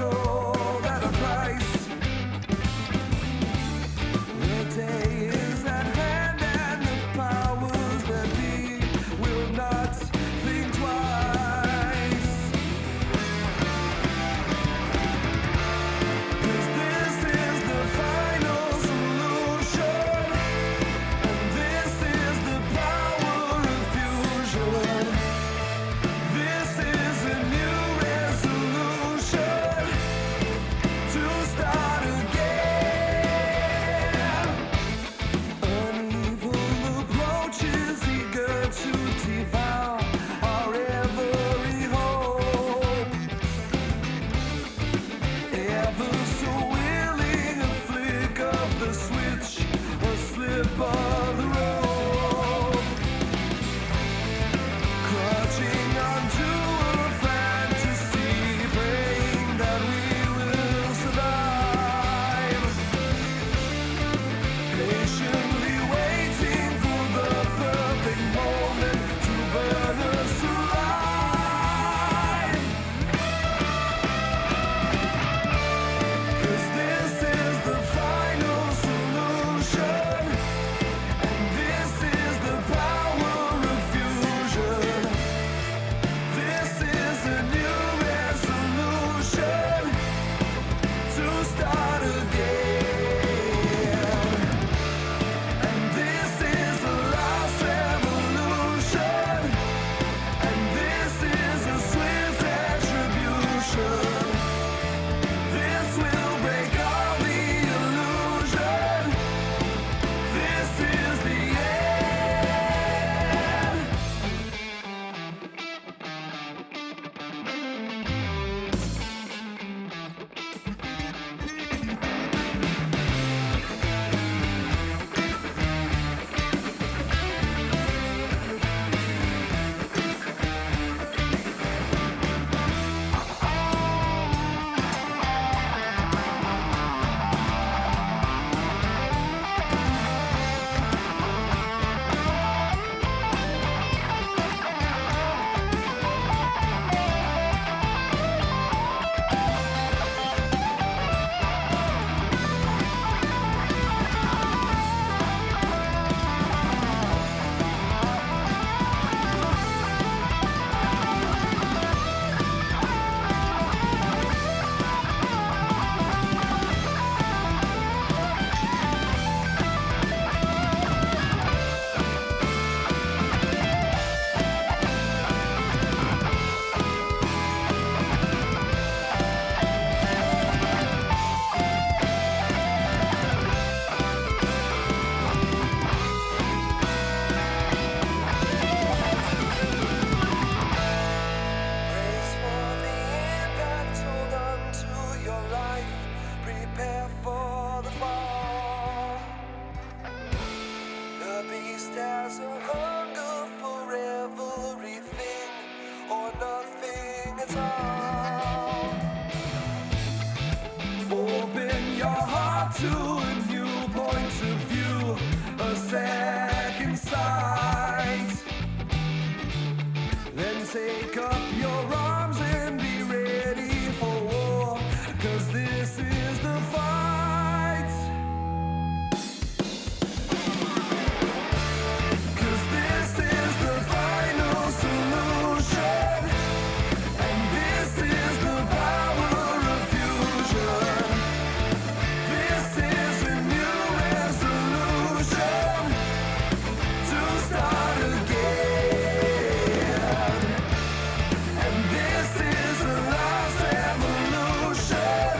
sold at a price. The day is at hand and the powers that be will not think twice. 'Cause this is the final solution, and this is the power of fusion. This is a new resolution to start again. An evil approach is eager to devour our every hope. Ever so willing, a flick of the switch, a slip of the rope. Clutching onto a fantasy, praying that we will survive. Patiently waiting for the perfect moment to burn us alive. 'Cause this is the final solution, and this is the power of fusion. This is a new resolution to start again. And this is the last revolution, and this is a swift retribution. This will break all the illusion. This is the end. Brace for the impact, hold on to your life, prepare for the fall. The beast has a hunger for everything or nothing at all. Open your heart to a new point of view, a second sight. Then take up your arms and be ready for war, 'cause this is the fight. 'Cause this is the final solution, and this is the power of fusion. This is a new resolution to start again. And this is the last revolution.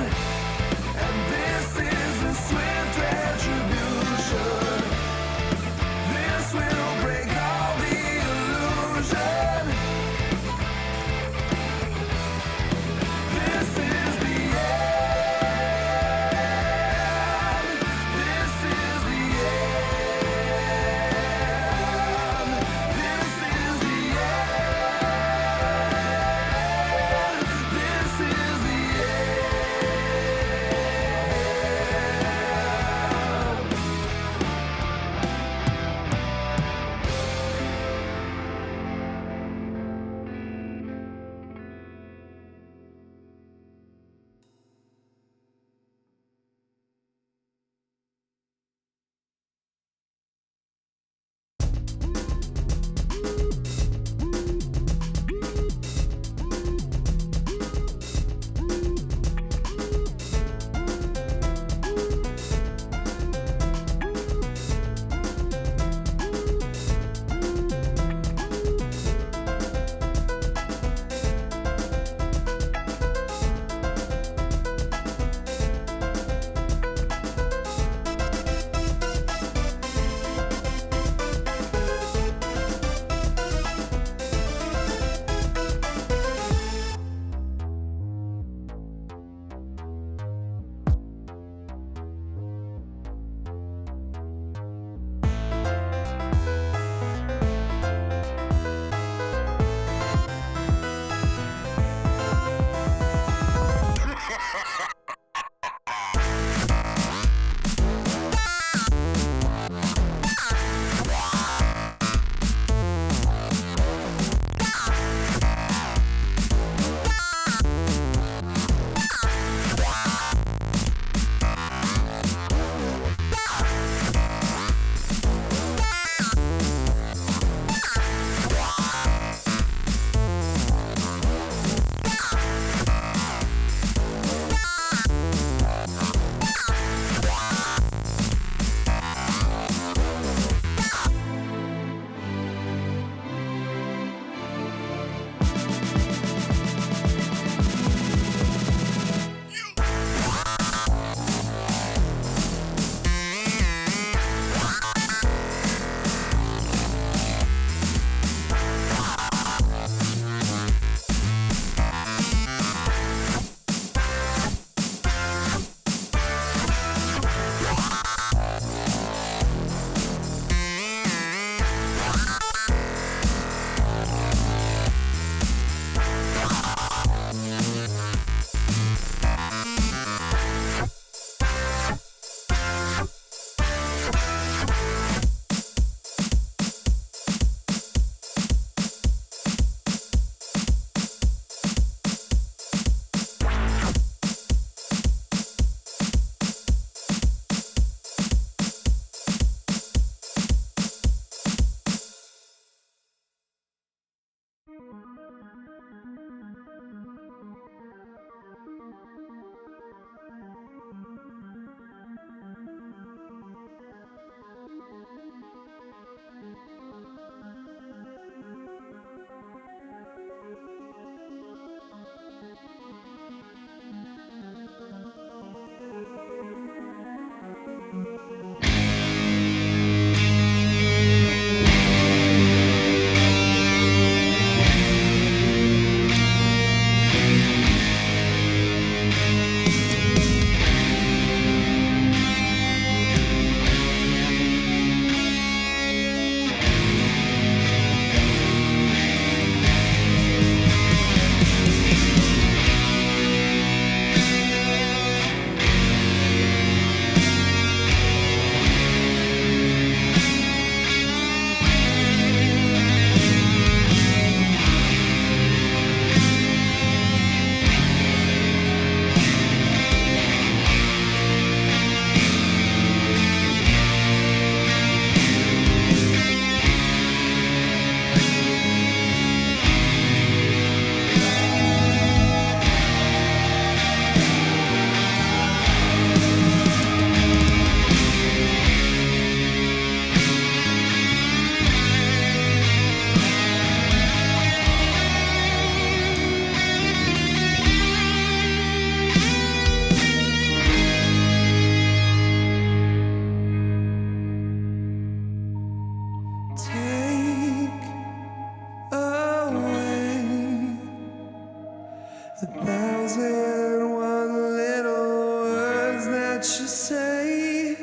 that you say,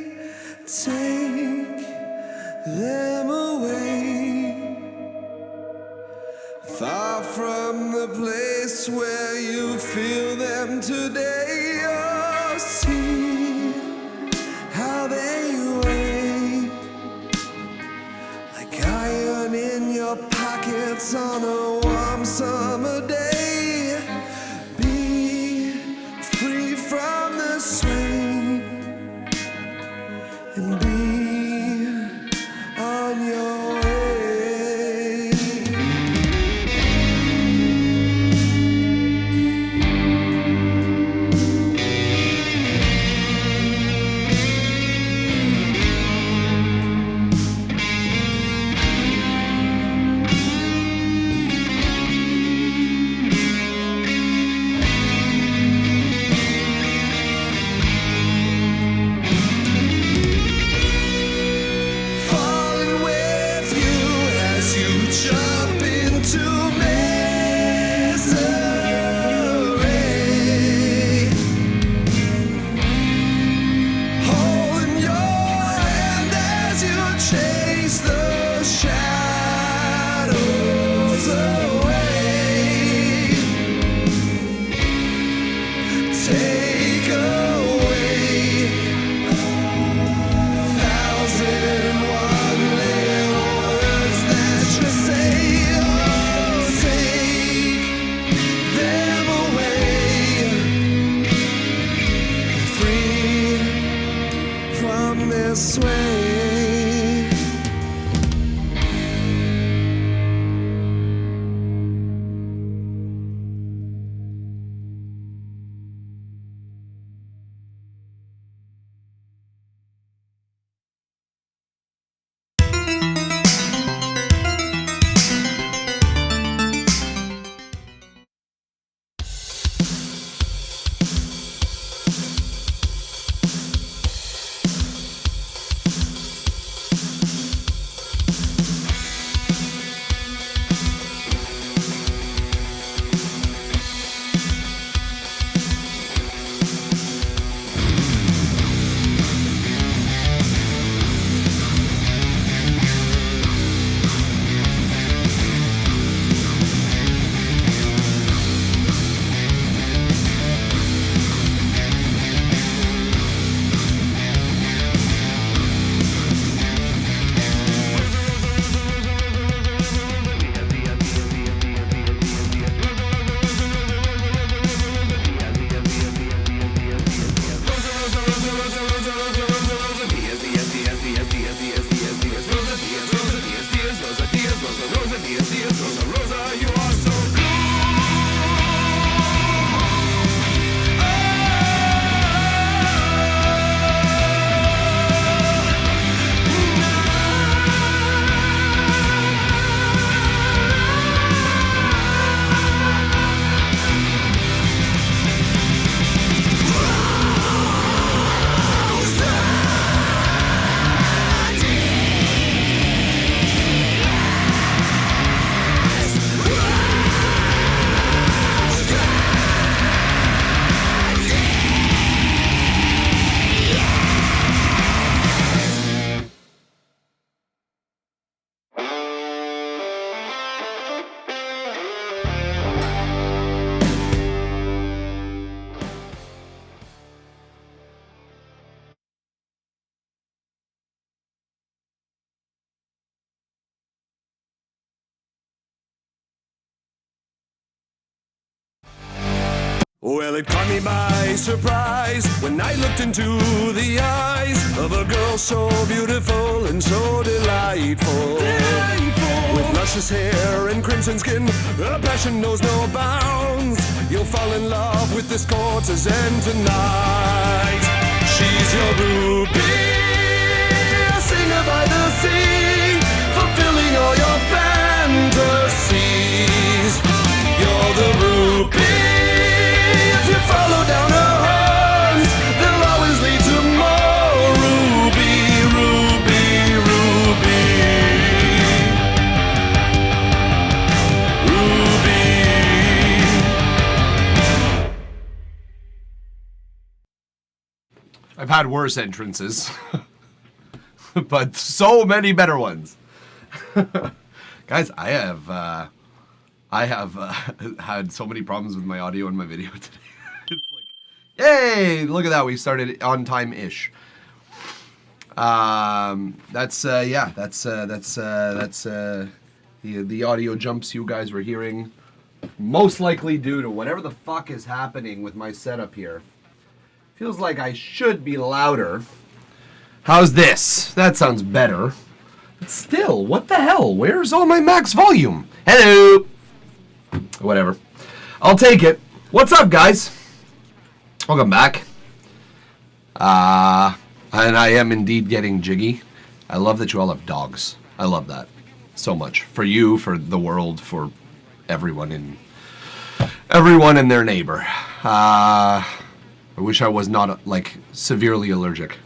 take them away, far from the place where you feel them today. Oh, see how they weigh like iron in your pockets on a warm summer day. Be free from the swing and be on your way. Falling with you as you jump into misery, holding your hand as you chase the shadows away. Take away 1,001 little words that you say. Oh, take them away, free from this way. Well, it caught me by surprise when I looked into the eyes of a girl so beautiful and so delightful. With luscious hair and crimson skin, her passion knows no bounds. You'll fall in love with this courtesan tonight. She's your ruby, a singer by the sea, fulfilling all your fantasies. You're the ruby. If you follow down her horns, they'll always lead to more. Ruby, ruby, ruby, ruby. I've had worse entrances, but so many better ones. Guys, I have had so many problems with my audio and my video today. It's like, yay! Look at that, we started on time-ish. That's the audio jumps you guys were hearing, most likely due to whatever the fuck is happening with my setup here. Feels like I should be louder. How's this? That sounds better. But still, what the hell? Where's all my max volume? Hello! Whatever. I'll take it. What's up, guys? Welcome back. And I am indeed getting jiggy. I love that you all have dogs. I love that so much. For you, for the world, for everyone and their neighbor. I wish I was not like severely allergic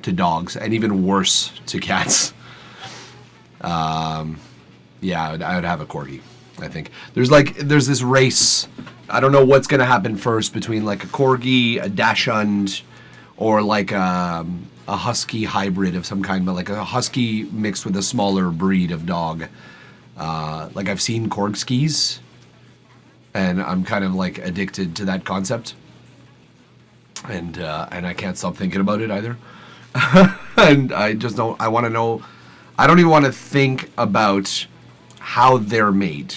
to dogs, and even worse to cats. Yeah, I would have a corgi. I think there's this race. I don't know what's gonna happen first between like a corgi, a dachshund, or like a husky hybrid of some kind, but like a husky mixed with a smaller breed of dog. Like I've seen corgis, and I'm kind of like addicted to that concept. And I can't stop thinking about it either. And I just don't. I want to know. I don't even want to think about how they're made.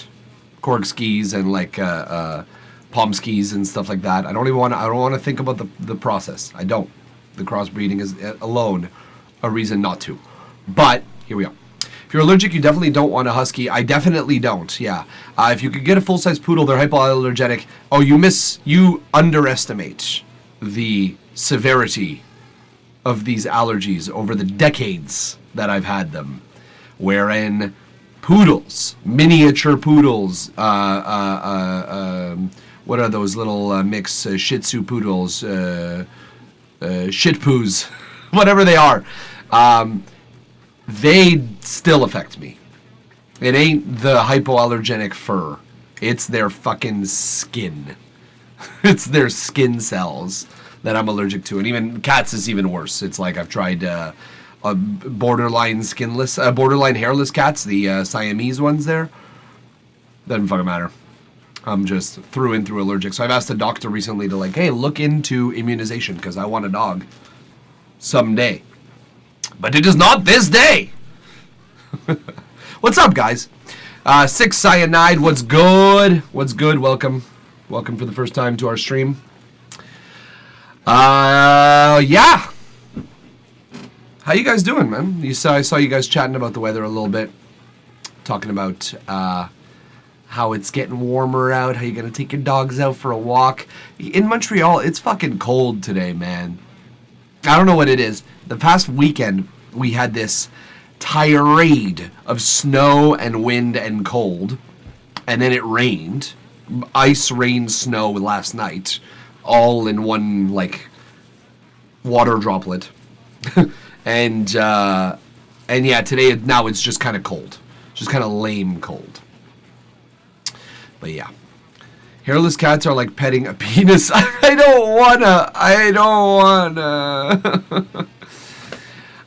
Corgis and like Pomskis and stuff like that. I don't want to think about the process. I don't. The crossbreeding is alone a reason not to. But here we are. If you're allergic, you definitely don't want a husky. I definitely don't. Yeah. If you could get a full-size poodle, they're hypoallergenic. Oh, you underestimate the severity of these allergies over the decades that I've had them, wherein poodles, miniature poodles, what are those little mix Shih Tzu poodles, shit poos, whatever they are, they still affect me. It ain't the hypoallergenic fur, it's their fucking skin. It's their skin cells that I'm allergic to. And even cats is even worse. It's like I've tried borderline skinless, borderline hairless cats, the Siamese ones there. Doesn't fucking matter. I'm just through and through allergic. So I've asked a doctor recently to like, hey, look into immunization because I want a dog someday. But it is not this day. What's up, guys? 6 Cyanide, what's good? What's good? Welcome. Welcome for the first time to our stream. Yeah. How you guys doing, man? I saw you guys chatting about the weather a little bit. Talking about how it's getting warmer out, how you're going to take your dogs out for a walk. In Montreal, it's fucking cold today, man. I don't know what it is. The past weekend, we had this tirade of snow and wind and cold. And then it rained. Ice, rain, snow last night, all in one like water droplet, and yeah, today now it's just kind of cold, just kind of lame cold. But yeah, hairless cats are like petting a penis. I don't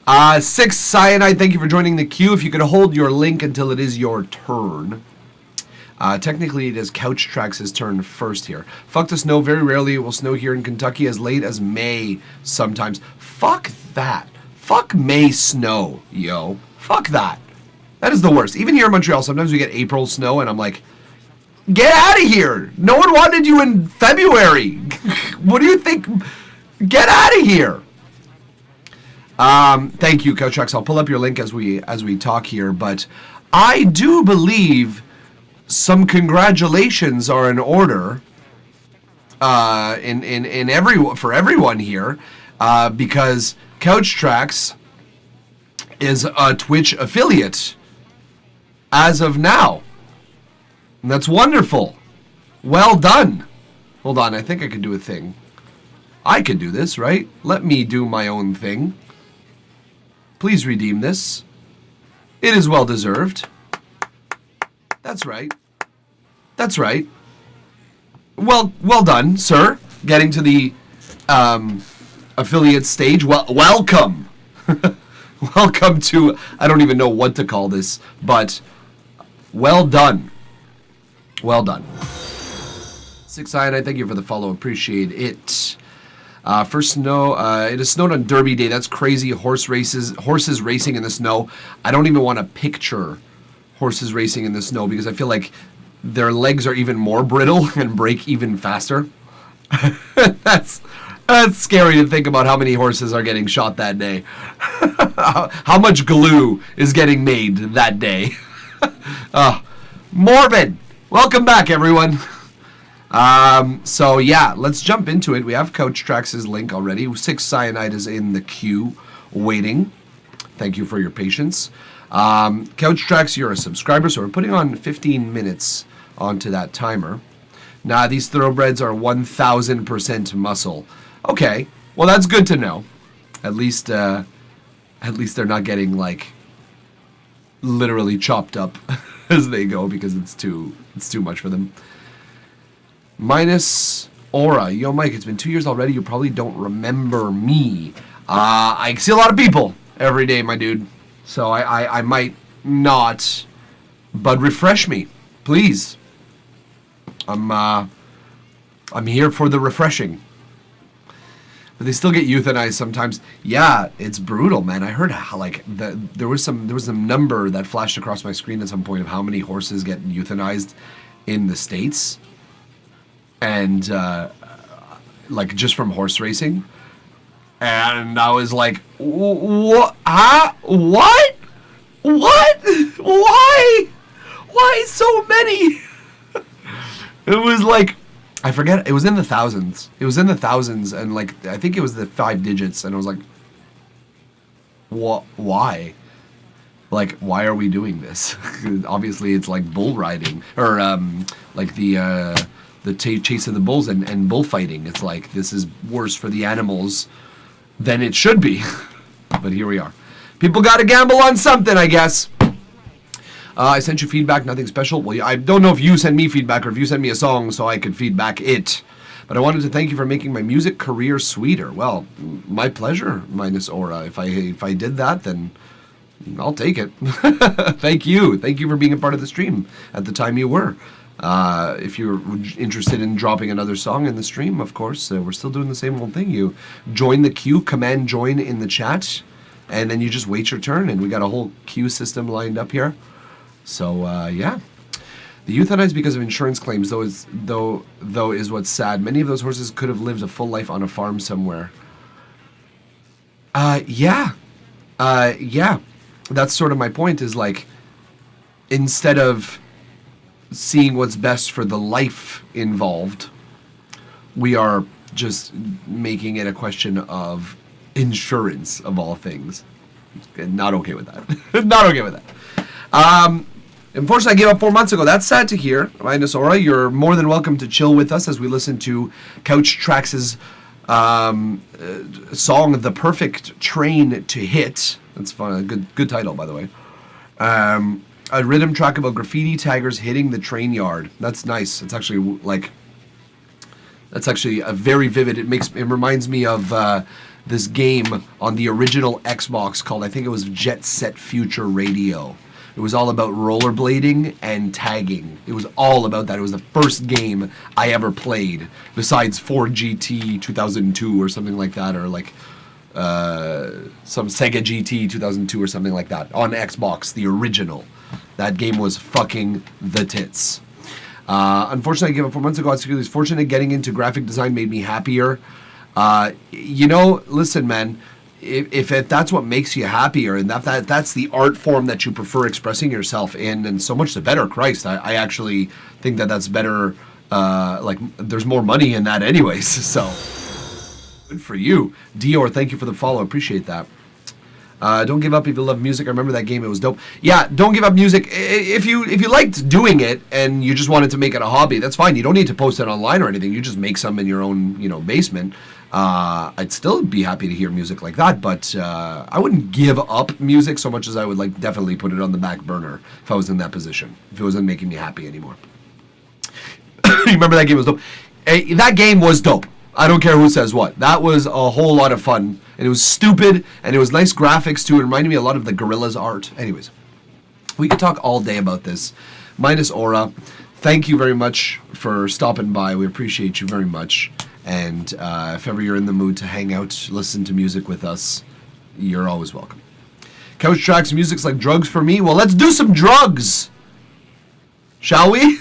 wanna. 6 Cyanide, thank you for joining the queue. If you could hold your link until it is your turn. Technically, it is Couch Tracks' turn first here. Fuck the snow. Very rarely it will snow here in Kentucky, as late as May sometimes. Fuck that. Fuck May snow, yo. Fuck that. That is the worst. Even here in Montreal, sometimes we get April snow, and I'm like, get out of here. No one wanted you in February. What do you think? Get out of here. Thank you, Couch Tracks. I'll pull up your link as we talk here, but I do believe some congratulations are in order for everyone here, because Couch Tracks is a Twitch affiliate as of now. And that's wonderful. Well done. Hold on, I think I could do a thing. I could do this, right? Let me do my own thing. Please redeem this. It is well deserved. That's right. That's right. Well done, sir. Getting to the affiliate stage. Well, welcome. Welcome to, I don't even know what to call this, but well done. Well done. Six Cyanide, thank you for the follow. Appreciate it. First snow, it has snowed on Derby Day. That's crazy. Horses racing in the snow. I don't even want to picture horses racing in the snow because I feel like their legs are even more brittle and break even faster. That's scary to think about how many horses are getting shot that day. How much glue is getting made that day. Morbid. Welcome back, everyone. So yeah, let's jump into it. We have Couch Tracks' link already. Six Cyanide is in the queue waiting. Thank you for your patience. Couch Tracks, you're a subscriber, so we're putting on 15 minutes onto that timer. Nah, these thoroughbreds are 1000% muscle. Okay, well that's good to know. At least they're not getting like literally chopped up as they go because it's too much for them. Minus Aura. Yo, Mike, it's been 2 years already. You probably don't remember me. I see a lot of people every day, my dude. So I might not, but refresh me, please. I'm here for the refreshing. But they still get euthanized sometimes. Yeah, it's brutal, man. I heard how there was some number that flashed across my screen at some point of how many horses get euthanized in the States. And like just from horse racing. And I was like, what? What? Why? Why so many? It was like, I forget, it was in the thousands. It was in the thousands, and like, I think it was the 5 digits, and I was like, what? Why? Like, why are we doing this? Obviously, it's like bull riding, or like the chase of the bulls and bullfighting. It's like, this is worse for the animals than it should be. But here we are. People got to gamble on something, I guess. I sent you feedback, nothing special. Well, I don't know if you sent me feedback or if you sent me a song so I could feedback it. But I wanted to thank you for making my music career sweeter. Well, my pleasure, Minus Aura. If I did that, then I'll take it. Thank you. Thank you for being a part of the stream at the time you were. If you're interested in dropping another song in the stream, of course, we're still doing the same old thing. You join the queue, command join in the chat, and then you just wait your turn, and we got a whole queue system lined up here. So, yeah. The euthanized because of insurance claims, though, is what's sad. Many of those horses could have lived a full life on a farm somewhere. Yeah. That's sort of my point, is like, instead of seeing what's best for the life involved, we are just making it a question of insurance, of all things. Not okay with that. Not okay with that. Unfortunately, I gave up 4 months ago. That's sad to hear. Minus Aura, you're more than welcome to chill with us as we listen to Couch Tracks' song, The Perfect Train to Hit. That's fun. A good title, by the way. A rhythm track about graffiti taggers hitting the train yard. That's nice. It's actually a very vivid. It reminds me of this game on the original Xbox called, I think it was Jet Set Future Radio. It was all about rollerblading and tagging. It was all about that. It was the first game I ever played, besides Ford GT 2002 or something like that, or like some Sega GT 2002 or something like that on Xbox, the original. That game was fucking the tits. Unfortunately, I gave up 4 months ago. I was really fortunate. Getting into graphic design made me happier. Listen, man. If that's what makes you happier, and that's the art form that you prefer expressing yourself in, and so much the better. Christ, I actually think that's better. There's more money in that anyways. So good for you, Dior. Thank you for the follow. Appreciate that. Don't give up if you love music. I remember that game. It was dope. Yeah, don't give up music. If you liked doing it and you just wanted to make it a hobby, that's fine. You don't need to post it online or anything. You just make some in your own, basement. I'd still be happy to hear music like that, but I wouldn't give up music so much as I would definitely put it on the back burner if I was in that position, if it wasn't making me happy anymore. You remember that game was dope? That game was dope. I don't care who says what. That was a whole lot of fun. And it was stupid, and it was nice graphics too. It reminded me a lot of the Gorillaz art. Anyways, we could talk all day about this. Minus Aura, thank you very much for stopping by. We appreciate you very much. And if ever you're in the mood to hang out, listen to music with us, you're always welcome. Couch Tracks, music's like drugs for me. Well, let's do some drugs. Shall we?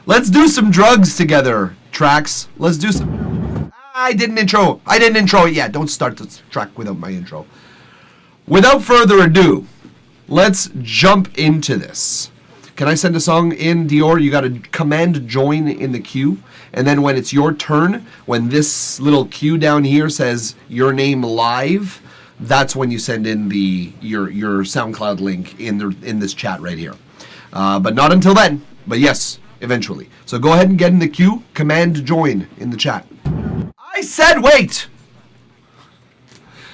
Let's do some drugs together, Tracks. Let's do some... I didn't intro it yet. Don't start the track without my intro. Without further ado, let's jump into this. Can I send a song in, Dior? You got to command join in the queue. And then when it's your turn, when this little queue down here says your name live, that's when you send in your SoundCloud link in this chat right here. But not until then. But yes, eventually. So go ahead and get in the queue. Command join in the chat. I said wait!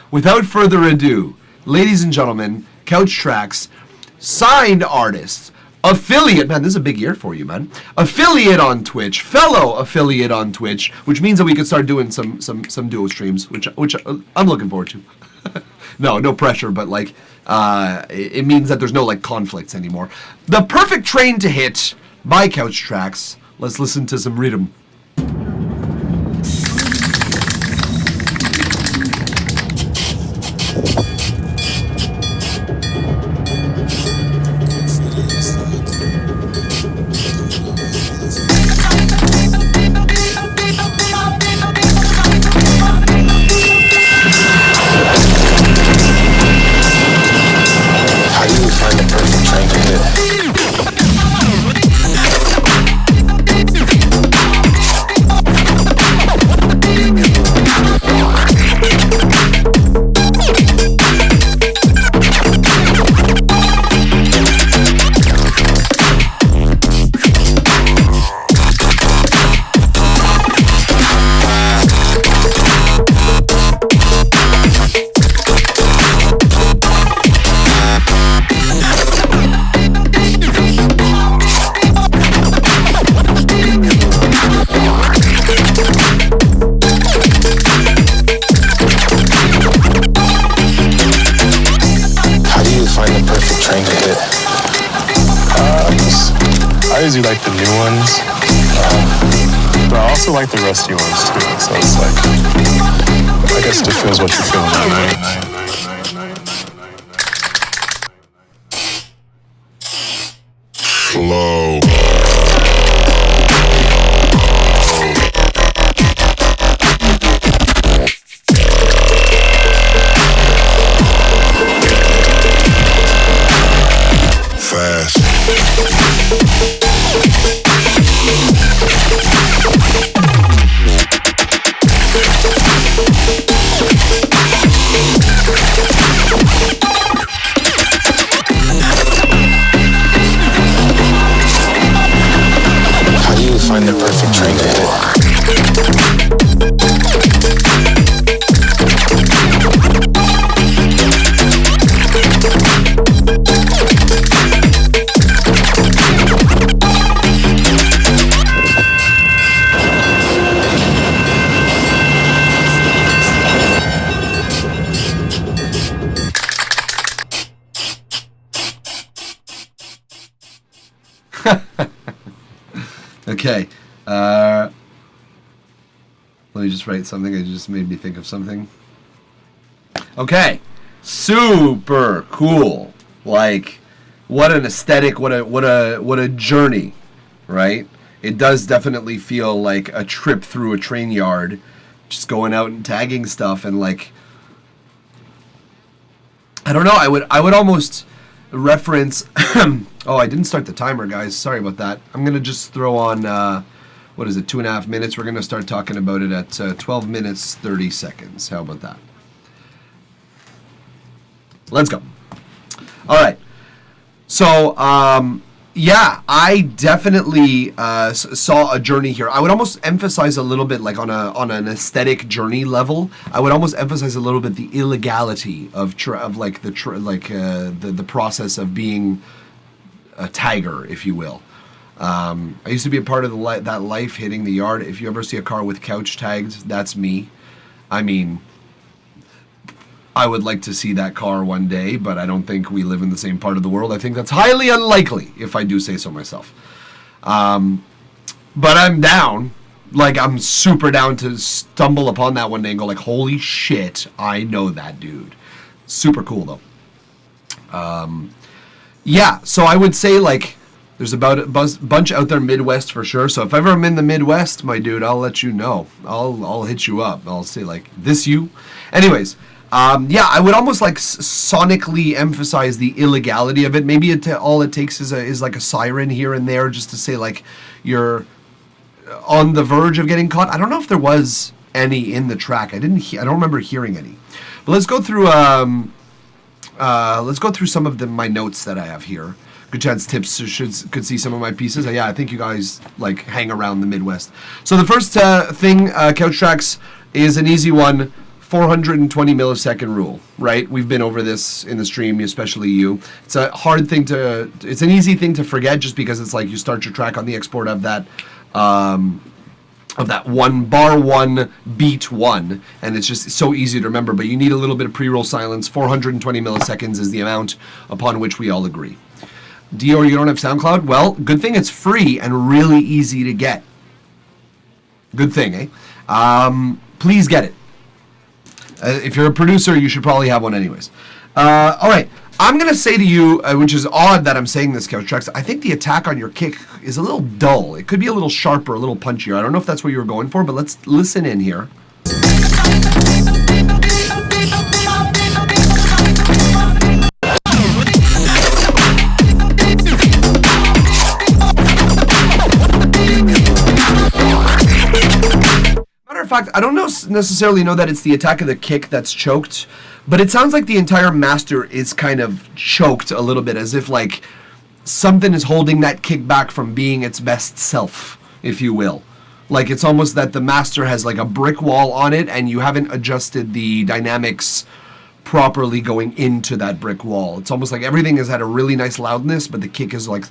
Without further ado, ladies and gentlemen, Couch Tracks, signed artists, affiliate, man, this is a big year for you, man. Affiliate on Twitch, fellow affiliate on Twitch, which means that we could start doing some duo streams, which I'm looking forward to. No pressure, but like, it means that there's no like conflicts anymore. The perfect train to hit by Couch Tracks. Let's listen to some rhythm. I usually like the new ones, but I also like the rusty ones too. So it's like, I guess it depends what you're feeling that night. Flow. Fast. How do you find the perfect train to hit? Okay. Let me just write something. It just made me think of something. Okay. Super cool. Like, what an aesthetic, what a journey, right? It does definitely feel like a trip through a train yard, just going out and tagging stuff and like, I don't know, I would almost reference oh, I didn't start the timer, guys. Sorry about that. I'm going to just throw on, what is it, 2.5 minutes. We're going to start talking about it at 12 minutes, 30 seconds. How about that? Let's go. All right. So, yeah, I definitely saw a journey here. I would almost emphasize a little bit, like on an aesthetic journey level. I would almost emphasize a little bit the illegality of the process of being a tagger, if you will. I used to be a part of that life hitting the yard. If you ever see a car with couch tagged, that's me. I mean, I would like to see that car one day, but I don't think we live in the same part of the world. I think that's highly unlikely, if I do say so myself. But I'm down. Like, I'm super down to stumble upon that one day and go like, holy shit, I know that dude. Super cool, though. Yeah, so I would say, like, there's about a bunch out there Midwest for sure. So if ever I'm in the Midwest, my dude, I'll let you know. I'll hit you up. I'll say, like, this you? Anyways, yeah, I would almost, like, sonically emphasize the illegality of it. Maybe all it takes is like a siren here and there just to say, like, you're on the verge of getting caught. I don't know if there was any in the track. I don't remember hearing any. But let's go through some of my notes that I have here. Good chance Tips could see some of my pieces. Yeah, I think you guys like hang around the Midwest. So the first thing, Couch Tracks, is an easy one. 420 millisecond rule, right? We've been over this in the stream, especially you. It's a hard thing it's an easy thing to forget just because it's like you start your track on the export of that 1 bar 1 beat 1, and it's just so easy to remember, but you need a little bit of pre-roll silence. 420 milliseconds is the amount upon which we all agree. Dior, you don't have SoundCloud? Well, good thing it's free and really easy to get. Good thing, eh? Please get it. If you're a producer, you should probably have one anyways. All right. I'm going to say to you, which is odd that I'm saying this, Couch Tracks, I think the attack on your kick is a little dull. It could be a little sharper, a little punchier. I don't know if that's what you were going for, but let's listen in here. Matter of fact, I don't necessarily know that it's the attack of the kick that's choked, but it sounds like the entire master is kind of choked a little bit, as if like something is holding that kick back from being its best self, if you will. Like it's almost that the master has like a brick wall on it and you haven't adjusted the dynamics properly going into that brick wall. It's almost like everything has had a really nice loudness, but the kick is like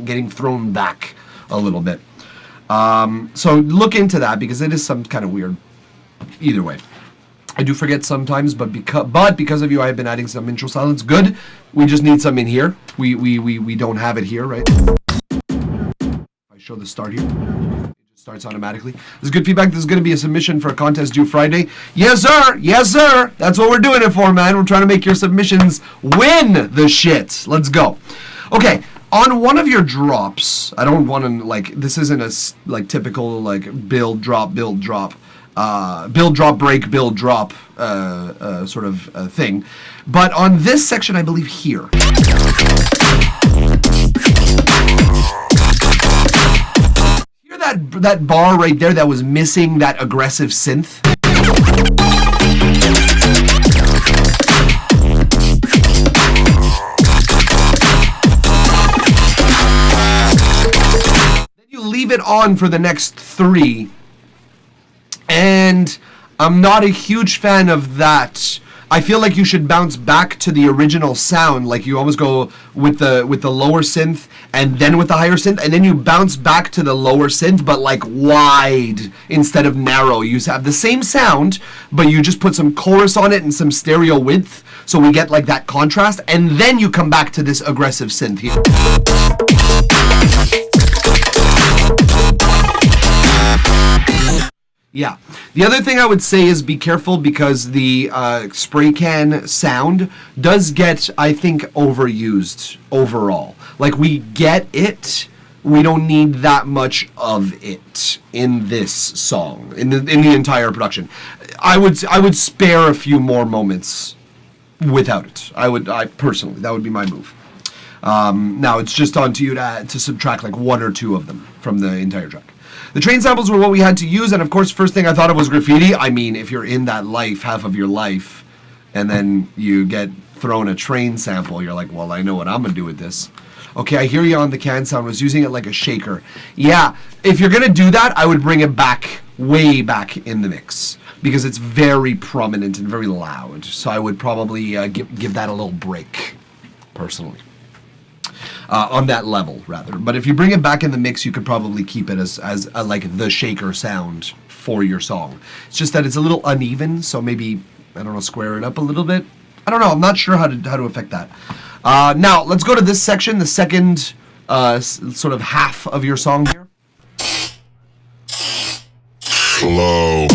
getting thrown back a little bit. So look into that because it is some kind of weird. Either way, I do forget sometimes, but because of you, I have been adding some intro silence. Good. We just need some in here. We don't have it here, right? I show the start here. It just starts automatically. This is good feedback. This is going to be a submission for a contest due Friday. Yes, sir. Yes, sir. That's what we're doing it for, man. We're trying to make your submissions win the shit. Let's go. Okay. On one of your drops, I don't want to, like, this isn't a, like, typical, like, build, drop, build, drop, break, build, drop, sort of thing. But on this section, I believe here. Hear that bar right there that was missing that aggressive synth? Leave it on for the next 3, and I'm not a huge fan of that. I feel like you should bounce back to the original sound, like you always go with the lower synth and then with the higher synth, and then you bounce back to the lower synth, but like wide instead of narrow. You have the same sound, but you just put some chorus on it and some stereo width, so we get like that contrast, and then you come back to this aggressive synth here. Yeah. The other thing I would say is be careful because the spray can sound does get, I think, overused overall. Like, we get it. We don't need that much of it in this song, in the entire production. I would spare a few more moments without it. I personally, that would be my move. Now it's just on to you to subtract like 1 or 2 of them from the entire track. The train samples were what we had to use, and of course, first thing I thought of was graffiti. I mean, if you're in that life, half of your life, and then you get thrown a train sample, you're like, well, I know what I'm gonna do with this. Okay, I hear you on the can sound, was using it like a shaker. Yeah, if you're gonna do that, I would bring it back, way back in the mix, because it's very prominent and very loud. So I would probably give that a little break, personally. on that level rather. But if you bring it back in the mix, you could probably keep it as like the shaker sound for your song. It's just that it's a little uneven, so maybe, I don't know, square it up a little bit. I don't know. I'm not sure how to affect that. Now let's go to this section, the second sort of half of your song here. Slow.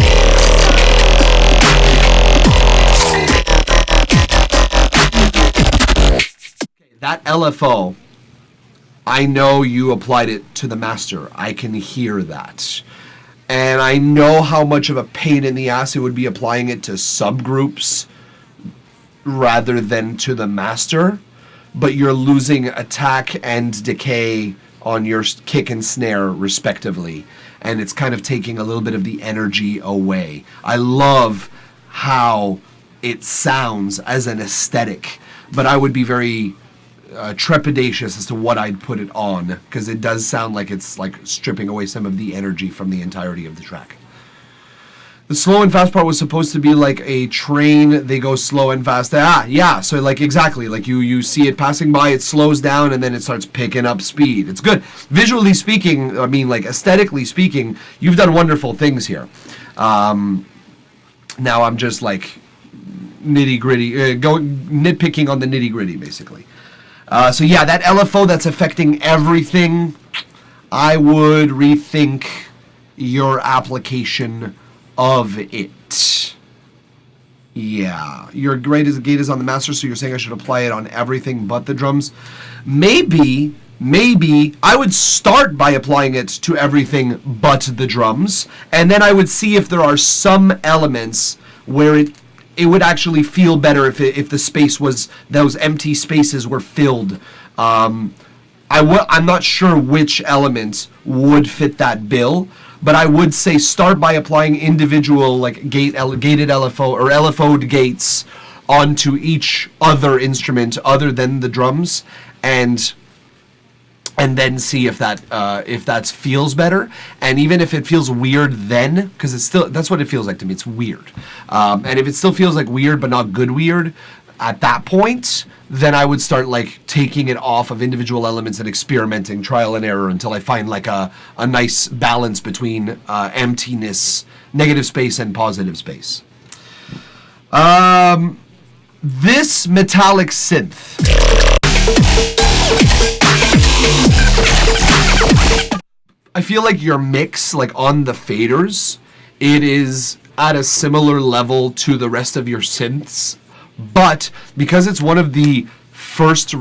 That LFO, I know you applied it to the master. I can hear that. And I know how much of a pain in the ass it would be applying it to subgroups rather than to the master. But you're losing attack and decay on your kick and snare respectively. And it's kind of taking a little bit of the energy away. I love how it sounds as an aesthetic, but I would be very trepidatious as to what I'd put it on, because it does sound like it's like stripping away some of the energy from the entirety of the track. The slow and fast part was supposed to be like a train. They go slow and fast. Yeah. So like exactly, like you see it passing by, it slows down, and then it starts picking up speed. It's good. Visually speaking, I mean, like aesthetically speaking, you've done wonderful things here. Now I'm just like nitty gritty, nitpicking on the nitty gritty, basically. So yeah, that LFO that's affecting everything, I would rethink your application of it. Yeah, your gate is on the master, so you're saying I should apply it on everything but the drums. Maybe I would start by applying it to everything but the drums, and then I would see if there are some elements where it would actually feel better if the space was, those empty spaces were filled. I'm not sure which elements would fit that bill, but I would say start by applying individual like gated LFO or LFO'd gates onto each other instrument other than the drums, and then see if that feels better. And even if it feels weird then, because it's still, that's what it feels like to me, it's weird. And if it still feels like weird but not good weird, at that point, then I would start like taking it off of individual elements and experimenting, trial and error, until I find like a nice balance between emptiness, negative space, and positive space. This metallic synth. I feel like your mix, like on the faders, it is at a similar level to the rest of your synths, but because it's one of the first synths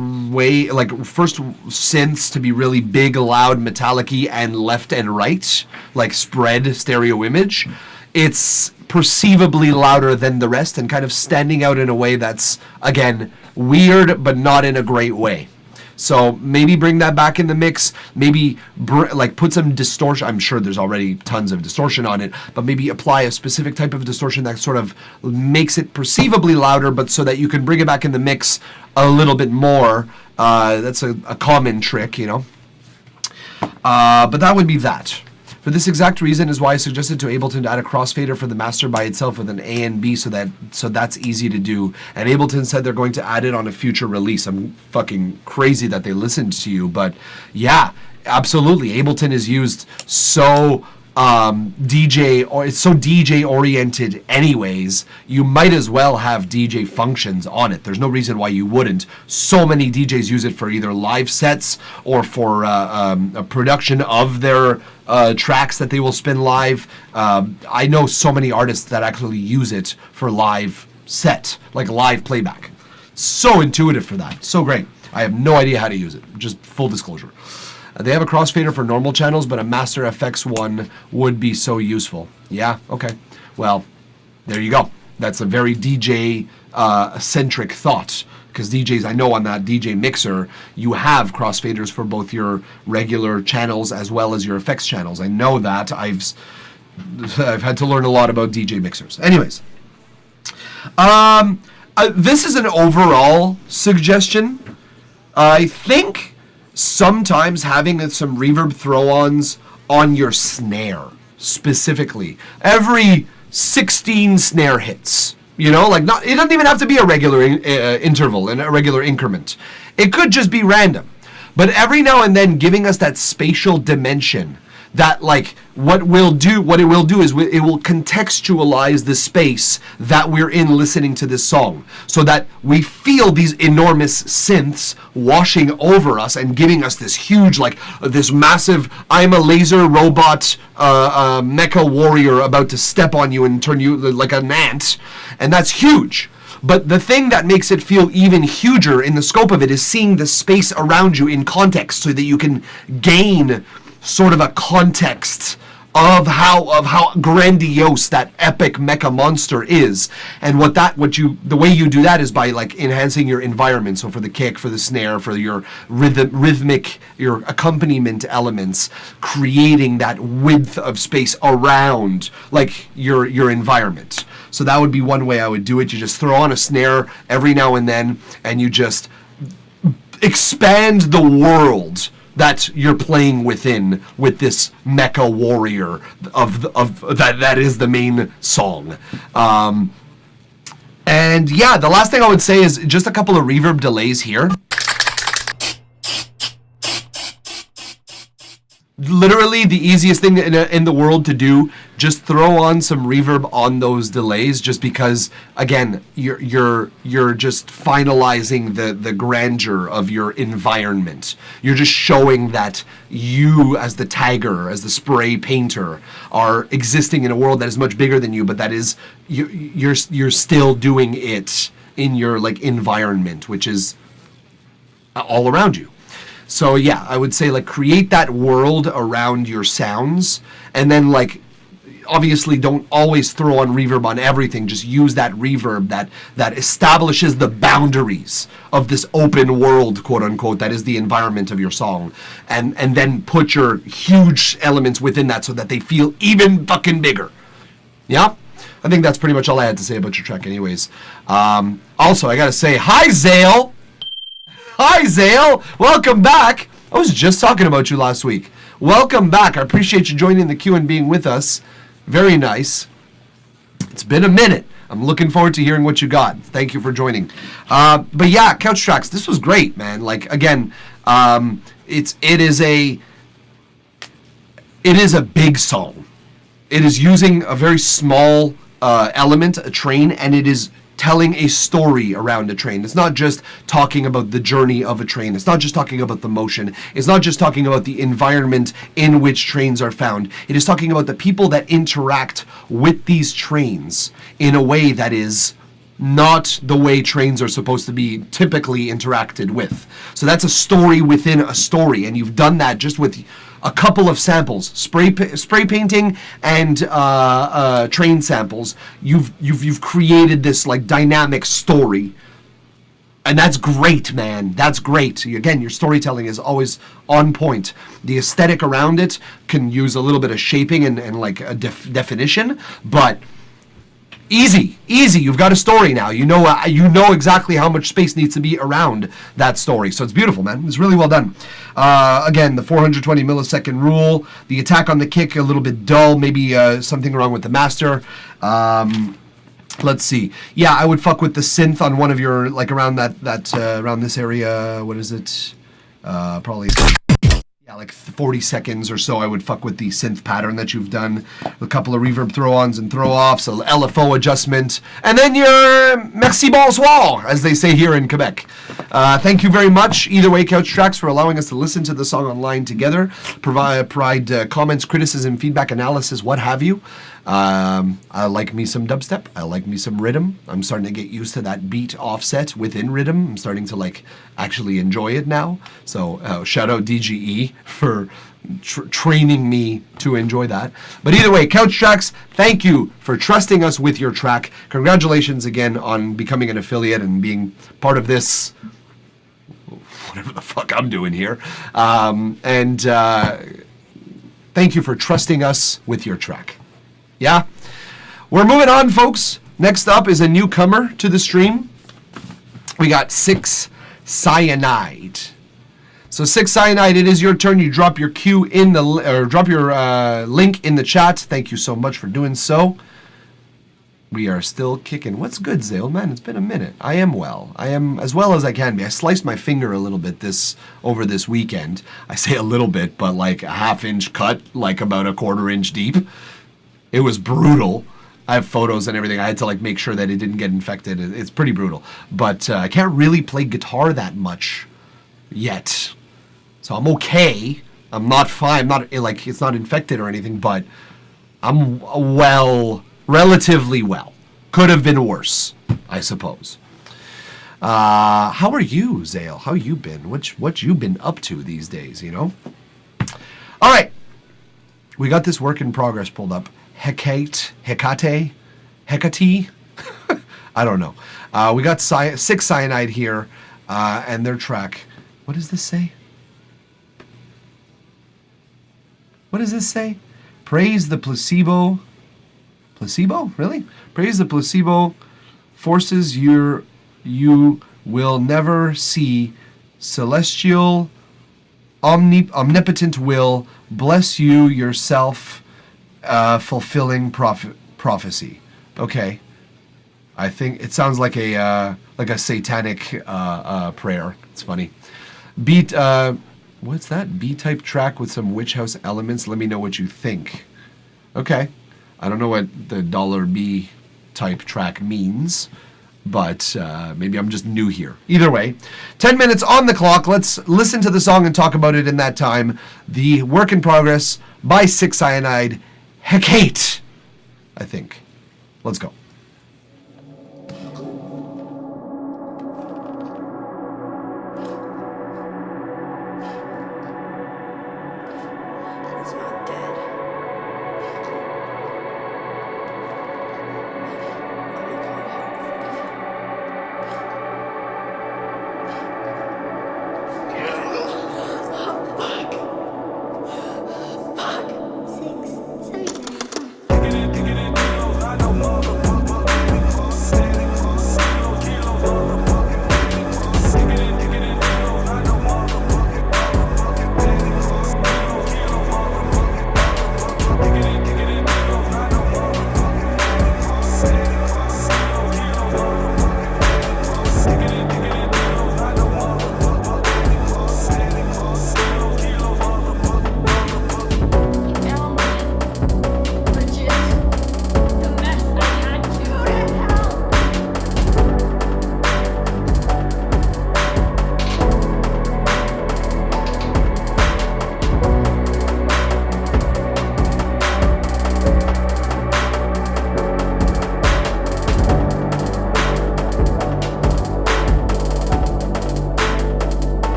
to be really big, loud, metallic-y, and left and right, like spread stereo image, it's perceivably louder than the rest and kind of standing out in a way that's, again, weird, but not in a great way. So maybe bring that back in the mix, maybe put some distortion. I'm sure there's already tons of distortion on it, but maybe apply a specific type of distortion that sort of makes it perceivably louder, but so that you can bring it back in the mix a little bit more. That's a common trick, you know. But that would be that. For this exact reason is why I suggested to Ableton to add a crossfader for the master by itself with an A and B, so that's easy to do. And Ableton said they're going to add it on a future release. I'm fucking crazy that they listened to you, but yeah, absolutely. Ableton is used so it's so DJ oriented anyways, you might as well have DJ functions on it. There's no reason why you wouldn't. So many DJs use it for either live sets or for a production of their tracks that they will spin live. I know so many artists that actually use it for live set, like live playback. So intuitive for that. So great. I have no idea how to use it. Just full disclosure. They have a crossfader for normal channels, but a Master FX one would be so useful. Yeah, okay. Well, there you go. That's a very DJ-centric thought, because DJs, I know on that DJ mixer, you have crossfaders for both your regular channels as well as your effects channels. I know that. I've had to learn a lot about DJ mixers. Anyways, this is an overall suggestion. I think sometimes having some reverb throw-ons on your snare, specifically. Every 16 snare hits. You know, like not. It doesn't even have to be a regular interval and a regular increment. It could just be random. but every now and then giving us that spatial dimension that, like, what it will do is it will contextualize the space that we're in listening to this song, so that we feel these enormous synths washing over us and giving us this huge, like, this massive, I'm a laser robot mecha warrior about to step on you and turn you like an ant, and that's huge. But the thing that makes it feel even huger in the scope of it is seeing the space around you in context, so that you can gain sort of a context of how grandiose that epic mecha monster is. And the way you do that is by, like, enhancing your environment. So for the kick, for the snare, for your rhythmic, your accompaniment elements, creating that width of space around, like, your environment. So that would be one way I would do it. You just throw on a snare every now and then, and you just expand the world that you're playing within with this mecha warrior of that is the main song. And yeah, the last thing I would say is just a couple of reverb delays here. Literally the easiest thing in the world to do, just throw on some reverb on those delays, just because, again, you're just finalizing the grandeur of your environment. You're just showing that you, as the tagger, as the spray painter, are existing in a world that is much bigger than you, but that is you're still doing it in your, like, environment, which is all around you. So yeah, I would say, like, create that world around your sounds, and then, like, obviously don't always throw on reverb on everything. Just use that reverb that establishes the boundaries of this open world, quote unquote, that is the environment of your song, and then put your huge elements within that so that they feel even fucking bigger. Yeah? I think that's pretty much all I had to say about your track anyways. Also, I gotta say, hi Zale! Hi, Zale! Welcome back! I was just talking about you last week. Welcome back. I appreciate you joining the queue and being with us. Very nice. It's been a minute. I'm looking forward to hearing what you got. Thank you for joining. But yeah, Couch Tracks, this was great, man. Like, again, it is a big song. It is using a very small element, a train, and it is telling a story around a train. It's not just talking about the journey of a train. It's not just talking about the motion. It's not just talking about the environment in which trains are found. It is talking about the people that interact with these trains in a way that is not the way trains are supposed to be typically interacted with. So that's a story within a story, and you've done that just with a couple of samples, spray painting and train samples. You've created this, like, dynamic story, and that's great, man. That's great. Again, your storytelling is always on point. The aesthetic around it can use a little bit of shaping and like a definition, but easy. You've got a story now. You know exactly how much space needs to be around that story. So it's beautiful, man. It's really well done. Again, the 420 millisecond rule. The attack on the kick, a little bit dull. Maybe something wrong with the master. Let's see. Yeah, I would fuck with the synth on one of your, like, around that around this area. What is it? Probably. Yeah, like 40 seconds or so, I would fuck with the synth pattern that you've done. A couple of reverb throw-ons and throw-offs, a LFO adjustment, and then your merci bonsoir, as they say here in Quebec. Thank you very much, either way, Couch Tracks, for allowing us to listen to the song online together, provide comments, criticism, feedback, analysis, what have you. I like me some dubstep. I like me some rhythm. I'm starting to get used to that beat offset within rhythm. I'm starting to, like, actually enjoy it now. So shout out DGE for training me to enjoy that. But either way, Couch Tracks, thank you for trusting us with your track. Congratulations again on becoming an affiliate and being part of this, whatever the fuck I'm doing here. Thank you for trusting us with your track. Yeah? We're moving on, folks. Next up is a newcomer to the stream. We got Six Cyanide. So Six Cyanide, it is your turn. You drop your cue in drop your link in the chat. Thank you so much for doing so. We are still kicking. What's good, Zale? Man, it's been a minute. I am well. I am as well as I can be. I sliced my finger a little bit over this weekend. I say a little bit, but like a half-inch cut, like about a quarter-inch deep. It was brutal. I have photos and everything. I had to like make sure that it didn't get infected. It's pretty brutal. But I can't really play guitar that much yet. So I'm okay. I'm not fine. I'm not like it's not infected or anything, but I'm relatively well. Could have been worse, I suppose. How are you, Zale? How you been? What you been up to these days, you know? All right. We got this work in progress pulled up. Hecate. I don't know. We got 6 Cyanide here, and their track. What does this say? What does this say? Praise the placebo. Placebo? Really? Praise the placebo. Forces you will never see. Celestial, omnipotent will bless you yourself. Fulfilling prophecy. Okay. I think it sounds like a satanic prayer. It's funny. Beat. What's that? B-type track with some Witch House elements. Let me know what you think. Okay. I don't know what the $B type track means, but maybe I'm just new here. Either way, 10 minutes on the clock. Let's listen to the song and talk about it in that time. The work in progress by 6 Cyanide, Hecate, I think. Let's go.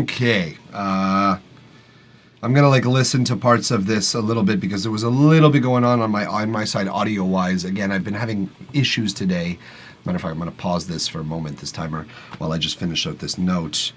Okay. I'm gonna like listen to parts of this a little bit because there was a little bit going on my side audio wise. Again, I've been having issues today. Matter of fact, I'm gonna pause this for a moment this timer while I just finish out this note.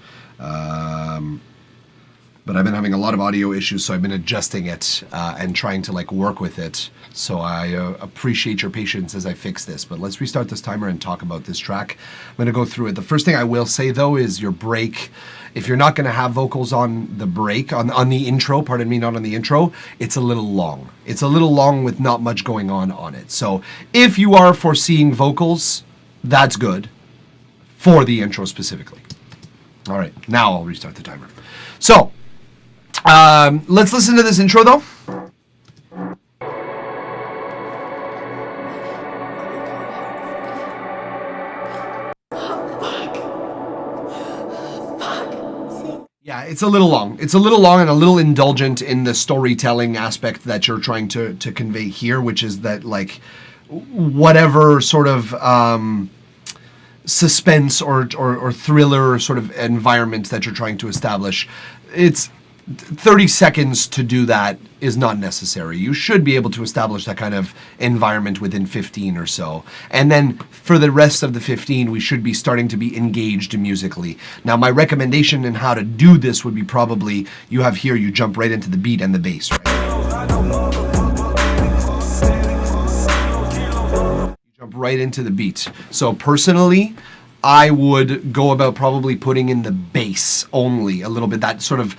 But I've been having a lot of audio issues, so I've been adjusting it and trying to like work with it. So I appreciate your patience as I fix this. But let's restart this timer and talk about this track. I'm going to go through it. The first thing I will say, though, is your break. If you're not going to have vocals on the break, on the intro, pardon me, not on the intro, it's a little long. It's a little long with not much going on it. So if you are foreseeing vocals, that's good for the intro specifically. All right, now I'll restart the timer. So, let's listen to this intro, though. Yeah, it's a little long. It's a little long and a little indulgent in the storytelling aspect that you're trying to convey here, which is that, like, whatever sort of suspense or thriller sort of environment that you're trying to establish, it's 30 seconds to do that is not necessary. You should be able to establish that kind of environment within 15 or so. And then for the rest of the 15, we should be starting to be engaged musically. Now, my recommendation in how to do this would be probably, you have here, you jump right into the beat and the bass, right? You jump right into the beat. So personally, I would go about probably putting in the bass only a little bit. That sort of,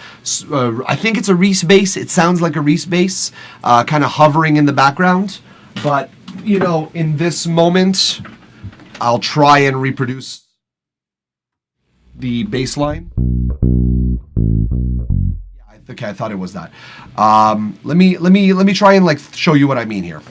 I think it's a Reese bass. It sounds like a Reese bass, kind of hovering in the background. But, you know, in this moment, I'll try and reproduce the bass line. Yeah, okay, I thought it was that. Let me try and like show you what I mean here.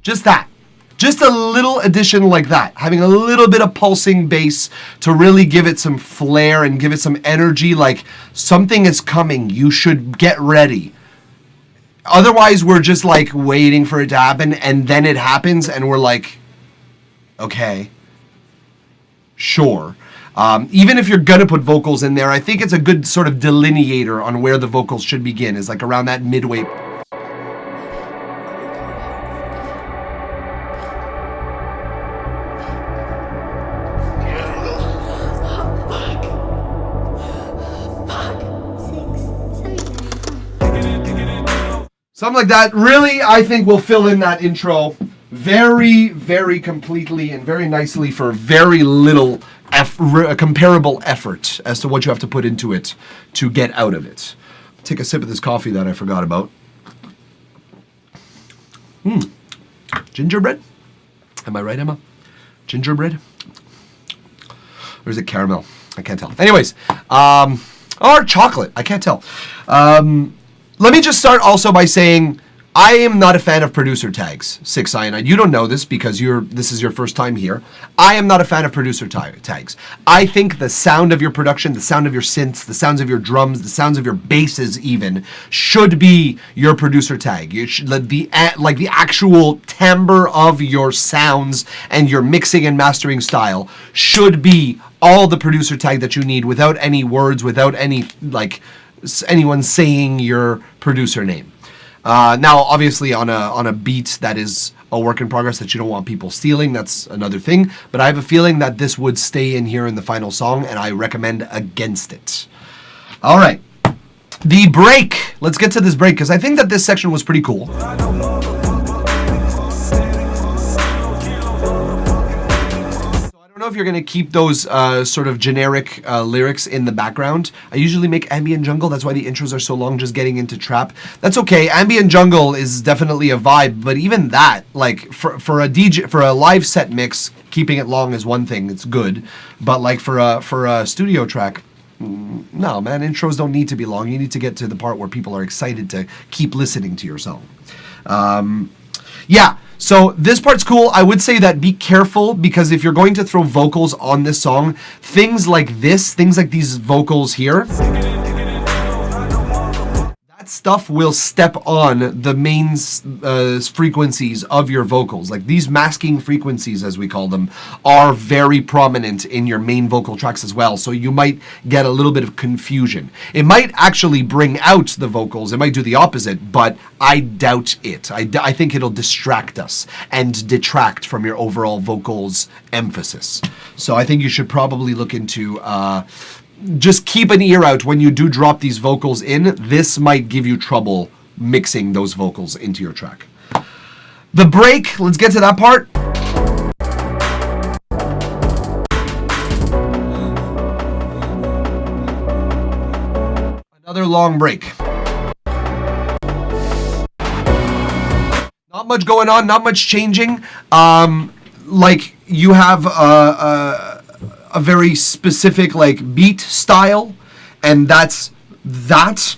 Just that. Just a little addition like that. Having a little bit of pulsing bass to really give it some flair and give it some energy, like something is coming. You should get ready. Otherwise, we're just like waiting for it to happen, and then it happens, and we're like, okay, sure. Even if you're gonna put vocals in there, I think it's a good sort of delineator on where the vocals should begin, is like around that midway. Something like that, really, I think will fill in that intro very, very completely and very nicely for very little comparable effort as to what you have to put into it to get out of it. Take a sip of this coffee that I forgot about. Gingerbread? Am I right, Emma? Gingerbread? Or is it caramel? I can't tell. Anyways, or chocolate. I can't tell. Let me just start also by saying I am not a fan of producer tags, 6ixCyanide. You don't know this because this is your first time here. I am not a fan of producer tags. I think the sound of your production, the sound of your synths, the sounds of your drums, the sounds of your basses even, should be your producer tag. You should, the actual timbre of your sounds and your mixing and mastering style should be all the producer tag that you need without any words, without any, like, anyone saying your producer name. Now, obviously, on a beat that is a work in progress that you don't want people stealing, that's another thing. But I have a feeling that this would stay in here in the final song, and I recommend against it. All right, the break. Let's get to this break because I think that this section was pretty cool. I don't know if you're going to keep those sort of generic lyrics in the background. I usually make ambient jungle. That's why the intros are so long, just getting into trap. That's okay. Ambient jungle is definitely a vibe, but even that, like for a DJ, for a live set mix, keeping it long is one thing. It's good, but like for a studio track, no, man, intros don't need to be long. You need to get to the part where people are excited to keep listening to your song. Yeah. So this part's cool. I would say that be careful because if you're going to throw vocals on this song, things like this, things like these vocals here, that stuff will step on the main frequencies of your vocals. Like these masking frequencies, as we call them, are very prominent in your main vocal tracks as well. So you might get a little bit of confusion. It might actually bring out the vocals. It might do the opposite, but I doubt it. I think it'll distract us and detract from your overall vocals emphasis. So I think you should probably look into just keep an ear out when you do drop these vocals in. This might give you trouble mixing those vocals into your track. The break, let's get to that part. Another long break. Not much going on, not much changing. Like you have a very specific like beat style, and that's that.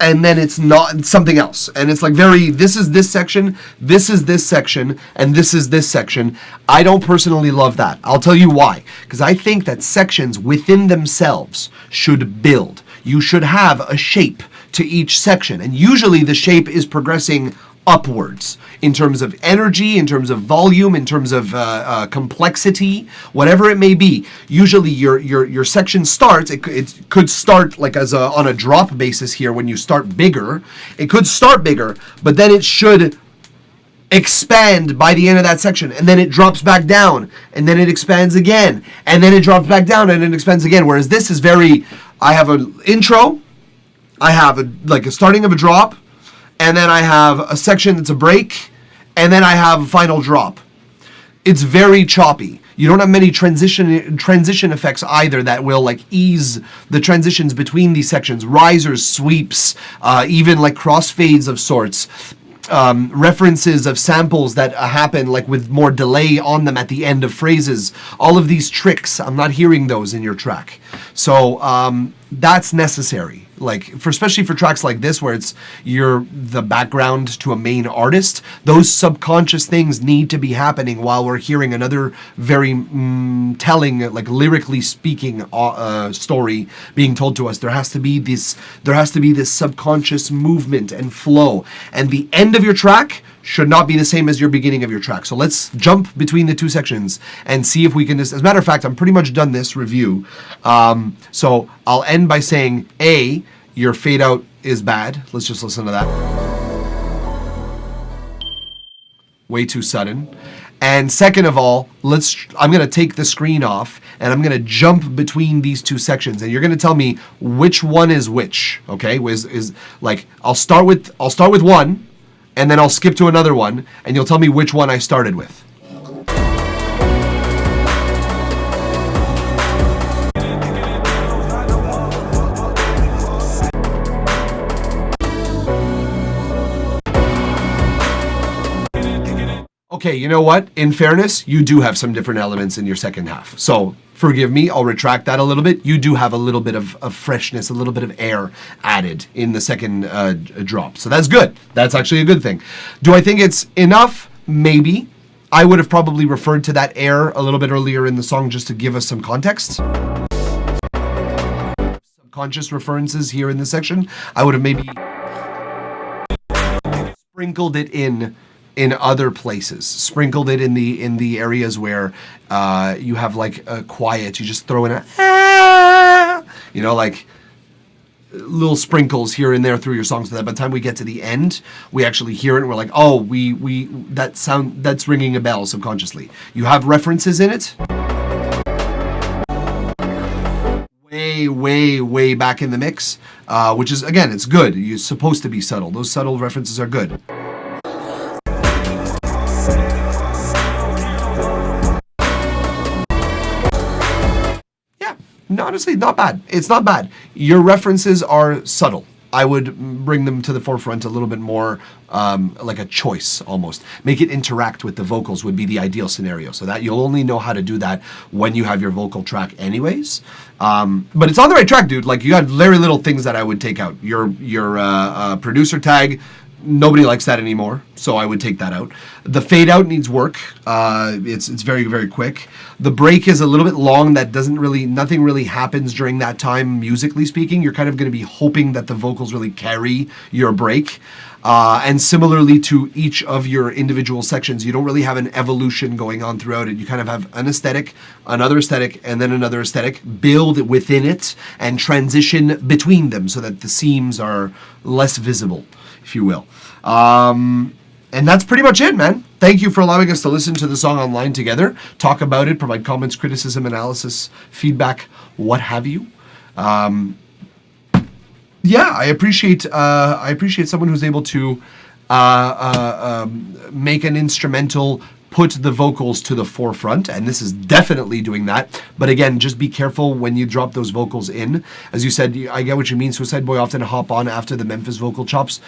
And then it's not something else. And it's like this is this section, this is this section, and this is this section. I don't personally love that. I'll tell you why. Because I think that sections within themselves should build. You should have a shape to each section. And usually the shape is progressing upwards in terms of energy, in terms of volume, in terms of complexity, whatever it may be. Usually your section starts, it could start like on a drop basis here when you start bigger. It could start bigger, but then it should expand by the end of that section, and then it drops back down, and then it expands again, and then it drops back down, and it expands again. Whereas this is I have an intro, I have a starting of a drop, and then I have a section that's a break, and then I have a final drop. It's very choppy. You don't have many transition effects either that will like ease the transitions between these sections. Risers, sweeps, even like crossfades of sorts. References of samples that happen like with more delay on them at the end of phrases. All of these tricks, I'm not hearing those in your track. So that's necessary. Like especially for tracks like this where you're the background to a main artist, those subconscious things need to be happening while we're hearing another very telling, like lyrically speaking story being told to us. There has to be this subconscious movement and flow, and the end of your track should not be the same as your beginning of your track. So let's jump between the two sections and see if we can as a matter of fact, I'm pretty much done this review. So I'll end by saying, A, your fade out is bad. Let's just listen to that. Way too sudden. And second of all, I'm going to take the screen off and I'm going to jump between these two sections, and you're going to tell me which one is which, okay? Is like I'll start with one, and then I'll skip to another one, and you'll tell me which one I started with. Okay, you know what? In fairness, you do have some different elements in your second half. So forgive me, I'll retract that a little bit. You do have a little bit of freshness, a little bit of air added in the second drop. So that's good. That's actually a good thing. Do I think it's enough? Maybe. I would have probably referred to that air a little bit earlier in the song just to give us some context. Subconscious references here in this section. I would have maybe sprinkled it in other places, sprinkled it in the areas where you have like a quiet. You just throw in like little sprinkles here and there through your song, so that by the time we get to the end, we actually hear it and we're like, oh, that's ringing a bell subconsciously. You have references in it way back in the mix, which is, again, it's good. You're supposed to be subtle. Those subtle references are good. Honestly, not bad. It's not bad. Your references are subtle. I would bring them to the forefront a little bit more, like a choice almost. Make it interact with the vocals would be the ideal scenario. So that you'll only know how to do that when you have your vocal track anyways. But it's on the right track, dude. Like you got very little things that I would take out. Your producer tag, nobody likes that anymore, so I would take that out. The fade out needs work. It's very, very quick. The break is a little bit long. That nothing really happens during that time, musically speaking. You're kind of going to be hoping that the vocals really carry your break. And similarly to each of your individual sections, you don't really have an evolution going on throughout it. You kind of have an aesthetic, another aesthetic, and then another aesthetic. Build within it and transition between them so that the seams are less visible, if you will. And that's pretty much it, man. Thank you for allowing us to listen to the song online together, talk about it, provide comments, criticism, analysis, feedback, what have you. Yeah, I appreciate someone who's able to make an instrumental, put the vocals to the forefront, and this is definitely doing that. But again, just be careful when you drop those vocals in. As you said, I get what you mean. Suicide Boy often hop on after the Memphis vocal chops.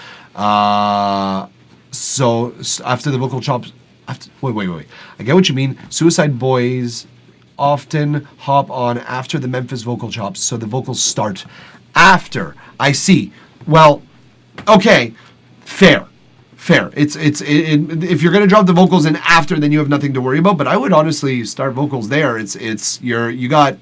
So after the vocal chops, wait. I get what you mean. Suicide Boys often hop on after the Memphis vocal chops, so the vocals start after. I see. Well, okay, fair. If you're gonna drop the vocals in after, then you have nothing to worry about. But I would honestly start vocals there. You got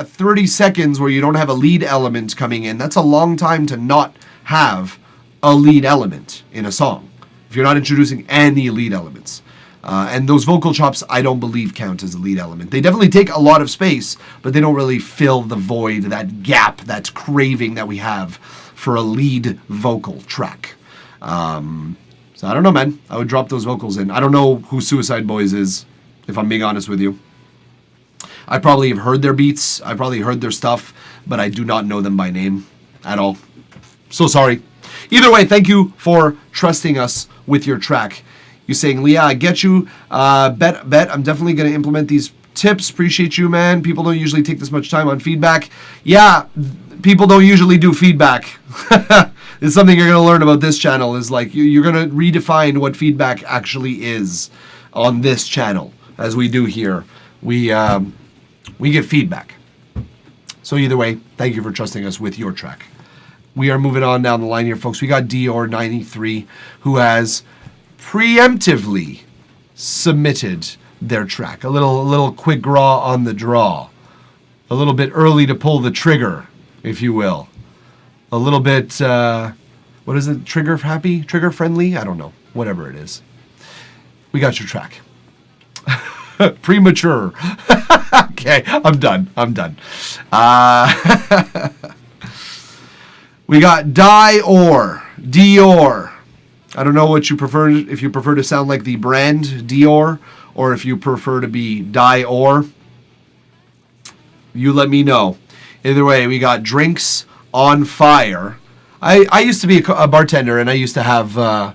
30 seconds where you don't have a lead element coming in. That's a long time to not have a lead element in a song if you're not introducing any lead elements. And those vocal chops, I don't believe count as a lead element. They definitely take a lot of space, but they don't really fill the void, that gap, that craving that we have for a lead vocal track. So I don't know, man. I would drop those vocals in. I don't know who Suicide Boys is, if I'm being honest with you. I probably have heard their beats. I probably heard their stuff, but I do not know them by name at all. So sorry. Either way, thank you for trusting us with your track. You're saying, Leah, I get you. Bet, I'm definitely going to implement these tips. Appreciate you, man. People don't usually take this much time on feedback. Yeah, people don't usually do feedback. It's something you're going to learn about this channel, is like you're going to redefine what feedback actually is on this channel. As we do here, we get feedback. So either way, thank you for trusting us with your track. We are moving on down the line here, folks. We got Dior93, who has preemptively submitted their track. A little quick raw on the draw. A little bit early to pull the trigger, if you will. A little bit, what is it? Trigger happy? Trigger friendly? I don't know. Whatever it is. We got your track. Premature. Okay, I'm done. We got Dior. I don't know what you prefer, if you prefer to sound like the brand Dior, or if you prefer to be Dior. You let me know. Either way, we got Drinks on Fire. I used to be a bartender, and I used to have a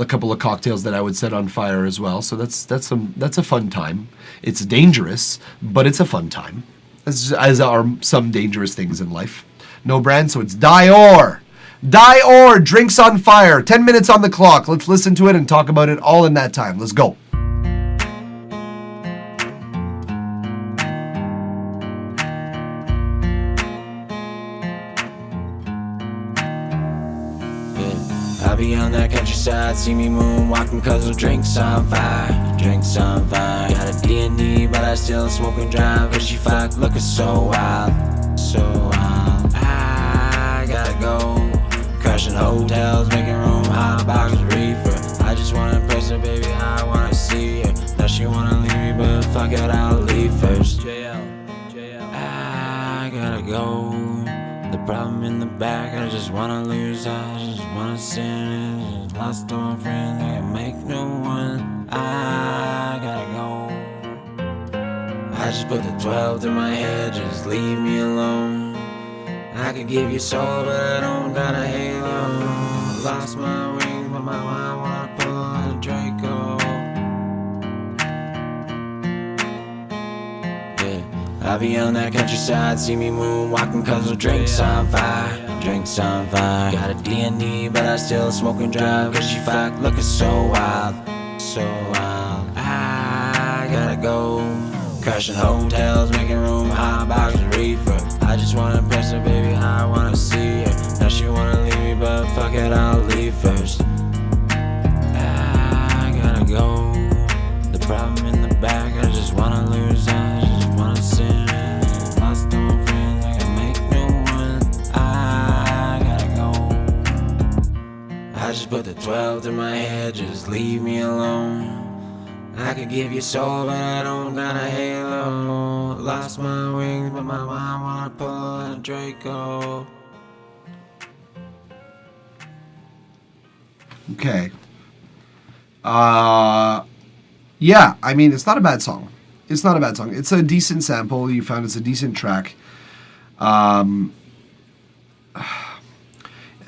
couple of cocktails that I would set on fire as well. So that's a fun time. It's dangerous, but it's a fun time, as are some dangerous things in life. No brand, so it's Dior. Dior, Drinks on Fire. 10 minutes on the clock. Let's listen to it and talk about it all in that time. Let's go. I'll be on that countryside, see me moonwalking cause of drinks on fire. Got a D&D, but I still smoke and drive. Cause she fuck looking so wild. I gotta go. Crashing hotels, making room, hot boxes, reefer. I just wanna impress her, baby, I wanna see her. Now she wanna leave me, but fuck it, I'll leave first. I gotta go. The problem in the back, I just wanna lose. I just wanna sin. Lost all my friends, I can make no one. I gotta go. I just put the 12 through my head, just leave me alone. I could give you soul, but I don't got a halo. Lost my wings, but my mind wanna pull a Draco. Yeah, I'll be on that countryside, see me moonwalking cause of drinks on fire. Got a D&D, but I still smoke and drive. Cause she fuck looking so wild. I gotta go. Crashing hotels, making room, hot boxes, reefer. I just wanna impress her, baby, I wanna see her. Now she wanna leave me, but fuck it, I'll leave first. I gotta go. The problem in the back, I just wanna lose. I just wanna sin. Lost all my friends, I can make no one. I gotta go. I just put the 12 through my head, just leave me alone. I could give you soul, but I don't got a halo. Lost my wings, but my mind wanna pull a Draco. Okay. Yeah, I mean, it's not a bad song. It's not a bad song. It's a decent sample. You found it's a decent track.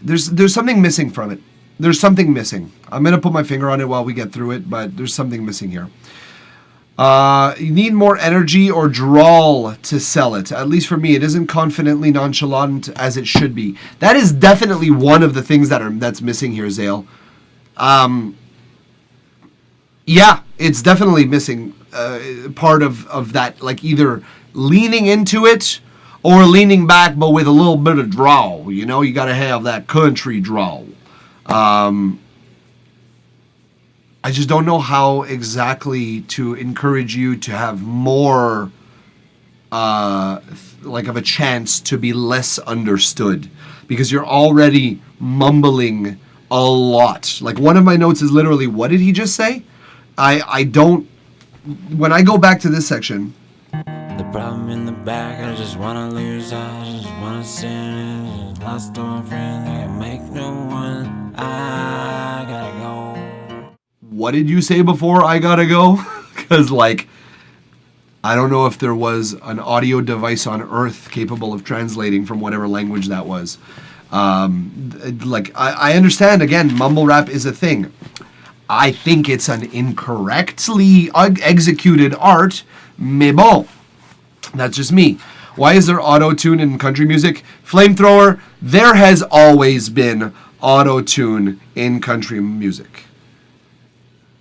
There's something missing from it. There's something missing. I'm going to put my finger on it while we get through it, but there's something missing here. You need more energy or drawl to sell it. At least for me, it isn't confidently nonchalant as it should be. That is definitely one of the things that's missing here, Zale. Yeah, it's definitely missing part of that, like either leaning into it or leaning back, but with a little bit of drawl. You know, you got to have that country drawl. I just don't know how exactly to encourage you to have more, like of a chance to be less understood, because you're already mumbling a lot. Like one of my notes is literally, what did he just say? I don't, when I go back to this section. The problem in the back, I just wanna lose, I just wanna sin. Lost to a friend, I can make no one. I gotta go. What did you say before I gotta go? Because, like, I don't know if there was an audio device on Earth capable of translating from whatever language that was. I understand, again, mumble rap is a thing. I think it's an incorrectly executed art, mais bon. That's just me. Why is there auto-tune in country music? Flamethrower, there has always been auto-tune in country music.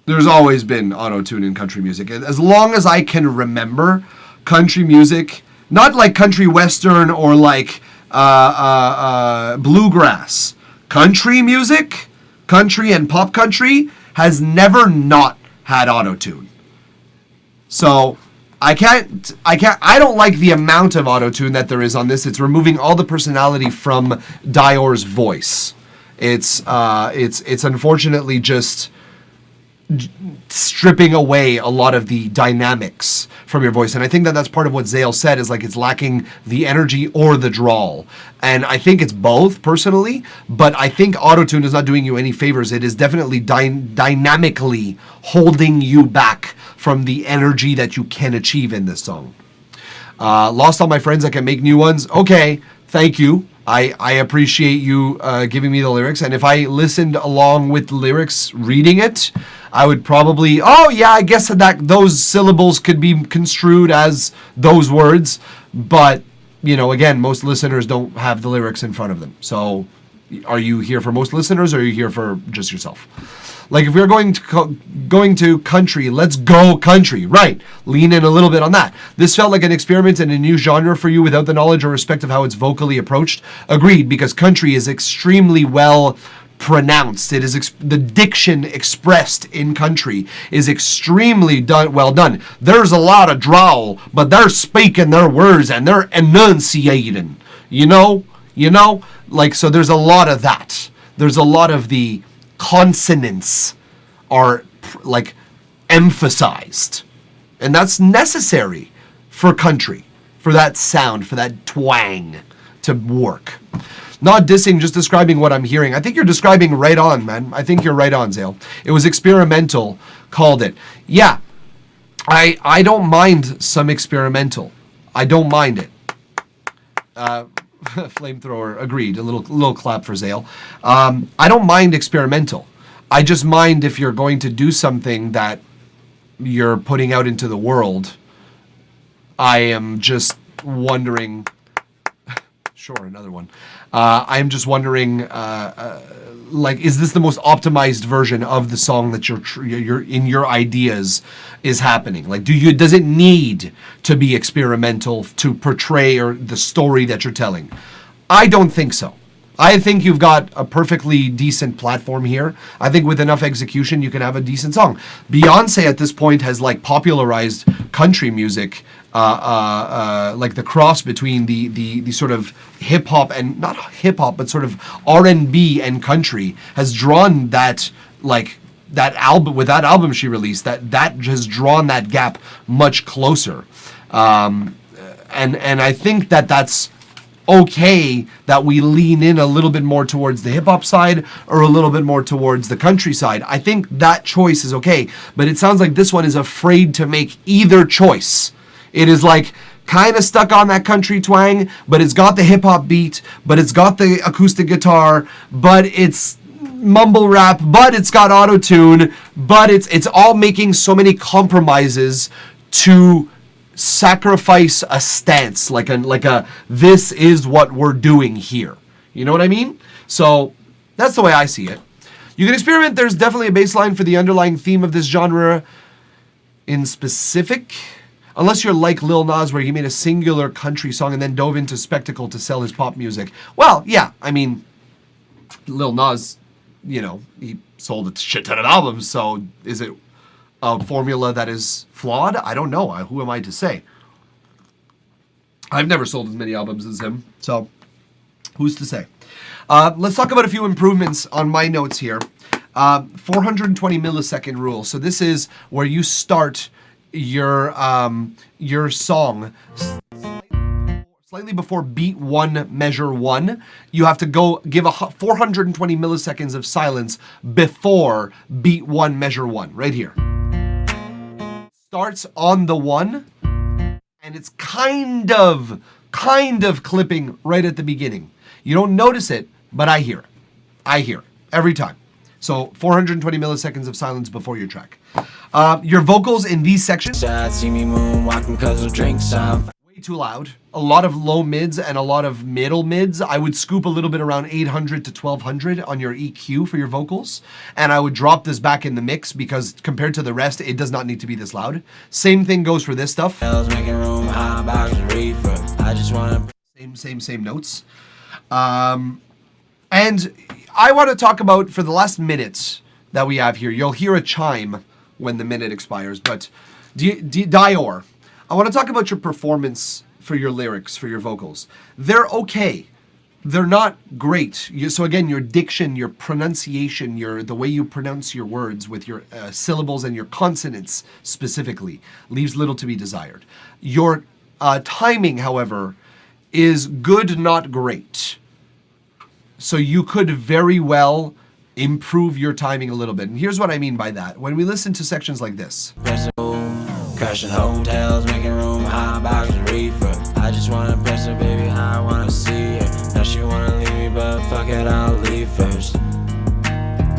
There's always been auto-tune in country music. As long as I can remember, country music, not like country western or like bluegrass. Country music, country and pop country has never not had auto-tune. So I don't like the amount of auto-tune that there is on this. It's removing all the personality from Dior's voice. It's unfortunately just stripping away a lot of the dynamics from your voice. And I think that that's part of what Zale said, is like it's lacking the energy or the drawl. And I think it's both, personally, but I think autotune is not doing you any favors. It is definitely dynamically holding you back from the energy that you can achieve in this song. Lost all my friends, I can make new ones. Okay, thank you. I appreciate you giving me the lyrics. And if I listened along with the lyrics, reading it, I would probably, I guess that those syllables could be construed as those words. But, you know, again, most listeners don't have the lyrics in front of them. So are you here for most listeners, or are you here for just yourself? Like, if we're going to country, let's go country. Right. Lean in a little bit on that. This felt like an experiment in a new genre for you without the knowledge or respect of how it's vocally approached. Agreed, because country is extremely well pronounced. It is the diction expressed in country is extremely well done. There's a lot of drawl, but they're speaking their words and they're enunciating. You know, like, so there's a lot of that. There's a lot of the consonants are like emphasized, and that's necessary for country, for that sound, for that twang to work. Not dissing, just describing what I'm hearing. I think you're describing right on, man. I think you're right on, Zale. It was experimental, called it. Yeah, I don't mind some experimental. I don't mind it. Flamethrower, agreed. A little clap for Zale. I don't mind experimental. I just mind if you're going to do something that you're putting out into the world. I am just wondering. Sure, another one. I'm just wondering, like, is this the most optimized version of the song that you're in your ideas is happening? Like, does it need to be experimental to portray or the story that you're telling? I don't think so. I think you've got a perfectly decent platform here. I think with enough execution, you can have a decent song. Beyonce at this point has like popularized country music, like the cross between the sort of hip hop and not hip hop, but sort of R&B and country has drawn that, like, that album, with that album she released, that has drawn that gap much closer. And I think that that's okay that we lean in a little bit more towards the hip hop side or a little bit more towards the country side. I think that choice is okay, but it sounds like this one is afraid to make either choice. It is like kind of stuck on that country twang, but it's got the hip hop beat, but it's got the acoustic guitar, but it's mumble rap, but it's got auto tune, but it's all making so many compromises to sacrifice a stance, like a this is what we're doing here. You know what I mean? So that's the way I see it. You can experiment. There's definitely a baseline for the underlying theme of this genre in specific. Unless you're like Lil Nas, where he made a singular country song and then dove into spectacle to sell his pop music. Well, yeah, I mean, Lil Nas, you know, he sold a shit ton of albums, so is it a formula that is flawed? I don't know. Who am I to say? I've never sold as many albums as him, so who's to say? Let's talk about a few improvements on my notes here. 420 millisecond rule. So this is where you start your song slightly before beat 1, measure 1. You have to go give 420 milliseconds of silence before beat 1, measure 1. Right here. Starts on the 1, and it's kind of clipping right at the beginning. You don't notice it, but I hear it. I hear it every time. So 420 milliseconds of silence before your track. Your vocals in these sections, See me moonwalking 'cause of drinks. way too loud. A lot of low mids and a lot of middle mids. I would scoop a little bit around 800 to 1200 on your EQ for your vocals. And I would drop this back in the mix because compared to the rest, it does not need to be this loud. Same thing goes for this stuff. Making room, high box reefer. I just wanna Same notes. And I want to talk about, for the last minute that we have here, you'll hear a chime when the minute expires, but Dior, I want to talk about your performance for your lyrics, for your vocals. They're okay. They're not great. So again, your diction, your pronunciation, the way you pronounce your words with your syllables and your consonants specifically leaves little to be desired. Your timing, however, is good, not great. So you could very well improve your timing a little bit. And here's what I mean by that. When we listen to sections like this. crashing hotels, making room, high box reefer. I just wanna press her, baby, I wanna see her. Now she wanna leave me, but fuck it, I'll leave first.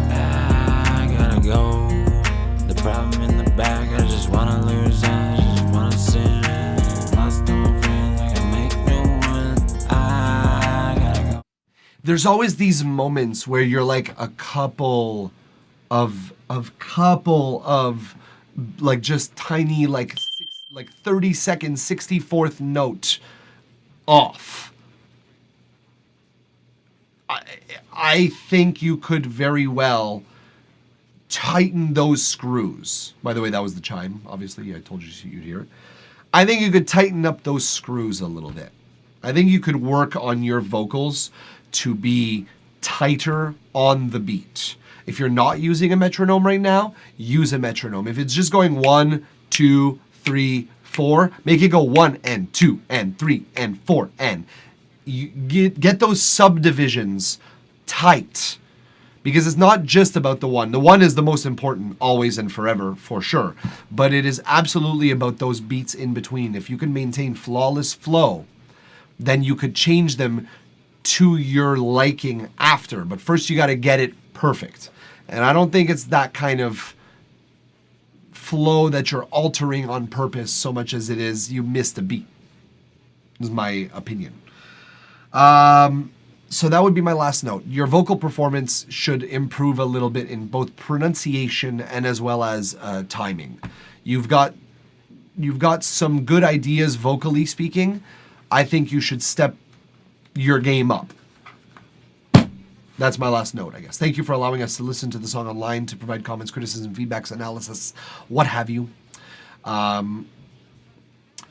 I gotta go. The problem in the back, I just wanna lose, I just wanna sin. Lost old friends, I can make new ones. I gotta go. There's always these moments where you're like a couple of like just tiny like 30 seconds 64th note off. I think you could very well tighten those screws. By the way, that was the chime. Obviously, I told you you'd hear it. I think you could tighten up those screws a little bit. I think you could work on your vocals to be tighter on the beat. If you're not using a metronome right now, use a metronome. If it's just going 1, 2, 3, 4, make it go 1 and 2 and 3 and 4 and you get those subdivisions tight, because it's not just about the one. The one is the most important always and forever for sure, but it is absolutely about those beats in between. If you can maintain flawless flow, then you could change them to your liking after, but first you got to get it perfect. And I don't think it's that kind of flow that you're altering on purpose so much as it is you missed a beat. This is my opinion. So that would be my last note. Your vocal performance should improve a little bit in both pronunciation and as well as timing. You've got some good ideas vocally speaking. I think you should step your game up. That's my last note, I guess. Thank you for allowing us to listen to the song online, to provide comments, criticism, feedbacks, analysis, what have you.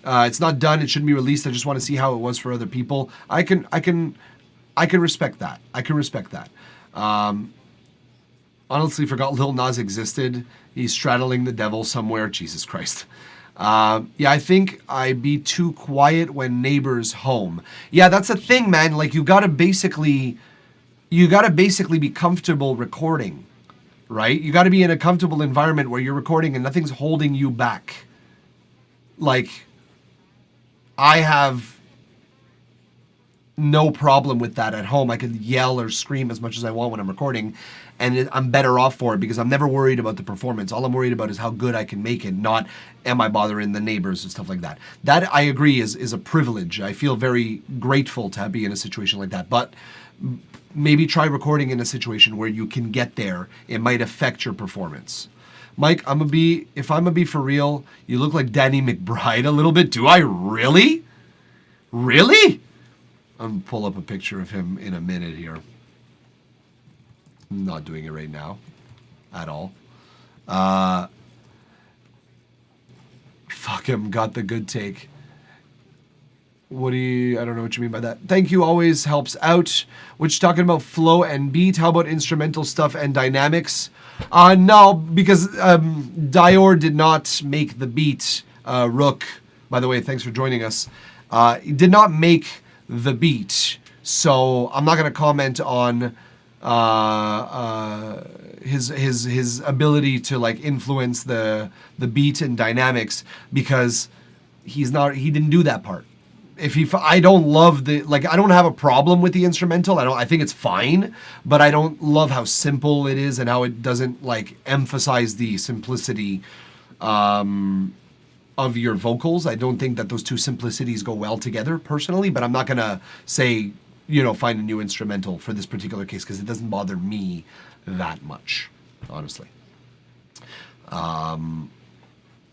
It's not done. It shouldn't be released. I just want to see how it was for other people. I can respect that. I can respect that. Honestly, forgot Lil Nas existed. He's straddling the devil somewhere. Jesus Christ. Yeah, I think I be too quiet when neighbors home. Yeah, that's the thing, man. Like you gotta basically be comfortable recording, right? You gotta be in a comfortable environment where you're recording and nothing's holding you back. Like, I have no problem with that at home. I can yell or scream as much as I want when I'm recording, and I'm better off for it because I'm never worried about the performance. All I'm worried about is how good I can make it, not am I bothering the neighbors and stuff like that. That, I agree, is a privilege. I feel very grateful to be in a situation like that, but maybe try recording in a situation where you can get there. It might affect your performance. Mike, if I'm gonna be for real, you look like Danny McBride a little bit. Do I really? Really? I'm gonna pull up a picture of him in a minute here. I'm not doing it right now at all. Fuck him, got the good take. I don't know what you mean by that. Thank you always helps out. Which talking about flow and beat. How about instrumental stuff and dynamics? No, because Dior did not make the beat. Rook, by the way, thanks for joining us. He did not make the beat, so I'm not going to comment on his ability to like influence the beat and dynamics because he didn't do that part. I don't love I don't have a problem with the instrumental. I think it's fine, but I don't love how simple it is and how it doesn't like emphasize the simplicity of your vocals. I don't think that those two simplicities go well together personally, but I'm not gonna say, find a new instrumental for this particular case because it doesn't bother me that much, honestly.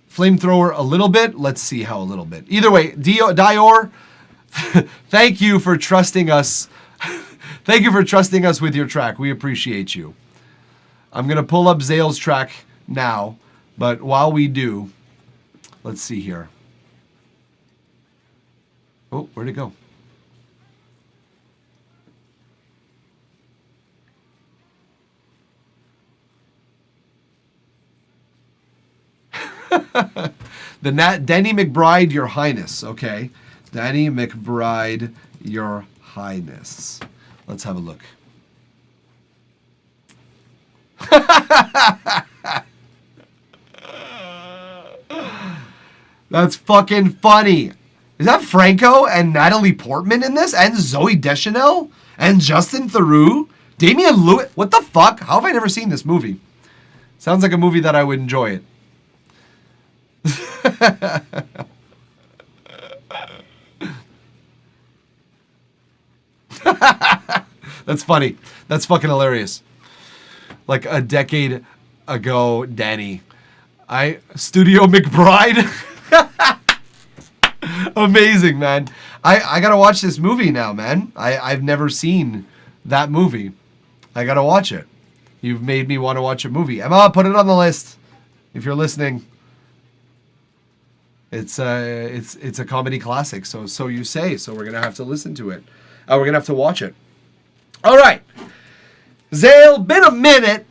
Flamethrower a little bit. Let's see how a little bit. Either way, Dior, thank you for trusting us. Thank you for trusting us with your track. We appreciate you. I'm going to pull up Zale's track now, but while we do, let's see here. Oh, where'd it go? Danny McBride, Your Highness. Okay. Danny McBride, Your Highness. Let's have a look. That's fucking funny. Is that Franco and Natalie Portman in this? And Zooey Deschanel? And Justin Theroux? Damian Lewis? What the fuck? How have I never seen this movie? Sounds like a movie that I would enjoy it. That's funny. That's fucking hilarious. Like a decade ago, Danny. Studio McBride. Amazing, man. I gotta watch this movie now, man. I've never seen that movie. I gotta watch it. You've made me want to watch a movie. Emma, put it on the list if you're listening. It's a comedy classic, so you say. So we're gonna have to listen to it. We're gonna have to watch it. All right, Zale, been a minute.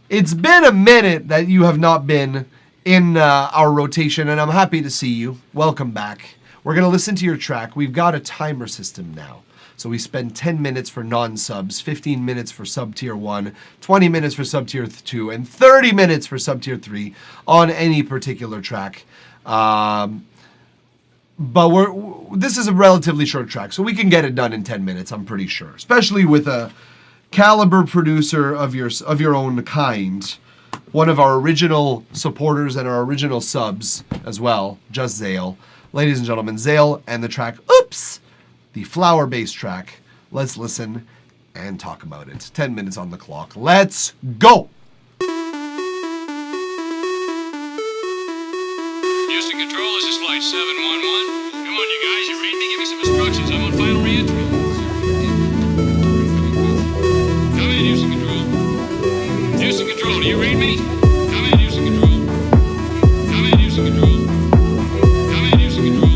It's been a minute that you have not been in our rotation, and I'm happy to see you. Welcome back. We're gonna listen to your track. We've got a timer system now. So we spend 10 minutes for non-subs, 15 minutes for sub-tier 1, 20 minutes for sub-tier 2, and 30 minutes for sub-tier 3 on any particular track. But this is a relatively short track, so we can get it done in 10 minutes, I'm pretty sure. Especially with a caliber producer of your own kind. One of our original supporters and our original subs as well, just Zale. Ladies and gentlemen, Zale and the track Oops! The flower bass track. Let's listen and talk about it. 10 minutes on the clock. Let's go! Houston Control, this is Flight 711. Come on, you guys, you read me? Give me some instructions. I'm on final re-entry. Come in, Houston Control. Houston Control, do you read me? Come in, Houston Control. Come in, Houston Control. Come in, Houston Control.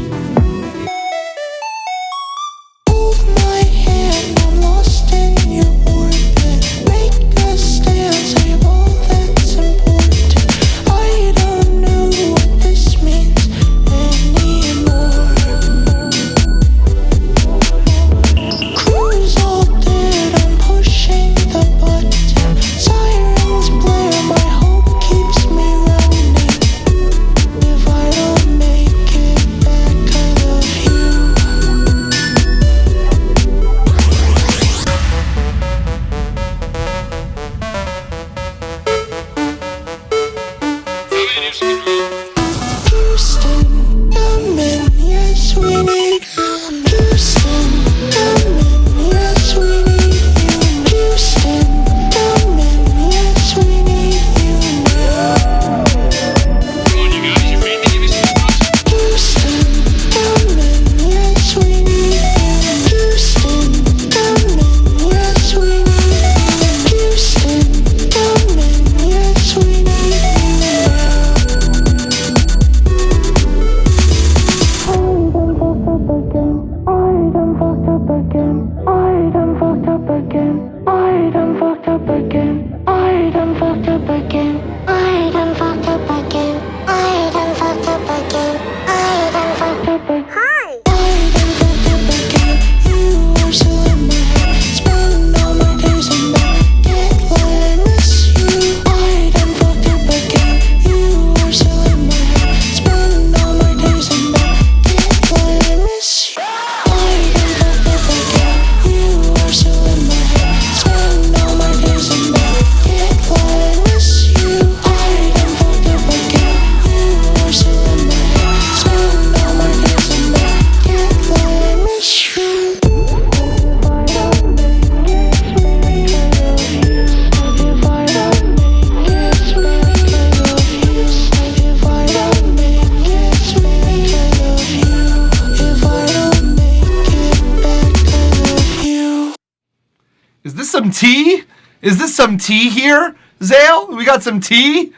Is this some tea? Is this some tea here, Zale? We got some tea?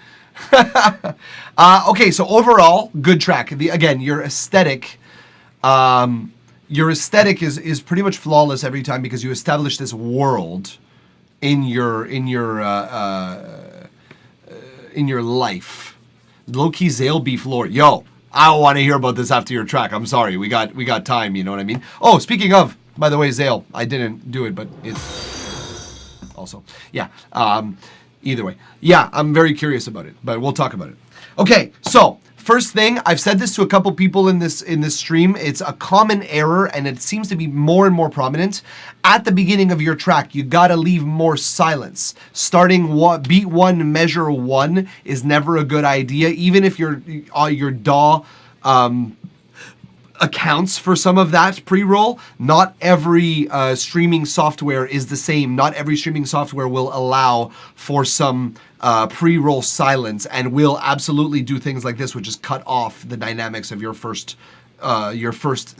Okay, so overall, good track. Again, your aesthetic is pretty much flawless every time because you establish this world in your life. Low key Zale beef lore. Yo, I don't want to hear about this after your track. I'm sorry. We got time, you know what I mean? Oh, speaking of, by the way, Zale, I didn't do it, but it's also. Yeah. Either way. Yeah, I'm very curious about it, but we'll talk about it. Okay, so first thing, I've said this to a couple people in this stream. It's a common error, and it seems to be more and more prominent. At the beginning of your track, you gotta leave more silence. Starting beat 1, measure 1 is never a good idea, even if your DAW accounts for some of that pre-roll. Not every streaming software is the same. Not every streaming software will allow for some pre-roll silence and will absolutely do things like this, which is cut off the dynamics of your first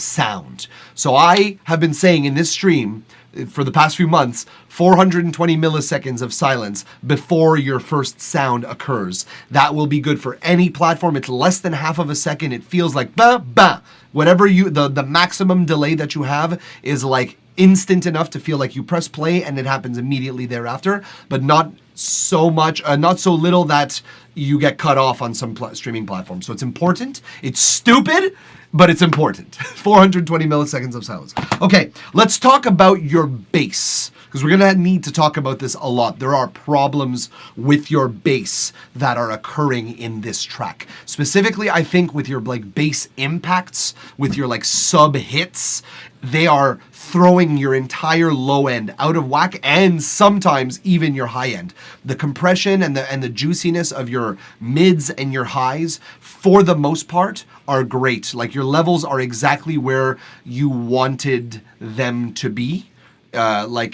sound. So I have been saying in this stream for the past few months, 420 milliseconds of silence before your first sound occurs. That will be good for any platform. It's less than half of a second. It feels like ba ba. Whatever the maximum delay that you have is like instant enough to feel like you press play and it happens immediately thereafter, but not so much, not so little that you get cut off on some streaming platforms. So it's important. It's stupid, but it's important. 420 milliseconds of silence. Okay, let's talk about your bass, because we're gonna need to talk about this a lot. There are problems with your bass that are occurring in this track. Specifically, I think with your like bass impacts, with your like sub hits, they are throwing your entire low end out of whack, and sometimes even your high end. The compression and the juiciness of your mids and your highs, for the most part, are great. Like your levels are exactly where you wanted them to be. They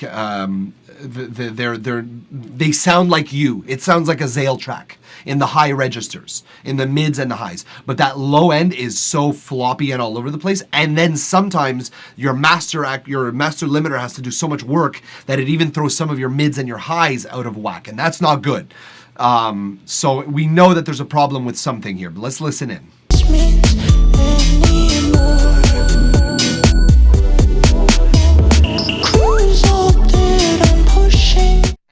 sound like you. It sounds like a Zale track in the high registers, in the mids and the highs. But that low end is so floppy and all over the place. And then sometimes your master limiter has to do so much work that it even throws some of your mids and your highs out of whack. And that's not good. So we know that there's a problem with something here, but let's listen in.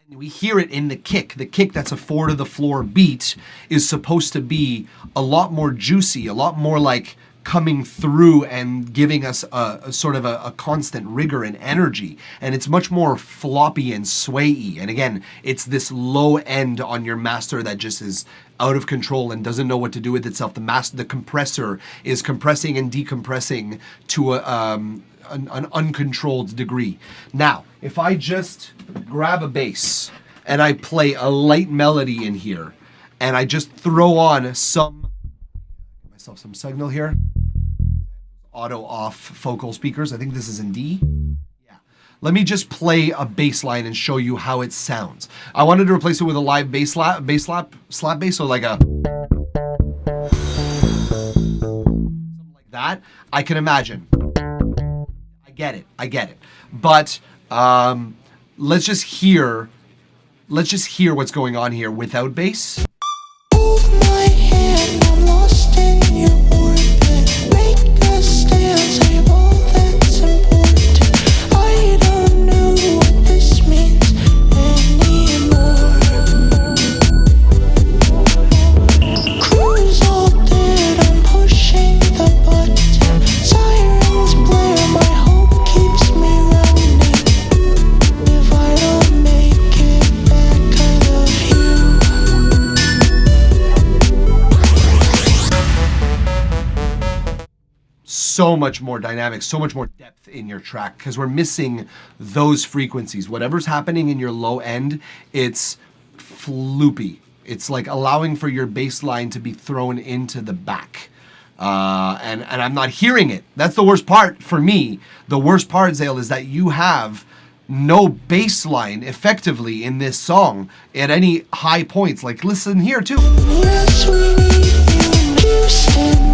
We hear it in the kick. The kick that's a 4 to the floor beat is supposed to be a lot more juicy, a lot more like coming through and giving us a sort of a constant rigor and energy. And it's much more floppy and sway-y. And again, it's this low end on your master that just is out of control and doesn't know what to do with itself. The compressor is compressing and decompressing to an uncontrolled degree. Now, if I just grab a bass and I play a light melody in here and I just throw on give myself some signal here. Auto off focal speakers. I think this is in D. Yeah. Let me just play a bass line and show you how it sounds. I wanted to replace it with a live slap bass, so like a something like that. I can imagine. I get it. But let's just hear what's going on here without bass. So much more dynamic, so much more depth in your track, because we're missing those frequencies. Whatever's happening in your low end, it's floopy. It's like allowing for your bass line to be thrown into the back. And I'm not hearing it. That's the worst part for me. The worst part, Zale, is that you have no bass line effectively in this song at any high points. Like, listen here too. Yes, we need you, Houston.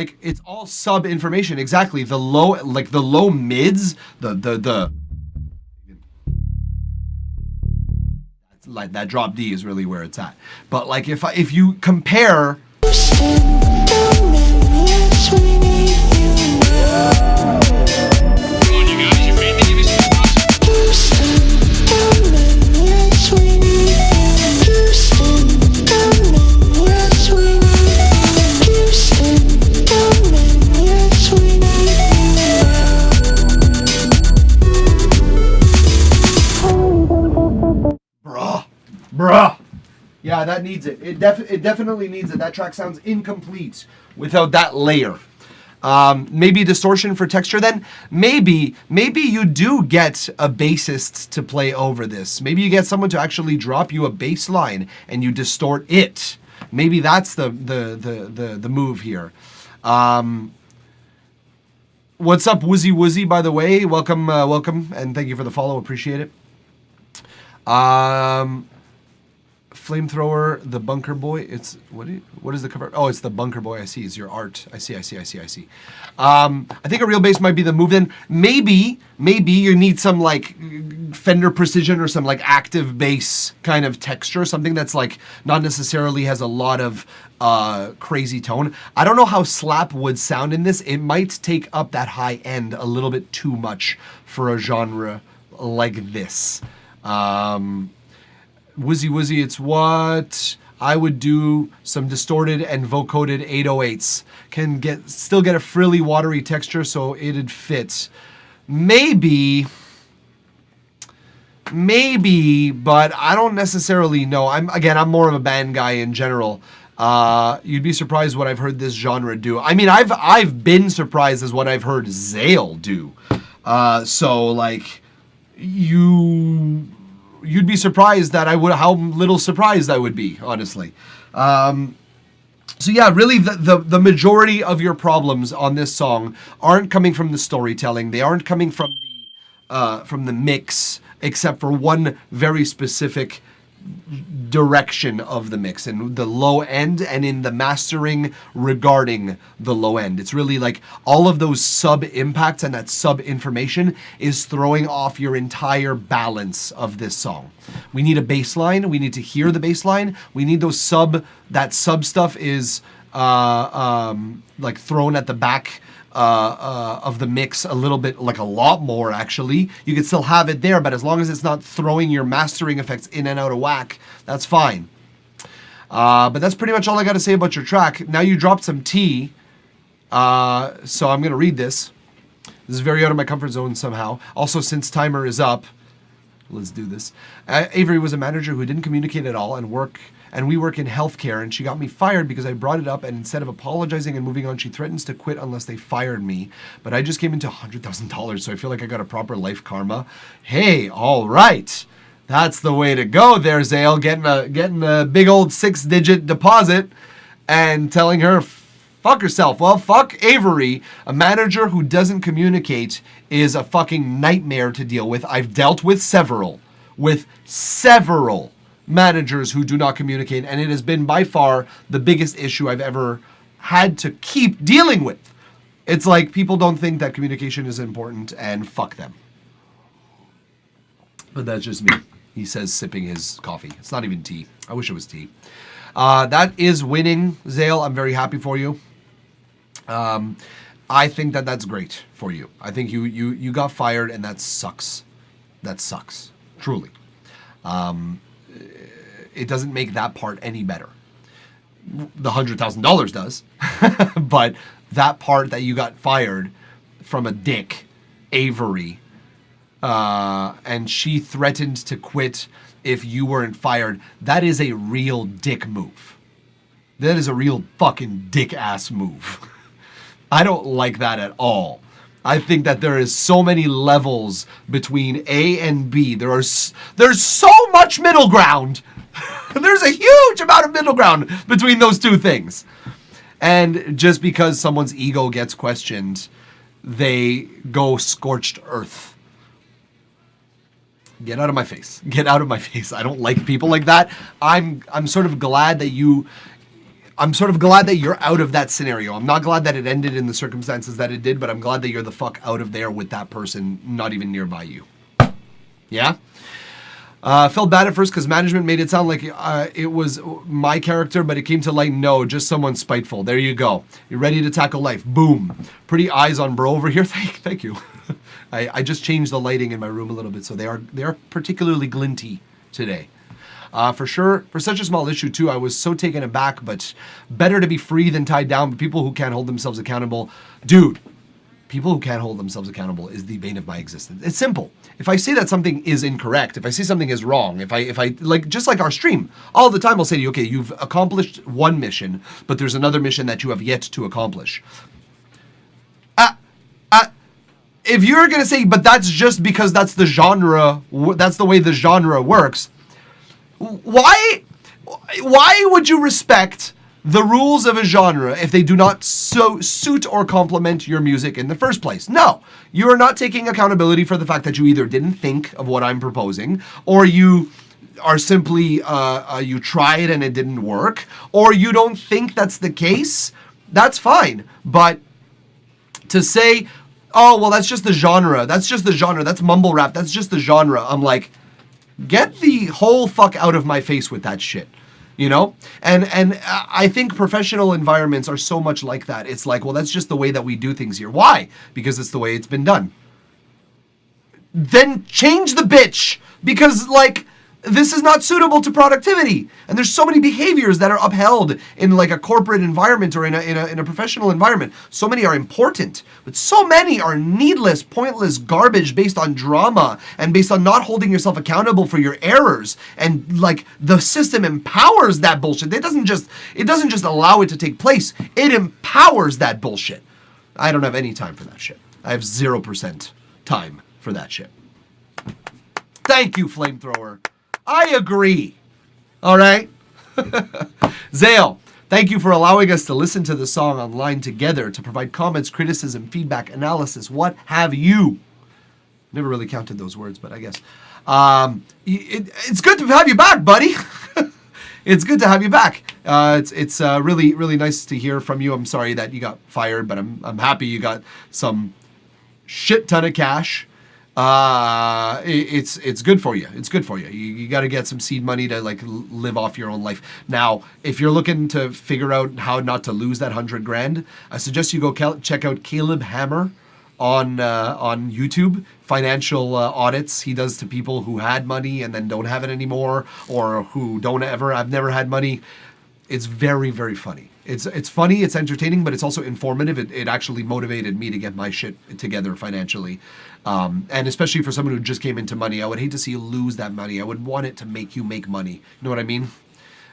like it's all sub information. Exactly. The low mids, like that drop D is really where it's at. But like if you compare, Come on, you guys, you ready to give me some thoughts? bruh. Yeah, that needs it. It definitely needs it. That track sounds incomplete without that layer. Maybe distortion for texture then? Maybe you do get a bassist to play over this. Maybe you get someone to actually drop you a bass line and you distort it. Maybe that's the move here. What's up, Woozy Woozy, by the way? Welcome, and thank you for the follow. Appreciate it. Flamethrower, the Bunker Boy. It's what is the cover? Oh, it's the Bunker Boy. I see. It's your art. I see. I think a real bass might be the move. Then maybe you need some like Fender Precision or some like active bass kind of texture, something that's like not necessarily has a lot of crazy tone. I don't know how slap would sound in this. It might take up that high end a little bit too much for a genre like this. Woozy Woozy, it's what I would do. Some distorted and vocoded 808s. Can still get a frilly, watery texture, so it'd fit. Maybe, but I don't necessarily know. I'm more of a band guy in general. You'd be surprised what I've heard this genre do. I mean, I've been surprised as what I've heard Zale do. So like you'd be surprised that how little surprised I would be, honestly. So yeah, really the majority of your problems on this song aren't coming from the storytelling. They aren't coming from the mix, except for one very specific direction of the mix and the low end and in the mastering regarding the low end. It's really like all of those sub impacts and that sub information is throwing off your entire balance of this song. We need a bass line. We need to hear the bass line. We need those that sub stuff is like thrown at the back of the mix a little bit, like a lot more actually. You can still have it there, but as long as it's not throwing your mastering effects in and out of whack, that's fine. But that's pretty much all I got to say about your track. Now you dropped some tea, so I'm going to read this. This is very out of my comfort zone somehow. Also, since timer is up, let's do this. Avery was a manager who didn't communicate at all and we work in healthcare, and she got me fired because I brought it up, and instead of apologizing and moving on, she threatens to quit unless they fired me. But I just came into $100,000, so I feel like I got a proper life karma. Hey, all right. That's the way to go there, Zale. Getting a big old 6-digit deposit and telling her, fuck herself. Well, fuck Avery. A manager who doesn't communicate is a fucking nightmare to deal with. I've dealt with several managers who do not communicate, and it has been by far the biggest issue I've ever had to keep dealing with. It's like people don't think that communication is important, and fuck them. But that's just me. He says, sipping his coffee. It's not even tea. I wish it was tea. That is winning, Zale. I'm very happy for you. I think that's great for you. I think you got fired, and that sucks. That sucks. Truly. It doesn't make that part any better. The $100,000 does. But that part that you got fired from a dick, Avery, and she threatened to quit if you weren't fired, that is a real dick move. That is a real fucking dick-ass move. I don't like that at all. I think that there is so many levels between A and B. There's so much middle ground. There's a huge amount of middle ground between those two things. And just because someone's ego gets questioned, they go scorched earth. Get out of my face. Get out of my face. I don't like people like that. I'm sort of glad that I'm sort of glad that you're out of that scenario. I'm not glad that it ended in the circumstances that it did, but I'm glad that you're the fuck out of there with that person not even nearby you. Yeah? Felt bad at first because management made it sound like it was my character, but it came to light, no, just someone spiteful. There you go. You're ready to tackle life. Boom. Pretty eyes on bro over here. Thank you. I just changed the lighting in my room a little bit, so they are particularly glinty today. For sure, for such a small issue too, I was so taken aback, but better to be free than tied down. But people who can't hold themselves accountable, dude, people who can't hold themselves accountable is the bane of my existence. It's simple. If I say that something is incorrect, if I say something is wrong, if I like, just like our stream, all the time I'll say to you, okay, you've accomplished one mission, but there's another mission that you have yet to accomplish. If you're going to say, but that's just because that's the genre, that's the way the genre works, why would you respect the rules of a genre if they do not suit or complement your music in the first place? No, you are not taking accountability for the fact that you either didn't think of what I'm proposing, or you are simply, you tried and it didn't work, or you don't think that's the case. That's fine. But to say, oh, well, that's just the genre. That's just the genre. That's mumble rap. That's just the genre. I'm like, get the whole fuck out of my face with that shit. You know? And I think professional environments are so much like that. It's like, well, that's just the way that we do things here. Why? Because it's the way it's been done. Then change the bitch. Because, like, this is not suitable to productivity. And there's so many behaviors that are upheld in like a corporate environment or in a professional environment. So many are important, but so many are needless, pointless garbage based on drama and based on not holding yourself accountable for your errors. And like the system empowers that bullshit. It doesn't just allow it to take place. It empowers that bullshit. I don't have any time for that shit. I have 0% time for that shit. Thank you, Flamethrower. I agree. All right? Zale, thank you for allowing us to listen to the song online together to provide comments, criticism, feedback, analysis, what have you. Never really counted those words, but I guess. It's good to have you back, buddy. It's good to have you back. It's really, really nice to hear from you. I'm sorry that you got fired, but I'm happy you got some shit ton of cash. It's good for you. It's good for you. You got to get some seed money to like live off your own life. Now, if you're looking to figure out how not to lose that $100,000, I suggest you go check out Caleb Hammer on YouTube. Financial audits he does to people who had money and then don't have it anymore, or who I've never had money. It's very, very funny. It's funny, it's entertaining, but it's also informative. It actually motivated me to get my shit together financially. And especially for someone who just came into money, I would hate to see you lose that money. I would want it to make you make money. You know what I mean?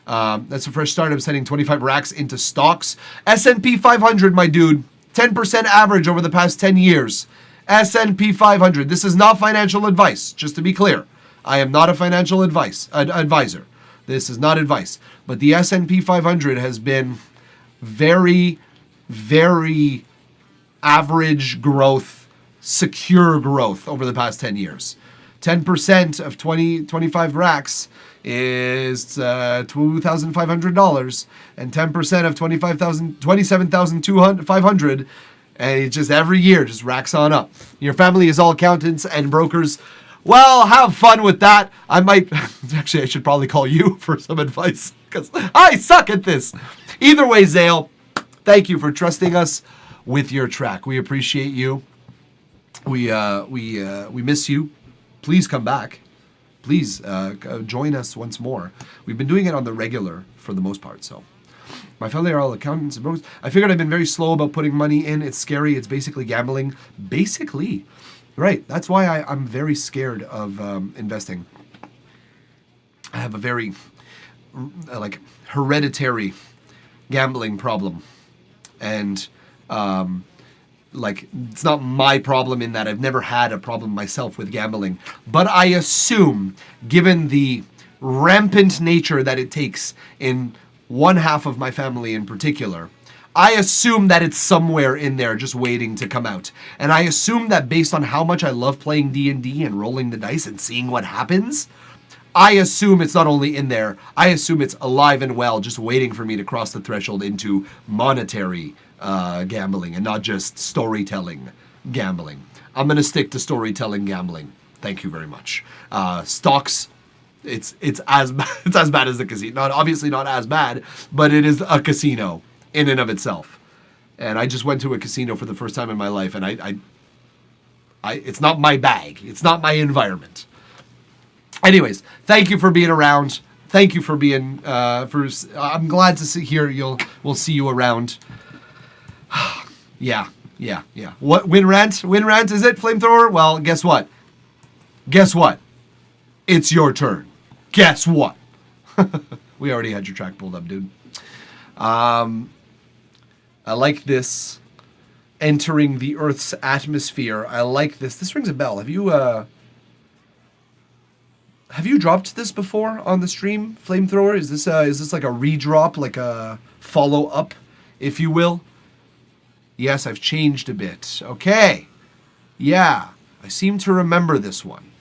That's the first start. I'm sending 25 racks into stocks. S&P 500, my dude. 10% average over the past 10 years. S&P 500. This is not financial advice, just to be clear. I am not a financial advisor. This is not advice. But the S&P 500 has been very, very average growth, secure growth over the past 10 years. 10% of 25 racks is $2,500, and 10% of 27,500, and it just every year just racks on up. Your family is all accountants and brokers. Well, have fun with that. I should probably call you for some advice because I suck at this. Either way, Zale, thank you for trusting us with your track. We appreciate you. We miss you. Please come back. Please join us once more. We've been doing it on the regular for the most part, so. My family are all accountants and brokers. I figured I've been very slow about putting money in. It's scary. It's basically gambling. Basically. Right. That's why I'm very scared of investing. I have a very hereditary gambling problem. And it's not my problem in that I've never had a problem myself with gambling. But I assume, given the rampant nature that it takes in one half of my family in particular, I assume that it's somewhere in there just waiting to come out. And I assume that based on how much I love playing D&D and rolling the dice and seeing what happens, I assume it's not only in there, I assume it's alive and well, just waiting for me to cross the threshold into monetary gambling and not just storytelling gambling. I'm going to stick to storytelling gambling. Thank you very much. Stocks, it's as it's as bad as the casino. Not obviously not as bad, but it is a casino in and of itself. And I just went to a casino for the first time in my life, and I it's not my bag. It's not my environment. Anyways, thank you for being around. Thank you for being I'm glad to hear we'll see you around. Yeah. What win rant? Win rant is it, Flamethrower? Well, guess what? It's your turn. Guess what? We already had your track pulled up, dude. I like this. Entering the Earth's atmosphere. I like this. This rings a bell. Have you dropped this before on the stream, Flamethrower? Is this like a redrop, like a follow up, if you will? Yes, I've changed a bit. Okay. Yeah, I seem to remember this one.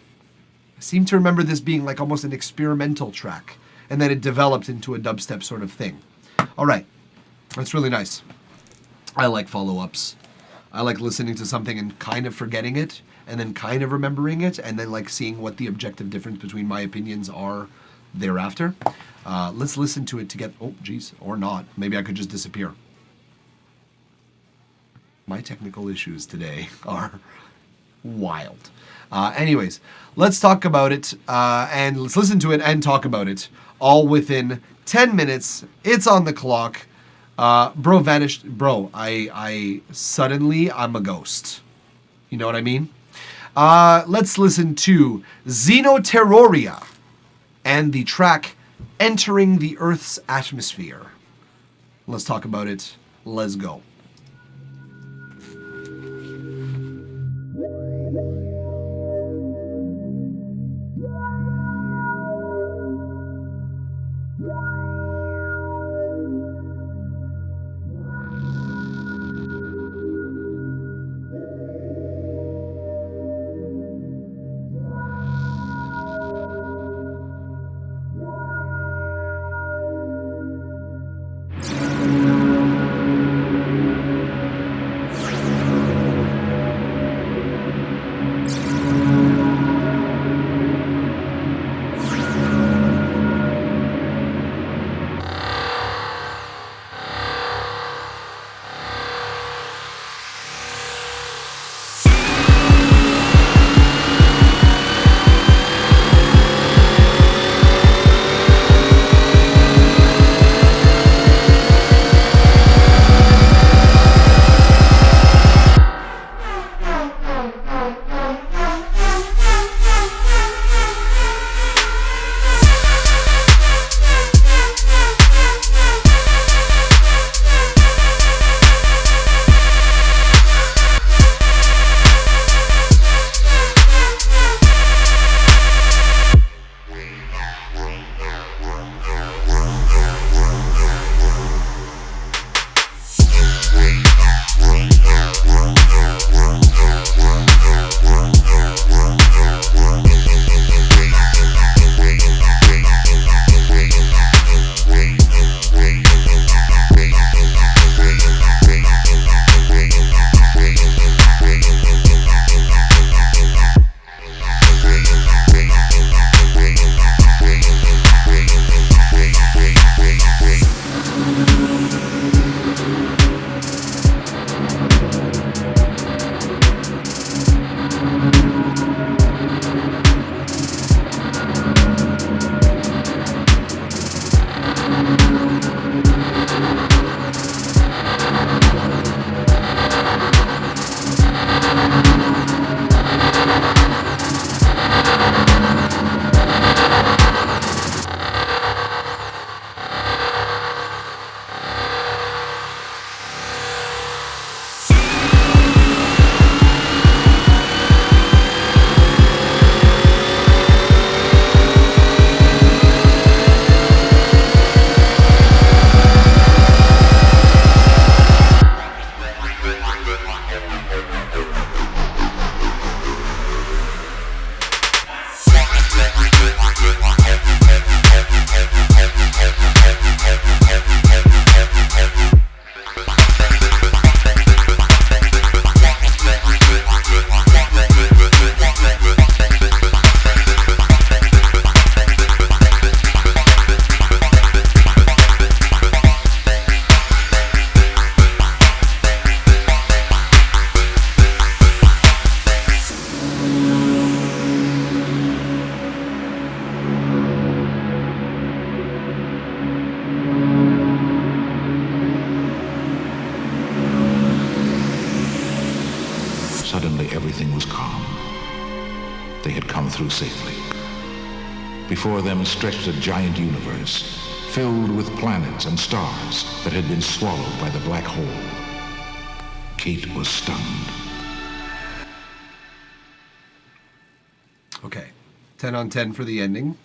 I seem to remember this being like almost an experimental track, and then it developed into a dubstep sort of thing. All right. That's really nice. I like follow-ups. I like listening to something and kind of forgetting it, and then kind of remembering it, and then like seeing what the objective difference between my opinions are thereafter. Let's listen to it to get... Oh, geez. Or not. Maybe I could just disappear. My technical issues today are wild. Anyways, let's talk about it, and let's listen to it and talk about it all within 10 minutes. It's on the clock. Bro vanished. Bro, I'm a ghost. You know what I mean? Let's listen to Xenoterroria and the track Entering the Earth's Atmosphere. Let's talk about it. Let's go. through safely. Before them stretched a giant universe, filled with planets and stars that had been swallowed by the black hole. Kate was stunned. Okay, 10 on 10 for the ending.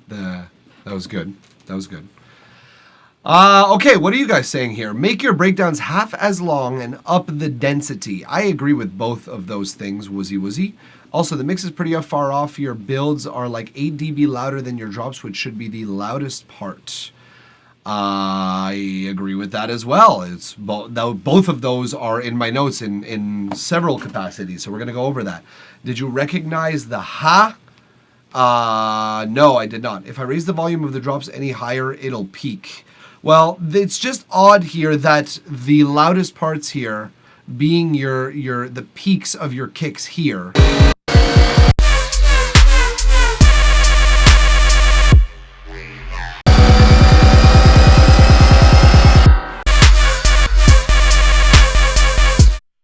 That was good. That was good. Okay, what are you guys saying here? Make your breakdowns half as long and up the density. I agree with both of those things, Woozy. Also, the mix is pretty far off. Your builds are like 8 dB louder than your drops, which should be the loudest part. I agree with that as well. It's both of those are in my notes in several capacities, so we're going to go over that. Did you recognize the ha? No, I did not. If I raise the volume of the drops any higher, it'll peak. Well, it's just odd here that the loudest parts here being the peaks of your kicks here.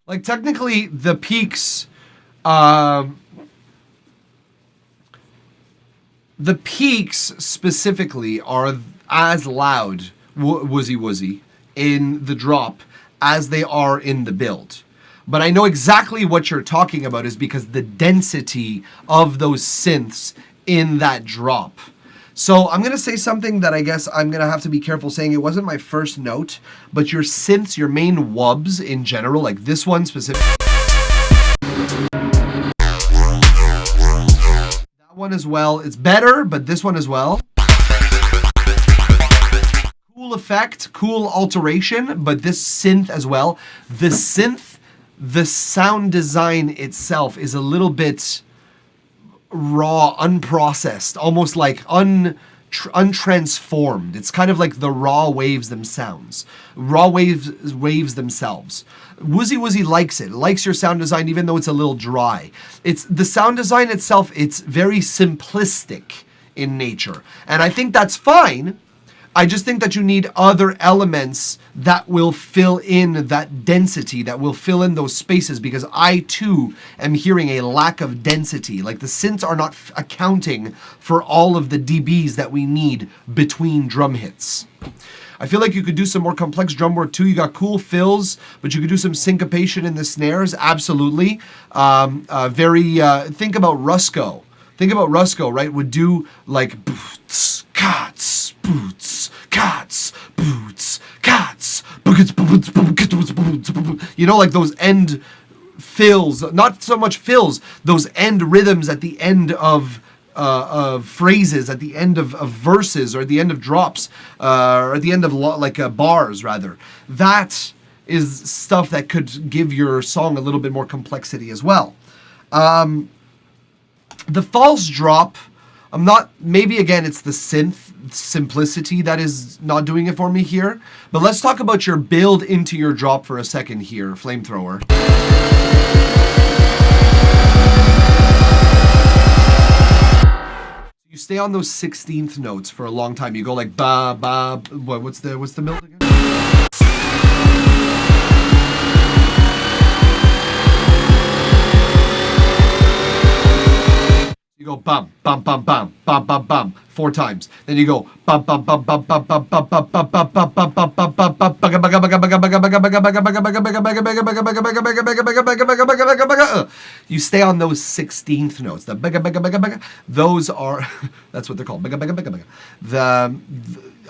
Like technically the peaks specifically are as loud, Woozy, in the drop as they are in the build. But I know exactly what you're talking about is because the density of those synths in that drop. So I'm going to say something that I guess I'm going to have to be careful saying. It wasn't my first note, but your synths, your main wubs in general, like this one specifically. That one as well. It's better, but this one as well. Cool effect, cool alteration, but this synth as well. The synth, the sound design itself is a little bit raw, unprocessed, almost like untransformed. It's kind of like the raw waves themselves. Woozy likes it. Likes your sound design even though it's a little dry. It's the sound design itself, it's very simplistic in nature. And I think that's fine. I just think that you need other elements that will fill in that density, that will fill in those spaces, because I too am hearing a lack of density. Like the synths are not accounting for all of the dBs that we need between drum hits. I feel like you could do some more complex drum work too. You got cool fills, but you could do some syncopation in the snares. Absolutely. Think about Rusko. Think about Rusko, right? Would do like boots, cats, boots, cats, boots, cats, you know, like those end fills, not so much fills, those end rhythms at the end of phrases, at the end of verses, or at the end of drops, or at the end of bars rather. That is stuff that could give your song a little bit more complexity as well. The false drop, maybe again it's the synth simplicity that is not doing it for me here, but let's talk about your build into your drop for a second here, Flamethrower. You stay on those 16th notes for a long time. You go like ba ba. What's the build again? You go bum bum bum bum bum bum bum 4 times. Then you go bum bum bum bum bum bum bum bum bum bum bum bum bum bum bum bum. You stay on those 16th notes. Those are that's what they're called.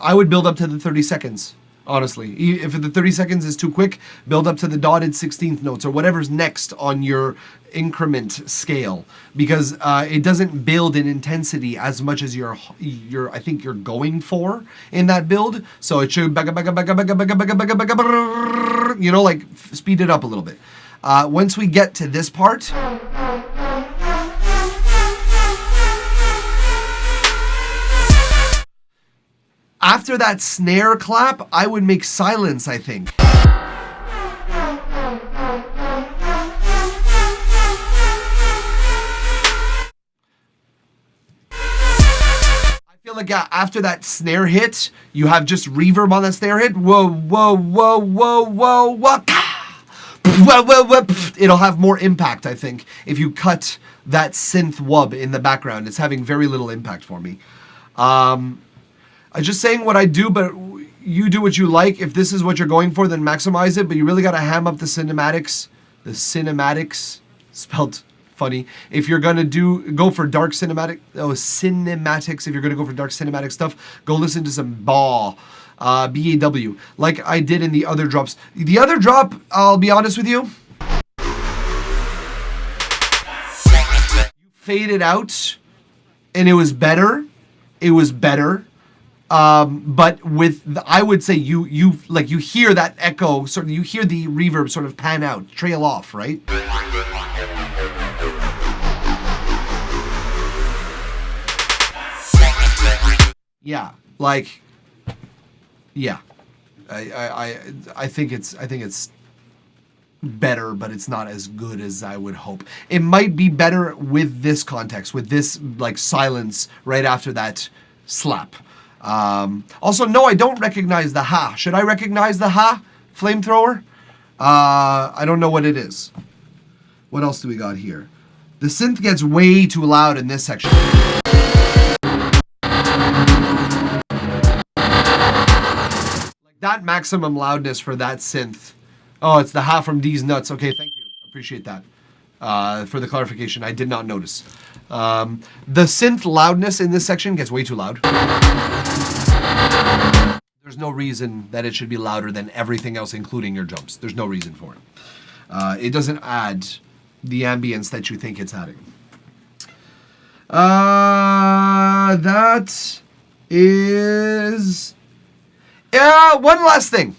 I would build up to the 30 seconds. Honestly, if the 30 seconds is too quick, build up to the dotted 16th notes or whatever's next on your increment scale, because it doesn't build in intensity as much as I think you're going for in that build. So it should like speed it up a little bit. Once we get to this part. After that snare clap, I would make silence, I think. I feel like after that snare hit, you have just reverb on that snare hit. Whoa, whoa, whoa, whoa, whoa, whoa. it'll have more impact, I think, if you cut that synth wub in the background. It's having very little impact for me. I'm just saying what I do, but you do what you like. If this is what you're going for, then maximize it, but you really got to ham up the cinematics. The cinematics, spelled funny. If you're going to go for dark cinematics, if you're going to go for dark cinematic stuff, go listen to some BAW. B-A-W, like I did in the other drops. The other drop, I'll be honest with you, faded out, and it was better. It was better. But with, I would say you hear that echo, sort of, you hear the reverb sort of pan out, trail off, right? Yeah, like, yeah. I think it's better, but it's not as good as I would hope. It might be better with this context, with this like silence right after that slap. Also, no, I don't recognize the ha. Should I recognize the ha? Flamethrower? I don't know what it is. What else do we got here? The synth gets way too loud in this section. Like that maximum loudness for that synth. Oh, it's the ha from D's Nuts. Okay, thank you. Appreciate that. For the clarification, I did not notice. The synth loudness in this section gets way too loud. There's no reason that it should be louder than everything else, including your jumps. There's no reason for it. It doesn't add the ambience that you think it's adding. That is... one last thing.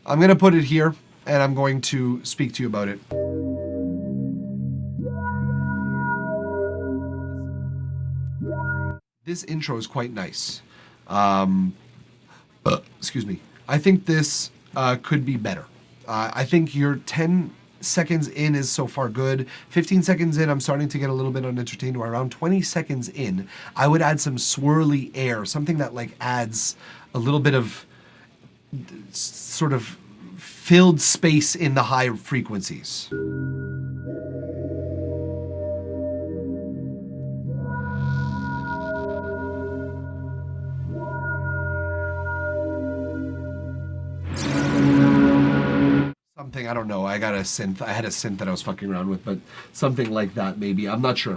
I'm going to put it here, and I'm going to speak to you about it. This intro is quite nice. Excuse me. I think this could be better. I think your 10 seconds in is so far good. 15 seconds in, I'm starting to get a little bit unentertained. Or around 20 seconds in, I would add some swirly air, something that like adds a little bit of sort of filled space in the high frequencies. Something, I don't know, I had a synth that I was fucking around with, but something like that maybe. I'm not sure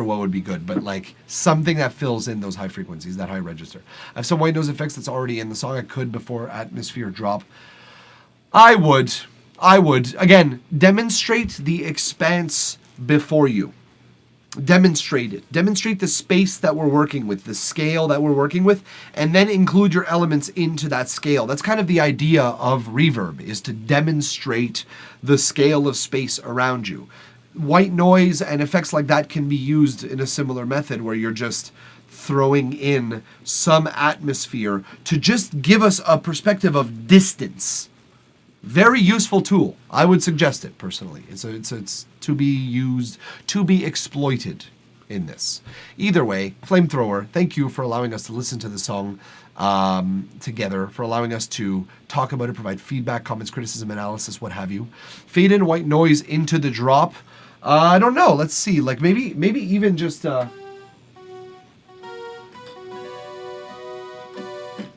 what would be good, but like something that fills in those high frequencies, that high register. I have some white noise effects that's already in the song. I could, before atmosphere drop. I would, again, demonstrate the expanse before you. Demonstrate it. Demonstrate the space that we're working with, the scale that we're working with, and then include your elements into that scale. That's kind of the idea of reverb, is to demonstrate the scale of space around you. White noise and effects like that can be used in a similar method where you're just throwing in some atmosphere to just give us a perspective of distance. Very useful tool. I would suggest it personally. It's to be used, to be exploited in this. Either way, Flamethrower, thank you for allowing us to listen to the song together, for allowing us to talk about it, provide feedback, comments, criticism, analysis, what have you. Fade in white noise into the drop. I don't know. Let's see. Like maybe even just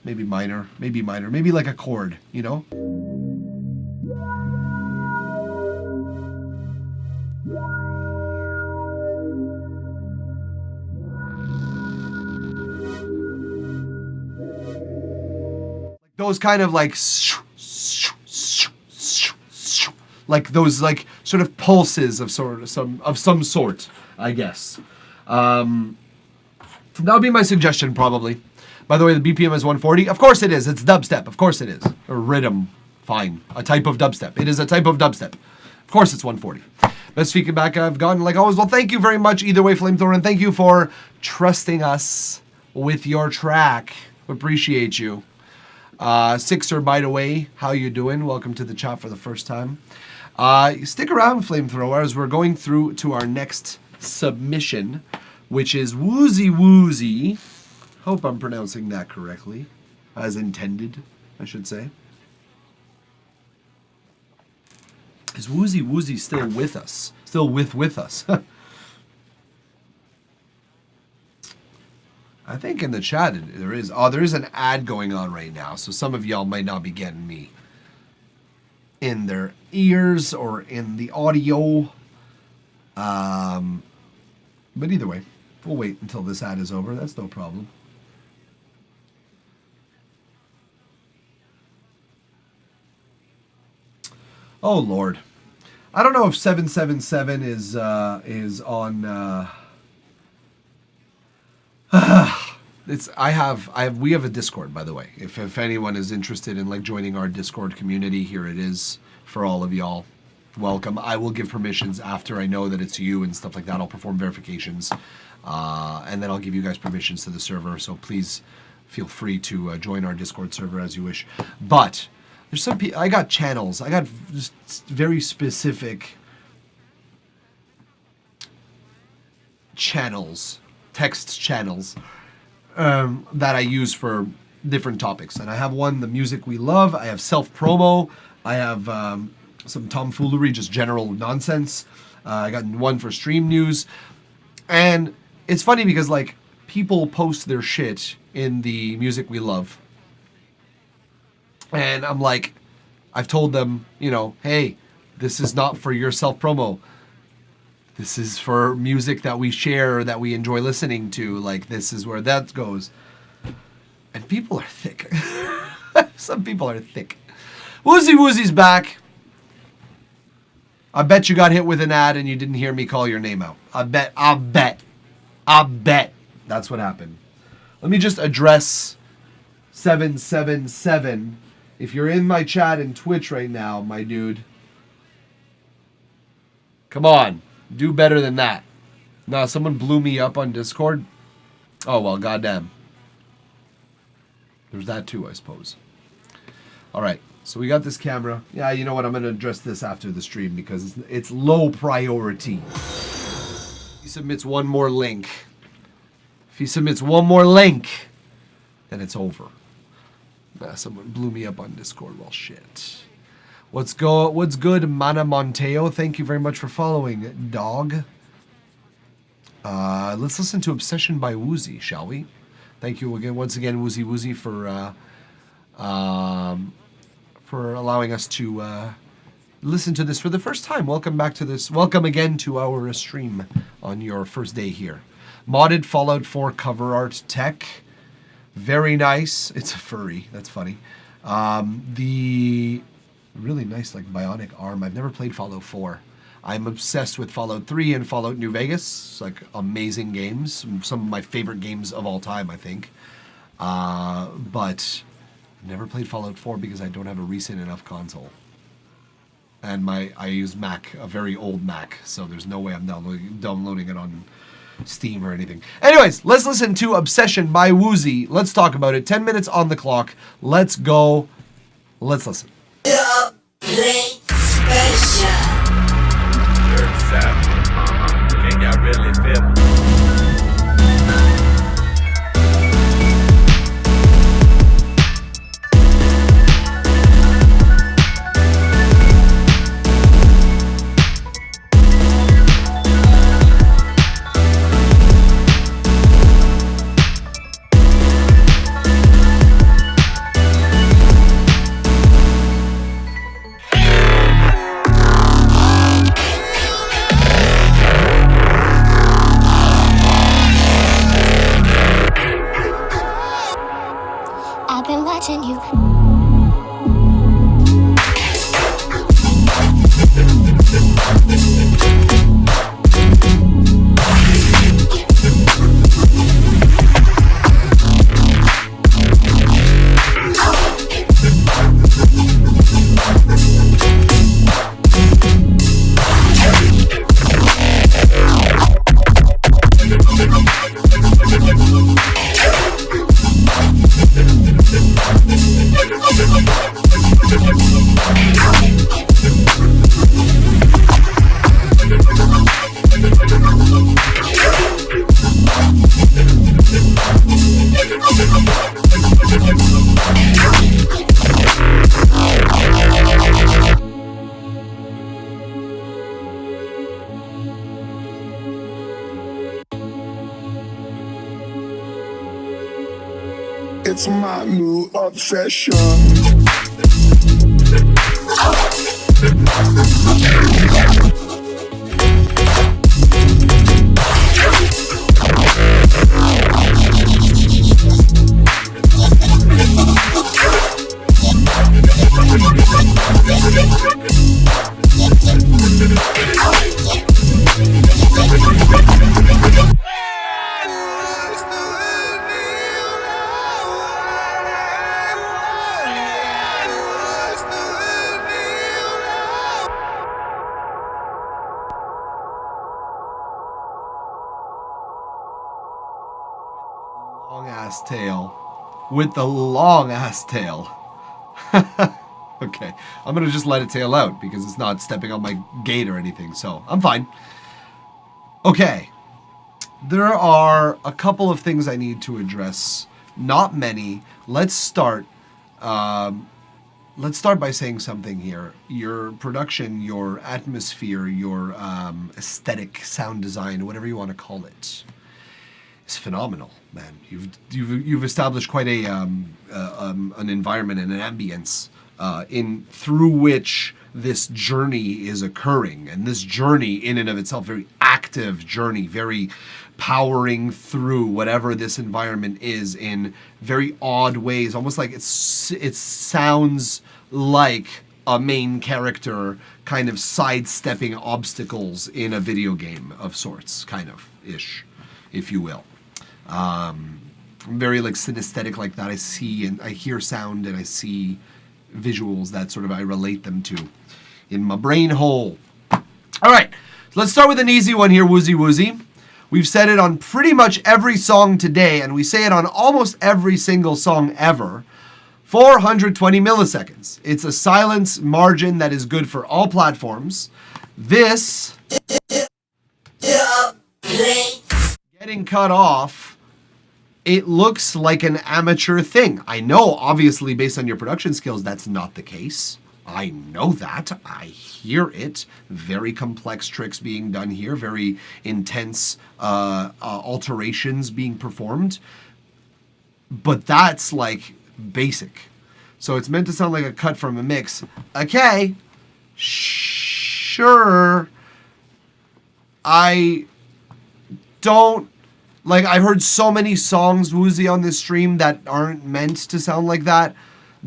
maybe minor, maybe like a chord, you know? Those kind of like those like sort of pulses of some sort, I guess. That would be my suggestion, probably. By the way, the BPM is 140. Of course it is. It's dubstep. Of course it is. Or rhythm. Fine. A type of dubstep. It is a type of dubstep. Of course it's 140. Best feedback I've gotten, like always. Well, thank you very much, either way, Flamethrower, and thank you for trusting us with your track. Appreciate you. Sixer, by the way, how you doing? Welcome to the chat for the first time. Stick around, Flamethrower, as we're going through to our next submission, which is Woozy Woozy. Hope I'm pronouncing that correctly, as intended, I should say. Is Woozy still with us? Still with us? I think in the chat there is. Oh, there is an ad going on right now, so some of y'all might not be getting me in their ears or in the audio. But either way, we'll wait until this ad is over. That's no problem. Oh Lord, I don't know if 777 is on. We have a Discord, by the way. If anyone is interested in like joining our Discord community, here it is for all of y'all. Welcome. I will give permissions after I know that it's you and stuff like that. I'll perform verifications, and then I'll give you guys permissions to the server. So please feel free to join our Discord server as you wish. But there's some people. I got channels. I got just very specific channels, text channels that I use for different topics. And I have one, the music we love. I have self-promo. I have some tomfoolery, just general nonsense. I got one for stream news. And it's funny because, like, people post their shit in the music we love. And I'm like, I've told them, you know, hey, this is not for your self-promo. This is for music that we share, that we enjoy listening to. Like, this is where that goes. And people are thick. Some people are thick. Woozy's back. I bet you got hit with an ad and you didn't hear me call your name out. I bet. That's what happened. Let me just address 777. If you're in my chat in Twitch right now, my dude, come on. Do better than that. Nah, someone blew me up on Discord. Oh, well, goddamn. There's that too, I suppose. All right, so we got this camera. Yeah, you know what? I'm going to address this after the stream because it's low priority. He submits one more link. If he submits one more link, then it's over. Nah, someone blew me up on Discord. Well, shit. What's good, Mana Monteo? Thank you very much for following, dog. Let's listen to Obsession by Woozy, shall we? Thank you again, once again, Woozy, for allowing us to listen to this for the first time. Welcome back to this. Welcome again to our stream on your first day here. Modded Fallout 4 cover art tech. Very nice. It's a furry. That's funny. The really nice, like, bionic arm. I've never played Fallout 4. I'm obsessed with Fallout 3 and Fallout New Vegas. It's like amazing games. Some of my favorite games of all time, I think. But never played Fallout 4 because I don't have a recent enough console. And I use Mac, a very old Mac, so there's no way I'm downloading it on Steam or anything. Anyways, let's listen to Obsession by Woozy. Let's talk about it. 10 minutes on the clock. Let's go. Let's listen. Can y'all really feel me? It's my new obsession. Long ass tail. With the long ass tail. Okay, I'm gonna just let it tail out because it's not stepping on my gate or anything, so I'm fine. Okay, there are a couple of things I need to address. Not many. Let's start by saying something here. Your production, your atmosphere, your aesthetic, sound design, whatever you want to call it, is phenomenal, man. You've established quite a an environment and an ambience through which this journey is occurring, and this journey in and of itself, very active journey, very powering through whatever this environment is in very odd ways, almost like it sounds like a main character kind of sidestepping obstacles in a video game of sorts, kind of ish, if you will. Very like synesthetic like that. I see and I hear sound and I see visuals that sort of I relate them to in my brain hole. All right, so let's start with an easy one here, Woozy Woozy. We've said it on pretty much every song today, and we say it on almost every single song ever. 420 milliseconds. It's a silence margin that is good for all platforms. This getting cut off, it looks like an amateur thing. I know, obviously, based on your production skills, that's not the case. I know that. I hear it. Very complex tricks being done here. Very intense alterations being performed. But that's like basic. So it's meant to sound like a cut from a mix. Okay. Sure. I don't... Like, I've heard so many songs, Woozy, on this stream that aren't meant to sound like that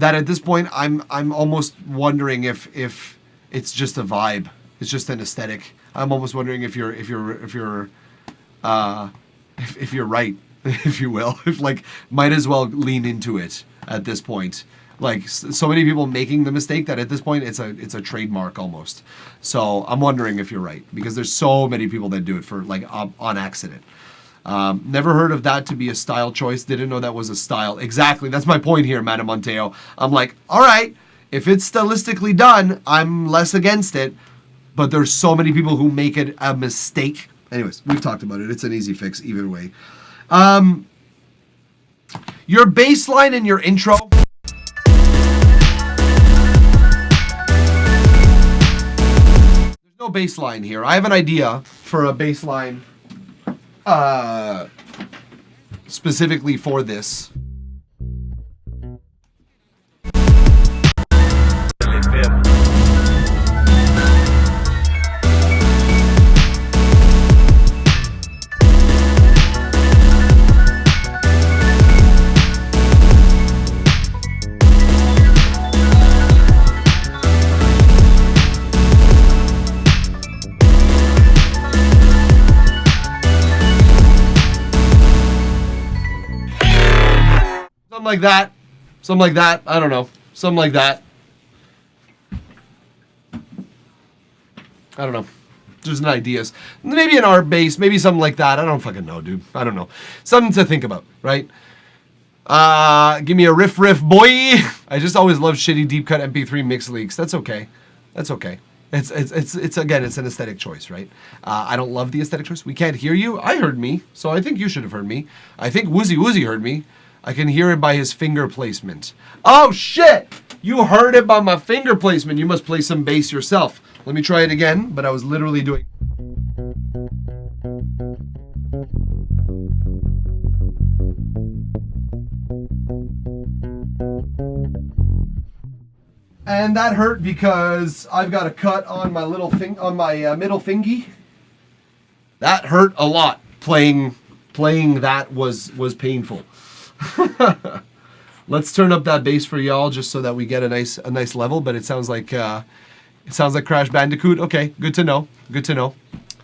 at this point I'm almost wondering if it's just a vibe. It's just an aesthetic. I'm almost wondering if you're right, if you will. If like might as well lean into it at this point. Like so many people making the mistake that at this point it's a trademark almost. So I'm wondering if you're right because there's so many people that do it for like on accident. Never heard of that to be a style choice. Didn't know that was a style. Exactly. That's my point here, Madame Monteo. I'm like, all right, if it's stylistically done, I'm less against it. But there's so many people who make it a mistake. Anyways, we've talked about it. It's an easy fix either way. Your bass line and your intro. There's no bass line here. I have an idea for a bass line. Specifically for this. Something like that. I don't know. Something like that. I don't know. Just ideas. Maybe an art base. Maybe something like that. I don't fucking know, dude. I don't know. Something to think about, right? Give me a riff, boy. I just always love shitty deep cut MP3 mix leaks. That's okay. That's okay. It's again, it's an aesthetic choice, right? I don't love the aesthetic choice. We can't hear you. I heard me, so I think you should have heard me. I think Woozy heard me. I can hear it by his finger placement. Oh shit! You heard it by my finger placement. You must play some bass yourself. Let me try it again, but I was literally doing... And that hurt because I've got a cut on my middle fingy. That hurt a lot. Playing that was painful. Let's turn up that bass for y'all just so that we get a nice level. But it sounds like Crash Bandicoot. Okay, good to know. Good to know.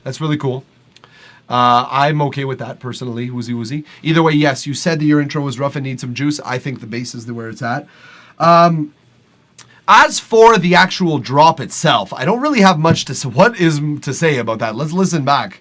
That's really cool. I'm okay with that personally. Woozy. Either way, yes. You said that your intro was rough and needs some juice. I think the bass is where it's at. As for the actual drop itself, I don't really have much to say. What is to say about that? Let's listen back.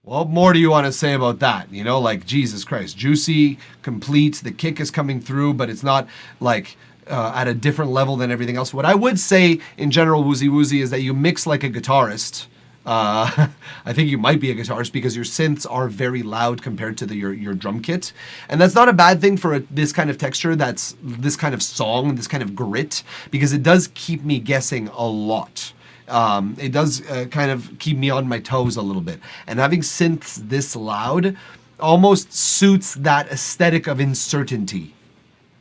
What more do you want to say about that? You know, like, Jesus Christ. Juicy, complete, the kick is coming through, but it's not, like, at a different level than everything else. What I would say, in general, Woozy, is that you mix like a guitarist. I think you might be a guitarist because your synths are very loud compared to your drum kit. And that's not a bad thing for this kind of texture, that's this kind of song, this kind of grit, because it does keep me guessing a lot. It does kind of keep me on my toes a little bit. And having synths this loud almost suits that aesthetic of uncertainty.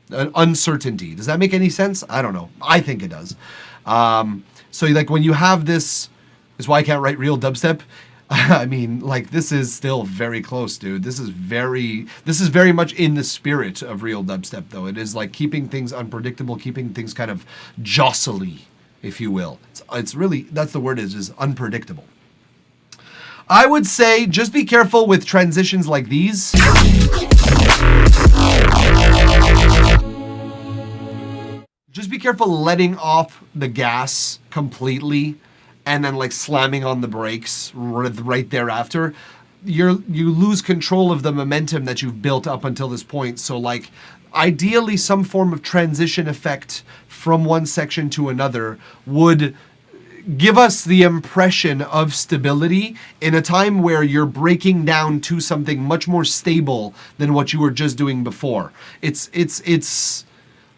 Uncertainty. Does that make any sense? I don't know. I think it does. So like when you have this, is why I can't write real dubstep. I mean, like, this is still very close, dude. This is very much in the spirit of real dubstep, though. It is like keeping things unpredictable, keeping things kind of jostly, if you will. It's really, that's the word, is unpredictable. I would say just be careful with transitions like these. Just be careful letting off the gas completely and then like slamming on the brakes right thereafter. You lose control of the momentum that you've built up until this point. So like ideally some form of transition effect from one section to another would give us the impression of stability in a time where you're breaking down to something much more stable than what you were just doing before.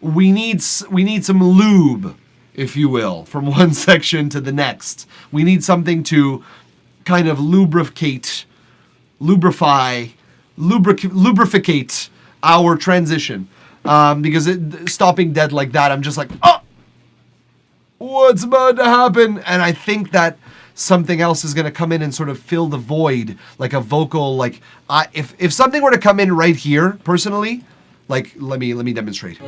We need some lube, if you will, from one section to the next. We need something to kind of lubricate our transition. Because stopping dead like that, I'm just like, oh, what's about to happen? And I think that something else is going to come in and sort of fill the void, like a vocal, like, if something were to come in right here, personally, like, let me demonstrate.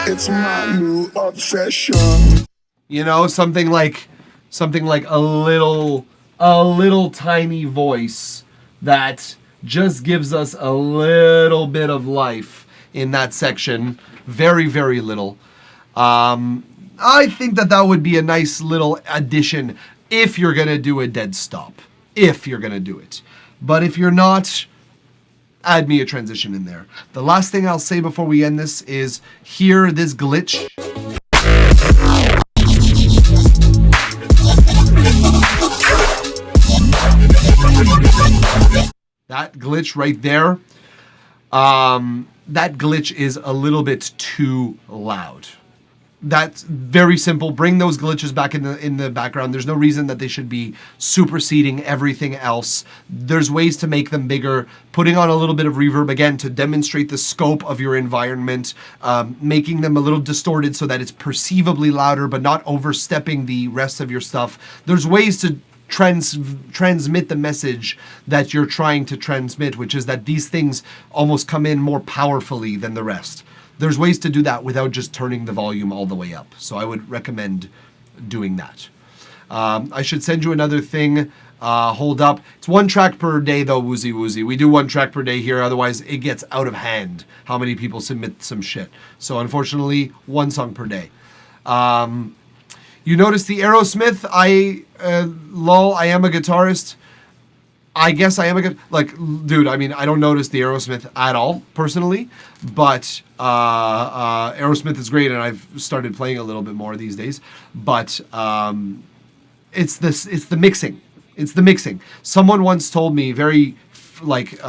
It's my new obsession. You know, something like a little tiny voice that just gives us a little bit of life in that section. Very, very little. I think that would be a nice little addition if you're going to do a dead stop. If you're going to do it. But if you're not, add me a transition in there. The last thing I'll say before we end this is hear this glitch. That glitch right there, that glitch is a little bit too loud. That's very simple. Bring those glitches back in the background. There's no reason that they should be superseding everything else. There's ways to make them bigger. Putting on a little bit of reverb, again, to demonstrate the scope of your environment. Making them a little distorted so that it's perceivably louder, but not overstepping the rest of your stuff. There's ways to transmit the message that you're trying to transmit, which is that these things almost come in more powerfully than the rest. There's ways to do that without just turning the volume all the way up. So I would recommend doing that. I should send you another thing. Hold up. It's 1 track per day though, Woozy. We do 1 track per day here. Otherwise it gets out of hand how many people submit some shit. So unfortunately, 1 song per day. You notice the Aerosmith? I am a guitarist. I guess I am a good, like, dude, I mean, I don't notice the Aerosmith at all, personally, but Aerosmith is great, and I've started playing a little bit more these days, but it's the mixing. It's the mixing. Someone once told me very,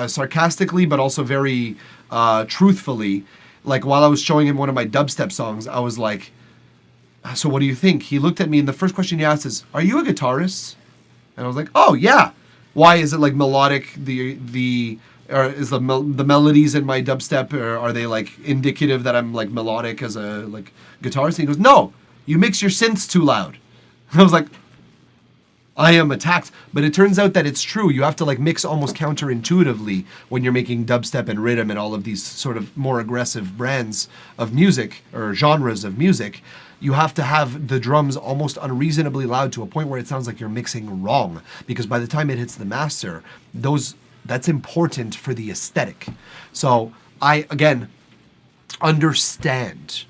sarcastically, but also very truthfully, like, while I was showing him one of my dubstep songs, I was like, so what do you think? He looked at me, and the first question he asked is, are you a guitarist? And I was like, oh, yeah. Why is it like melodic? Or is the melodies in my dubstep, or are they like indicative that I'm like melodic as a like guitarist? And he goes, no, you mix your synths too loud. And I was like, I am attacked. But it turns out that it's true. You have to like mix almost counterintuitively when you're making dubstep and rhythm and all of these sort of more aggressive brands of music or genres of music. You have to have the drums almost unreasonably loud to a point where it sounds like you're mixing wrong, because by the time it hits the master, that's important for the aesthetic. So I, again, understand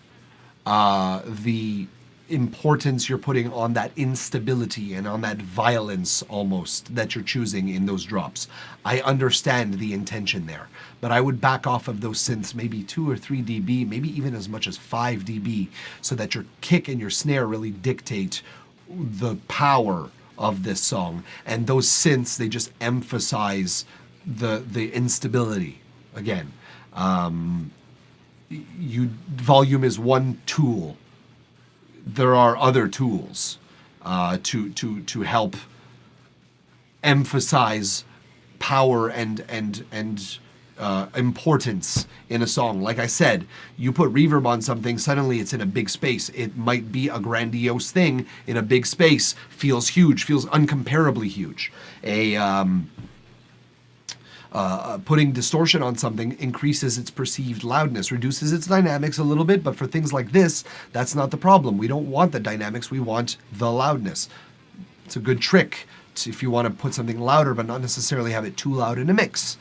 the importance you're putting on that instability and on that violence almost that you're choosing in those drops. I understand the intention there, but I would back off of those synths maybe 2 or 3 dB, maybe even as much as 5 dB, so that your kick and your snare really dictate the power of this song. And those synths, they just emphasize the instability. Again, volume is one tool. There are other tools to help emphasize power and importance in a song. Like I said, you put reverb on something, suddenly it's in a big space. It might be a grandiose thing in a big space, feels huge, feels uncomparably huge. Putting distortion on something increases its perceived loudness, reduces its dynamics a little bit, but for things like this, that's not the problem. We don't want the dynamics, we want the loudness. It's a good trick if you want to put something louder, but not necessarily have it too loud in a mix.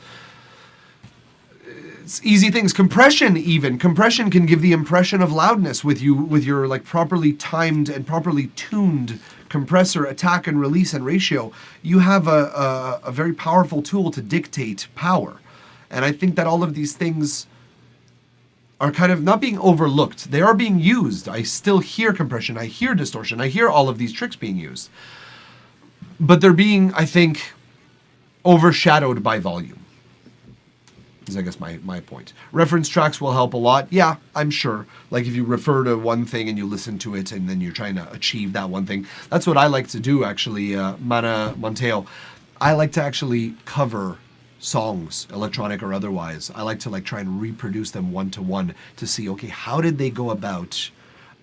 It's easy things. Compression can give the impression of loudness with your like properly timed and properly tuned compressor attack and release and ratio. You have a very powerful tool to dictate power. And I think that all of these things are kind of not being overlooked. They are being used. I still hear compression. I hear distortion. I hear all of these tricks being used. But they're being, I think, overshadowed by volume. Is I guess my point. Reference tracks will help a lot. Yeah, I'm sure. Like if you refer to one thing and you listen to it and then you're trying to achieve that one thing. That's what I like to do actually, Mana Monteo. I like to actually cover songs, electronic or otherwise. I like to like try and reproduce them one-to-one to see, okay, how did they go about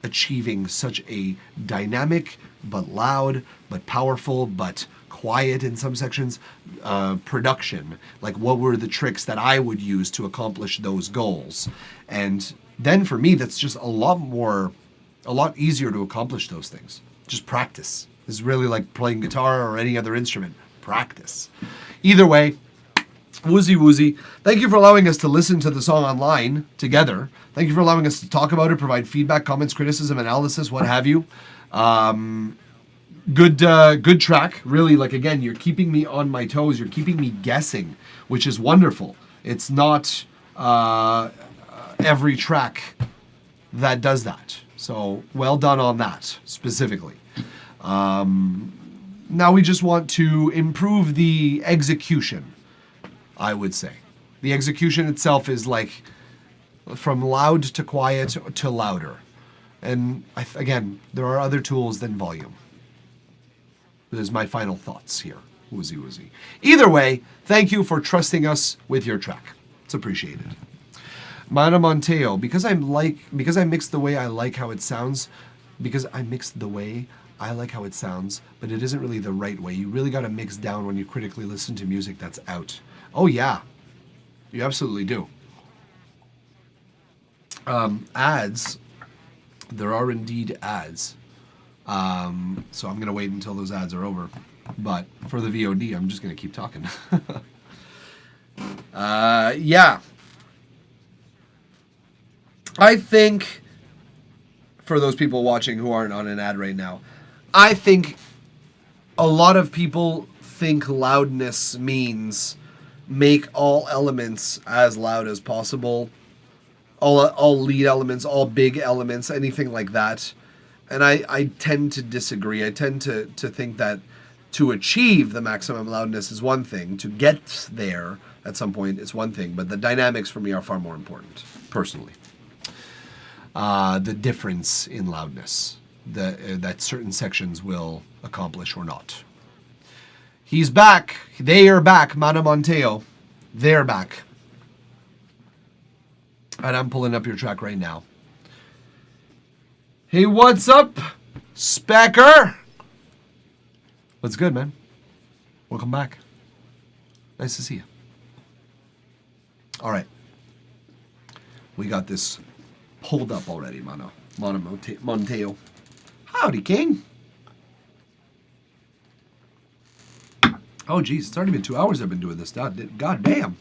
achieving such a dynamic but loud but powerful but quiet in some sections production? Like what were the tricks that I would use to accomplish those goals? And then for me, that's just a lot easier to accomplish those things. Just practice. It's really like playing guitar or any other instrument. Practice. Either way, Woozy Woozy, thank you for allowing us to listen to the song online together. Thank you for allowing us to talk about it, provide feedback, comments, criticism, analysis, what have you. Good track. Really, like, again, you're keeping me on my toes. You're keeping me guessing, which is wonderful. It's not every track that does that. So well done on that specifically. Now we just want to improve the execution, I would say. The execution itself is like from loud to quiet to louder. And again, there are other tools than volume. There's my final thoughts here. Woozy Woozy. Either way, thank you for trusting us with your track. It's appreciated. Mana Monteo, because I mixed the way I like how it sounds, but it isn't really the right way. You really got to mix down when you critically listen to music that's out. Oh yeah, you absolutely do. Ads. There are indeed ads. So I'm going to wait until those ads are over. But for the VOD, I'm just going to keep talking. Yeah. I think, for those people watching who aren't on an ad right now, I think a lot of people think loudness means make all elements as loud as possible. All lead elements, all big elements, anything like that. And I tend to disagree. I tend to think that to achieve the maximum loudness is one thing. To get there at some point is one thing. But the dynamics for me are far more important, personally. The difference in loudness that certain sections will accomplish or not. He's back. They are back. Mano Monteo. They're back. And I'm pulling up your track right now. Hey, what's up, Specker? What's good, man? Welcome back. Nice to see you. All right. We got this pulled up already, Mano Monteo. Howdy, King. Oh, geez. It's already been 2 hours I've been doing this. God damn.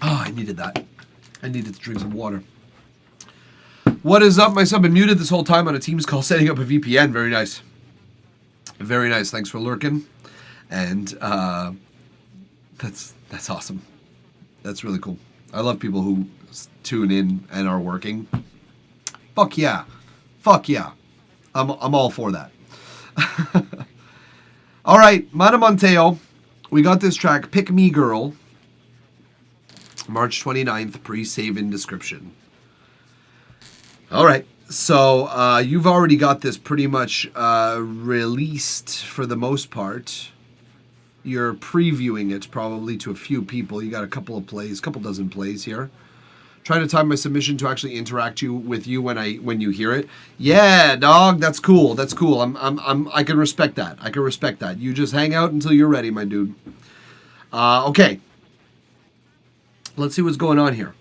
Oh, I needed that. I needed to drink some water. What is up? My son been muted this whole time on a Teams call setting up a VPN. Very nice. Very nice. Thanks for lurking. And that's awesome. That's really cool. I love people who tune in and are working. Fuck yeah. Fuck yeah. I'm all for that. All right, Mano Monteo. We got this track, Pick Me Girl. March 29th, pre-save in description. All right. So you've already got this pretty much released for the most part. You're previewing it probably to a few people. You got a couple dozen plays here. Trying to time my submission to actually interact with you when you hear it. Yeah, dog, that's cool. That's cool. I can respect that. I can respect that. You just hang out until you're ready, my dude. Okay. Let's see what's going on here.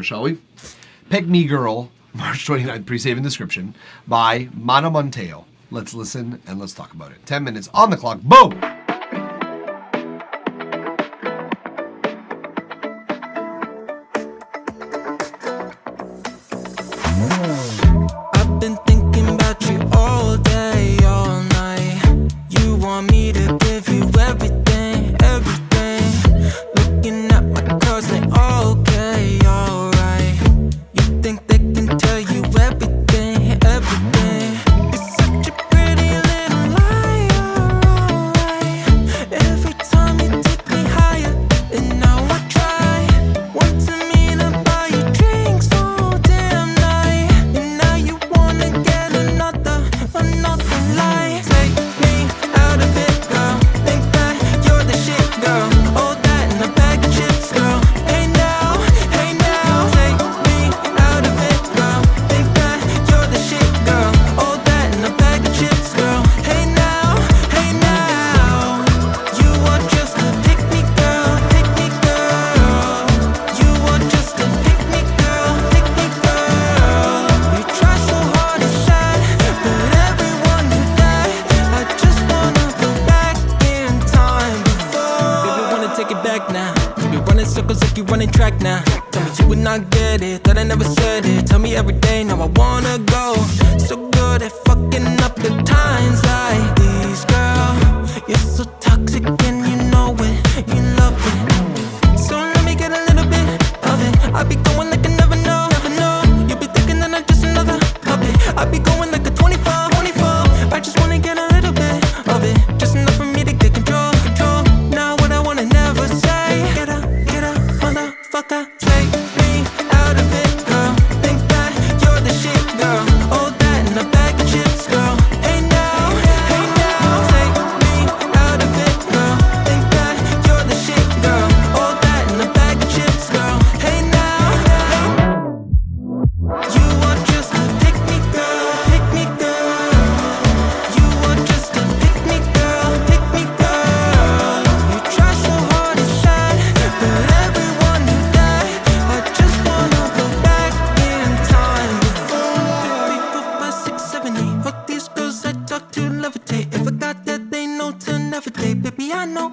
Shall we? Pick Me Girl, March 29th, pre-save in description, by Mano Monteo. Let's listen and let's talk about it. 10 minutes on the clock. Boom! I've been thinking about you all day, all night. You want me to give you everything, everything. Looking at my cards like, okay, alright. You think they can tell you everything, everything. You're such a pretty little liar, alright. Every time you take me higher, and now I try. Wanting me to buy you drinks all damn night. And now you wanna get another lie. Take me out of it, girl. Think that you're the shit, girl. All that in a bag of chips, girl. Hey now, take me out of it, girl. Think that you're the shit, girl. All that in a bag of chips, girl. Hey now, you are just a pick me girl, pick me girl. You are just a pick me girl, pick me girl. You try so hard to shine, but everyone knew that. I just wanna go back in time before. Baby, wanna take it back now. You be running circles like you running track now. Tell me you would not get it, that I never said it. Tell me every day, now I wanna go. So good at fucking up the times like these, girl. You're so toxic and you know it, you love it. So let me get a little bit of it. I be going like I never know, never know. You be thinking that I'm just another puppet. I be going like a 24, 24. I just wanna get a little bit of it, just enough for me to get control. Now what I wanna never say. Get up, motherfucker. Take me out of it, girl. Think that you're the shit, girl. All that in a bag of chips, girl. Hey now, take me out of it, girl. Think that you're the shit, girl. All that in a bag of chips, girl. Hey now, you are just a pick me girl, pick me girl. You are just a pick me girl, pick me girl. You try so hard to shine, but everyone knew that. I just wanna go back in time before 3, 4, 5, 6, 7, 8. All these girls I talk to levitate. If I got that, they know to navigate. Baby, I know.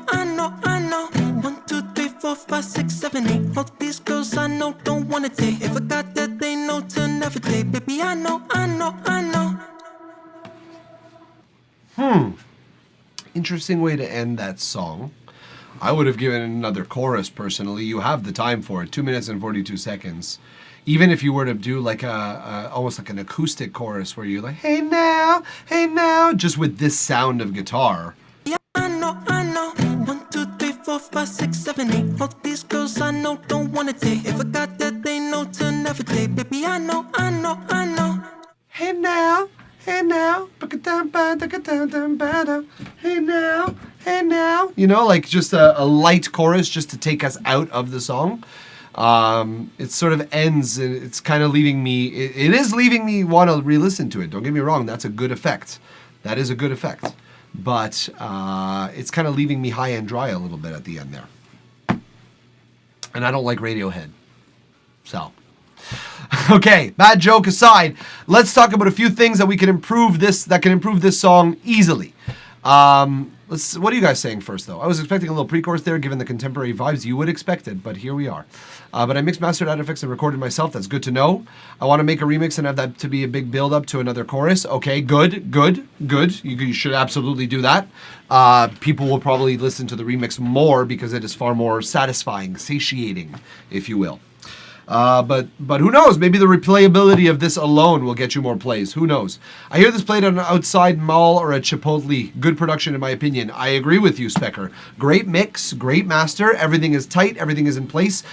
1, 2, 3, 4, 5, 6, 7, 8. All these girls I know take. If I got that, they know to never take. Baby, I know. Interesting way to end that song. I would have given another chorus personally. You have the time for it, 2 minutes and 42 seconds. Even if you were to do like a almost like an acoustic chorus where you're like, hey now, just with this sound of guitar. Yeah, I know. 1, 2, 3, 4, 5, 6, 7, 8. All these girls I know don't wanna date. If I got that, they know to never date. Baby, I know. Hey now, hey now, hey now. You know, like just a light chorus just to take us out of the song. It sort of ends, and it's kind of leaving me, it is leaving me want to re-listen to it. Don't get me wrong, that's a good effect. That is a good effect. But it's kind of leaving me high and dry a little bit at the end there. And I don't like Radiohead. So... Okay, bad joke aside, let's talk about a few things that can improve this song easily. What are you guys saying first, though? I was expecting a little pre-chorus there, given the contemporary vibes you would expect it, but here we are. But I mixed, mastered, added effects, and recorded myself. That's good to know. I want to make a remix and have that to be a big build-up to another chorus. Okay, good. You should absolutely do that. People will probably listen to the remix more because it is far more satisfying, satiating, if you will. But who knows? Maybe the replayability of this alone will get you more plays. Who knows? I hear this played on an outside mall or a Chipotle. Good production, in my opinion. I agree with you, Specker. Great mix, great master. Everything is tight. Everything is in place.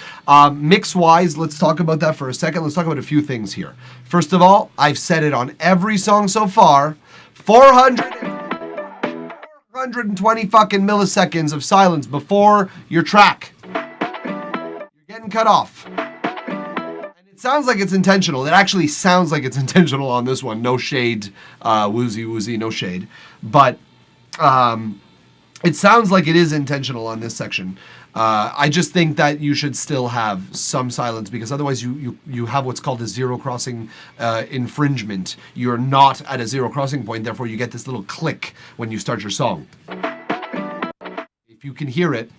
Mix-wise, let's talk about that for a second. Let's talk about a few things here. First of all, I've said it on every song so far. 420 fucking milliseconds of silence before your track. You're getting cut off. It sounds like it's intentional. It actually sounds like it's intentional on this one. No shade, woozy, no shade. But it sounds like it is intentional on this section. I just think that you should still have some silence because otherwise you have what's called a zero crossing infringement. You're not at a zero crossing point, therefore you get this little click when you start your song. If you can hear it,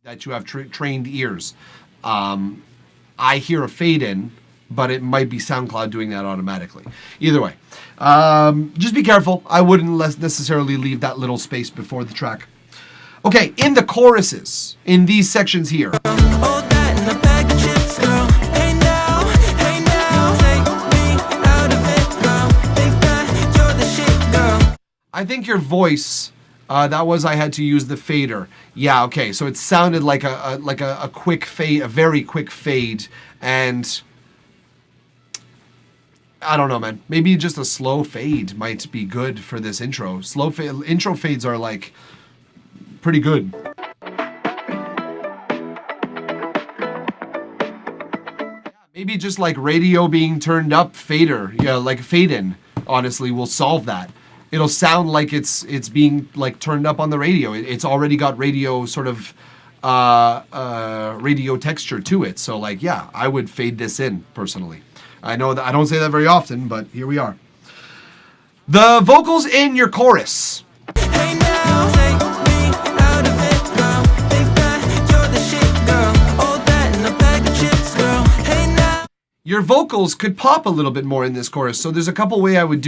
that you have trained ears. I hear a fade in, but it might be SoundCloud doing that automatically. Either way, just be careful. I wouldn't necessarily leave that little space before the track. Okay, in the choruses, in these sections here. I think your voice... I had to use the fader. Yeah, okay. So it sounded like a quick fade, a very quick fade, and I don't know, man. Maybe just a slow fade might be good for this intro. Intro fades are like pretty good. Maybe just like radio being turned up fader, yeah, like fade in. Honestly, will solve that. It'll sound like it's being like turned up on the radio. It's already got radio sort of radio texture to it. So like, yeah, I would fade this in personally. I know that I don't say that very often, but here we are. The vocals in your chorus. Hey now, take me out of it, girl. Think that you're the shit, girl. All that in a bag of chips, girl. Hey now. Your vocals could pop a little bit more in this chorus. So there's a couple of ways I would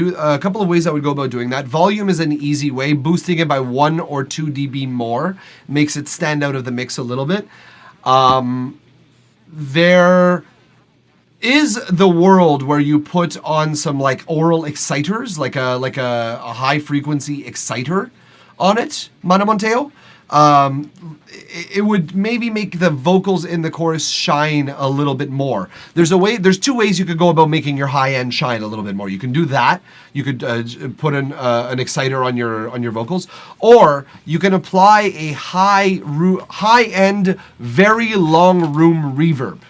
go about doing that. Volume is an easy way. Boosting it by 1 or 2 dB more makes it stand out of the mix a little bit. There is the world where you put on some like oral exciters, like a high frequency exciter on it, Mana Monteo. It would maybe make the vocals in the chorus shine a little bit more. There's 2 ways you could go about making your high end shine a little bit more. You can do that. You could put an exciter on your vocals, or you can apply a high end, very long room reverb.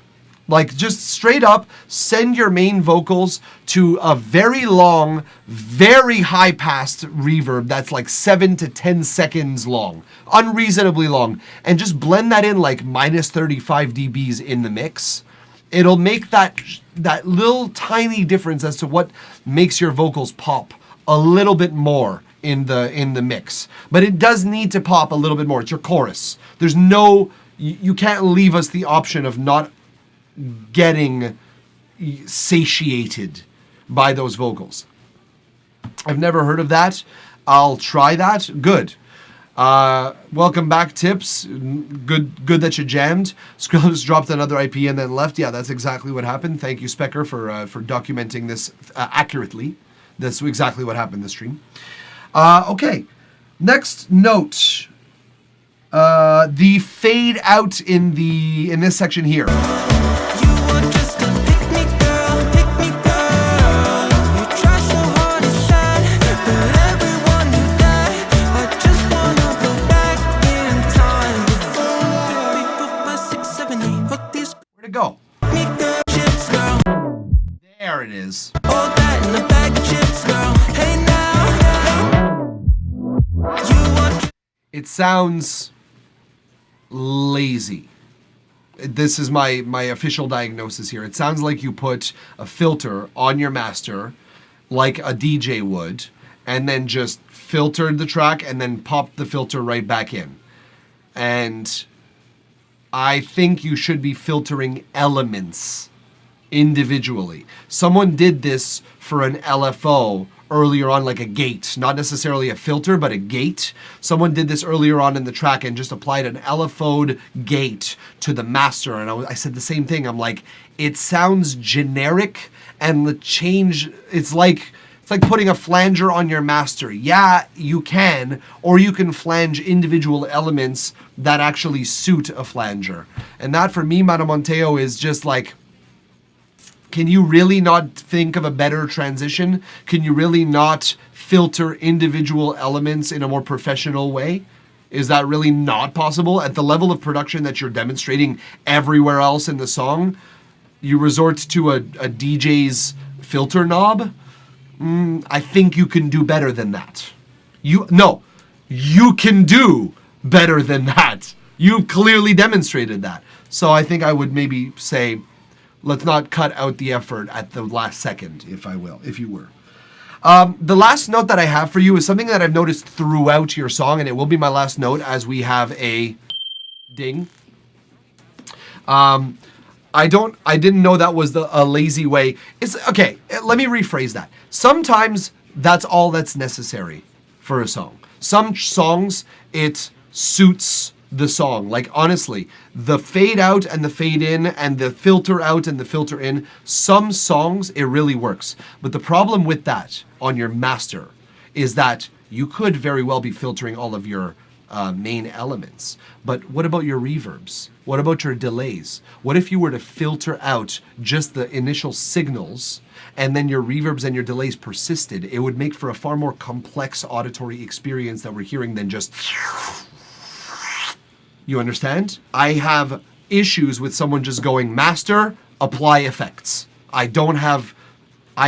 Like just straight up send your main vocals to a very long, very high passed reverb that's like 7 to 10 seconds long, unreasonably long, and just blend that in like minus 35 dBs in the mix. It'll make that little tiny difference as to what makes your vocals pop a little bit more in the mix. But it does need to pop a little bit more. It's your chorus. You can't leave us the option of not getting satiated by those vocals. I've never heard of that. I'll try that. Good. Welcome back, Tips. Good that you jammed. Skrillex dropped another IP and then left. Yeah, that's exactly what happened. Thank you, Specker, for documenting this accurately. That's exactly what happened this stream. Okay. Next note. The fade out in this section here. Where'd it go? There it is. It sounds lazy. This is my official diagnosis here. It sounds like you put a filter on your master like a DJ would, and then just filtered the track and then popped the filter right back in. And I think you should be filtering elements individually. Someone did this for an LFO earlier on, like a gate, not necessarily a filter, but a gate. Someone did this earlier on in the track and just applied an LFO'd gate to the master. And I said the same thing. I'm like, it sounds generic, and the change, it's like putting a flanger on your master. Yeah, you can, or you can flange individual elements that actually suit a flanger. And that for me, Mano Monteo, is just like, can you really not think of a better transition? Can you really not filter individual elements in a more professional way? Is that really not possible? At the level of production that you're demonstrating everywhere else in the song, you resort to a DJ's filter knob? I think you can do better than that. You can do better than that. You've clearly demonstrated that. So I think I would maybe say, let's not cut out the effort at the last second, if you were. The last note that I have for you is something that I've noticed throughout your song, and it will be my last note as we have a ding. I didn't know that was a lazy way. It's okay. Let me rephrase that. Sometimes that's all that's necessary for a song. Some songs, it suits the song. Like, honestly, the fade out and the fade in and the filter out and the filter in, some songs, it really works. But the problem with that on your master is that you could very well be filtering all of your main elements. But what about your reverbs? What about your delays? What if you were to filter out just the initial signals and then your reverbs and your delays persisted? It would make for a far more complex auditory experience that we're hearing than just... You understand? I have issues with someone just going master, apply effects. I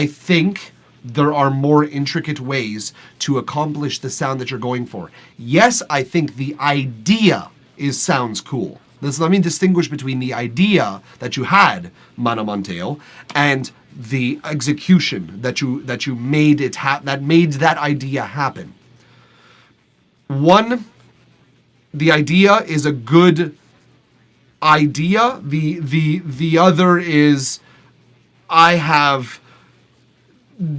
think there are more intricate ways to accomplish the sound that you're going for. Yes, I think the idea sounds cool. Let me distinguish between the idea that you had, Mano Monteo, and the execution that you made that made that idea happen. One, the idea is a good idea. The other is, I have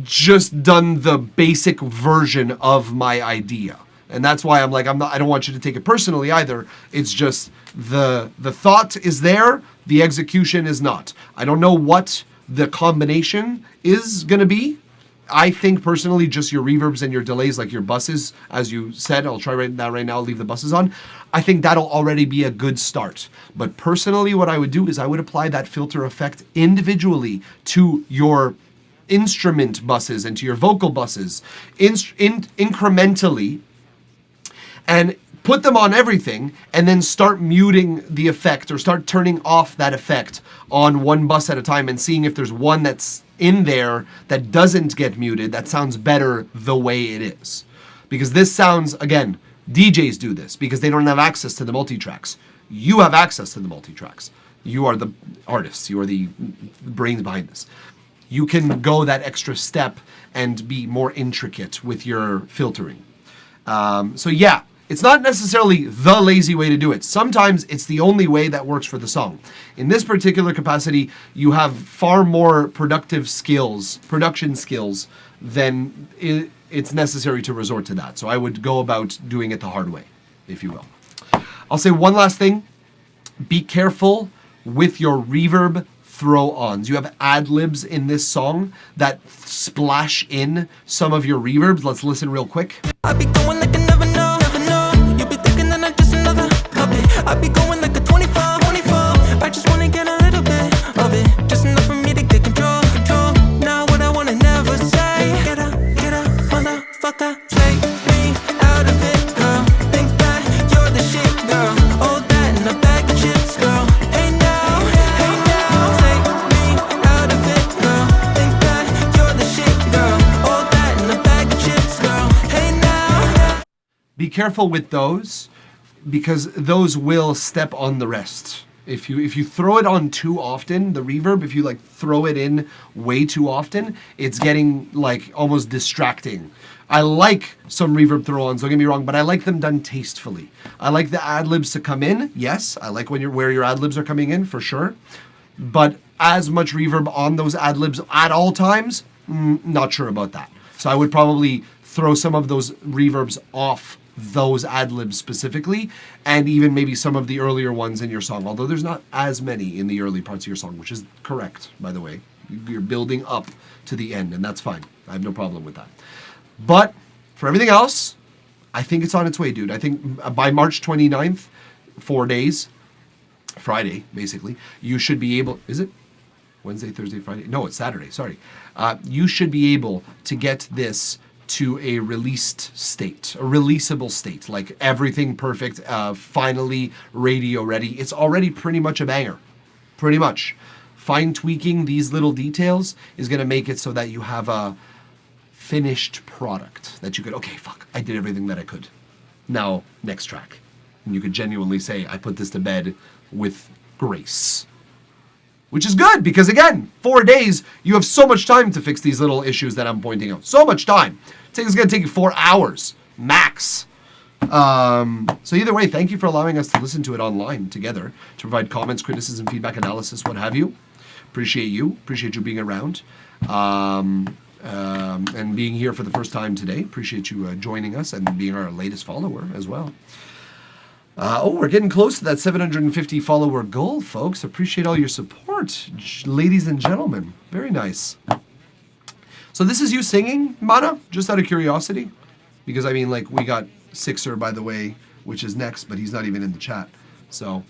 just done the basic version of my idea. And that's why I'm like, I don't want you to take it personally either. It's just the thought is there, the execution is not. I don't know what the combination is going to be. I think personally just your reverbs and your delays, like your buses, as you said, I'll try right now, I'll leave the buses on. I think that'll already be a good start. But personally, what I would do is I would apply that filter effect individually to your instrument buses and to your vocal buses incrementally, and put them on everything, and then start muting the effect or start turning off that effect on one bus at a time and seeing if there's one that's in there that doesn't get muted, that sounds better the way it is. Because this sounds, again, DJs do this because they don't have access to the multi-tracks. You have access to the multi-tracks. You are the artists. You are the brains behind this. You can go that extra step and be more intricate with your filtering. So yeah, It's not necessarily the lazy way to do it. Sometimes it's the only way that works for the song. In this particular capacity, you have far more production skills than it's necessary to resort to that. So I would go about doing it the hard way, if you will. I'll say one last thing. Be careful with your reverb throw-ons. You have ad-libs in this song that splash in some of your reverbs. Let's listen real quick. I be going like I never know, never know. You be thinking that I'm just another puppet. I be going like a 25, 24. I just wanna get a little bit of it, just enough for me to get control. Now what I wanna never say. Get up, motherfucker. Take me out of it, girl. Think that you're the shit, girl. All that in a bag of chips, girl. Hey now, take me out of it, girl. Think that you're the shit, girl. All that in a bag of chips, girl. Hey now. Be careful with those, because those will step on the rest. If you throw it on too often, the reverb, if you like throw it in way too often, it's getting like almost distracting. I like some reverb throw-ons, don't get me wrong, but I like them done tastefully. I like the ad-libs to come in. Yes, I like where your ad-libs are coming in, for sure. But as much reverb on those ad-libs at all times, not sure about that. So I would probably throw some of those reverbs off those ad-libs specifically, and even maybe some of the earlier ones in your song, although there's not as many in the early parts of your song, which is correct, by the way. You're building up to the end, and that's fine. I have no problem with that. But for everything else, I think it's on its way, dude. I think by March 29th, 4 days, Friday, basically, you should be able... Is it Wednesday, Thursday, Friday? No, it's Saturday, sorry. You should be able to get this to a released state, a releasable state, like everything perfect, finally radio ready. It's already pretty much a banger, pretty much. Fine tweaking these little details is gonna make it so that you have a finished product that you could, okay, fuck, I did everything that I could. Now, next track. And you could genuinely say, I put this to bed with grace. Which is good, because again, 4 days, you have so much time to fix these little issues that I'm pointing out. So much time. It's going to take you 4 hours, max. So either way, thank you for allowing us to listen to it online together, to provide comments, criticism, feedback, analysis, what have you. Appreciate you. Appreciate you being around. And being here for the first time today. Appreciate you joining us and being our latest follower as well. We're getting close to that 750 follower goal, folks. Appreciate all your support, ladies and gentlemen. Very nice. So this is you singing, Mana? Just out of curiosity? Because, I mean, like, we got Sixer, by the way, which is next, but he's not even in the chat. So,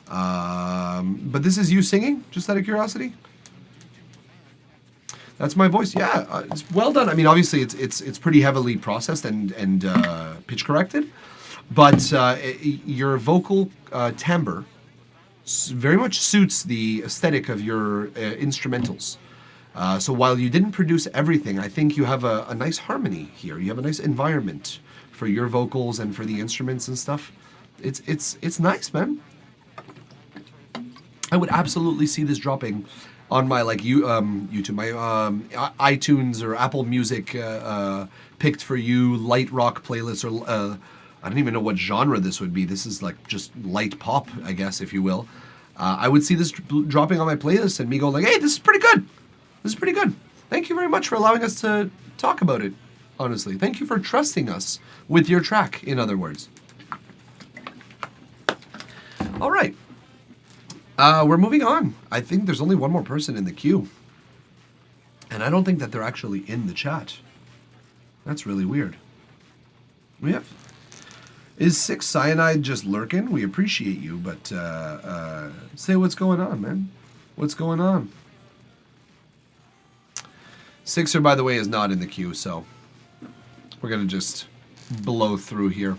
but this is you singing, just out of curiosity? That's my voice. Yeah, it's well done. I mean, obviously, it's pretty heavily processed and pitch corrected. But your vocal timbre very much suits the aesthetic of your instrumentals. So while you didn't produce everything, I think you have a nice harmony here. You have a nice environment for your vocals and for the instruments and stuff. It's nice, man. I would absolutely see this dropping on my YouTube, my iTunes or Apple Music picked for you light rock playlist, or I don't even know what genre this would be. This is like just light pop, I guess, if you will. I would see this dropping on my playlist and me going like, hey, this is pretty good. This is pretty good. Thank you very much for allowing us to talk about it, honestly. Thank you for trusting us with your track, in other words. All right. We're moving on. I think there's only one more person in the queue. And I don't think that they're actually in the chat. That's really weird. We have... Is Six Cyanide just lurking? We appreciate you, but say what's going on, man. What's going on? Sixer, by the way, is not in the queue, so we're going to just blow through here.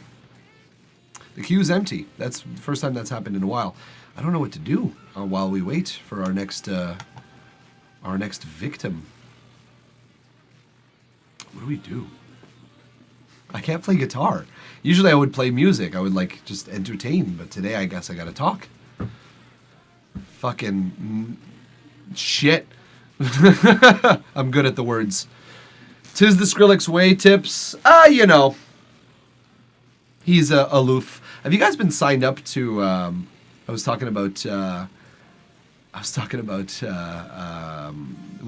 The queue's empty. That's the first time that's happened in a while. I don't know what to do while we wait for our next victim. What do we do? I can't play guitar. Usually I would play music. I would like just entertain, but today I guess I gotta talk. Fucking shit. I'm good at the words. 'Tis the Skrillex way tips. You know. He's aloof. Have you guys been signed up to? I was talking about. We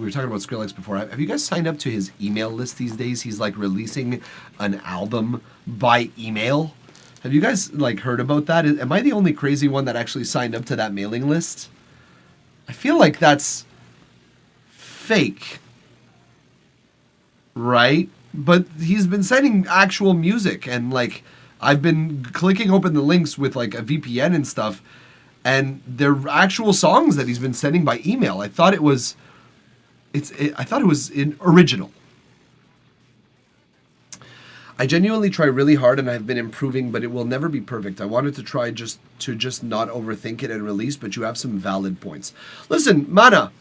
were talking about Skrillex before. Have you guys signed up to his email list these days? He's like releasing an album by email. Have you guys like heard about that? Am I the only crazy one that actually signed up to that mailing list? I feel like that's fake, right? But he's been sending actual music, and like I've been clicking open the links with like a VPN and stuff, and they're actual songs that he's been sending by email. I thought it was original. I genuinely try really hard, and I've been improving, but it will never be perfect. I wanted to try just not overthink it and release, but you have some valid points. Listen, Mana,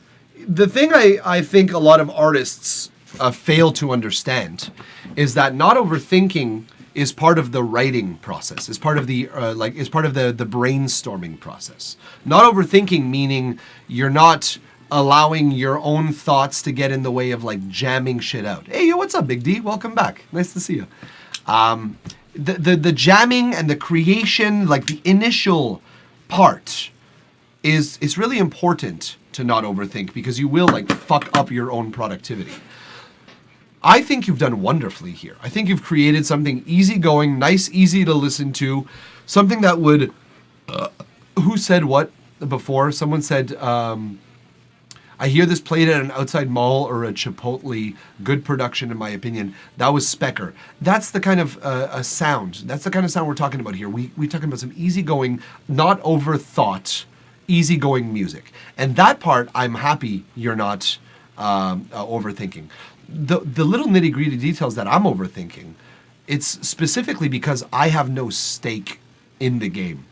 the thing I think a lot of artists fail to understand is that not overthinking is part of the writing process. Is part of the the brainstorming process. Not overthinking meaning you're not allowing your own thoughts to get in the way of like jamming shit out. Hey, yo, what's up, Big D? Welcome back. Nice to see you. The jamming and the creation, like the initial part, is really important to not overthink, because you will like fuck up your own productivity. I think you've done wonderfully here. I think you've created something easygoing, nice, easy to listen to, something that would. Who said what before? Someone said. I hear this played at an outside mall or a Chipotle. Good production, in my opinion. That was Specker. That's the kind of a sound. That's the kind of sound we're talking about here. We're talking about some easygoing, not overthought, easygoing music. And that part, I'm happy you're not overthinking. The little nitty-gritty details that I'm overthinking, it's specifically because I have no stake in the game.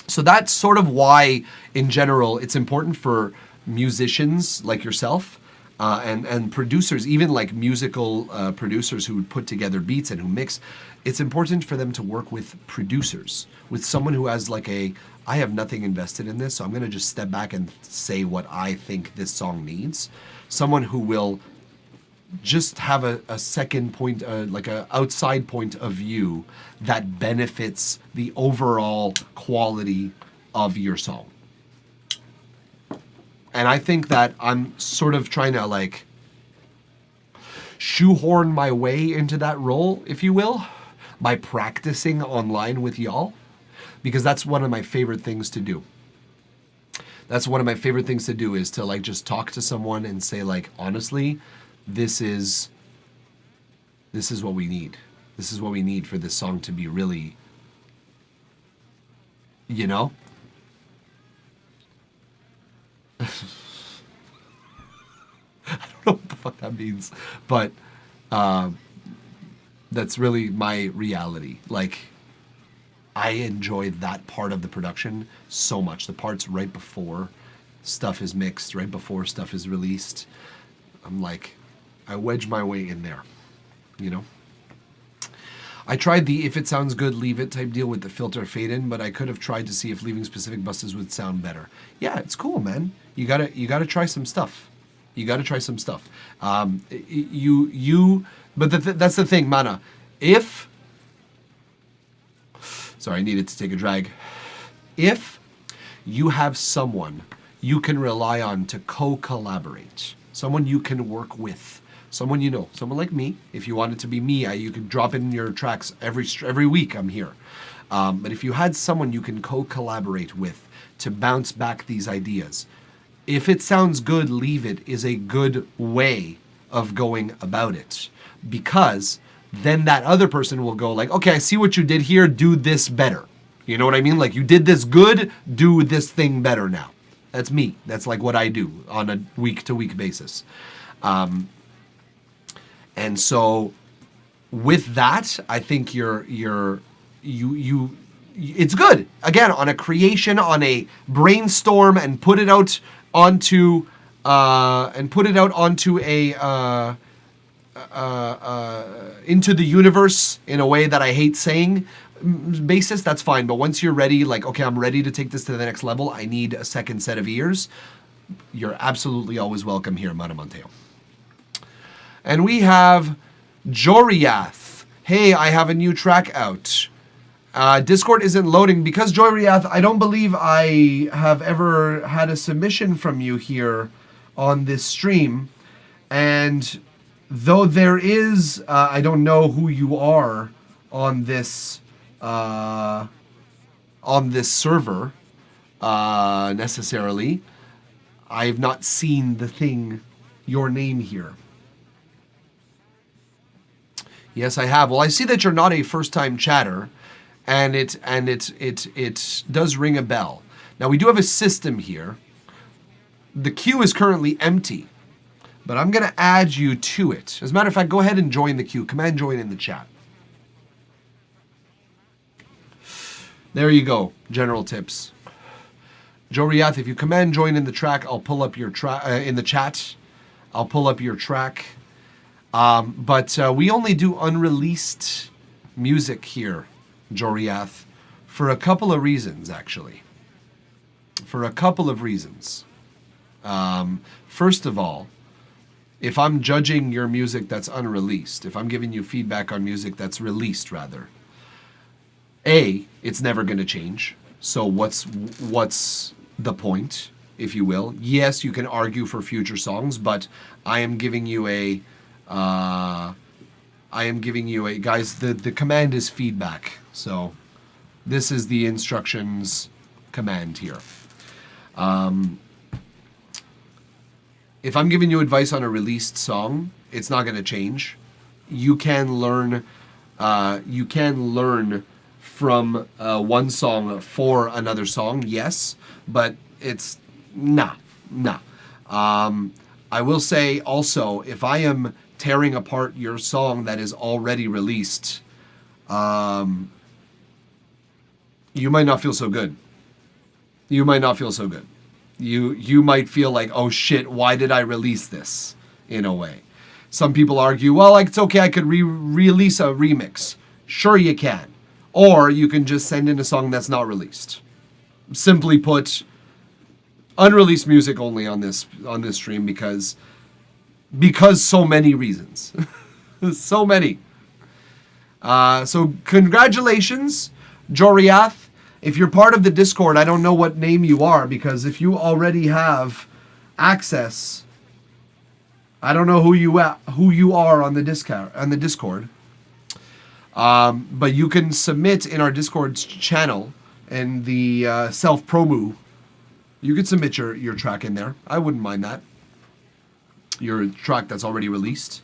So that's sort of why, in general, it's important for musicians like yourself and producers, even like musical producers who put together beats and who mix. It's important for them to work with producers, with someone who has like I have nothing invested in this, so I'm going to just step back and say what I think this song needs. Someone who will just have a second point, like a outside point of view that benefits the overall quality of your song. And I think that I'm sort of trying to like shoehorn my way into that role, if you will, by practicing online with y'all, because that's one of my favorite things to do. That's one of my favorite things to do, is to like just talk to someone and say like, honestly, this is what we need. This is what we need for this song to be really, you know? I don't know what the fuck that means, but that's really my reality. Like, I enjoy that part of the production so much. The parts right before stuff is mixed, right before stuff is released. I'm like, I wedge my way in there, you know? I tried the if it sounds good, leave it type deal with the filter fade in, but I could have tried to see if leaving specific buses would sound better. Yeah, it's cool, man. You gotta try some stuff. You gotta try some stuff. But that's the thing, Mana. Sorry, I needed to take a drag. If you have someone you can rely on to co-collaborate, someone you can work with, someone you know, someone like me. If you want it to be me, you can drop in your tracks every week. I'm here. But if you had someone you can co-collaborate with to bounce back these ideas, if it sounds good, leave it is a good way of going about it, because then that other person will go like, okay, I see what you did here. Do this better. You know what I mean? Like, you did this good. Do this thing better now. That's me. That's like what I do on a week-to-week basis. And so with that, I think it's good. Again, on a creation, on a brainstorm, and put it out onto into the universe in a way that I hate saying basis, that's fine. But once you're ready, like, okay, I'm ready to take this to the next level, I need a second set of ears, you're absolutely always welcome here, Mana Monteo. And we have Joriath. Hey, I have a new track out. Discord isn't loading because Joy Riath, I don't believe I have ever had a submission from you here on this stream. And though there is, I don't know who you are on this server necessarily. I've not seen your name here. Yes, I have. Well, I see that you're not a first-time chatter, and it does ring a bell. Now we do have a system here. The queue is currently empty, but I'm going to add you to it. As a matter of fact, go ahead and join the queue. Command join in the chat. There you go. General tips. Joe Riath, if you command join in the track, I'll pull up your in the chat. I'll pull up your track. But we only do unreleased music here, Joe Riath, for a couple of reasons, actually. For a couple of reasons. First of all, if I'm judging your music that's unreleased, if I'm giving you feedback on music that's released, rather, A, it's never going to change. So what's the point, if you will? Yes, you can argue for future songs, but I am giving you guys, the command is feedback. So this is the instructions command here. If I'm giving you advice on a released song, it's not going to change. You can learn from one song for another song, yes, but it's nah. I will say also, if I am tearing apart your song that is already released, you might not feel so good. You might not feel so good. You might feel like, oh shit, why did I release this? In a way. Some people argue, well, like, it's okay, I could release a remix. Sure you can. Or you can just send in a song that's not released. Simply put, unreleased music only on this stream because so many reasons. So many. So congratulations, Joriath. If you're part of the Discord, I don't know what name you are, because if you already have access, I don't know who you are on the Discord. But you can submit in our Discord channel and the self-promo. You could submit your track in there. I wouldn't mind that. Your track that's already released.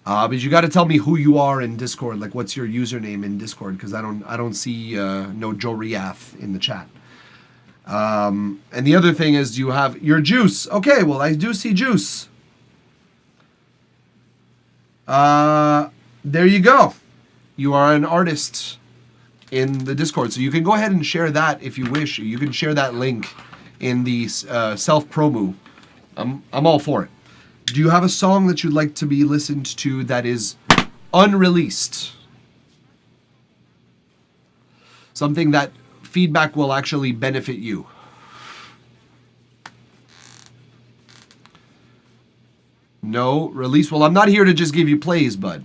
But you got to tell me who you are in Discord. Like, what's your username in Discord? Because I don't see no Joe Riath in the chat. And the other thing is, you have your Juice. Okay, well, I do see Juice. There you go. You are an artist in the Discord, so you can go ahead and share that if you wish. You can share that link in the self-promo. I'm all for it. Do you have a song that you'd like to be listened to that is unreleased? Something that feedback will actually benefit you. No release. Well, I'm not here to just give you plays, bud.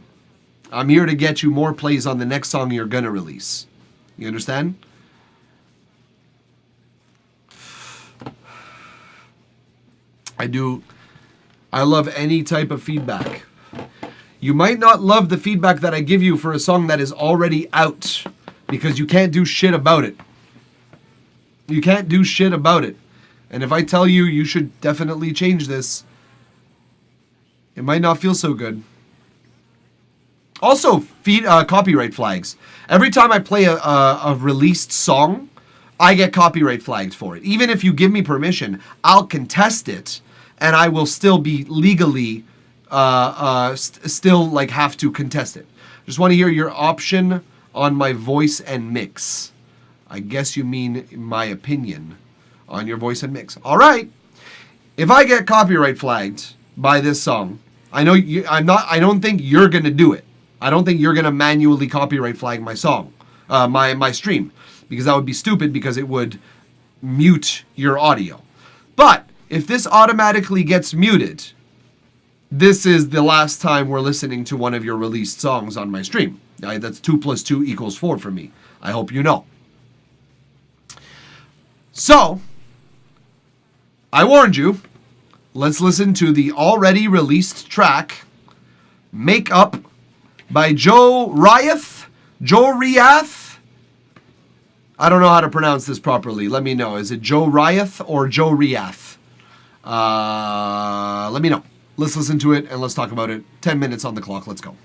I'm here to get you more plays on the next song you're gonna release. You understand? I love any type of feedback. You might not love the feedback that I give you for a song that is already out, because you can't do shit about it. You can't do shit about it. And if I tell you you should definitely change this, it might not feel so good. Also, copyright flags. Every time I play a released song, I get copyright flagged for it. Even if you give me permission, I'll contest it, and I will still be legally still like have to contest it. Just want to hear your option on my voice and mix. I guess you mean my opinion on your voice and mix. All right. If I get copyright flagged by this song, I know I don't think you're gonna do it. I don't think you're gonna manually copyright flag my song, my stream, because that would be stupid, because it would mute your audio. But if this automatically gets muted, this is the last time we're listening to one of your released songs on my stream. That's 2 + 2 = 4 for me. I hope you know. So, I warned you. Let's listen to the already released track, Make Up, by Joe Riath. Joe Riath? I don't know how to pronounce this properly. Let me know. Is it Joe Riath or Joe Riath? Let me know. Let's listen to it and let's talk about it. 10 minutes on the clock. Let's go.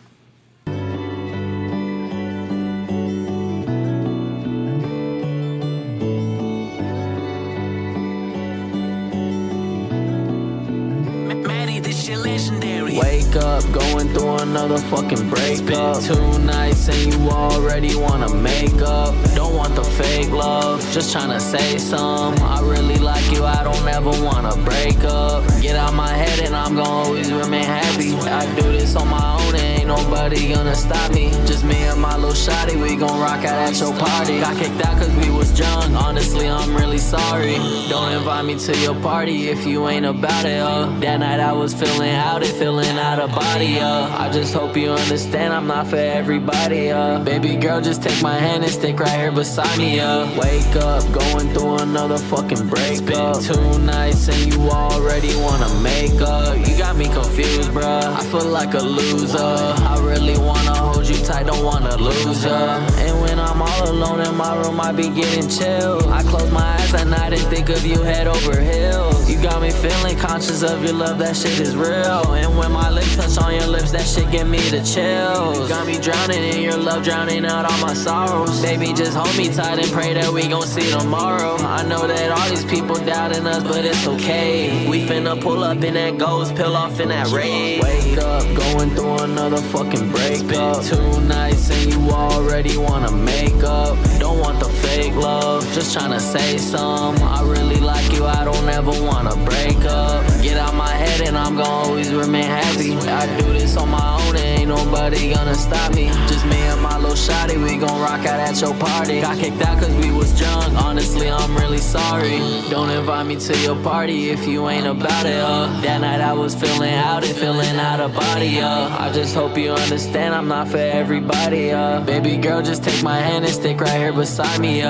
Wake up, going through another fucking breakup. 2 nights and you already wanna make up. Don't want the fake love, just tryna say some. I really like you, I don't ever wanna break up. Get out my head and I'm gonna always remain happy. I do this on my own, ain't nobody gonna stop me. Just me and my little shawty, we gon' rock out at your party. Got kicked out cause we was drunk, honestly I'm really sorry. Don't invite me to your party if you ain't about it, That night I was feeling out it, feeling out of body, I just hope you understand I'm not for everybody, Baby girl, just take my hand and stick right here beside me, Wake up, going through another fucking breakup. 2 nights and you already wanna make up. You got me confused, bruh, I feel like a loser. I really wanna hold you tight, don't wanna lose ya. And when I'm all alone in my room, I be getting chills. I close my eyes at night and think of you head over heels. You got me feeling conscious of your love, that shit is real. And when my lips touch on your lips, that shit give me the chills. Got me drowning in your love, drowning out all my sorrows. Baby, just hold me tight and pray that we gon' see tomorrow. I know that all these people doubting us, but it's okay. We finna pull up in that ghost, peel off in that raid. Wake up, going through another fucking breakup. 2 nights and you already wanna make up. Don't want the fake love, just tryna say some. I really like you, I don't ever wanna break up. Get out my head and I'm gon' always remain happy. I do this on my own, ain't nobody gonna stop me. Just me and my little shawty, we gon' rock out at your party. Got kicked out cause we was drunk, honestly I'm really sorry. Don't invite me to your party if you ain't about it, That night I was feeling out and feeling out of body, I just hope you understand I'm not for everybody, Baby girl, just take my hand and stick right here beside me,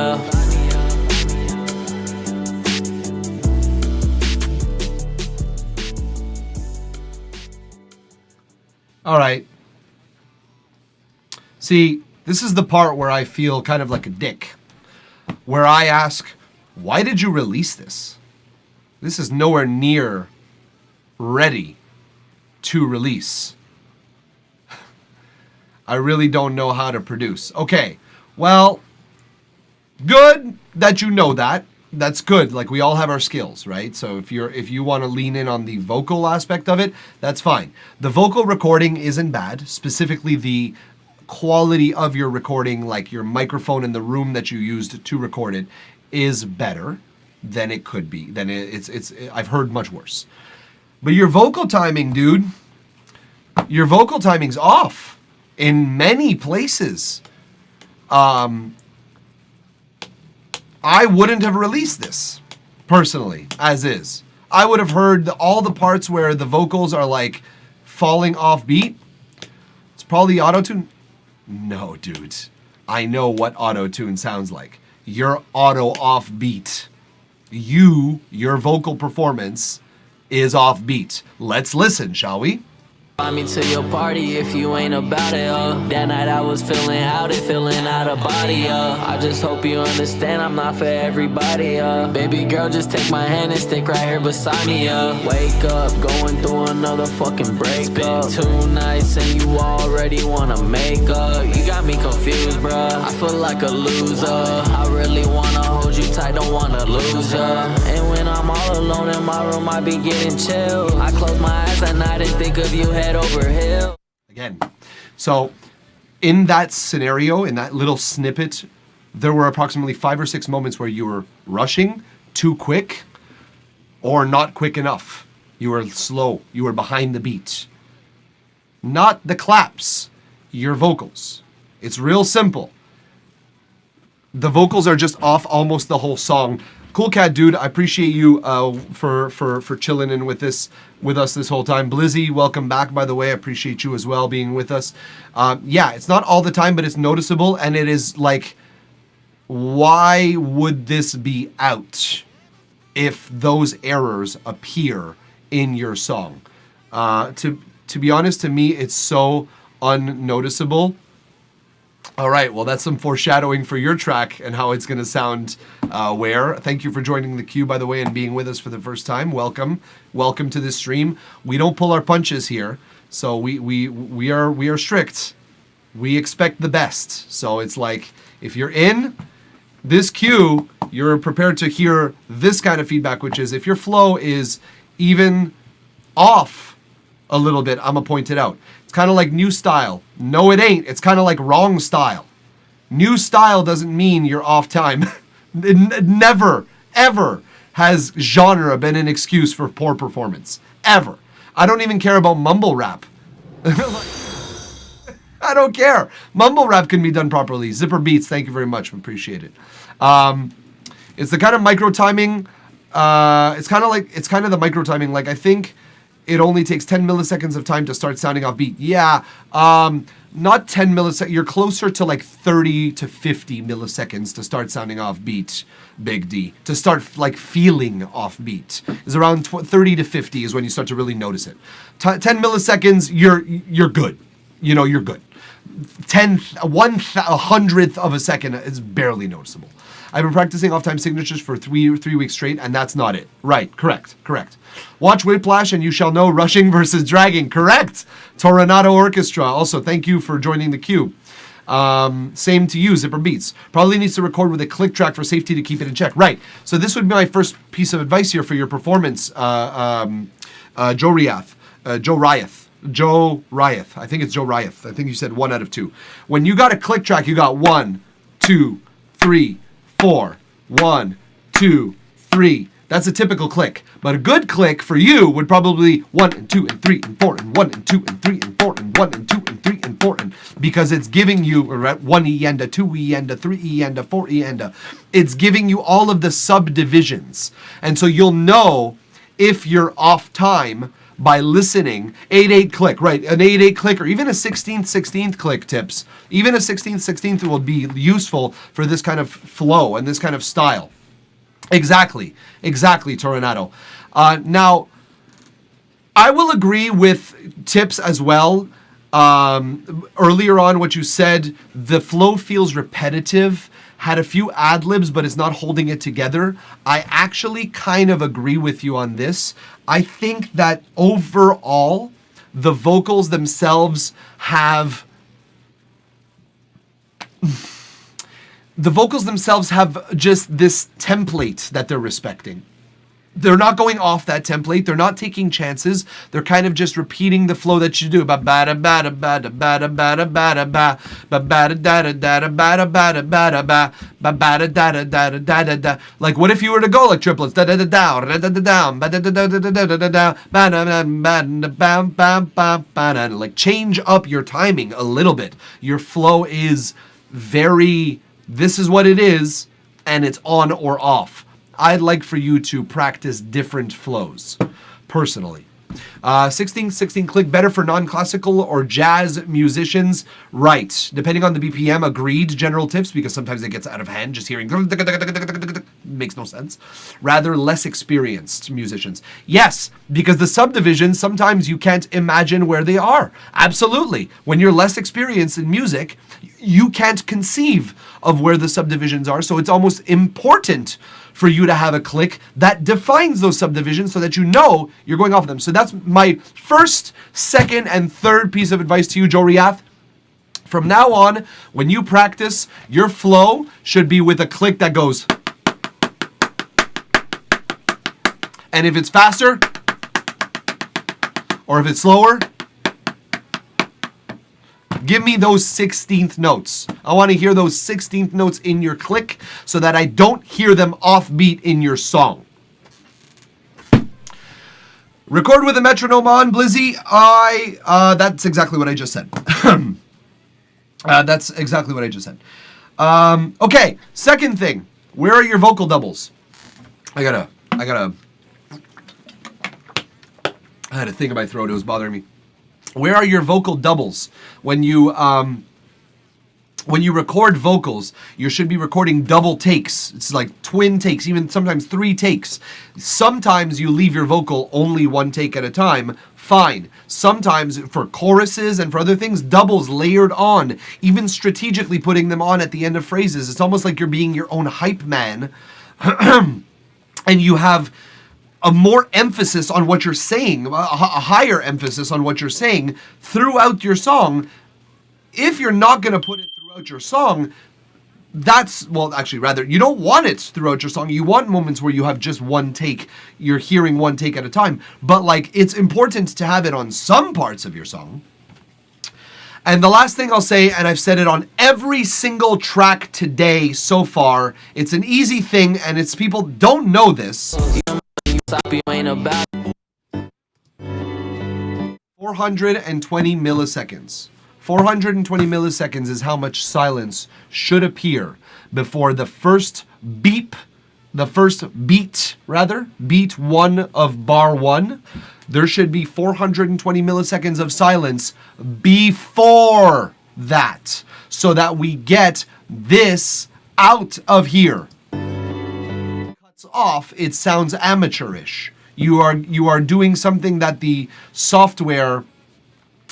All right. See, this is the part where I feel kind of like a dick. Where I ask, why did you release this? This is nowhere near ready to release. I really don't know how to produce. Okay, well, good that you know that. That's good. Like, we all have our skills, right? So if you want to lean in on the vocal aspect of it, that's fine. The vocal recording isn't bad. Specifically, the quality of your recording, like your microphone in the room that you used to record it, is better than it could be. I've heard much worse. But your vocal timing, dude, your vocal timing's off in many places. I wouldn't have released this, personally, as is. I would have heard all the parts where the vocals are like falling off beat. It's probably auto-tune. No, dude. I know what auto-tune sounds like. You're auto off beat. Your vocal performance is off beat. Let's listen, shall we? Invite me to your party if you ain't about it, That night I was feeling out it, feeling out of body, I just hope you understand I'm not for everybody, Baby girl, just take my hand and stick right here beside me, Wake up, going through another fucking breakup. 2 nights and you already wanna make up. You got me confused, bruh, I feel like a loser. I really wanna hold you tight, don't wanna lose ya. And when I'm all alone in my room, I be getting chills. I close my eyes at night and think of you head over hill. Again, so in that scenario, in that little snippet, there were approximately 5 or 6 moments where you were rushing, too quick, or not quick enough. You were slow. You were behind the beat. Not the claps, your vocals. It's real simple. The vocals are just off almost the whole song. Cool Cat Dude, I appreciate you for chilling in with us this whole time. Blizzy, welcome back, by the way. I appreciate you as well being with us. Yeah, it's not all the time, but it's noticeable, and it is like why would this be out if those errors appear in your song? To be honest, to me, it's so unnoticeable. All right, well, that's some foreshadowing for your track and how it's going to sound where. Thank you for joining the queue, by the way, and being with us for the first time. Welcome to this stream. We don't pull our punches here, so we are strict. We expect the best. So it's like, if you're in this queue, you're prepared to hear this kind of feedback, which is if your flow is even off a little bit, I'm going to point it out. It's kind of like new style. No, it ain't. It's kind of like wrong style. New style doesn't mean you're off time. Never, ever has genre been an excuse for poor performance. Ever. I don't even care about mumble rap. I don't care. Mumble rap can be done properly. Zipper Beats, thank you very much. Appreciate it. It's the kind of micro timing. It's kind of the micro timing. Like, I think it only takes 10 milliseconds of time to start sounding off beat. Yeah. Not 10 milliseconds. You're closer to like 30 to 50 milliseconds to start sounding off beat, Big D. To start like feeling off beat is around 30 to 50 is when you start to really notice it. 10 milliseconds, you're good. You know, you're good. 1/100th of a second is barely noticeable. I've been practicing off-time signatures for three weeks straight, and that's not it. Right, correct. Watch Whiplash and you shall know rushing versus dragging. Correct. Toronado Orchestra. Also, thank you for joining the queue. Same to you, Zipper Beats. Probably needs to record with a click track for safety to keep it in check. Right. So this would be my first piece of advice here for your performance, Joe Riath. I think it's Joe Riath. I think you said 1 out of 2. When you got a click track, you got 1, 2, 3, 4. 1, 2, 3. That's a typical click. But a good click for you would probably be 1 and 2 and 3 and 4 and 1 and 2 and 3 and 4 and 1 and 2 and 3 and 4 and because it's giving you 1 E and a 2 E and a 3 E and a 4 E and a. It's giving you all of the subdivisions. And so you'll know if you're off time by listening. 8/8 click, right? An 8/8 click or even a 16/16 click tips. Even a 16/16 will be useful for this kind of flow and this kind of style. Exactly, Toronado. Now, I will agree with tips as well. Earlier on, what you said, the flow feels repetitive, had a few ad-libs, but it's not holding it together. I actually kind of agree with you on this. I think that overall, the vocals themselves have... just this template that they're respecting. They're not going off that template. They're not taking chances. They're kind of just repeating the flow that you do. Like, what if you were to go like triplets? Like, change up your timing a little bit. Your flow is very... This is what it is, and it's on or off. I'd like for you to practice different flows, personally. 16/16 click, better for non-classical or jazz musicians. Right. Depending on the BPM, agreed. General tips, because sometimes it gets out of hand. Just hearing makes no sense. Rather, less experienced musicians. Yes, because the subdivisions, sometimes you can't imagine where they are. Absolutely. When you're less experienced in music, you can't conceive of where the subdivisions are. So it's almost important for you to have a click that defines those subdivisions so that you know you're going off of them. So that's my first, second, and third piece of advice to you, Joe Riath. From now on, when you practice, your flow should be with a click that goes. And if it's faster, or if it's slower, give me those 16th notes. I want to hear those 16th notes in your click so that I don't hear them offbeat in your song. Record with a metronome on, Blizzy. That's exactly what I just said. That's exactly what I just said. Okay, second thing. Where are your vocal doubles? I had a thing in my throat. It was bothering me. Where are your vocal doubles when you when you record vocals, you should be recording double takes. It's like twin takes, even sometimes 3 takes. Sometimes you leave your vocal only 1 take at a time. Fine. Sometimes for choruses and for other things, doubles layered on, even strategically putting them on at the end of phrases. It's almost like you're being your own hype man. And you have a more emphasis on what you're saying, a higher emphasis on what you're saying throughout your song. If you're not going to put it throughout your song, you don't want it throughout your song. You want moments where you have just 1 take. You're hearing 1 take at a time. But like, it's important to have it on some parts of your song. And the last thing I'll say, and I've said it on every single track today so far, it's an easy thing, and it's people don't know this. 420 milliseconds. 420 milliseconds is how much silence should appear before the first beat 1 of bar 1. There should be 420 milliseconds of silence before that, so that we get this out of here. Cuts off, it sounds amateurish. You are doing something that the software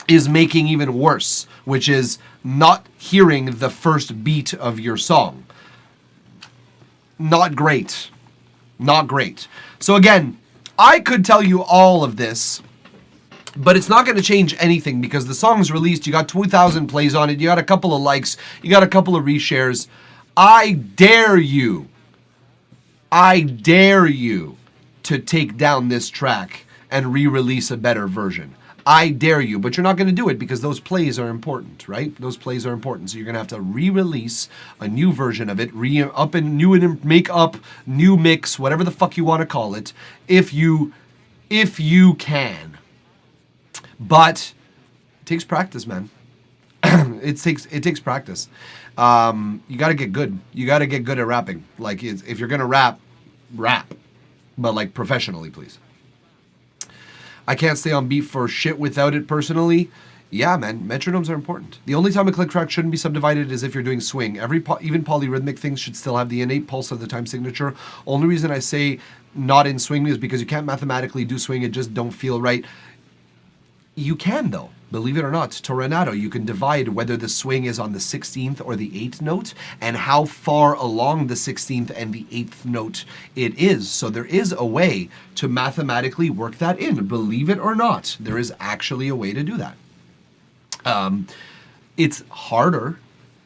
is making even worse, which is not hearing the first beat of your song. Not great. Not great. So again, I could tell you all of this, but it's not going to change anything because the song's released. You got 2,000 plays on it. You got a couple of likes. You got a couple of reshares. I dare you to take down this track and re-release a better version. I dare you, but you're not going to do it because those plays are important, right? Those plays are important. So you're going to have to re-release a new version of it, make up, new mix, whatever the fuck you want to call it, if you can. But it takes practice, man. It takes practice. You got to get good. You got to get good at rapping. Like, if you're going to rap, but like professionally, please. I can't stay on beat for shit without it personally. Yeah, man, metronomes are important. The only time a click track shouldn't be subdivided is if you're doing swing. Even polyrhythmic things should still have the innate pulse of the time signature. Only reason I say not in swing is because you can't mathematically do swing. It just don't feel right. You can, though. Believe it or not, to Renato, you can divide whether the swing is on the 16th or the 8th note and how far along the 16th and the 8th note it is. So there is a way to mathematically work that in. Believe it or not, there is actually a way to do that. It's harder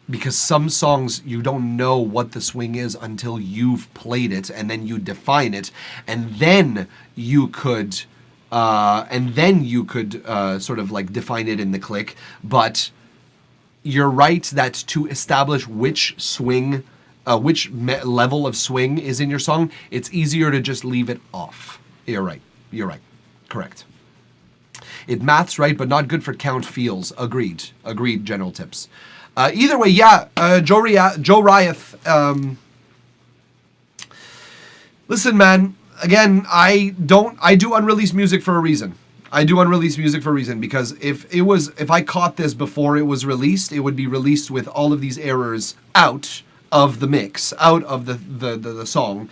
because some songs you don't know what the swing is until you've played it, and then you define it, and then you could sort of like define it in the click. But you're right that to establish which swing, level of swing is in your song, it's easier to just leave it off. You're right. Correct. It maths right, but not good for count feels. Agreed, general tips. Either way, yeah, Joe Rieth. Listen, man. Again, I do unreleased music for a reason. Because if I caught this before it was released, it would be released with all of these errors out of the mix, out of the song.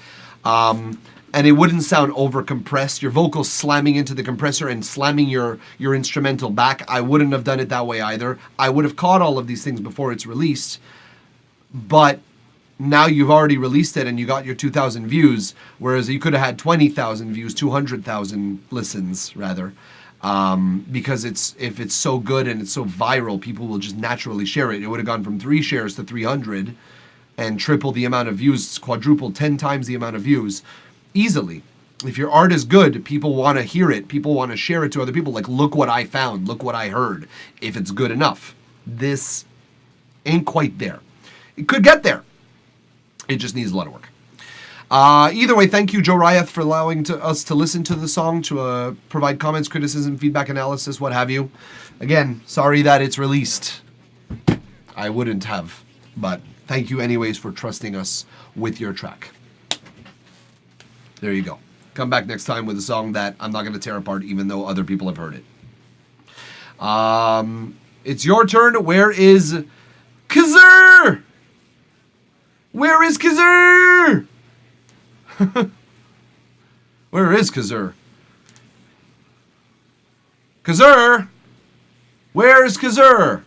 And it wouldn't sound over compressed. Your vocals slamming into the compressor and slamming your instrumental back. I wouldn't have done it that way either. I would have caught all of these things before it's released. But now you've already released it and you got your 2,000 views, whereas you could have had 20,000 views, 200,000 listens rather, because if it's so good and it's so viral, people will just naturally share it. It would have gone from 3 shares to 300 and triple the amount of views, quadruple 10 times the amount of views easily. If your art is good, people want to hear it. People want to share it to other people. Like, look what I found. Look what I heard. If it's good enough. This ain't quite there. It could get there. It just needs a lot of work. Either way, thank you, Joe Rieth, for allowing us to listen to the song, to provide comments, criticism, feedback, analysis, what have you. Again, sorry that it's released. I wouldn't have, but thank you anyways for trusting us with your track. There you go. Come back next time with a song that I'm not going to tear apart, even though other people have heard it. It's your turn. Where is Kazur? Where is Kazur? Where is Kazur? Kazur? Where's Kazur?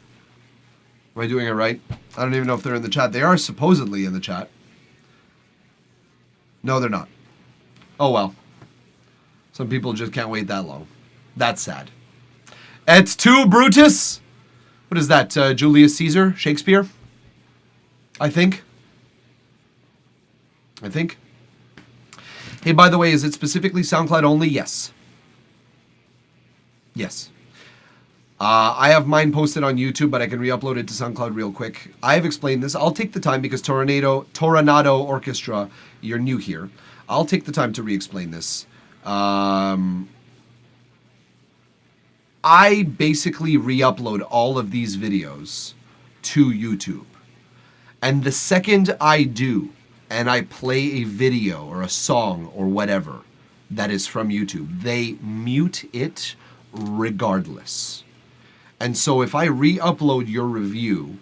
Am I doing it right? I don't even know if they're in the chat. They are supposedly in the chat. No, they're not. Oh well. Some people just can't wait that long. That's sad. Et tu, Brutus? What is that? Julius Caesar? Shakespeare? I think. Hey, by the way, is it specifically SoundCloud only? Yes. Yes. I have mine posted on YouTube, but I can re-upload it to SoundCloud real quick. I have explained this. I'll take the time because Toronado Orchestra, you're new here. I'll take the time to re-explain this. I basically re-upload all of these videos to YouTube. And the second I do, and I play a video or a song or whatever that is from YouTube, they mute it regardless. And so if I re-upload your review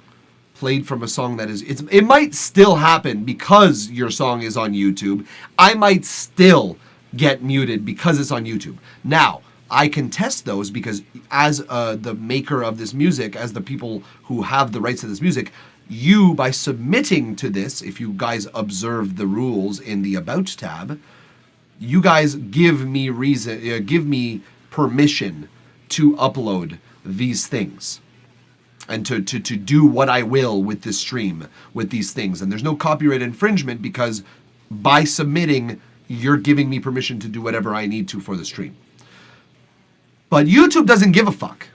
played from a song that is, it might still happen because your song is on YouTube. I might still get muted because it's on YouTube. Now, I can test those because as the maker of this music, as the people who have the rights to this music, you, by submitting to this, if you guys observe the rules in the About tab, you guys give me permission to upload these things and to do what I will with this stream with these things. And there's no copyright infringement because by submitting, you're giving me permission to do whatever I need to for the stream. But YouTube doesn't give a fuck.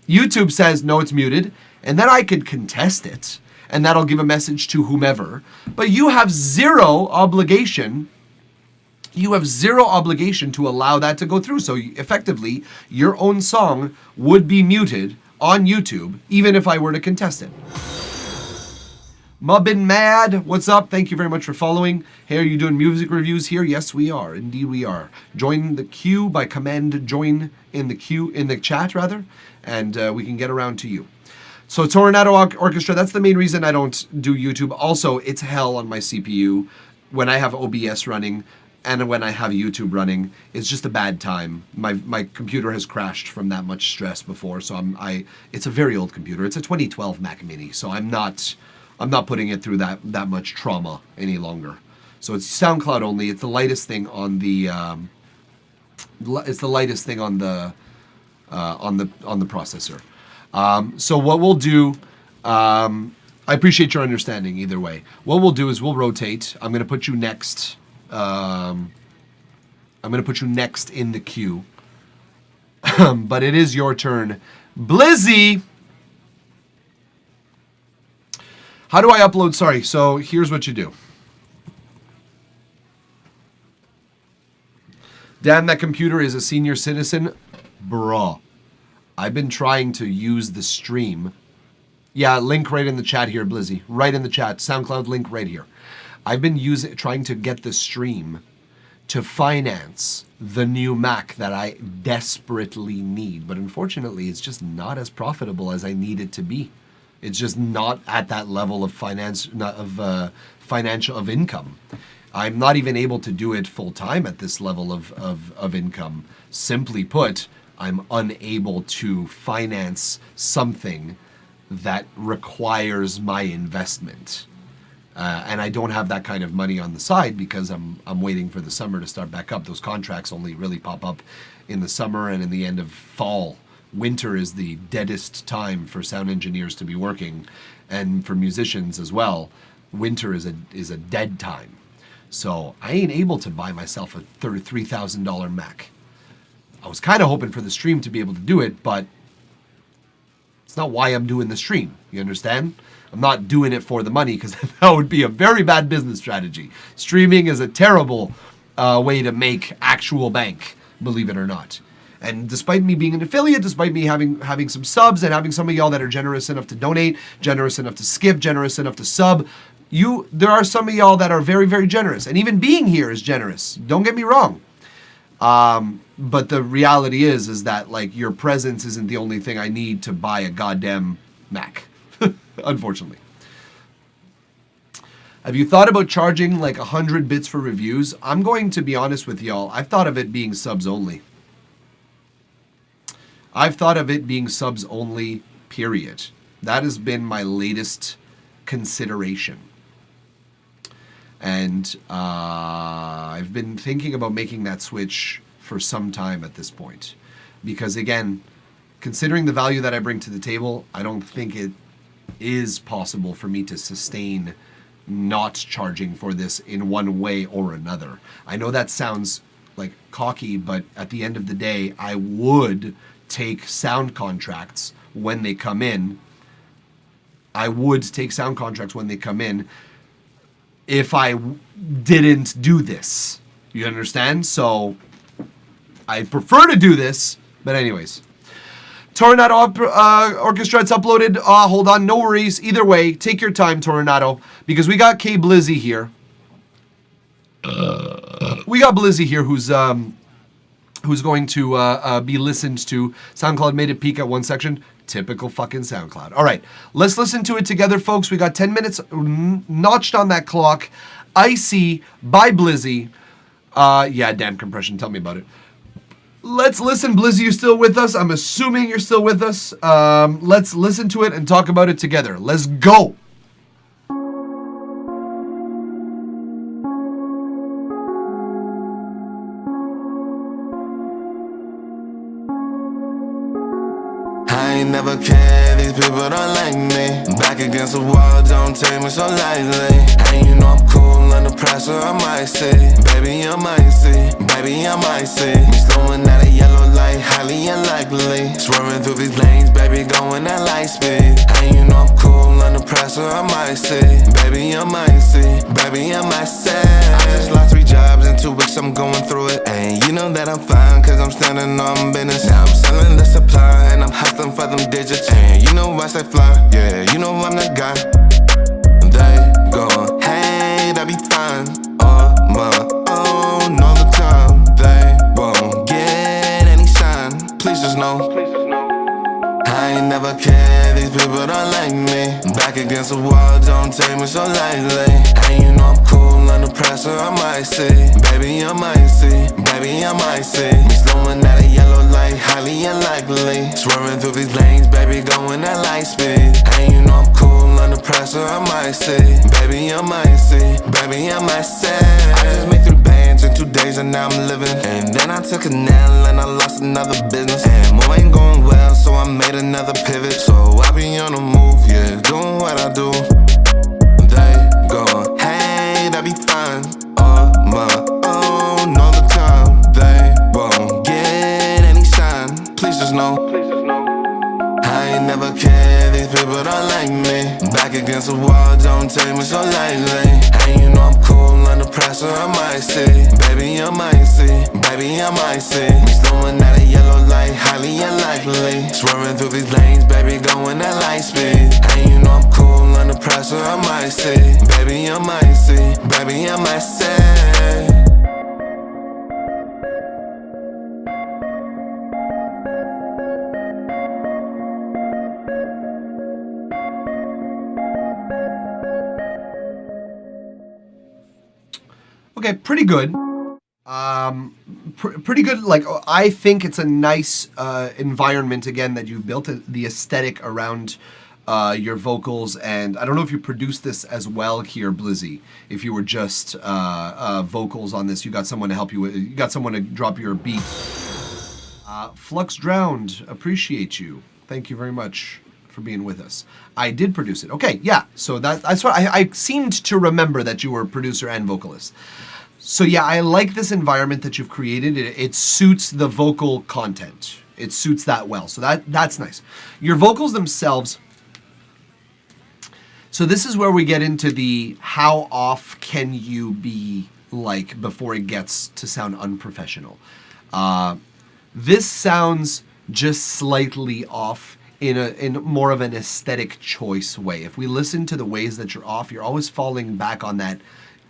YouTube says, no, it's muted, and then I could contest it, and that'll give a message to whomever. But you have zero obligation. You have zero obligation to allow that to go through. So effectively, your own song would be muted on YouTube, even if I were to contest it. Mubbin Mad, what's up? Thank you very much for following. Hey, are you doing music reviews here? Yes, we are. Indeed, we are. Join the queue by command join in the queue, in the chat rather, and we can get around to you. So Toronado Orchestra, that's the main reason I don't do YouTube. Also, it's hell on my CPU when I have OBS running and when I have YouTube running. It's just a bad time. My computer has crashed from that much stress before, so it's a very old computer. It's a 2012 Mac Mini, so I'm not putting it through that much trauma any longer. So it's SoundCloud only. It's the lightest thing on the processor. So what we'll do, I appreciate your understanding either way. What we'll do is we'll rotate. I'm going to put you next. I'm going to put you next in the queue. But it is your turn. Blizzy! How do I upload? Sorry, so here's what you do. Damn, that computer is a senior citizen. Bruh. I've been trying to use the stream. Yeah, link right in the chat here, Blizzy. Right in the chat. SoundCloud link right here. I've been trying to get the stream to finance the new Mac that I desperately need. But unfortunately, it's just not as profitable as I need it to be. It's just not at that level of financial income. I'm not even able to do it full time at this level of income. Simply put, I'm unable to finance something that requires my investment. And I don't have that kind of money on the side because I'm waiting for the summer to start back up. Those contracts only really pop up in the summer and in the end of fall. Winter is the deadest time for sound engineers to be working, and for musicians as well. Winter is a dead time. So I ain't able to buy myself a $3,000 Mac. I was kind of hoping for the stream to be able to do it, but it's not why I'm doing the stream. You understand? I'm not doing it for the money because that would be a very bad business strategy. Streaming is a terrible way to make actual bank, believe it or not. And despite me being an affiliate, despite me having some subs and having some of y'all that are generous enough to donate, generous enough to skip, generous enough to sub, there are some of y'all that are very, very generous. And even being here is generous. Don't get me wrong. But the reality is that like your presence isn't the only thing I need to buy a goddamn Mac, unfortunately. Have you thought about charging like 100 bits for reviews? I'm going to be honest with y'all. I've thought of it being subs only. I've thought of it being subs only, period. That has been my latest consideration. And I've been thinking about making that switch for some time at this point. Because again, considering the value that I bring to the table, I don't think it is possible for me to sustain not charging for this in one way or another. I know that sounds like cocky, but at the end of the day, I would take sound contracts when they come in. I would take sound contracts when they come in if I didn't do this. You understand? So I prefer to do this, but anyways. Tornado Orchestra, it's uploaded. Hold on, no worries. Either way, take your time, Tornado, because we got K Blizzy here. We got Blizzy here, who's going to be listened to. SoundCloud made it peak at one section. Typical fucking SoundCloud. All right, let's listen to it together, folks. We got 10 minutes notched on that clock. Icy by Blizzy. Yeah, damn compression. Tell me about it. Let's listen. Blizzy, you still with us? I'm assuming you're still with us. Let's listen to it and talk about it together. Let's go. I ain't never cared, these people don't like me. Back against the wall, don't take me so lightly. And you know I'm cool under pressure, I might see. Baby, I might see, baby, I might see. Me slowing at a yellow light, highly unlikely. Swerving through these lanes, baby, going at light speed. And you know I'm cool under pressure, I might see. Baby, I might see, baby, I might say. I just lost 3 jobs in 2 weeks, I'm going through it. And you know that I'm fine, cause I'm standing on business. Now I'm selling the supply, and I'm hustling for them digits. And you know I say fly, yeah, you know I'm the guy. They go, hey, that be fine. On my own all the time. They won't get any sign. Please just know I ain't never cared, these people don't like me. Back against the wall, don't take me so lightly. And you know I'm cool under pressure, I might see. Baby, I might see, baby, I might see. Me slowing at a yellow light, highly unlikely. Swerving through these lanes, baby, going at light speed. And you know I'm cool under pressure, I might see. Baby, I might see, baby, I might say. I just made 3 bands in 2 days and now I'm living. And then I took a nail and I lost another business. And more ain't going well, so I made another pivot. So I be on the move, yeah, doing what I do. They go, hey, that be fine. On my own all the time. They won't get any sign. Please just know I ain't never cared, these people don't like me. Back against the wall, don't take me so lightly. And you know I'm cool under pressure, I might see. Baby, I might see, baby, I might see. Me slowing at a yellow light, highly unlikely. Swerving through these lanes, baby, going at light speed. And you know I'm cool under pressure, I might see. Baby, I might see, baby, I might say. Okay, pretty good. Pretty good. Like, I think it's a nice environment again that you've built the aesthetic around your vocals. And I don't know if you produced this as well here, Blizzy. If you were just vocals on this, you got someone to help you. You got someone to drop your beat. Flux Drowned, appreciate you. Thank you very much for being with us. I did produce it. Okay, yeah. So that's what I seemed to remember that you were producer and vocalist. So yeah, I like this environment that you've created. It suits the vocal content. It suits that well. So that's nice. Your vocals themselves. So this is where we get into the how off can you be like before it gets to sound unprofessional. This sounds just slightly off in more of an aesthetic choice way. If we listen to the ways that you're off, you're always falling back on that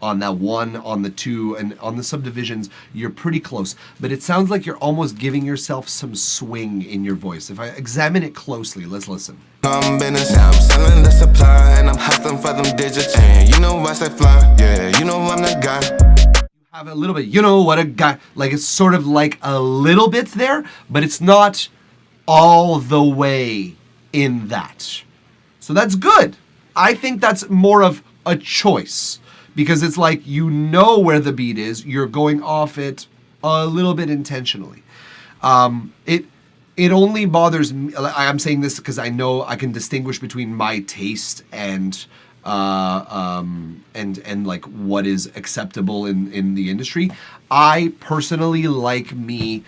1, on the 2, and on the subdivisions, you're pretty close. But it sounds like you're almost giving yourself some swing in your voice. If I examine it closely, let's listen. I'm business, yeah, I'm selling the supply, and I'm hustling for them digits. And you know I say fly, yeah, you know I'm the guy. Have a little bit, you know what a guy, like it's sort of like a little bit there, but it's not all the way in that. So that's good. I think that's more of a choice because it's like you know where the beat is, you're going off it a little bit intentionally. It only bothers me. I'm saying this because I know I can distinguish between my taste and like what is acceptable in the industry. I personally like me.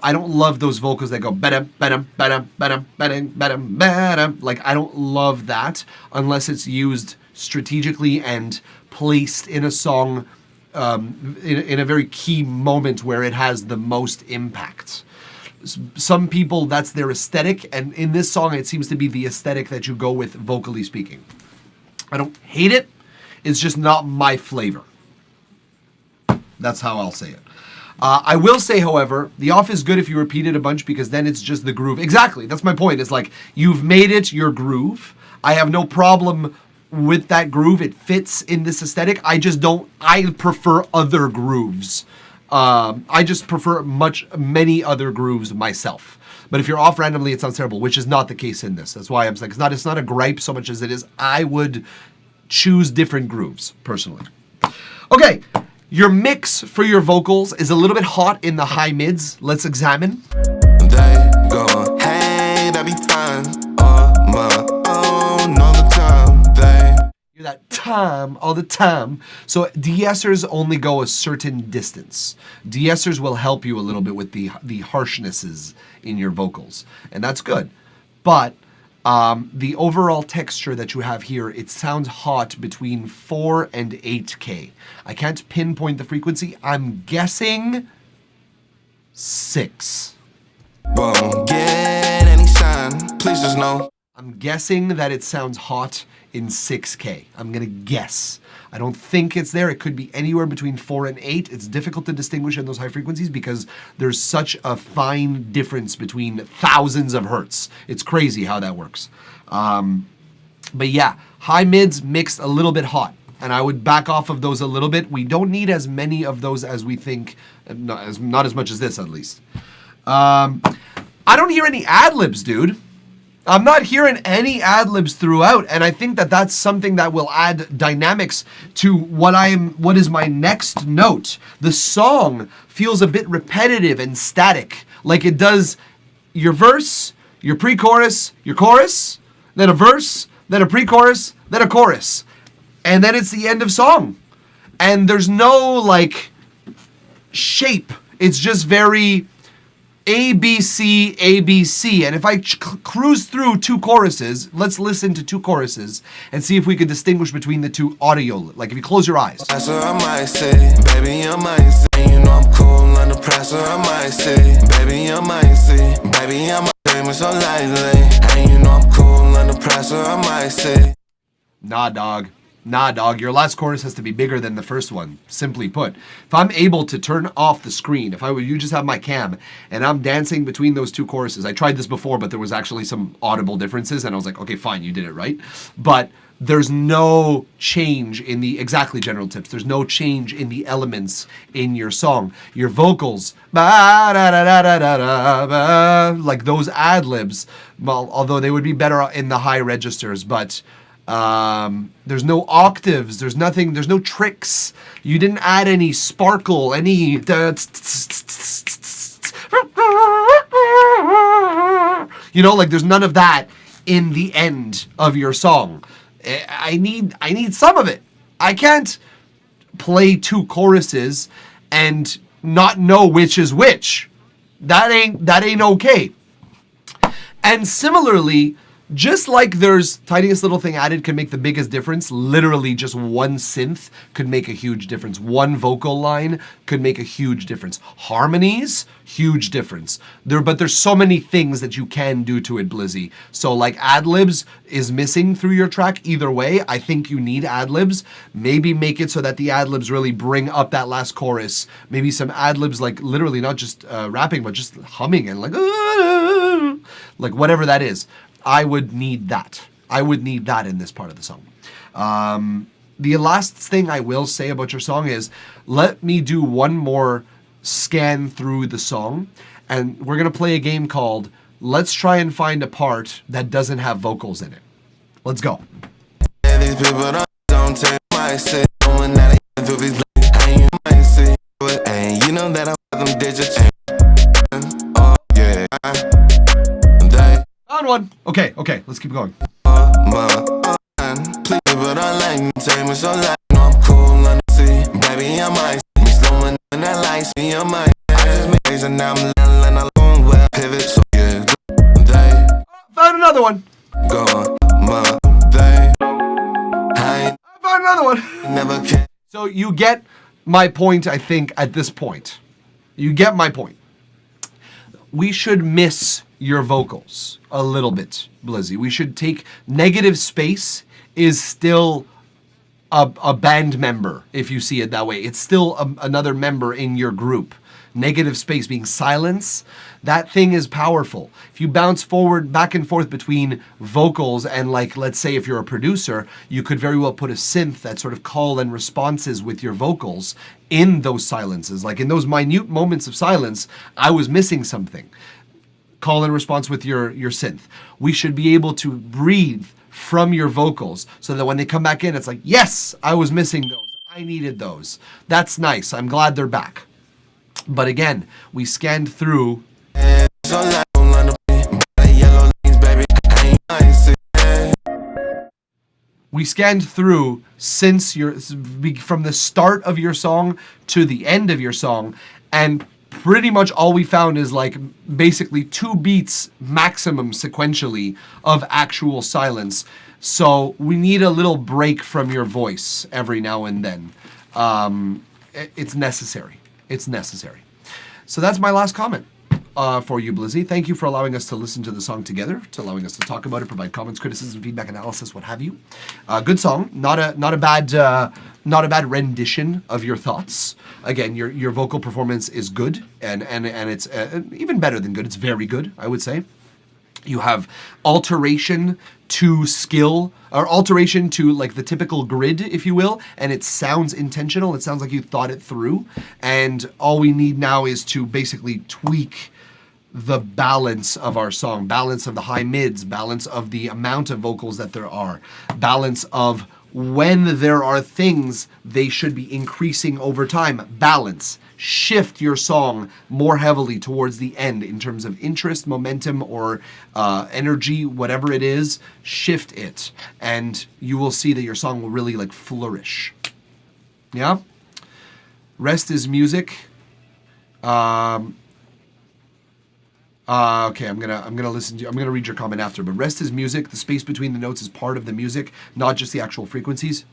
I don't love those vocals that go ba-dum, ba-dum, ba-dum, ba-dum, ba-dum, ba-dum, ba-dum. Like I don't love that unless it's used strategically and placed in a song in a very key moment where it has the most impact. Some people, that's their aesthetic, and in this song it seems to be the aesthetic that you go with vocally speaking. I don't hate it, it's just not my flavor. That's how I'll say it. I will say, however, the off is good if you repeat it a bunch because then it's just the groove. Exactly, that's my point. It's like you've made it your groove. I have no problem with that groove. It fits in this aesthetic. I prefer other grooves. I just prefer many other grooves myself. But if you're off randomly, it sounds terrible, which is not the case in this. That's why I'm saying it's not a gripe so much as it is I would choose different grooves, personally. Okay, your mix for your vocals is a little bit hot in the high mids. Let's examine. They go, hey, that be fine, my own all the time. They Hear that time all the time. So de-essers only go a certain distance. De-essers will help you a little bit with the harshnesses in your vocals, and that's good. But the overall texture that you have here, it sounds hot between 4 and 8K. I can't pinpoint the frequency. I'm guessing 6. won't get any sign, please just know. I'm guessing that it sounds hot in 6K. I'm gonna guess. I don't think it's there. It could be anywhere between 4 and 8. It's difficult to distinguish in those high frequencies because there's such a fine difference between thousands of hertz. It's crazy how that works. But yeah, high mids mixed a little bit hot. And I would back off of those a little bit. We don't need as many of those as we think, not as much as this at least. I don't hear any ad-libs, dude. I'm not hearing any ad-libs throughout, and I think that that's something that will add dynamics to what is my next note. The song feels a bit repetitive and static, like it does your verse, your pre-chorus, your chorus, then a verse, then a pre-chorus, then a chorus, and then it's the end of song. And there's no like shape. It's just very ABC, ABC. And if I cruise through 2 choruses, let's listen to 2 choruses and see if we can distinguish between the 2 audio. Like if you close your eyes. That's what I might say, baby, I might say. You know I'm cool under pressure, I might say. Baby, I might say. Baby, I might say me so lightly. And you know I'm cool under pressure, I might say. Nah, dog. Nah, dog, your last chorus has to be bigger than the first one, simply put. If I'm able to turn off the screen, you just have my cam, and I'm dancing between those 2 choruses. I tried this before, but there was actually some audible differences, and I was like, okay, fine, you did it right. But there's no change in the, exactly, General Tips, there's no change in the elements in your song. Your vocals, like those ad-libs, well, although they would be better in the high registers, but there's no octaves, there's nothing, there's no tricks. You didn't add any sparkle, any you know, like there's none of that in the end of your song. I need some of it. I can't play 2 choruses and not know which is which. That ain't okay. And similarly, just like there's tiniest little thing added can make the biggest difference, literally just one synth could make a huge difference. One vocal line could make a huge difference. Harmonies, huge difference. But there's so many things that you can do to it, Blizzy. So like ad-libs is missing through your track. Either way, I think you need ad-libs. Maybe make it so that the ad-libs really bring up that last chorus. Maybe some ad-libs, like literally not just rapping, but just humming and like whatever that is. I would need that. I would need that in this part of the song. The last thing I will say about your song is, let me do one more scan through the song, and we're going to play a game called Let's Try and Find a Part That Doesn't Have Vocals in it. Let's go. These people don't take my shit. Knowing that I do these and you might see it. And you know that I them digits. Oh yeah. They On one. Okay, let's keep going. please, but I like me. Take me so like, no, I'm cool on the sea. Baby, I might see me slowing when that lights me on my head. I just and now I'm and I'm going well. Pivot, so yeah. They Found another one. go my they. I Found another one. never can. So you get my point, I think, at this point. You get my point. We should miss your vocals a little bit, Blizzy. We should take negative space is still a band member, if you see it that way. It's still another member in your group. Negative space being silence, that thing is powerful. If you bounce forward, back and forth between vocals and, like, let's say if you're a producer, you could very well put a synth that sort of call and responses with your vocals in those silences. Like in those minute moments of silence, I was missing something. Call and response with your synth. We should be able to breathe from your vocals so that when they come back in, it's like, yes, I was missing those. I needed those. That's nice. I'm glad they're back. But again, we scanned through. So like, yellow lanes, baby. I might see. We scanned through since from the start of your song to the end of your song, and pretty much all we found is like basically 2 beats maximum sequentially of actual silence. So we need a little break from your voice every now and then. It's necessary. It's necessary. So that's my last comment for you, Blizzy. Thank you for allowing us to listen to the song together, to allowing us to talk about it, provide comments, criticism, feedback, analysis, what have you. Good song. Not a bad rendition of your thoughts. Again, your vocal performance is good, and it's even better than good. It's very good, I would say. You have alteration to skill, or alteration to like the typical grid, if you will, and it sounds intentional. It sounds like you thought it through, and all we need now is to basically tweak the balance of our song, balance of the high mids, balance of the amount of vocals that there are, balance of when there are things they should be increasing over time, balance. Shift your song more heavily towards the end in terms of interest, momentum, or energy, whatever it is, shift it. And you will see that your song will really like flourish. Yeah? Rest is music. Okay, I'm gonna listen to. I'm gonna read your comment after. But rest is music. The space between the notes is part of the music, not just the actual frequencies.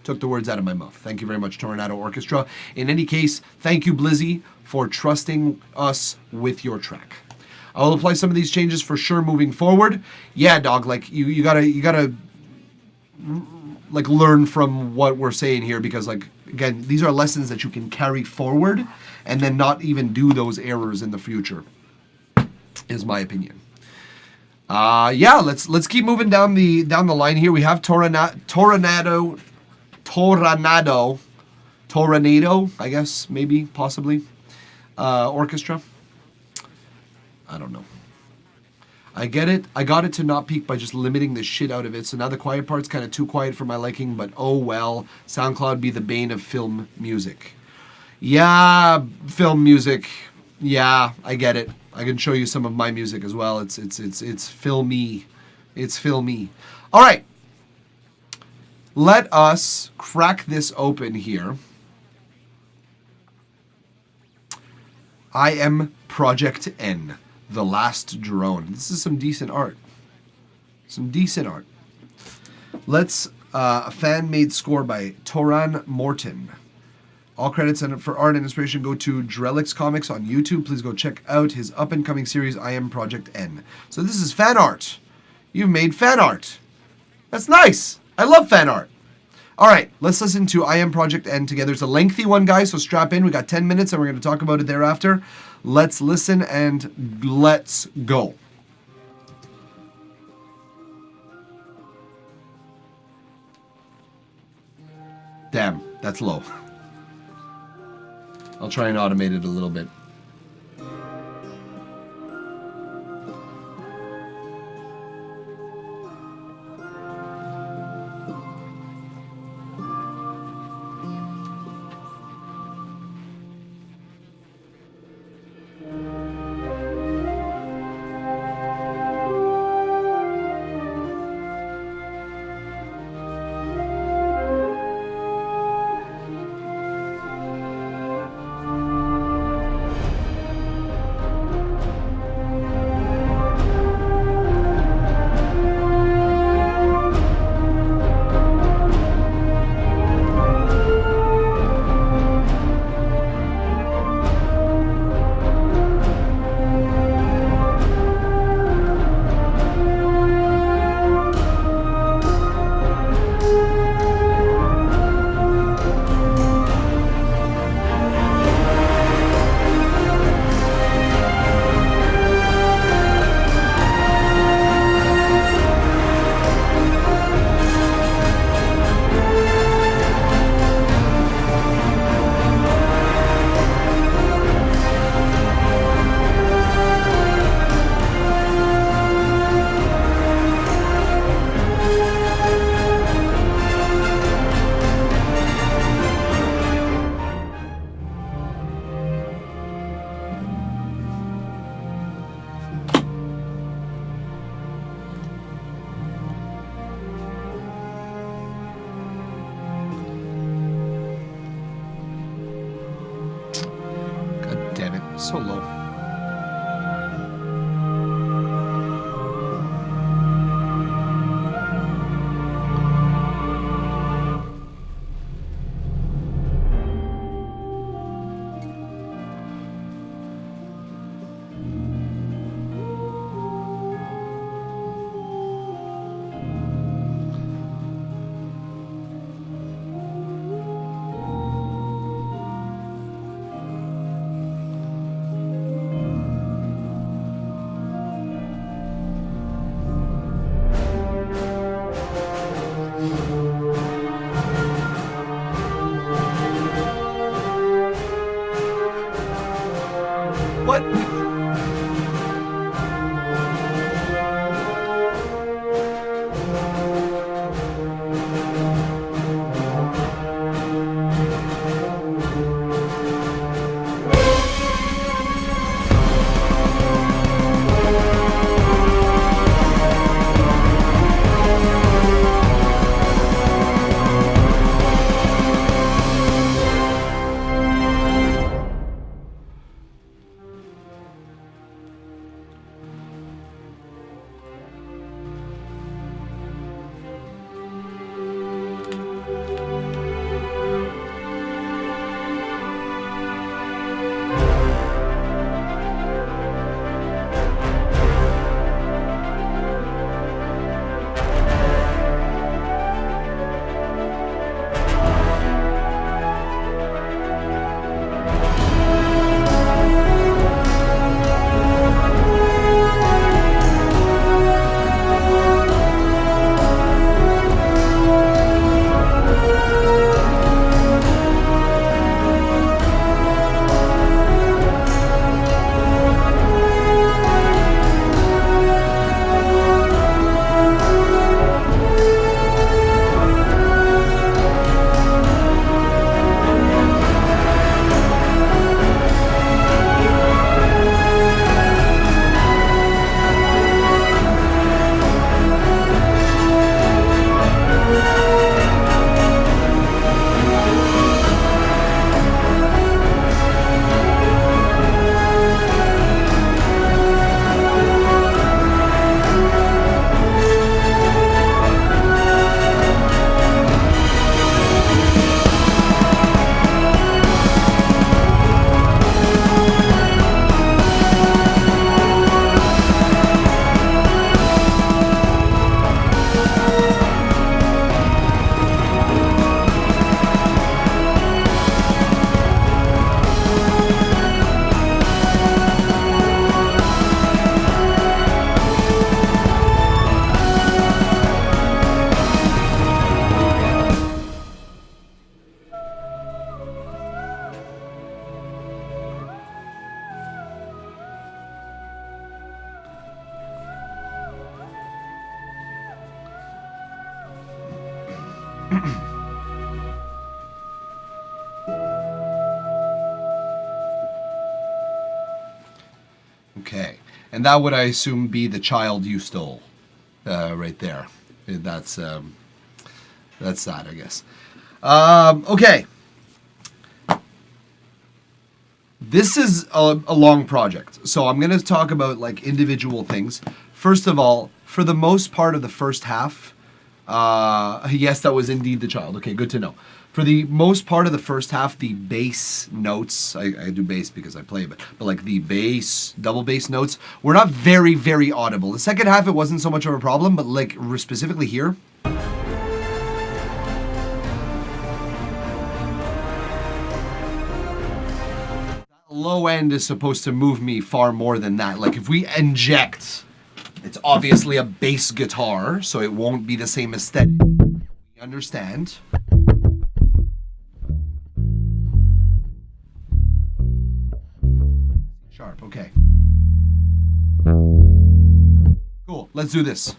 Took the words out of my mouth. Thank you very much, Tornado Orchestra. In any case, thank you, Blizzy, for trusting us with your track. I will apply some of these changes for sure moving forward. Yeah, dog. Like you gotta like learn from what we're saying here, because like again, these are lessons that you can carry forward and then not even do those errors in the future. Is my opinion. Yeah, let's keep moving down the line here. We have Tornado, I guess, maybe, possibly, orchestra. I don't know. I get it. I got it to not peak by just limiting the shit out of it. So now the quiet part's kind of too quiet for my liking, but oh well. SoundCloud be the bane of film music. Yeah, film music. Yeah, I get it. I can show you some of my music as well. It's filmy. It's filmy. All right. Let us crack this open here. I Am Project N, The Last Drone. This is some decent art. Some decent art. Let's, a fan-made score by Toran Morton. All credits for art and inspiration go to Drelix Comics on YouTube. Please go check out his up-and-coming series, I Am Project N. So this is fan art. You've made fan art. That's nice. I love fan art. All right, let's listen to I Am Project N together. It's a lengthy one, guys, so strap in. We got 10 minutes, and we're going to talk about it thereafter. Let's listen and let's go. Damn, that's low. I'll try and automate it a little bit. So low. What? Okay, and that would, I assume, be the child you stole, right there. That's that, I guess. Okay. This is a long project, so I'm going to talk about like individual things. First of all, for the most part of the first half, yes, that was indeed the child. Okay, good to know. For the most part of the first half, the bass notes, I do bass because I play, but like the bass, double bass notes, were not very, very audible. The second half, it wasn't so much of a problem, but like specifically here, low end is supposed to move me far more than that. Like if we inject, it's obviously a bass guitar, so it won't be the same aesthetic. We understand. Sharp, okay. Cool, let's do this.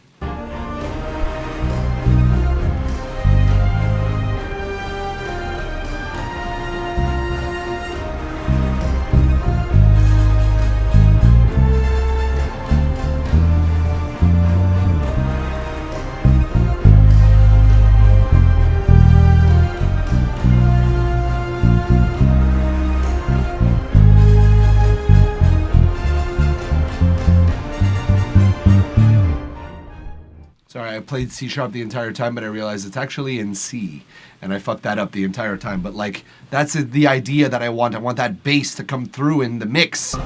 Sorry, I played C sharp the entire time, but I realized it's actually in C, and I fucked that up the entire time. But like, that's the idea that I want. I want that bass to come through in the mix.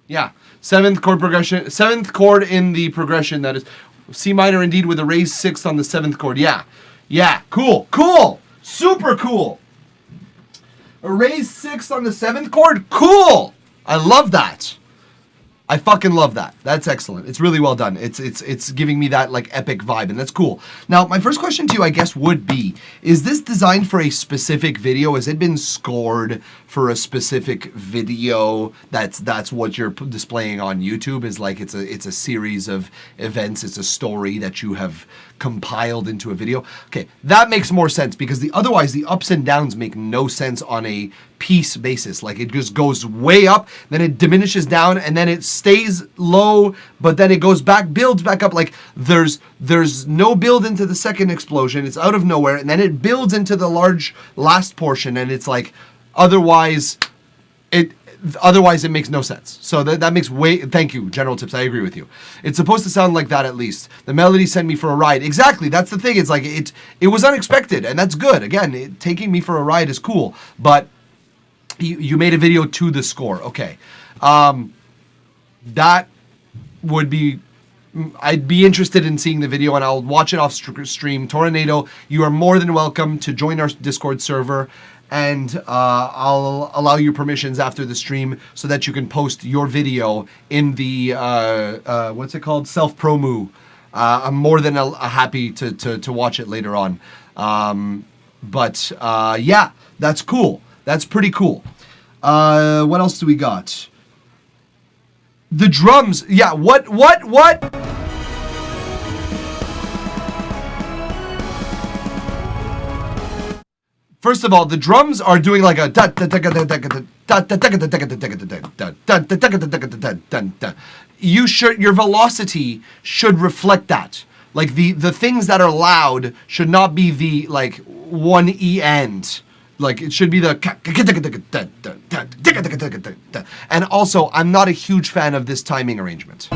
Yeah, seventh chord in the progression, that is C minor indeed with a raised sixth on the seventh chord. Yeah, cool, super cool. A raised sixth on the seventh chord, cool. I love that. I fucking love that. That's excellent. It's really well done. It's giving me that like epic vibe, and that's cool. Now, my first question to you, I guess, would be: is this designed for a specific video? Has it been scored for a specific video? That's what you're displaying on YouTube. Is like it's a series of events. It's a story that you have compiled into a video. Okay, that makes more sense because otherwise the ups and downs make no sense on a piece basis. Like it just goes way up, then it diminishes down, and then it stays low, but then it goes back, builds back up. Like there's no build into the second explosion. It's out of nowhere, and then it builds into the large last portion, and it's like otherwise it makes no sense. So that makes thank you, General Tips. I agree with you. It's supposed to sound like that at least. The melody sent me for a ride. Exactly. That's the thing. It's like it was unexpected, and that's good. Again, taking me for a ride is cool, but you made a video to the score. Okay. That would be, I'd be interested in seeing the video, and I'll watch it off stream. Tornado, you are more than welcome to join our Discord server, and I'll allow you permissions after the stream so that you can post your video in the, what's it called? Self-promo. I'm more than happy to watch it later on. Yeah, that's cool. That's pretty cool. What else do we got? The drums. Yeah, what? First of all, the drums are doing like a your velocity should reflect that. Like the things that are loud should not be the like one E end. Like it should be the and also I'm not a huge fan of this timing arrangement.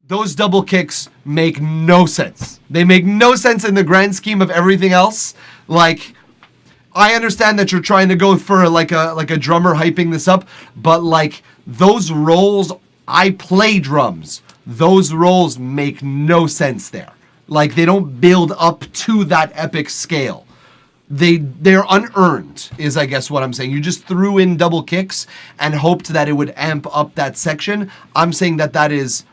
Those double kicks make no sense. They make no sense in the grand scheme of everything else. Like, I understand that you're trying to go for like a drummer hyping this up, but like those rolls, I play drums. Those rolls make no sense there. Like they don't build up to that epic scale. They're unearned, is I guess what I'm saying. You just threw in double kicks and hoped that it would amp up that section. I'm saying that is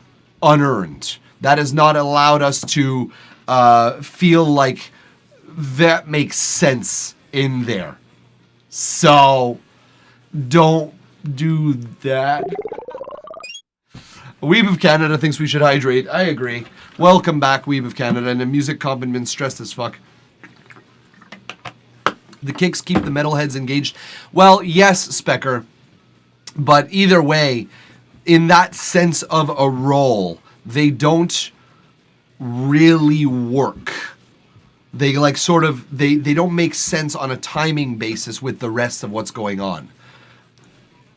unearned. That has not allowed us to feel like that makes sense in there. So don't do that. Weeb of Canada thinks we should hydrate. I agree. Welcome back, Weeb of Canada. And the music comp had been stressed as fuck. The kicks keep the metalheads engaged. Well, yes, Specker. But either way, in that sense of a roll, they don't really work. They like sort of, they don't make sense on a timing basis with the rest of what's going on.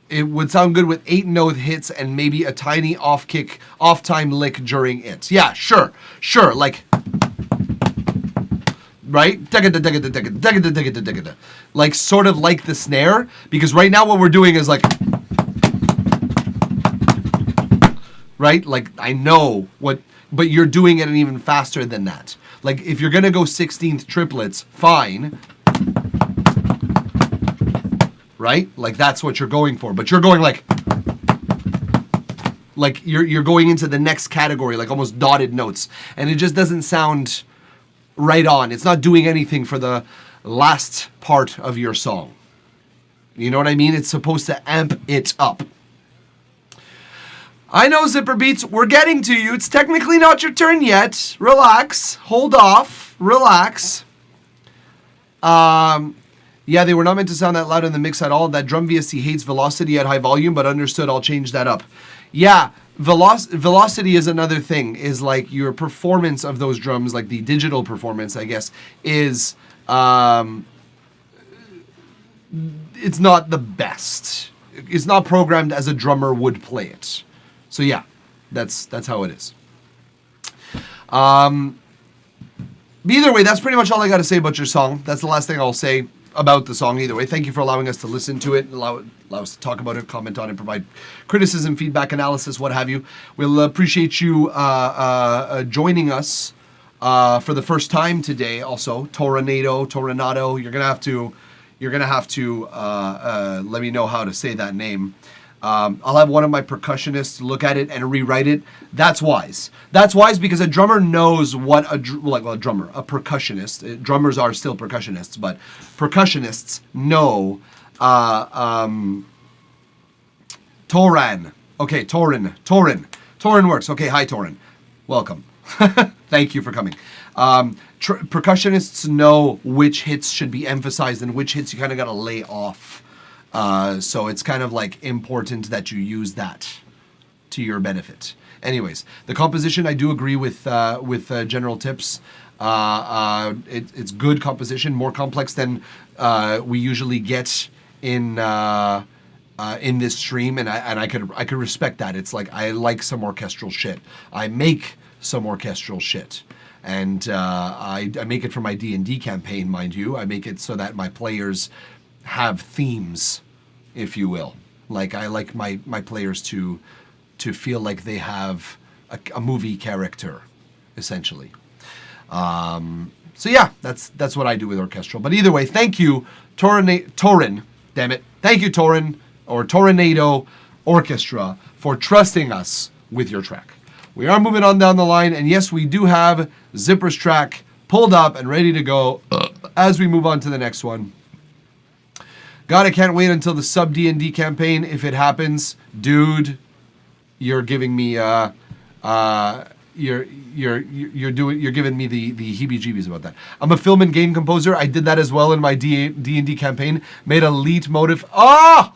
It would sound good with 8 note hits and maybe a tiny off time lick during it. Yeah, sure, like, right? Like sort of like the snare, because right now what we're doing is like, right? Like I know what, but you're doing it even faster than that. Like if you're gonna go 16th triplets, fine. Right? Like that's what you're going for. But you're going like you're going into the next category, like almost dotted notes. And it just doesn't sound right on. It's not doing anything for the last part of your song. You know what I mean? It's supposed to amp it up. I know, Zipper Beats, we're getting to you. It's technically not your turn yet. Relax. Hold off. Relax. Yeah, they were not meant to sound that loud in the mix at all. That drum VST hates velocity at high volume, but understood. I'll change that up. Yeah, velocity is another thing. Is like your performance of those drums, like the digital performance, I guess, is it's not the best. It's not programmed as a drummer would play it. So yeah, that's how it is. Either way, that's pretty much all I got to say about your song. That's the last thing I'll say about the song. Either way, thank you for allowing us to listen to it, allow us to talk about it, comment on it, provide criticism, feedback, analysis, what have you. We'll appreciate you joining us for the first time today. Also, Toronado. You're gonna have to let me know how to say that name. I'll have one of my percussionists look at it and rewrite it. That's wise. That's wise because a drummer knows what a percussionist. Drummers are still percussionists, but percussionists know. Toran. Okay, Torin works. Okay, hi Torin. Welcome. Thank you for coming. Percussionists know which hits should be emphasized and which hits you kind of got to lay off. So it's kind of like important that you use that to your benefit. Anyways, the composition, I do agree with General Tips. It's good composition, more complex than we usually get in this stream, and I could respect that. It's like I like some orchestral shit. I make some orchestral shit. And I make it for my D&D campaign, mind you. I make it so that my players have themes, if you will. Like I like my players to feel like they have a movie character, essentially. So yeah, that's what I do with orchestral. But either way, thank you, Torin. Damn it, thank you, Torin or Toronado Orchestra for trusting us with your track. We are moving on down the line, and yes, we do have Zipper's track pulled up and ready to go as we move on to the next one. God, I can't wait until the sub D&D campaign. If it happens, dude, you're giving me you're giving me the heebie-jeebies about that. I'm a film and game composer. I did that as well in my D&D campaign. Made a lead motive. Oh,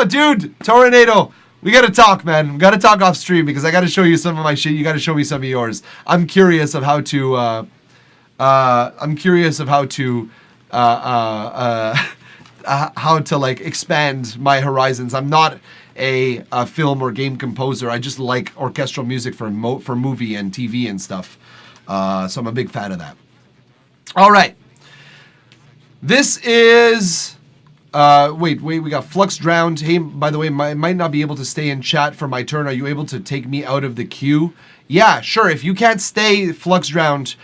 dude, Toronado. We gotta talk, man. We gotta talk off stream because I gotta show you some of my shit. You gotta show me some of yours. I'm curious of how to like expand my horizons. I'm not a film or game composer. I just like orchestral music for movie and TV and stuff. So I'm a big fan of that. All right. This is. Wait, we got Flux Drowned. Hey, by the way, I might not be able to stay in chat for my turn. Are you able to take me out of the queue? Yeah, sure. If you can't stay Flux Drowned,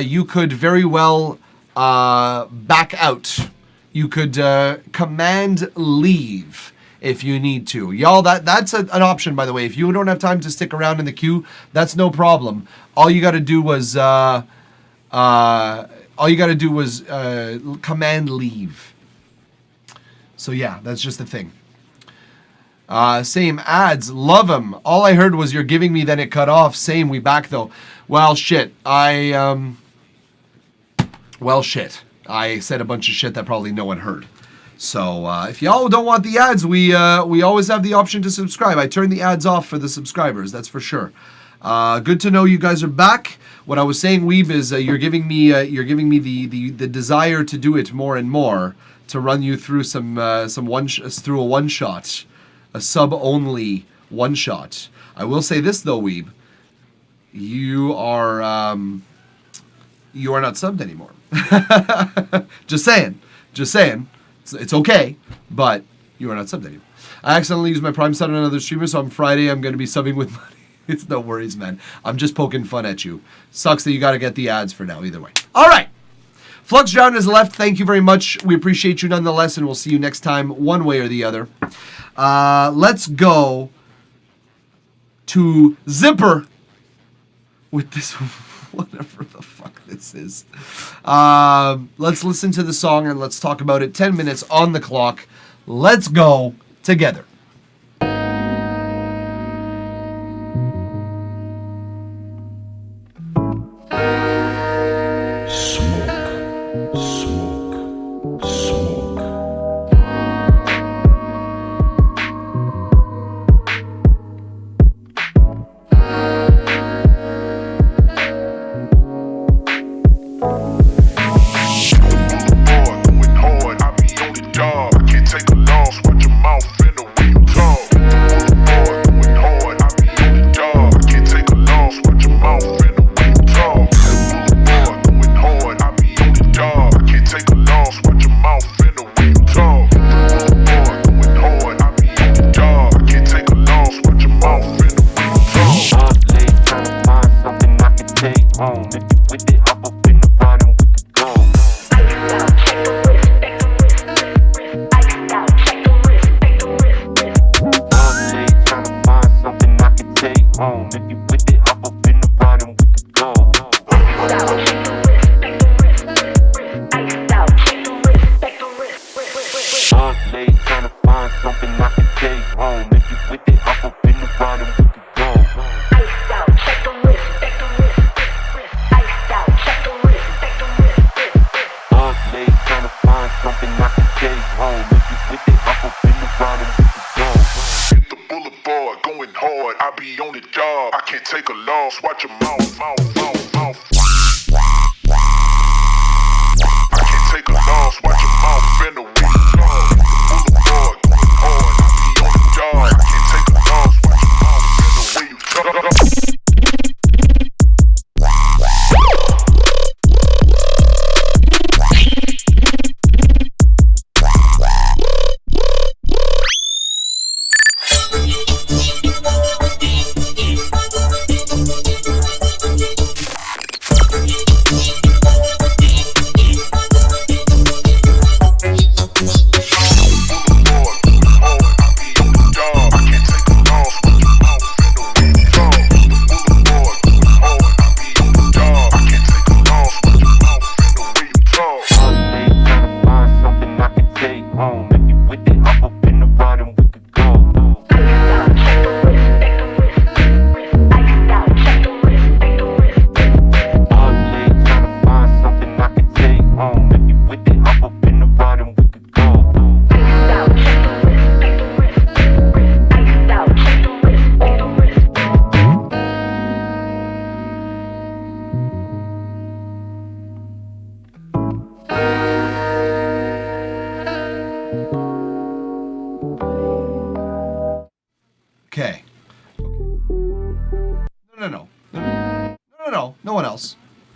you could very well back out. You could command leave if you need to. Y'all, that's an option, by the way. If you don't have time to stick around in the queue, that's no problem. All you got to do was command leave. So yeah, that's just the thing. Same ads, love them. All I heard was you're giving me, then it cut off. Same, we back though. Well, shit. Well, shit. I said a bunch of shit that probably no one heard. So if y'all don't want the ads, we always have the option to subscribe. I turn the ads off for the subscribers, that's for sure. Good to know you guys are back. What I was saying, Weeb, is you're giving me the desire to do it more and more, to run you through through a one shot, a sub only one shot. I will say this though, Weeb, you are not subbed anymore. Just saying. It's okay, but you are not subbed anymore. I accidentally used my Prime sub on another streamer, so on Friday I'm going to be subbing with money. It's no worries, man. I'm just poking fun at you. Sucks that you got to get the ads for now, either way. All right. Flux Drown is left. Thank you very much. We appreciate you nonetheless, and we'll see you next time, one way or the other. Let's go to Zipper with this, whatever the fuck this is. Let's listen to the song and let's talk about it. 10 minutes on the clock. Let's go together.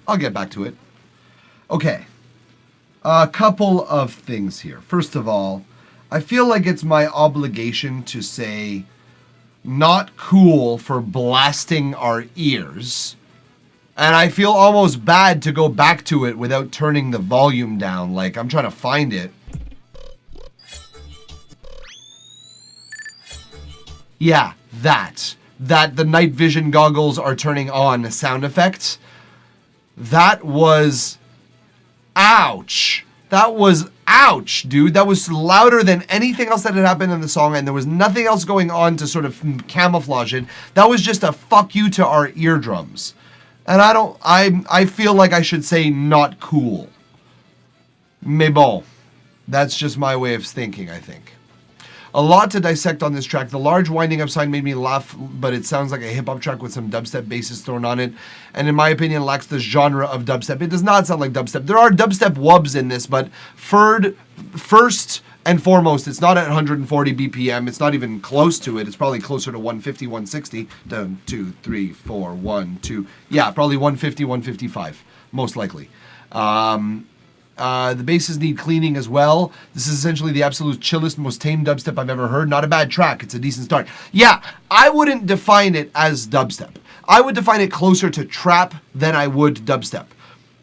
I'll get back to it. Okay. A couple of things here. First of all, I feel like it's my obligation to say not cool for blasting our ears. And I feel almost bad to go back to it without turning the volume down. Like, I'm trying to find it. Yeah, that the night vision goggles are turning on sound effects. That was ouch. That was ouch, dude. That was louder than anything else that had happened in the song, and there was nothing else going on to sort of camouflage it. That was just a fuck you to our eardrums. And I feel like I should say not cool. Mais bon. That's just my way of thinking, I think. A lot to dissect on this track. The large winding up sign made me laugh, but it sounds like a hip-hop track with some dubstep basses thrown on it, and in my opinion lacks the genre of dubstep. It does not sound like dubstep. There are dubstep wubs in this, but first and foremost, it's not at 140 BPM. It's not even close to it. It's probably closer to 150, 160. 1, 2, 3, 4, 1, 2. Yeah, probably 150, 155, most likely. The basses need cleaning as well. This is essentially the absolute chillest, most tame dubstep I've ever heard. Not a bad track. It's a decent start. Yeah, I wouldn't define it as dubstep. I would define it closer to trap than I would dubstep.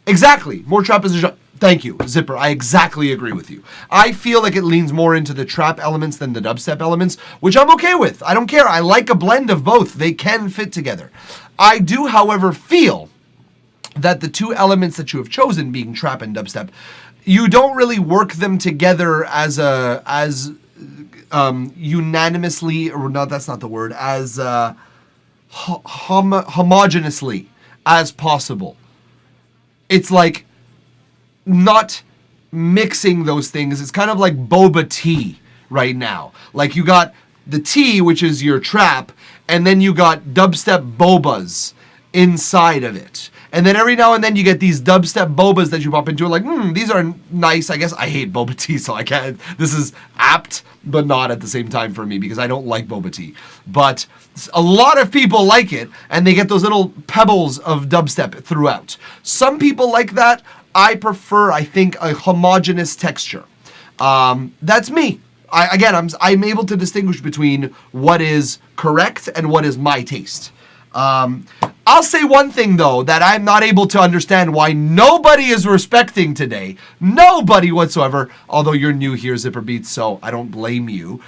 Exactly. More trap is a genre. Thank you, Zipper. I exactly agree with you. I feel like it leans more into the trap elements than the dubstep elements, which I'm okay with. I don't care. I like a blend of both. They can fit together. I do, however, feel that the two elements that you have chosen, being trap and dubstep, you don't really work them together as unanimously, or no, that's not the word, as homogeneously as possible. It's like not mixing those things. It's kind of like boba tea right now. Like you got the tea, which is your trap, and then you got dubstep bobas inside of it. And then every now and then you get these dubstep bobas that you pop into. Like, these are nice. I guess I hate boba tea, so I can't. This is apt, but not at the same time for me because I don't like boba tea. But a lot of people like it, and they get those little pebbles of dubstep throughout. Some people like that. I prefer, I think, a homogeneous texture. That's me. I'm able to distinguish between what is correct and what is my taste. I'll say one thing, though, that I'm not able to understand why nobody is respecting today. Nobody whatsoever. Although you're new here, Zipper Beats, so I don't blame you.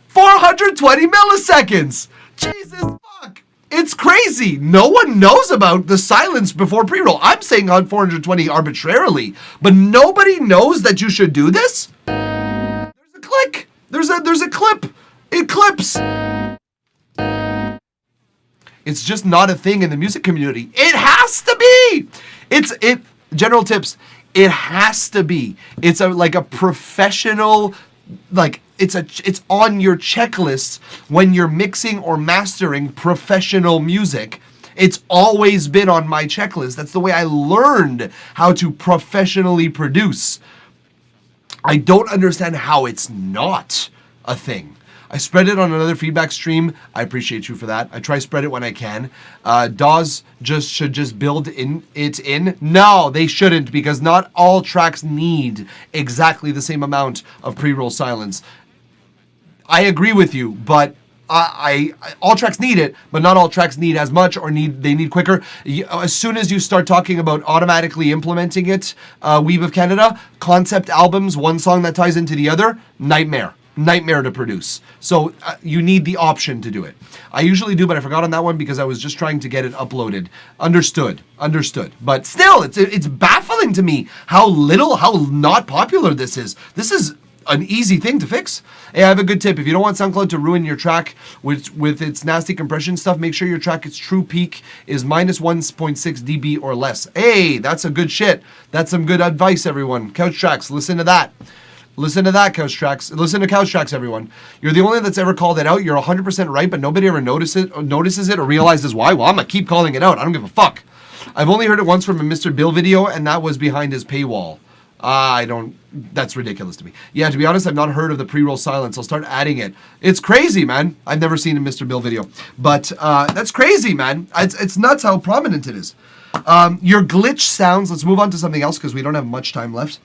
420 milliseconds! Jesus fuck! It's crazy. No one knows about the silence before pre-roll. I'm saying on 420 arbitrarily, but nobody knows that you should do this? There's a click. There's a clip. It clips. It's just not a thing in the music community. It has to be. General tips. It has to be. It's like a professional, like it's on your checklist when you're mixing or mastering professional music. It's always been on my checklist. That's the way I learned how to professionally produce. I don't understand how it's not a thing. I spread it on another feedback stream. I appreciate you for that. I try spread it when I can. DAWs should just build it in. No, they shouldn't, because not all tracks need exactly the same amount of pre-roll silence. I agree with you, but all tracks need it, but not all tracks need as much, or they need quicker. As soon as you start talking about automatically implementing it, Weave of Canada, concept albums, one song that ties into the other, nightmare to produce. So you need the option to do it. I usually do, but I forgot on that one because I was just trying to get it uploaded. Understood. But still, it's baffling to me how not popular this is. This is an easy thing to fix. Hey, I have a good tip. If you don't want SoundCloud to ruin your track with its nasty compression stuff, make sure your track, its true peak is minus 1.6 dB or less. Hey, that's a good shit. That's some good advice, everyone. Couch Tracks, listen to that. Listen to that, Couch Tracks. Listen to Couch Tracks, everyone. You're the only one that's ever called it out. You're 100% right, but nobody ever notices it or realizes why. Well, I'm going to keep calling it out. I don't give a fuck. I've only heard it once from a Mr. Bill video, and that was behind his paywall. That's ridiculous to me. Yeah, to be honest, I've not heard of the pre-roll silence. I'll start adding it. It's crazy, man. I've never seen a Mr. Bill video. But that's crazy, man. It's nuts how prominent it is. Your glitch sounds, let's move on to something else because we don't have much time left.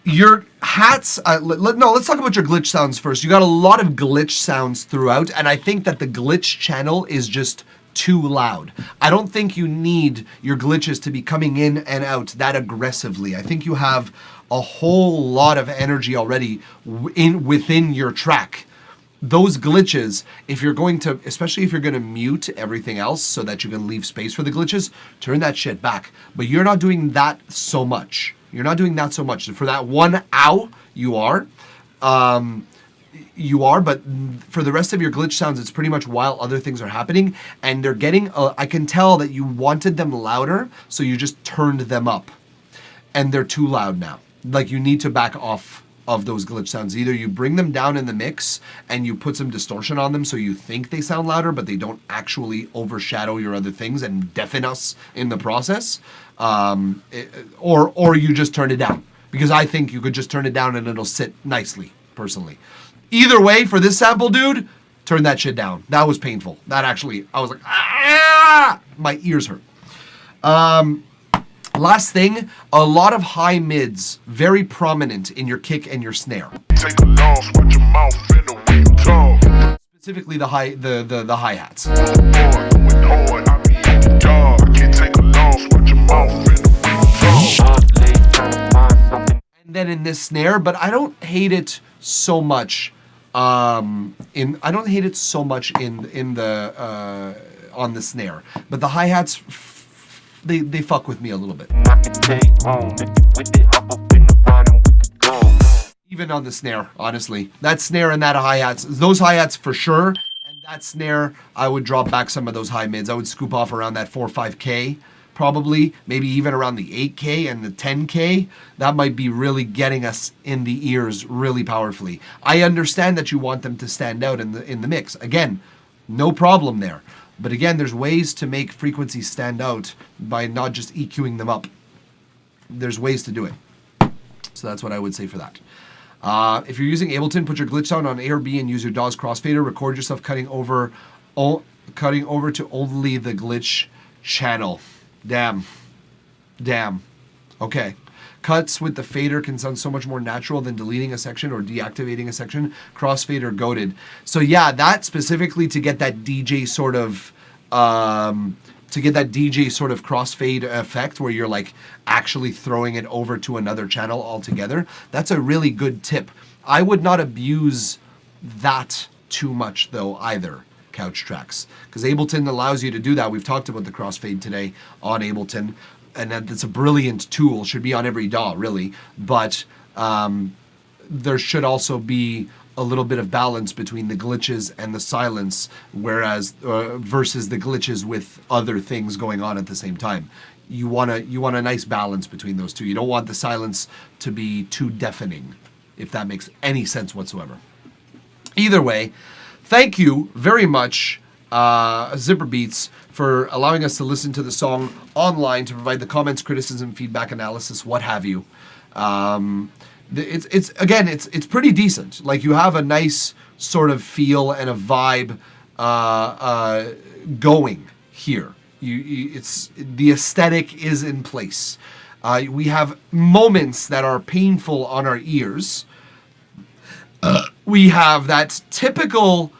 Your hats, let's talk about your glitch sounds first. You got a lot of glitch sounds throughout, and I think that the glitch channel is just too loud. I don't think you need your glitches to be coming in and out that aggressively. I think you have a whole lot of energy already within your track. Those glitches, if you're going to, especially if you're going to mute everything else so that you can leave space for the glitches, turn that shit back. But you're not doing that so much. You're not doing that so much. For that one ow, you are. But for the rest of your glitch sounds, it's pretty much while other things are happening. And they're getting, I can tell that you wanted them louder, so you just turned them up. And they're too loud now. Like, you need to back off of those glitch sounds. Either you bring them down in the mix and you put some distortion on them so you think they sound louder, but they don't actually overshadow your other things and deafen us in the process. Or you just turn it down. Because I think you could just turn it down and it'll sit nicely, personally. Either way, for this sample, dude, turn that shit down. That was painful. That actually, I was like, ah! My ears hurt. Last thing, a lot of high mids, very prominent in your kick and your snare. Take a loss with your mouth in the weak talk. Specifically the hi-hats. And then in this snare, but I don't hate it so much. I don't hate it so much in the on the snare, but the hi-hats. They fuck with me a little bit. Even on the snare, honestly. That snare and that hi-hats, those hi-hats for sure, and that snare, I would drop back some of those high mids. I would scoop off around that 4 or 5K, probably, maybe even around the 8K and the 10K. That might be really getting us in the ears really powerfully. I understand that you want them to stand out in the mix. Again, no problem there. But again, there's ways to make frequencies stand out by not just EQing them up. There's ways to do it. So that's what I would say for that. If you're using Ableton, put your glitch sound on A or B and use your DAW's crossfader. Record yourself cutting over to only the glitch channel. Damn. Okay. Cuts with the fader can sound so much more natural than deleting a section or deactivating a section. Crossfader goated. So yeah, that specifically to get that DJ sort of crossfade effect where you're like actually throwing it over to another channel altogether. That's a really good tip. I would not abuse that too much though either, Couch Tracks, because Ableton allows you to do that. We've talked about the crossfade today on Ableton. And that's a brilliant tool, should be on every DAW, really. But there should also be a little bit of balance between the glitches and the silence, whereas versus the glitches with other things going on at the same time. You want a nice balance between those two. You don't want the silence to be too deafening, if that makes any sense whatsoever. Either way, thank you very much, Zipper Beats, for allowing us to listen to the song online, to provide the comments, criticism, feedback, analysis, what have you. It's pretty decent. Like, you have a nice sort of feel and a vibe going here. It's the aesthetic is in place. We have moments that are painful on our ears. We have that typical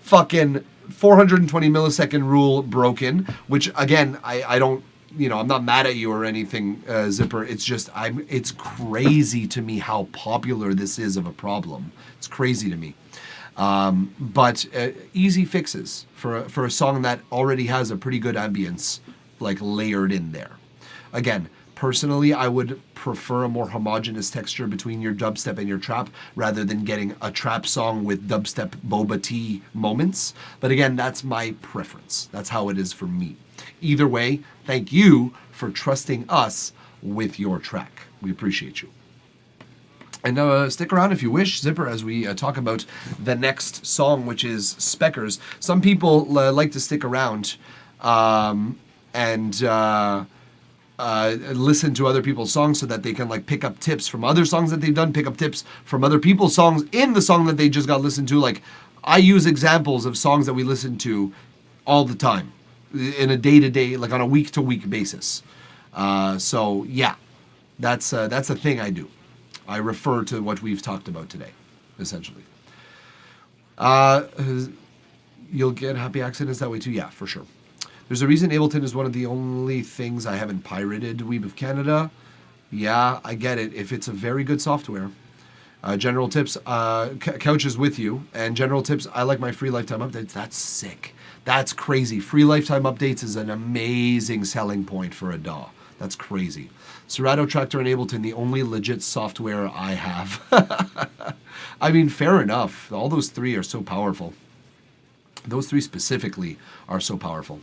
fucking 420 millisecond rule broken, which again, I don't, I'm not mad at you or anything, Zipper. It's just, it's crazy to me how popular this is of a problem. It's crazy to me. But easy fixes for a song that already has a pretty good ambience, like layered in there. Again, personally, I would prefer a more homogeneous texture between your dubstep and your trap rather than getting a trap song with dubstep boba tea moments. But again, that's my preference. That's how it is for me. Either way, thank you for trusting us with your track. We appreciate you. And stick around if you wish, Zipper, as we talk about the next song, which is Speckers. Some people like to stick around and listen to other people's songs so that they can like pick up tips from other songs that they've done, pick up tips from other people's songs in the song that they just got listened to. Like, I use examples of songs that we listen to all the time in a day-to-day, like on a week-to-week basis. So yeah, That's a thing I do. I refer to what we've talked about today, essentially. You'll get happy accidents that way too? Yeah, for sure. There's a reason Ableton is one of the only things I haven't pirated Weeb of Canada. Yeah, I get it. If it's a very good software. General tips, Couch is with you. And general tips, I like my free lifetime updates. That's sick. That's crazy. Free lifetime updates is an amazing selling point for a DAW. That's crazy. Serato, Traktor, and Ableton, the only legit software I have. I mean, fair enough. All those three are so powerful. Those three specifically are so powerful.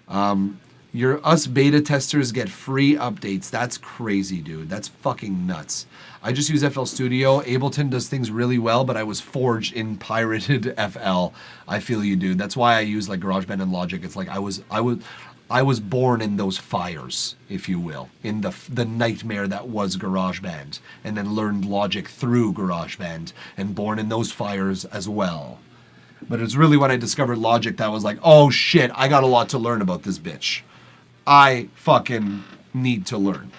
Us beta testers get free updates. That's crazy, dude. That's fucking nuts. I just use FL Studio. Ableton does things really well, but I was forged in pirated FL. I feel you, dude. That's why I use like GarageBand and Logic. It's like I was born in those fires, if you will, in the nightmare that was GarageBand, and then learned Logic through GarageBand, and born in those fires as well. But it's really when I discovered Logic that was like, oh shit, I got a lot to learn about this bitch. I fucking need to learn.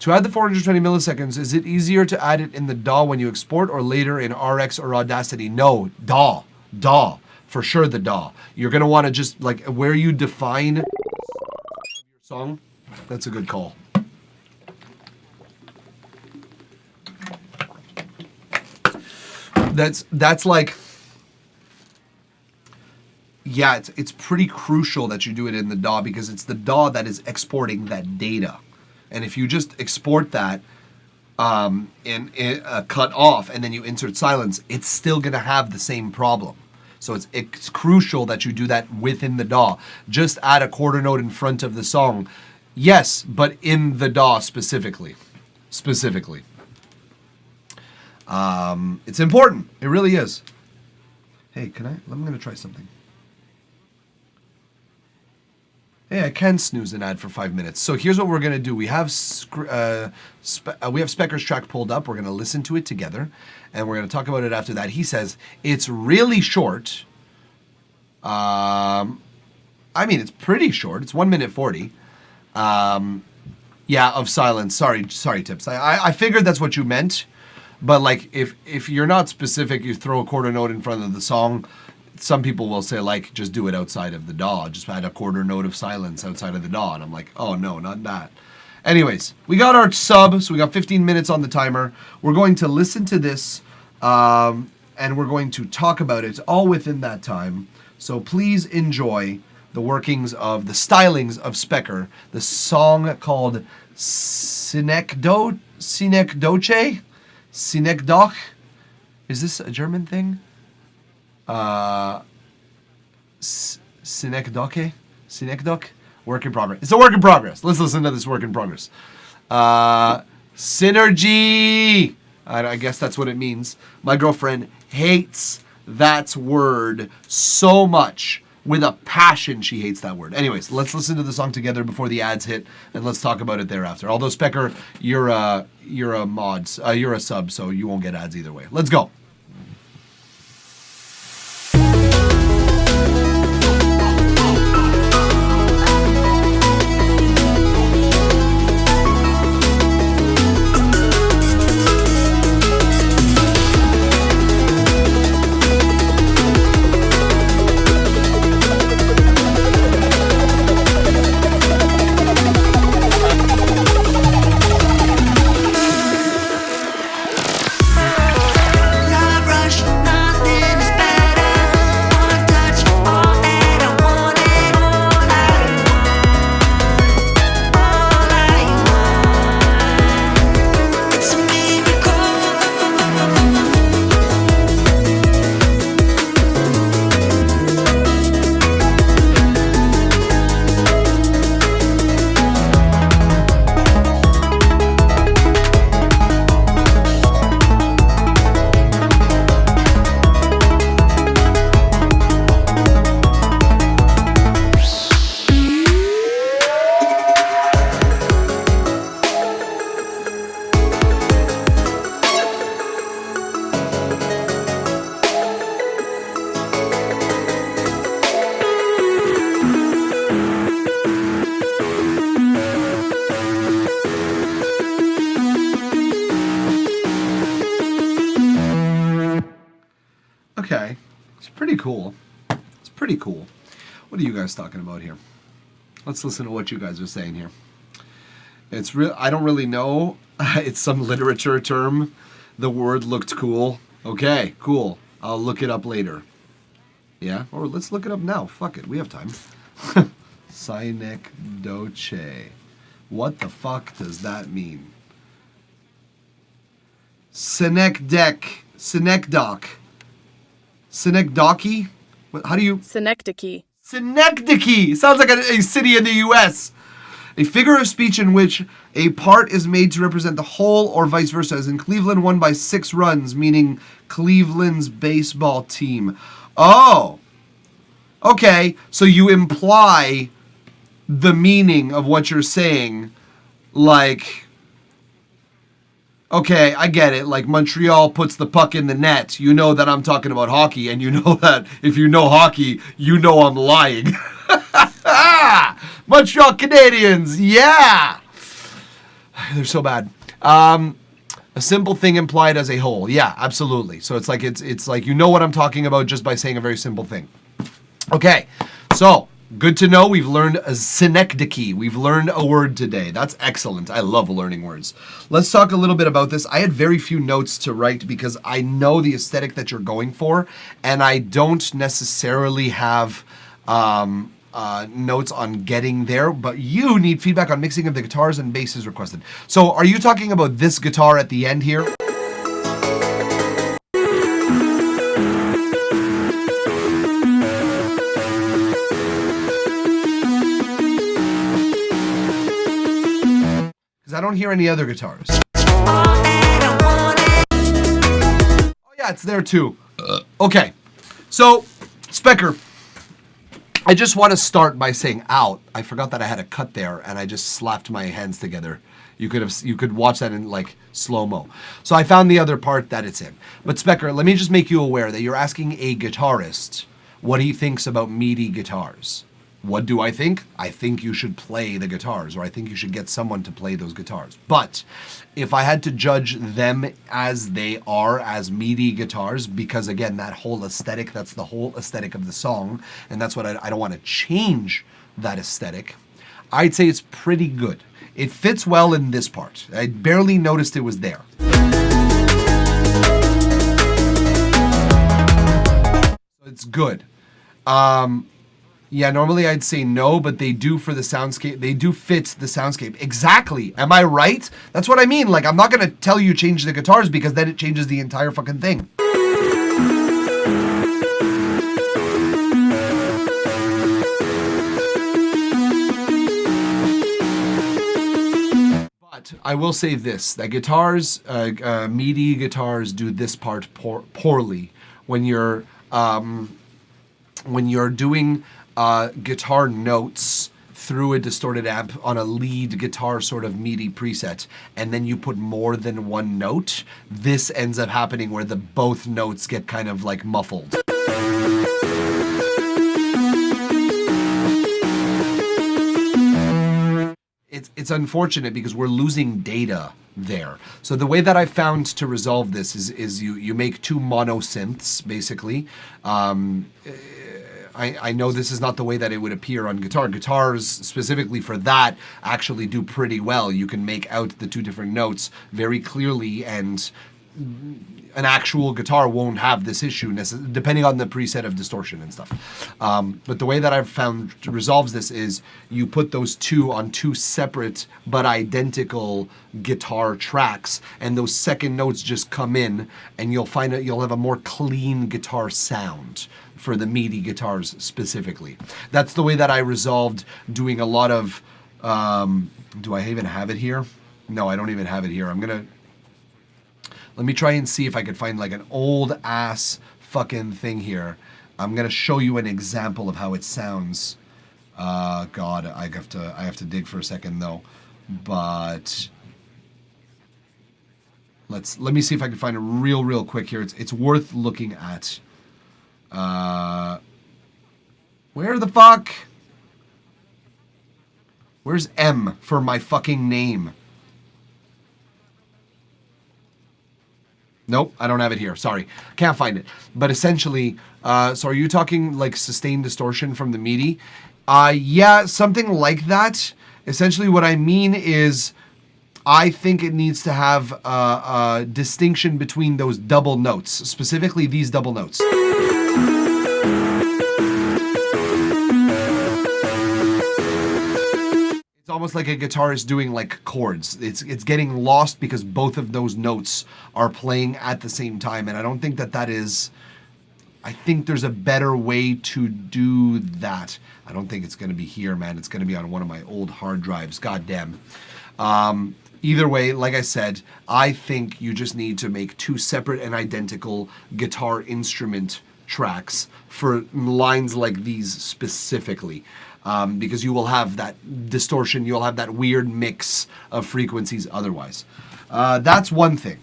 To add the 420 milliseconds, is it easier to add it in the DAW when you export or later in RX or Audacity? No, DAW. For sure the DAW. You're going to want to just, like, where you define your song, that's a good call. That's like... Yeah, it's pretty crucial that you do it in the DAW because it's the DAW that is exporting that data. And if you just export that and cut off and then you insert silence, it's still going to have the same problem. So it's crucial that you do that within the DAW. Just add a quarter note in front of the song. Yes, but in the DAW specifically. It's important. It really is. Hey, I'm going to try something. Hey, I can snooze an ad for 5 minutes. So here's what we're going to do. We have Specker's track pulled up. We're going to listen to it together, and we're going to talk about it after that. He says, it's really short. I mean, it's pretty short. It's 1 minute 40. Yeah, of silence. Sorry, Tips. I figured that's what you meant. But, like, if you're not specific, you throw a quarter note in front of the song. Some people will say, like, just do it outside of the DAW. Just add a quarter note of silence outside of the DAW. And I'm like, oh, no, not that. Anyways, we got our sub, so we got 15 minutes on the timer. We're going to listen to this, and we're going to talk about it all within that time. So please enjoy the workings of the stylings of Specker, the song called Synecdoche? Synecdoche? Is this a German thing? Synecdoche? Work in progress. It's a work in progress. Let's listen to this work in progress. Synergy! I guess that's what it means. My girlfriend hates that word so much. With a passion, she hates that word. Anyways, let's listen to the song together before the ads hit, and let's talk about it thereafter. Although, Specker, you're a mod, you're a sub, so you won't get ads either way. Let's go. La Okay. It's pretty cool. It's pretty cool. What are you guys talking about here? Let's listen to what you guys are saying here. It's real. I don't really know. It's some literature term. The word looked cool. Okay, cool. I'll look it up later. Yeah? Or let's look it up now. Fuck it. We have time. Synecdoche. What the fuck does that mean? Synecdoche. Synecdoche? How do you... Synecdoche. Synecdoche! Sounds like a city in the U.S. A figure of speech in which a part is made to represent the whole or vice versa. As in Cleveland won by 6 runs, meaning Cleveland's baseball team. Oh! Okay, so you imply the meaning of what you're saying, like... Okay, I get it. Like Montreal puts the puck in the net. You know that I'm talking about hockey, and you know that if you know hockey, you know I'm lying. Montreal Canadiens, yeah! They're so bad. A simple thing implied as a whole. Yeah, absolutely. So it's like you know what I'm talking about just by saying a very simple thing. Okay, so... Good to know. We've learned a synecdoche. We've learned a word today. That's excellent. I love learning words. Let's talk a little bit about this. I had very few notes to write because I know the aesthetic that you're going for, and I don't necessarily have notes on getting there, but you need feedback on mixing of the guitars and basses requested. So are you talking about this guitar at the end here? I don't hear any other guitars. Oh yeah, it's there too. Okay, so Specker, I just want to start by saying out. I forgot that I had a cut there, and I just slapped my hands together. You could watch that in like slow-mo. So I found the other part that it's in. But Specker, let me just make you aware that you're asking a guitarist what he thinks about MIDI guitars. What do I think? I think you should play the guitars, or I think you should get someone to play those guitars. But if I had to judge them as they are, as MIDI guitars, because again, that whole aesthetic, that's the whole aesthetic of the song, and that's what I don't want to change that aesthetic, I'd say it's pretty good. It fits well in this part. I barely noticed it was there. So it's good. Yeah, normally I'd say no, but they do for the soundscape. They do fit the soundscape. Exactly. Am I right? That's what I mean. Like, I'm not going to tell you change the guitars because then it changes the entire fucking thing. But I will say this, that guitars, MIDI guitars do this part poorly when you're doing guitar notes through a distorted amp on a lead guitar sort of MIDI preset, and then you put more than one note. This ends up happening where both notes get kind of like muffled. It's unfortunate because we're losing data there. So the way that I found to resolve this is you make 2 mono synths basically. I know this is not the way that it would appear on guitar. Guitars, specifically for that, actually do pretty well. You can make out the 2 different notes very clearly, and an actual guitar won't have this issue, depending on the preset of distortion and stuff. But the way that I've found resolves this is you put those 2 on 2 separate but identical guitar tracks, and those second notes just come in, and you'll find that you'll have a more clean guitar sound for the MIDI guitars specifically. That's the way that I resolved doing a lot of... do I even have it here? No, I don't even have it here. Let me try and see if I could find like an old ass fucking thing here. I'm gonna show you an example of how it sounds. God, I have to dig for a second though. But let me see if I can find it real quick here. It's worth looking at. Where the fuck? Where's M for my fucking name? Nope, I don't have it here. Sorry, can't find it. But essentially, so are you talking like sustained distortion from the MIDI? Yeah, something like that. Essentially, what I mean is, I think it needs to have a distinction between those double notes, specifically these double notes. It's almost like a guitarist doing like chords. It's getting lost because both of those notes are playing at the same time, and I don't think that is. I think there's a better way to do that. I don't think it's going to be here, man. It's going to be on one of my old hard drives. God damn. Either way, like I said, I think you just need to make two separate and identical guitar instrument tracks for lines like these specifically. Because you will have that distortion, you'll have that weird mix of frequencies otherwise. That's one thing.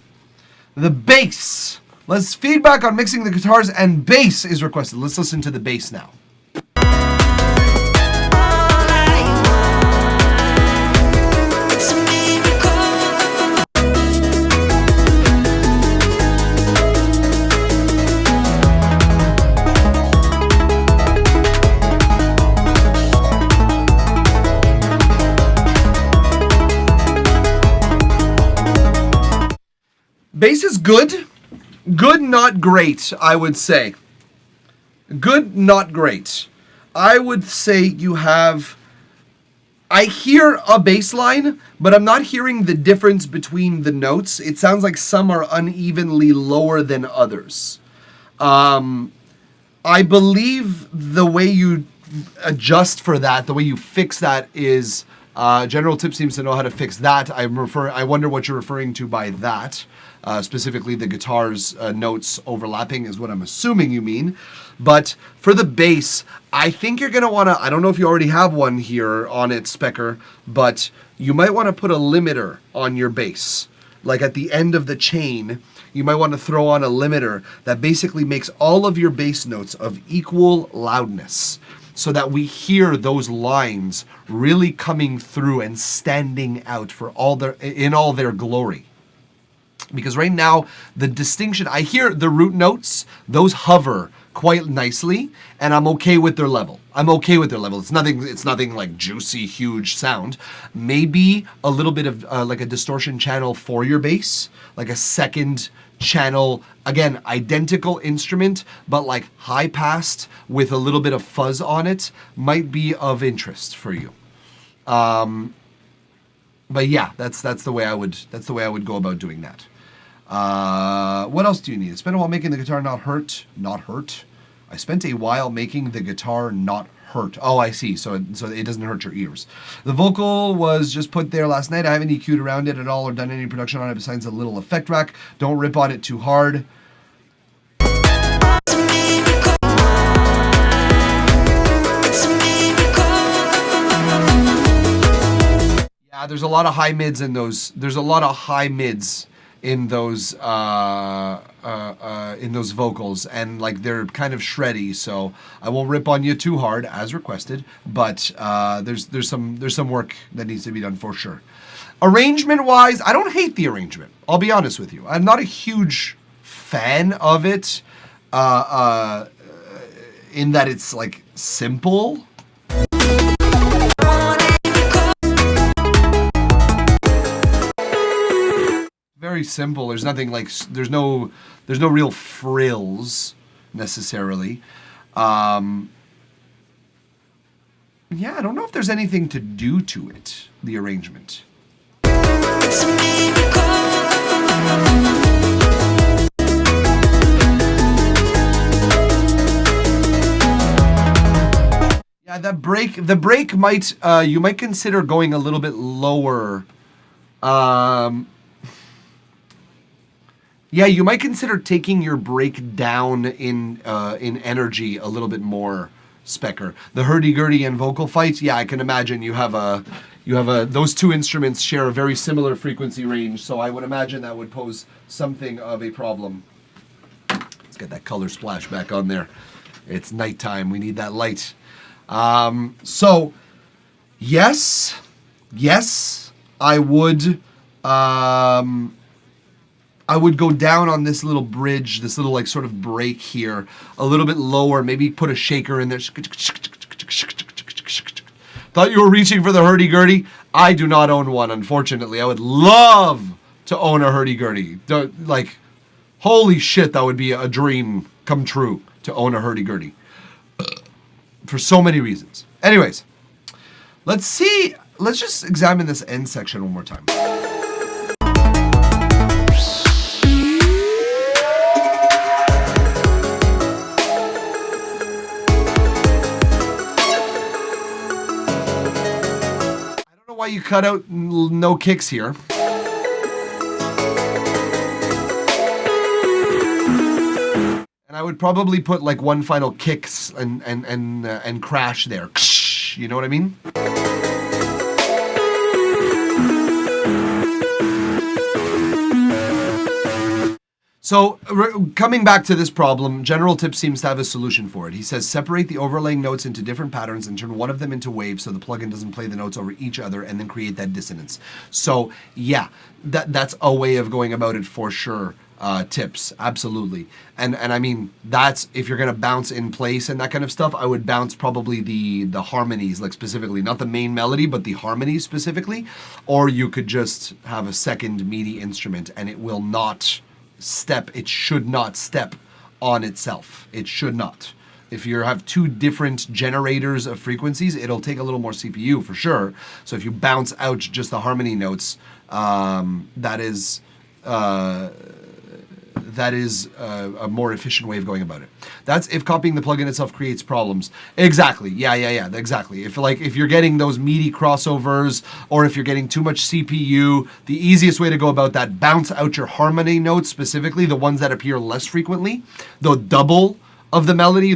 The bass. Let's feedback on mixing the guitars and bass is requested. Let's listen to the bass now. Bass is good. Good, not great, I would say. Good, not great. I would say you have... I hear a bass line, but I'm not hearing the difference between the notes. It sounds like some are unevenly lower than others. I believe the way you adjust for that, the way you fix that is... General Tip seems to know how to fix that. I wonder what you're referring to by that. Specifically, the guitar's notes overlapping is what I'm assuming you mean. But for the bass, I think you're going to want to... I don't know if you already have one here on it, Specker, but you might want to put a limiter on your bass. Like at the end of the chain, you might want to throw on a limiter that basically makes all of your bass notes of equal loudness, so that we hear those lines really coming through and standing out in all their glory. Because right now, the distinction, I hear the root notes, those hover quite nicely, and I'm okay with their level. It's nothing like juicy, huge sound. Maybe a little bit of like a distortion channel for your bass, like a second channel, again, identical instrument, but like high passed with a little bit of fuzz on it might be of interest for you. But yeah, that's the way I would go about doing that. What else do you need? I spent a while making the guitar not hurt. I spent a while making the guitar not hurt. Oh, I see. So it doesn't hurt your ears. The vocal was just put there last night. I haven't EQ'd around it at all or done any production on it besides a little effect rack. Don't rip on it too hard. Yeah, there's a lot of high mids in those. There's a lot of high mids in those vocals, and like they're kind of shreddy, so I won't rip on you too hard as requested, but there's some work that needs to be done for sure. Arrangement wise, I don't hate the arrangement, I'll be honest with you. I'm not a huge fan of it in that it's like simple. Very simple. There's nothing like there's no real frills necessarily. Yeah, I don't know if there's anything to do to it, the arrangement. Yeah, the break might you might consider going a little bit lower. Yeah, you might consider taking your break down in energy a little bit more, Specker. The hurdy-gurdy and vocal fights, yeah, I can imagine you have those two instruments share a very similar frequency range, so I would imagine that would pose something of a problem. Let's get that color splash back on there. It's nighttime, we need that light. So, yes, I would... I would go down on this little bridge, this little like sort of break here, a little bit lower, maybe put a shaker in there. Thought you were reaching for the hurdy-gurdy? I do not own one, unfortunately. I would love to own a hurdy-gurdy. Like, holy shit, that would be a dream come true to own a hurdy-gurdy. For so many reasons. Anyways, let's just examine this end section one more time. Why you cut out no kicks here. And I would probably put like one final kicks and crash there. You know what I mean? So, coming back to this problem, General Tip seems to have a solution for it. He says, separate the overlaying notes into different patterns and turn one of them into waves so the plugin doesn't play the notes over each other and then create that dissonance. So, yeah, that's a way of going about it for sure. Tips, absolutely. And I mean, that's, if you're going to bounce in place and that kind of stuff, I would bounce probably the harmonies, like specifically, not the main melody, but the harmonies specifically. Or you could just have a second MIDI instrument and it will not it should not step on itself. It should not. If you have two different generators of frequencies, it'll take a little more CPU for sure. So if you bounce out just the harmony notes, that is a more efficient way of going about it. That's if copying the plugin itself creates problems. Exactly. Yeah, exactly. If you're getting those MIDI crossovers or if you're getting too much CPU, the easiest way to go about that, bounce out your harmony notes, specifically the ones that appear less frequently, the double of the melody,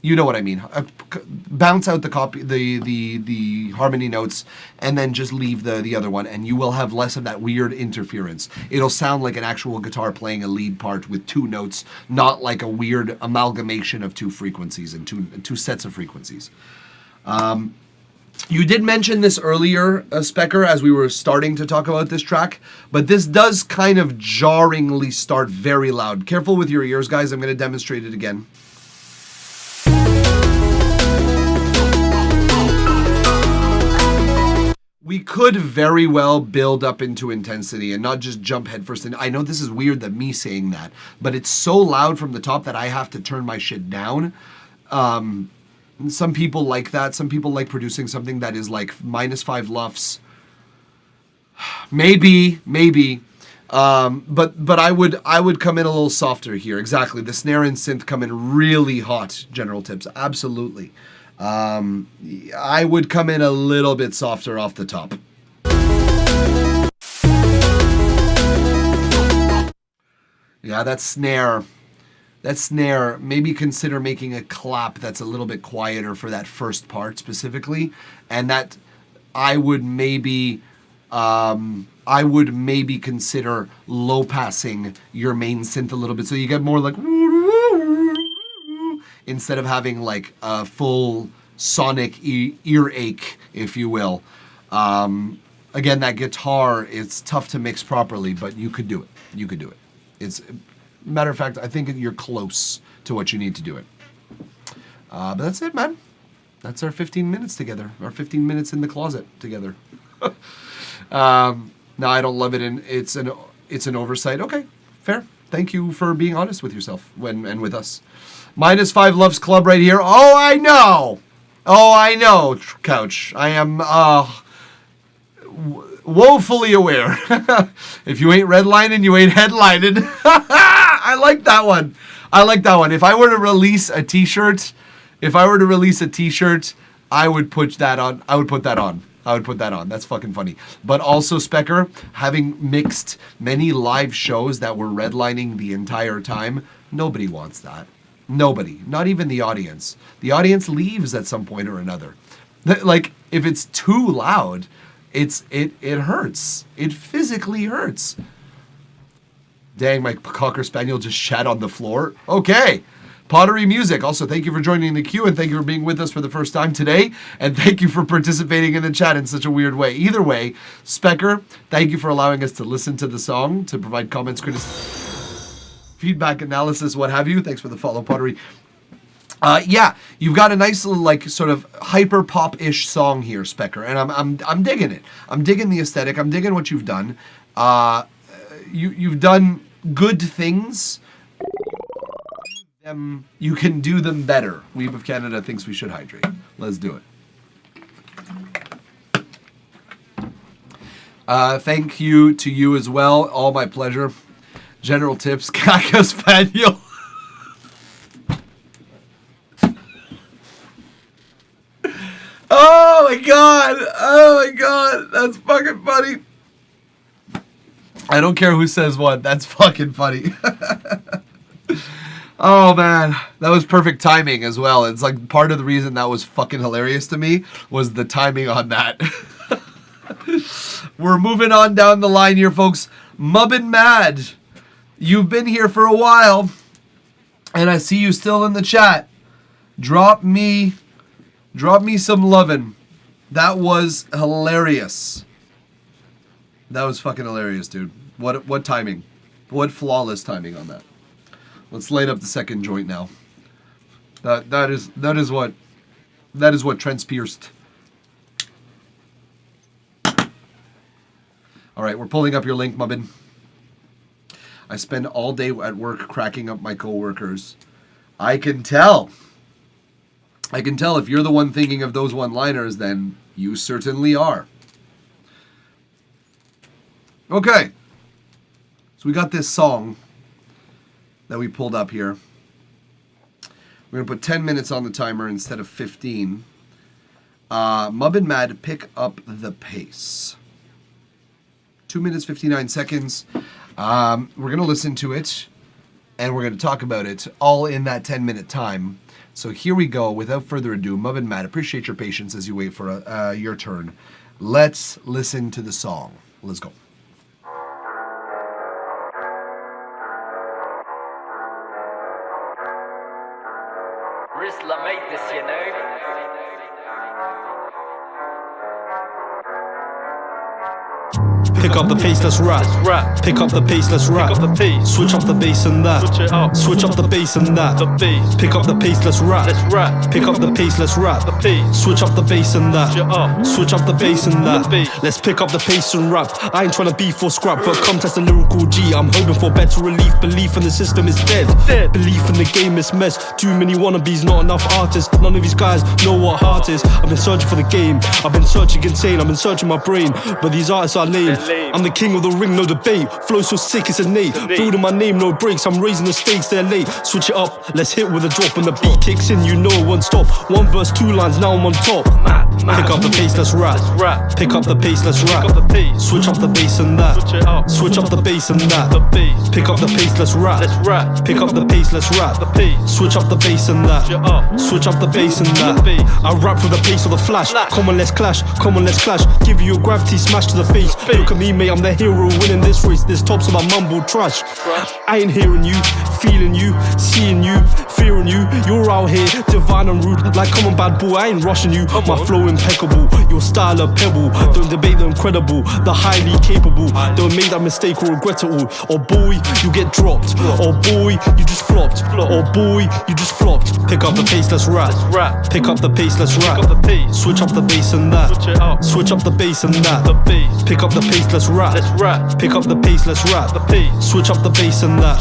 you know what I mean. Bounce out the harmony notes and then just leave the other one, and you will have less of that weird interference. It'll sound like an actual guitar playing a lead part with two notes, not like a weird amalgamation of two frequencies and two sets of frequencies. You did mention this earlier, Specker, as we were starting to talk about this track, but this does kind of jarringly start very loud. Careful with your ears, guys. I'm going to demonstrate it again. We could very well build up into intensity and not just jump headfirst in. I know this is weird that me saying that, but it's so loud from the top that I have to turn my shit down. Some people like that. Some people like producing something that is like -5 LUFS. Maybe. But I would come in a little softer here. Exactly. The snare and synth come in really hot, General Tips. Absolutely. I would come in a little bit softer off the top. Yeah, that snare, maybe consider making a clap that's a little bit quieter for that first part specifically. And that I would maybe consider low passing your main synth a little bit so you get more like instead of having like a full sonic earache, if you will. Again, that guitar, it's tough to mix properly, but you could do it. It's, matter of fact, I think you're close to what you need to do it. But that's it, man. That's our 15 minutes together. Our 15 minutes in the closet together. No, I don't love it, and it's an oversight. Okay, fair. Thank you for being honest with yourself and with us. -5 LUFS Club right here. Oh, I know, Couch. I am woefully aware. If you ain't redlining, you ain't headlining. I like that one. If I were to release a t-shirt, I would put that on. That's fucking funny. But also, Specker, having mixed many live shows that were redlining the entire time, nobody wants that. Nobody. Not even the audience. The audience leaves at some point or another. Like, if it's too loud, it hurts. It physically hurts. Dang, my Cocker Spaniel just shat on the floor. Okay. Pottery Music, also thank you for joining the queue and thank you for being with us for the first time today. And thank you for participating in the chat in such a weird way. Either way, Specker, thank you for allowing us to listen to the song, to provide comments, criticism, feedback, analysis, what have you. Thanks for the follow, Pottery. Yeah, you've got a nice little, like, sort of hyper pop-ish song here, Specker, and I'm digging it. I'm digging the aesthetic. I'm digging what you've done. You've done good things. You can do them better. Weeb of Canada thinks we should hydrate. Let's do it. Thank you to you as well. All my pleasure. General Tips, Kaka Spaniel. Oh my god! Oh my god! That's fucking funny. I don't care who says what. That's fucking funny. Oh man, that was perfect timing as well. It's like part of the reason that was fucking hilarious to me was the timing on that. We're moving on down the line here, folks. Mubbin Mad, you've been here for a while, and I see you still in the chat. Drop me some lovin'. That was hilarious. That was fucking hilarious, dude. What timing? What flawless timing on that. Let's light up the second joint now. That is what transpierced. All right, we're pulling up your link, Mubbin. I spend all day at work cracking up my coworkers. I can tell. If you're the one thinking of those one-liners, then you certainly are. Okay. So we got this song that we pulled up here. We're going to put 10 minutes on the timer instead of 15. Mubbin Mad, Pick Up the Pace. 2 minutes, 59 seconds. We're going to listen to it, and we're going to talk about it all in that 10-minute time. So here we go. Without further ado, Mubbin Mad, appreciate your patience as you wait for your turn. Let's listen to the song. Let's go. Rizla made this, you know. Pick up the pace, let's rap. Pick up the pace, let's rap. Switch up the bass and that. Switch up the bass and that. Pick up the pace, let's rap. Pick up the pace, let's rap. Switch up the bass and that. Switch up the bass and that. Let's pick up the pace and rap. I ain't tryna beef or scrap, but come test the lyrical G. I'm hoping for better relief. Belief in the system is dead. Belief in the game is mess. Too many wannabes, not enough artists. None of these guys know what heart is. I've been searching for the game. I've been searching insane. I've been searching my brain, but these artists are lame. I'm the king of the ring, no debate. Flow so sick, it's innate. Building my name, no breaks. I'm raising the stakes, they're late. Switch it up, let's hit with a drop. When the beat kicks in, you know it won't stop. 1 verse, 2 lines, now I'm on top. Pick up the pace, let's rap. Pick up the pace, let's rap. Switch up the bass and that. Switch up the bass and that. Pick up the pace, let's rap. Pick up the pace, let's rap. Switch up the bass and that. Switch up the bass and that. I rap with the pace of the flash. Come on, let's clash. Come on, let's clash. Give you a gravity smash to the face. Look at me, mate, I'm the hero winning this race. This tops of my mumble trash. I ain't hearing you, feeling you, seeing you, fearing you. You're out here, divine and rude. Like, come on, bad boy, I ain't rushing you. My flow impeccable, your style a pebble. Don't debate the incredible, the highly capable. Don't make that mistake or regret it all. Or boy, you get dropped. Or boy, you just flopped. Or boy, you just flopped. Pick up the pace, let's rap. Pick up the pace, let's rap. Switch up the bass and that. Switch up the bass and that. Pick up the pace, let's rap. Pick up the pace, let's rap. Switch up the bass and that.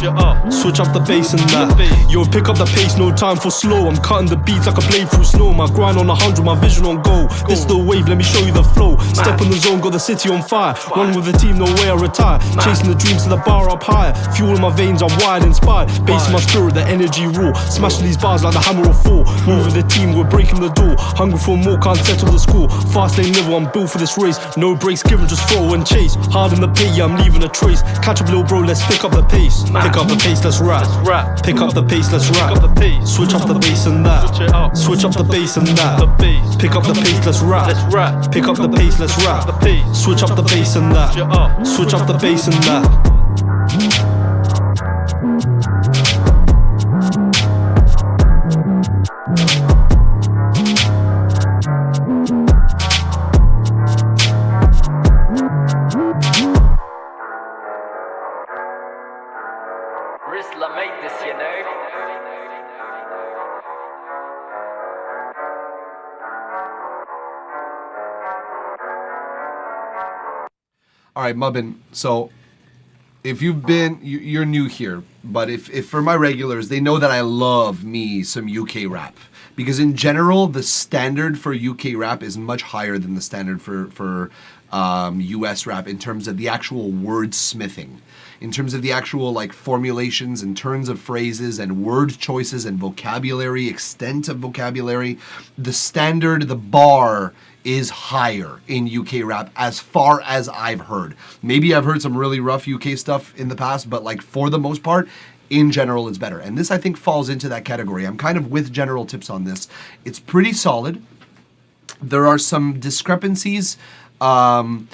Switch up the bass and that. Yo, pick up the pace, no time for slow. I'm cutting the beats like a blade through snow. My grind on 100, my vision on goal. This is the wave, let me show you the flow. Step in the zone, got the city on fire. One with the team, no way I retire. Chasing the dreams to the bar up higher. Fuel in my veins, I'm wired, inspired. Bass in my spirit, the energy raw. Smashing these bars like the hammer of 4. Move with the team, we're breaking the door. Hungry for more, can't settle the score. Fast lane level, I'm built for this race. No breaks given, just throw and chase. Hard in the pit, yeah, I'm leaving a trace. Catch up, little bro, let's pick up the pace. Pick up the pace, let's rap. Pick up the pace, let's rap. Switch up the bass and that. Switch up the bass and that. Pick up the pace, let's rap. Pick up the pace, let's rap. Switch up the bass and that. Switch up the bass and that. right, Mubbin. So if you've been, you're new here, but if for my regulars, they know that I love me some UK rap. Because in general, the standard for UK rap is much higher than the standard for US rap in terms of the actual wordsmithing, in terms of the actual like formulations and turns of phrases and word choices and vocabulary, extent of vocabulary. The standard, the bar is higher in UK rap as far as I've heard. Maybe I've heard some really rough UK stuff in the past, but like for the most part, in general, it's better. And this, I think, falls into that category. I'm kind of with General Tips on this. It's pretty solid. There are some discrepancies with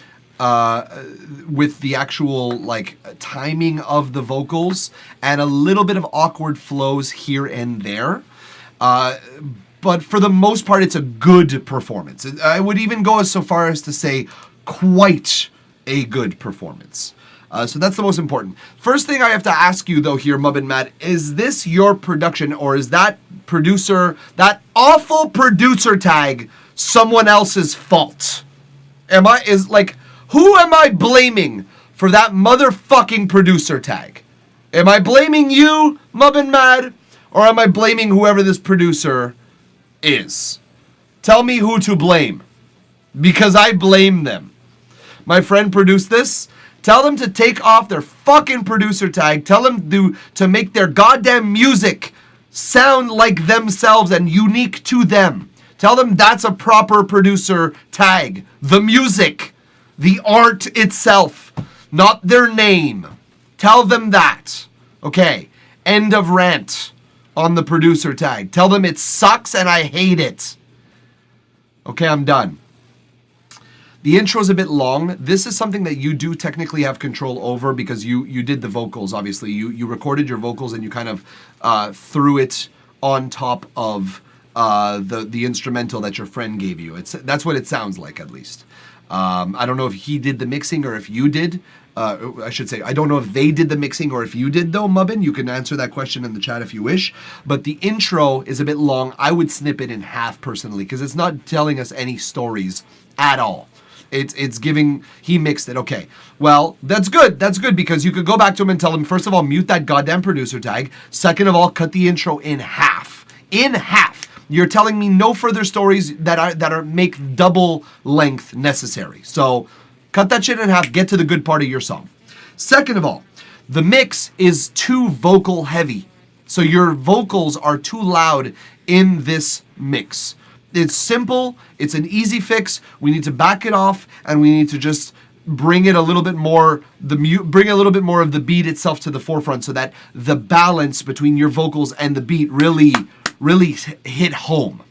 the actual, like, timing of the vocals and a little bit of awkward flows here and there. But for the most part, it's a good performance. I would even go as so far as to say quite a good performance. So that's the most important. First thing I have to ask you, though, here, Mubbin Matt, is this your production, or is that producer, that awful producer tag, someone else's fault? Who am I blaming for that motherfucking producer tag? Am I blaming you, Mubbin Mad, or am I blaming whoever this producer is? Tell me who to blame, because I blame them. My friend produced this. Tell them to take off their fucking producer tag. Tell them to make their goddamn music sound like themselves and unique to them. Tell them that's a proper producer tag. The music, the art itself, not their name. Tell them that. Okay, end of rant on the producer tag. Tell them it sucks and I hate it. Okay, I'm done. The intro's a bit long. This is something that you do technically have control over because you did the vocals, obviously. You recorded your vocals and you kind of threw it on top of the instrumental that your friend gave you. That's what it sounds like, at least. I don't know if he did the mixing or if you did. I should say, I don't know if they did the mixing or if you did, though, Mubbin. You can answer that question in the chat if you wish. But the intro is a bit long. I would snip it in half, personally, because it's not telling us any stories at all. It's giving, he mixed it. Okay, well, that's good. That's good because you could go back to him and tell him, first of all, mute that goddamn producer tag. Second of all, cut the intro in half. In half. You're telling me no further stories that make double length necessary. So cut that shit in half. Get to the good part of your song. Second of all, the mix is too vocal heavy. So your vocals are too loud in this mix. It's simple. It's an easy fix. We need to back it off, and we need to just bring it a little bit more. Bring a little bit more of the beat itself to the forefront, so that the balance between your vocals and the beat really hit home.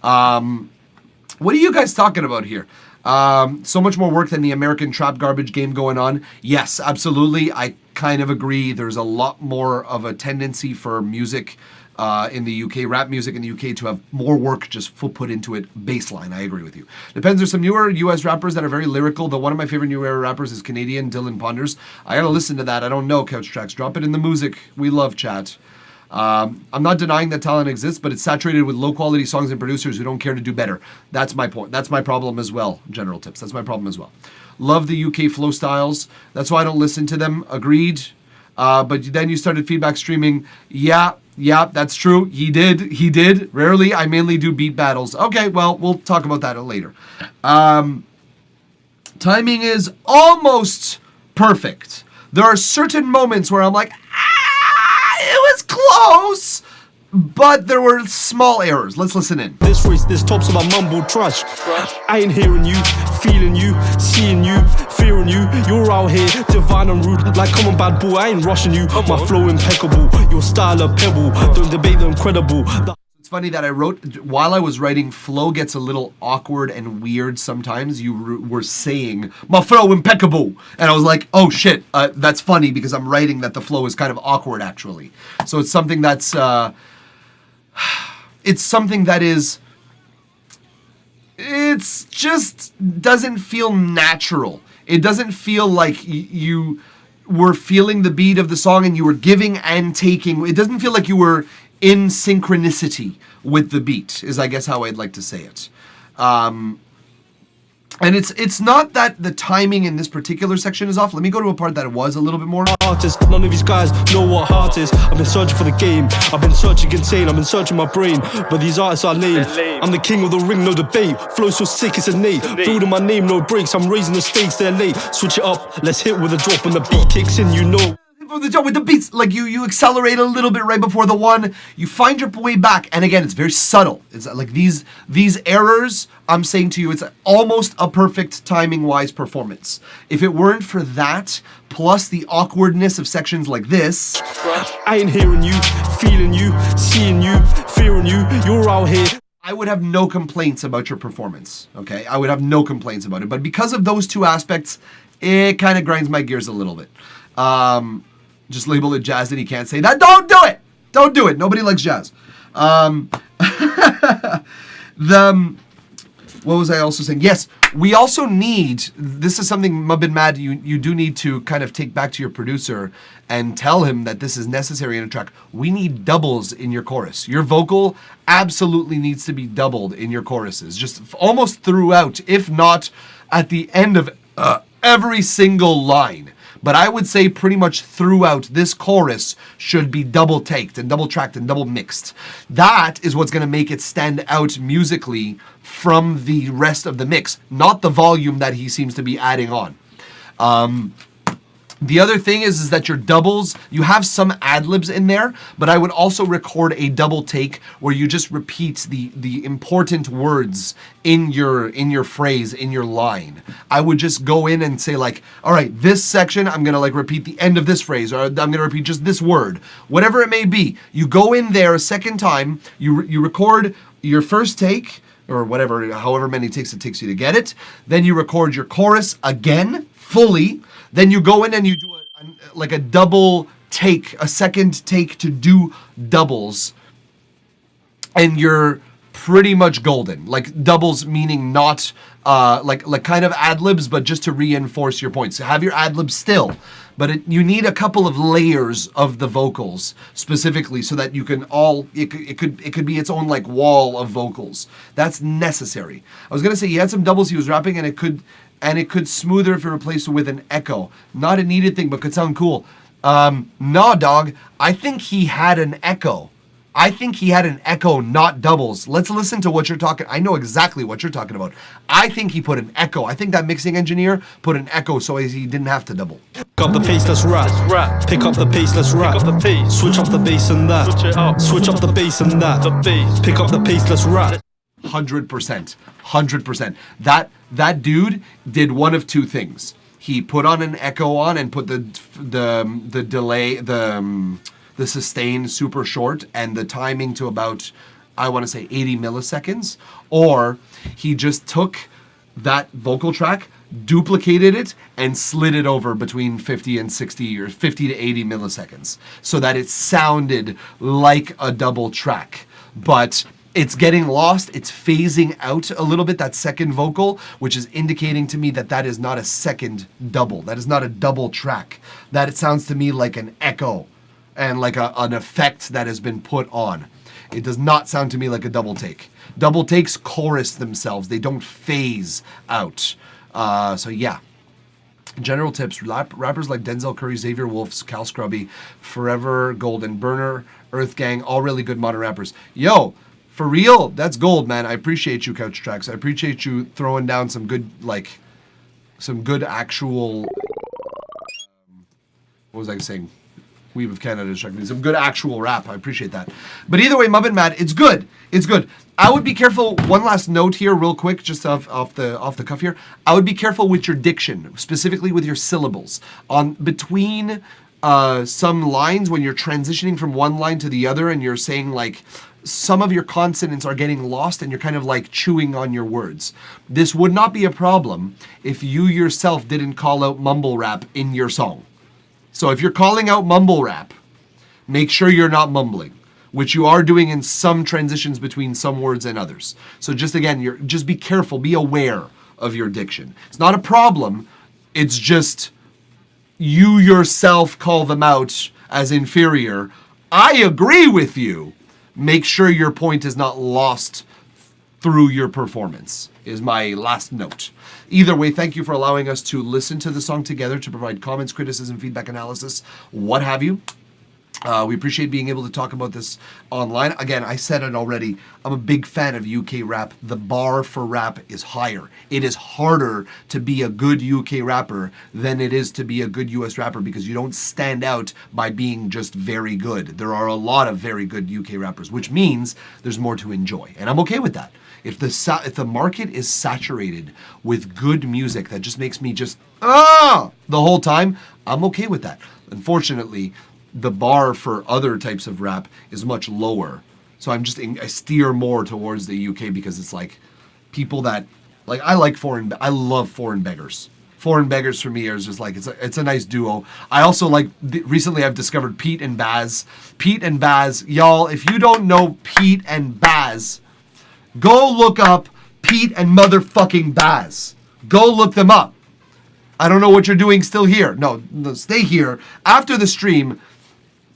What are you guys talking about here? So much more work than the American trap garbage game going on. Yes, absolutely. I kind of agree. There's a lot more of a tendency for music in the UK, rap music in the UK, to have more work just put into it baseline. I agree with you. Depends. There's some newer US rappers that are very lyrical, though one of my favorite new era rappers is Canadian Dylan Ponders. I gotta listen to that. I don't know, Couch Tracks. Drop it in the music. We love chat. I'm not denying that talent exists, but it's saturated with low quality songs and producers who don't care to do better. That's my point. That's my problem as well, General Tips. That's my problem as well. Love the UK flow styles. That's why I don't listen to them. Agreed. But then you started feedback streaming. Yeah, that's true. He did. Rarely. I mainly do beat battles. Okay, well, we'll talk about that later. Timing is almost perfect. There are certain moments where I'm like, it was close, but there were small errors. Let's listen in. This race, this tops of my mumble trash. I ain't hearing you, feeling you, seeing you, fearing you. You're out here, divine and rude, like come on bad boy, I ain't rushing you. My flow impeccable, your style a pebble. Don't debate the incredible. It's funny that I wrote, while I was writing, flow gets a little awkward and weird sometimes. You were saying, my flow impeccable. And I was like, oh shit, that's funny because I'm writing that the flow is kind of awkward actually. So it's something that's, it's just doesn't feel natural. It doesn't feel like you were feeling the beat of the song and you were giving and taking. It doesn't feel like you were in synchronicity with the beat, is I guess how I'd like to say it. And it's not that the timing in this particular section is off. Let me go to a part that it was a little bit more. Artist, none of these guys know what heart is. I've been searching for the game, I've been searching insane, I've been searching my brain, but these artists are lame. I'm the king of the ring, no debate. Flow so sick, it's innate. Building my name, no breaks. I'm raising the stakes, they're late. Switch it up, let's hit with a drop when the beat kicks in, you know. From the top with the beats, like you accelerate a little bit right before the one, you find your way back, and again, it's very subtle. It's like these errors. I'm saying to you, it's almost a perfect timing-wise performance. If it weren't for that, plus the awkwardness of sections like this, I ain't hearing you, feeling you, seeing you, fearing you. You're out here. I would have no complaints about your performance. Okay, I would have no complaints about it, but because of those two aspects, it kind of grinds my gears a little bit. Just label it jazz and he can't say that. Don't do it! Don't do it. Nobody likes jazz. What was I also saying? Yes, we also need, this is something, Mubbin Mad, you do need to kind of take back to your producer and tell him that this is necessary in a track. We need doubles in your chorus. Your vocal absolutely needs to be doubled in your choruses, just almost throughout, if not at the end of every single line. But I would say pretty much throughout this chorus should be double taked and double tracked and double mixed. That is what's going to make it stand out musically from the rest of the mix, not the volume that he seems to be adding on. The other thing is that your doubles, you have some ad-libs in there, but I would also record a double take where you just repeat the important words in your phrase, in your line. I would just go in and say like, all right, this section, I'm going to like repeat the end of this phrase, or I'm going to repeat just this word, whatever it may be. You go in there a second time, you record your first take, or whatever, however many takes it takes you to get it. Then you record your chorus again, fully. Then you go in and you do a double take, a second take to do doubles. And you're pretty much golden. Like doubles meaning not like kind of ad-libs, but just to reinforce your points. So have your ad-libs still, but you need a couple of layers of the vocals specifically so that you can it could be its own like wall of vocals. That's necessary. I was gonna say he had some doubles he was rapping and it could smoother if it replaced it with an echo. Not a needed thing, but could sound cool. Nah, dog. I think he had an echo. Not doubles. Let's listen to what you're talking. I know exactly what you're talking about. I think he put an echo. I think that mixing engineer put an echo so he didn't have to double. Pick up the pace, let's rap. Pick up the pace, let's rap. Switch up the bass and that. Switch up the bass and that. Pick up the pace, let's rap. 100%. That dude did one of two things. He put on an echo on and put the delay, the sustain super short and the timing to about, I want to say 80 milliseconds, or he just took that vocal track, duplicated it, and slid it over between 50 and 60 or 50 to 80 milliseconds so that it sounded like a double track. But it's getting lost. It's phasing out a little bit, that second vocal, which is indicating to me that is not a second double. That is not a double track. That it sounds to me like an echo and like an effect that has been put on. It does not sound to me like a double take. Double takes chorus themselves. They don't phase out. So yeah. General tips. Rappers like Denzel Curry, Xavier Wolf, Cal Scrubby, Forever, Golden Burner, Earth Gang, all really good modern rappers. Yo, for real, that's gold, man. I appreciate you, Couch Tracks. I appreciate you throwing down some good actual, what was I saying? Weave of Canada instructing some good actual rap. I appreciate that. But either way, Mubbin Mad, it's good. It's good. I would be careful. One last note here, real quick, just off the cuff here. I would be careful with your diction, specifically with your syllables. Between some lines, when you're transitioning from one line to the other, and you're saying like some of your consonants are getting lost, and you're kind of like chewing on your words. This would not be a problem if you yourself didn't call out mumble rap in your song. So if you're calling out mumble rap, make sure you're not mumbling, which you are doing in some transitions between some words and others. So just be careful, be aware of your diction. It's not a problem. It's just you yourself call them out as inferior. I agree with you. Make sure your point is not lost through your performance, is my last note. Either way, thank you for allowing us to listen to the song together, to provide comments, criticism, feedback, analysis, what have you. We appreciate being able to talk about this online. Again, I said it already. I'm a big fan of UK rap. The bar for rap is higher. It is harder to be a good UK rapper than it is to be a good US rapper because you don't stand out by being just very good. There are a lot of very good UK rappers, which means there's more to enjoy. And I'm okay with that. If the market is saturated with good music that just makes me just, the whole time, I'm okay with that. Unfortunately, the bar for other types of rap is much lower. So I steer more towards the UK because it's like people that, like, I love Foreign Beggars. Foreign Beggars for me is just like, it's a nice duo. I also like, recently I've discovered Pete and Baz. Pete and Baz, y'all, if you don't know Pete and Baz, go look up Pete and motherfucking Baz. Go look them up. I don't know what you're doing still here. No, stay here. After the stream,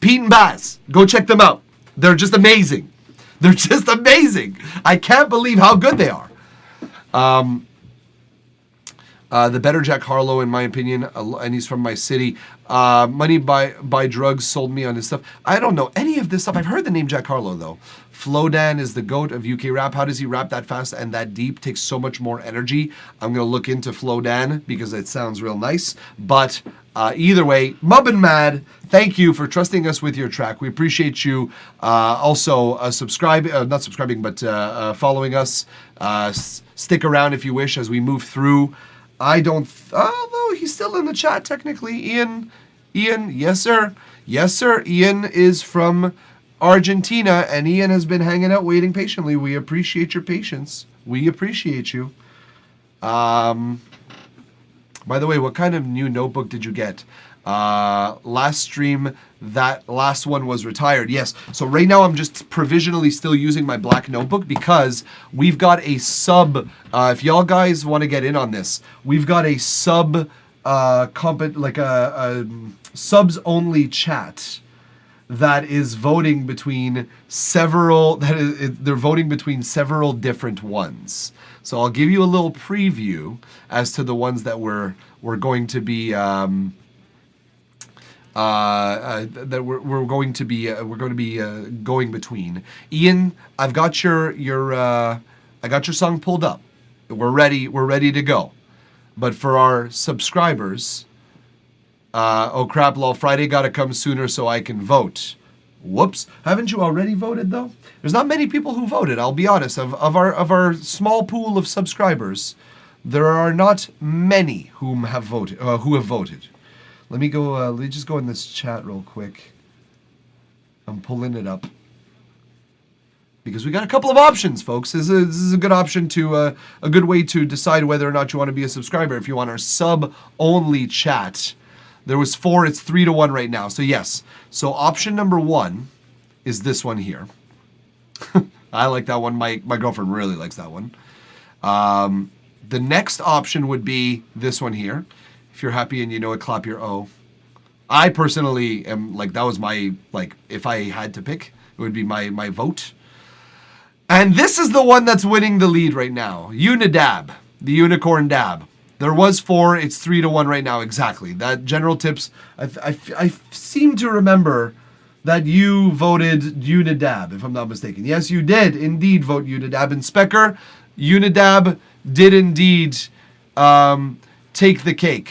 Pete and Baz, go check them out. They're just amazing. They're just amazing. I can't believe how good they are. The better Jack Harlow, in my opinion, and he's from my city. Money by Drugs sold me on his stuff. I don't know any of this stuff. I've heard the name Jack Harlow, though. Flowdan is the GOAT of UK rap. How does he rap that fast and that deep? Takes so much more energy. I'm going to look into Flowdan because it sounds real nice. But either way, Mub and Mad, thank you for trusting us with your track. We appreciate you also not subscribing, but following us. Stick around if you wish as we move through. Although he's still in the chat technically. Ian, yes sir. Yes sir, Ian is from Argentina, and Ian has been hanging out waiting patiently. We appreciate your patience. We appreciate you. By the way, what kind of new notebook did you get? Last stream, that last one was retired. Yes. So right now I'm just provisionally still using my black notebook because we've got a sub. If y'all guys want to get in on this, we've got a sub subs only chat that is voting between several. They're voting between several different ones. So I'll give you a little preview as to the ones that we're going to be going between. Ian, I've got your song pulled up. We're ready to go. But for our subscribers, oh crap, lol, Friday gotta come sooner so I can vote. Whoops. Haven't you already voted though? There's not many people who voted, I'll be honest. Of our small pool of subscribers, there are not many who have voted. Let me go, let me just go in this chat real quick. I'm pulling it up. Because we got a couple of options, folks. This is a good option to, a good way to decide whether or not you want to be a subscriber. If you want our sub-only chat, there was 4, it's 3-1 right now. So yes, so option number 1 is this one here. I like that one. My girlfriend really likes that one. The next option would be this one here. If you're happy and you know it, clap your O. I personally am like, that was my, like, if I had to pick, it would be my vote. And this is the one that's winning the lead right now. Unidab, the Unicorn Dab. There was 4, it's 3-1 right now, exactly. That General Tips, I seem to remember that you voted Unidab, if I'm not mistaken. Yes, you did indeed vote Unidab. And Specker, Unidab did indeed take the cake.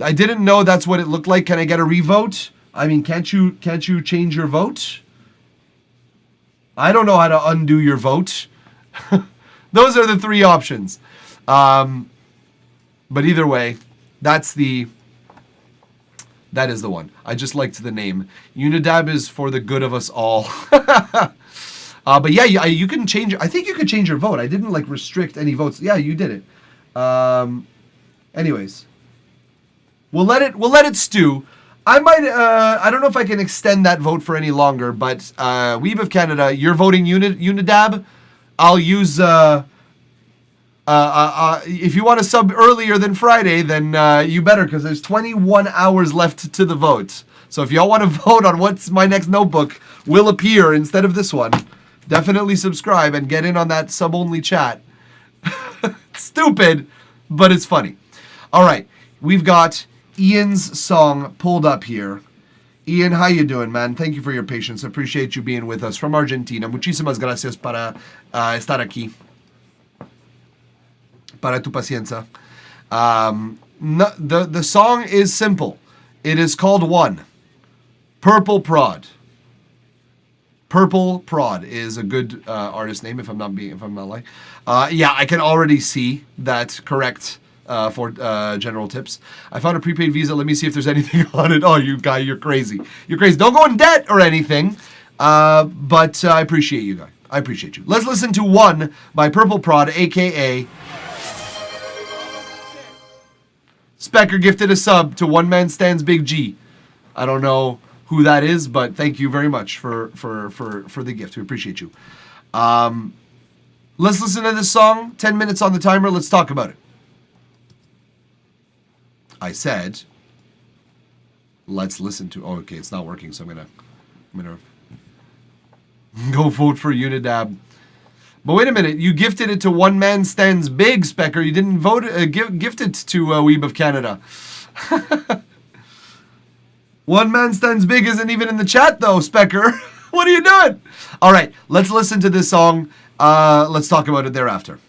I didn't know that's what it looked like. Can I get a revote? I mean, can't you change your vote? I don't know how to undo your vote. Those are the 3 options. But either way, that is the one. I just liked the name. Unidab is for the good of us all. But yeah, you can change. I think you could change your vote. I didn't like restrict any votes. Yeah, you did it. Anyways, we'll let it stew. I might. I don't know if I can extend that vote for any longer. But Weeb of Canada, you're voting Unidab. I'll use. If you want to sub earlier than Friday, then you better, because there's 21 hours left to the vote. So if y'all want to vote on what's my next notebook will appear instead of this one, definitely subscribe and get in on that sub-only chat. It's stupid, but it's funny. All right, we've got Ian's song pulled up here. Ian, how you doing, man? Thank you for your patience. Appreciate you being with us from Argentina. Muchísimas gracias para estar aquí. Para tu paciencia. The song is simple. It is called One. Purple Prod. Purple Prod is a good artist name, if I'm not lying. Yeah, I can already see that correct for general tips. I found a prepaid Visa. Let me see if there's anything on it. Oh, you guy, you're crazy. You're crazy. Don't go in debt or anything. But I appreciate you guys. I appreciate you. Let's listen to One by Purple Prod, a.k.a. Specker gifted a sub to One Man Stands Big G. I don't know who that is, but thank you very much for the gift. We appreciate you. Let's listen to this song. 10 minutes on the timer. Let's talk about it. I said, let's listen to. Oh, okay, it's not working, so I'm gonna go vote for Unidab. But wait a minute, you gifted it to One Man Stands Big, Specker. You didn't vote gift it to Weeb of Canada. One Man Stands Big isn't even in the chat though, Specker. What are you doing? All right, let's listen to this song. Let's talk about it thereafter.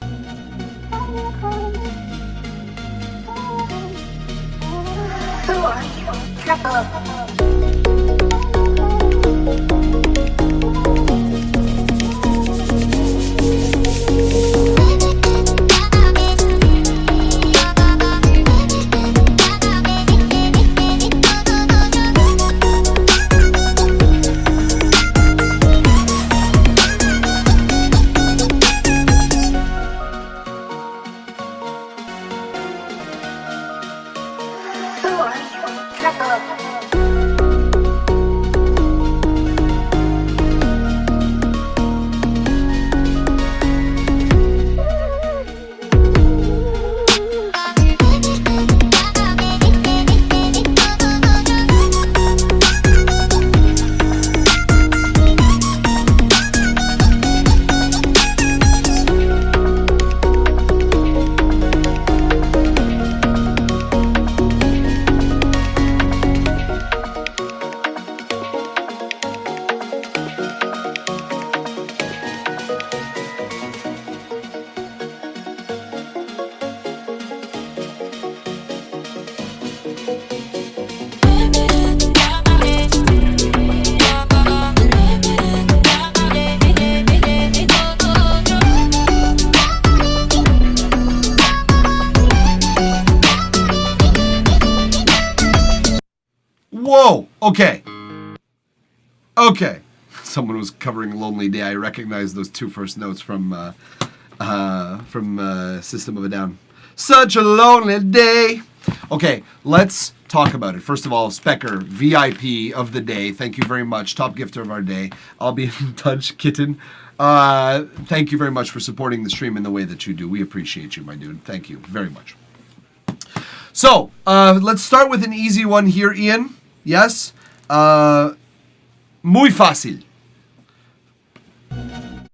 Whoa! Okay. Someone was covering Lonely Day. I recognize those two first notes from System of a Down. Such a lonely day. Okay, let's talk about it. First of all, Specker, VIP of the day. Thank you very much. Top gifter of our day. I'll be in touch, kitten. Thank you very much for supporting the stream in the way that you do. We appreciate you, my dude. Thank you very much. So, let's start with an easy one here, Ian. Yes? Muy fácil.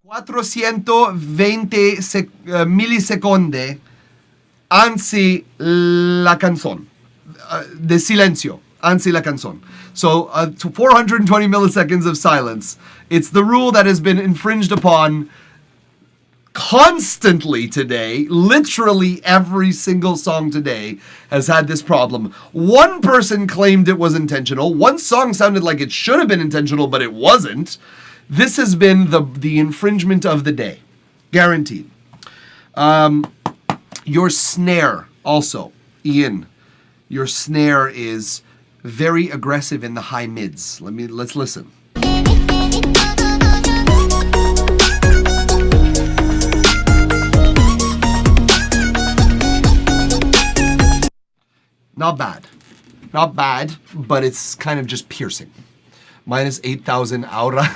420 milisecondi, anzi la canzón. De silencio, anzi la canzón. So, 420 milliseconds of silence. It's the rule that has been infringed upon constantly today. Literally every single song today has had this problem. One person claimed it was intentional. One song sounded like it should have been intentional, but it wasn't. This has been the infringement of the day. Guaranteed. Your snare also, Ian. Your snare is very aggressive in the high mids. Let's listen. Not bad. Not bad, but it's kind of just piercing. Minus 8,000 aura.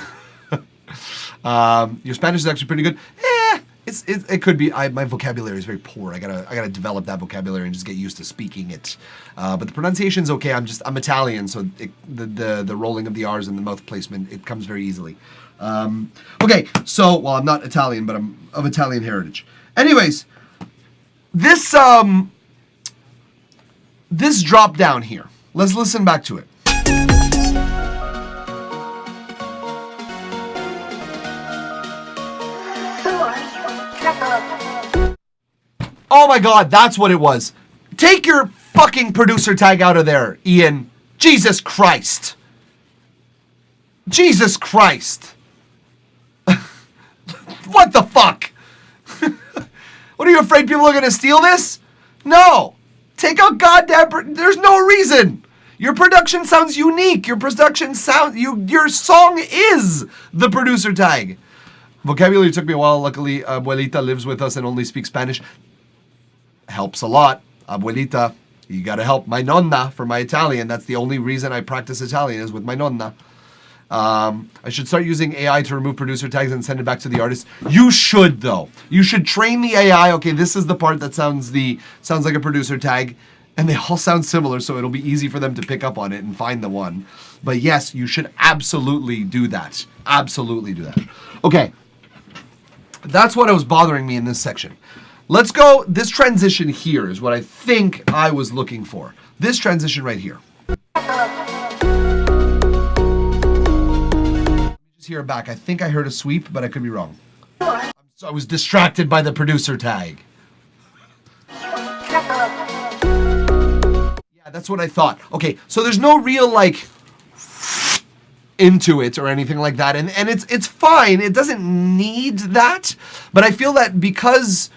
Your Spanish is actually pretty good. it could be. My vocabulary is very poor. I gotta develop that vocabulary and just get used to speaking it. But the pronunciation's okay. I'm Italian, so the rolling of the R's and the mouth placement, it comes very easily. Okay, so well, I'm not Italian, but I'm of Italian heritage. Anyways, this drop down here. Let's listen back to it. Oh my God, that's what it was. Take your fucking producer tag out of there, Ian. Jesus Christ. Jesus Christ. What the fuck? What, are you afraid people are going to steal this? No. Take out goddamn... There's no reason. Your production sounds unique. Your song is the producer tag. Vocabulary took me a while. Luckily, Abuelita lives with us and only speaks Spanish. Helps a lot. Abuelita, you gotta help. My nonna for my Italian. That's the only reason I practice Italian is with my nonna. I should start using AI to remove producer tags and send it back to the artist. You should, though. You should train the AI. Okay, this is the part that sounds like a producer tag, and they all sound similar, so it'll be easy for them to pick up on it and find the one. But yes, you should absolutely do that. Absolutely do that. Okay. That's what was bothering me in this section. Let's go. This transition here is what I think I was looking for. This transition right here. Just hear it back. I think I heard a sweep, but I could be wrong. So I was distracted by the producer tag. Yeah, that's what I thought. Okay, so there's no real like into it or anything like that, and it's fine. It doesn't need that, but I feel that because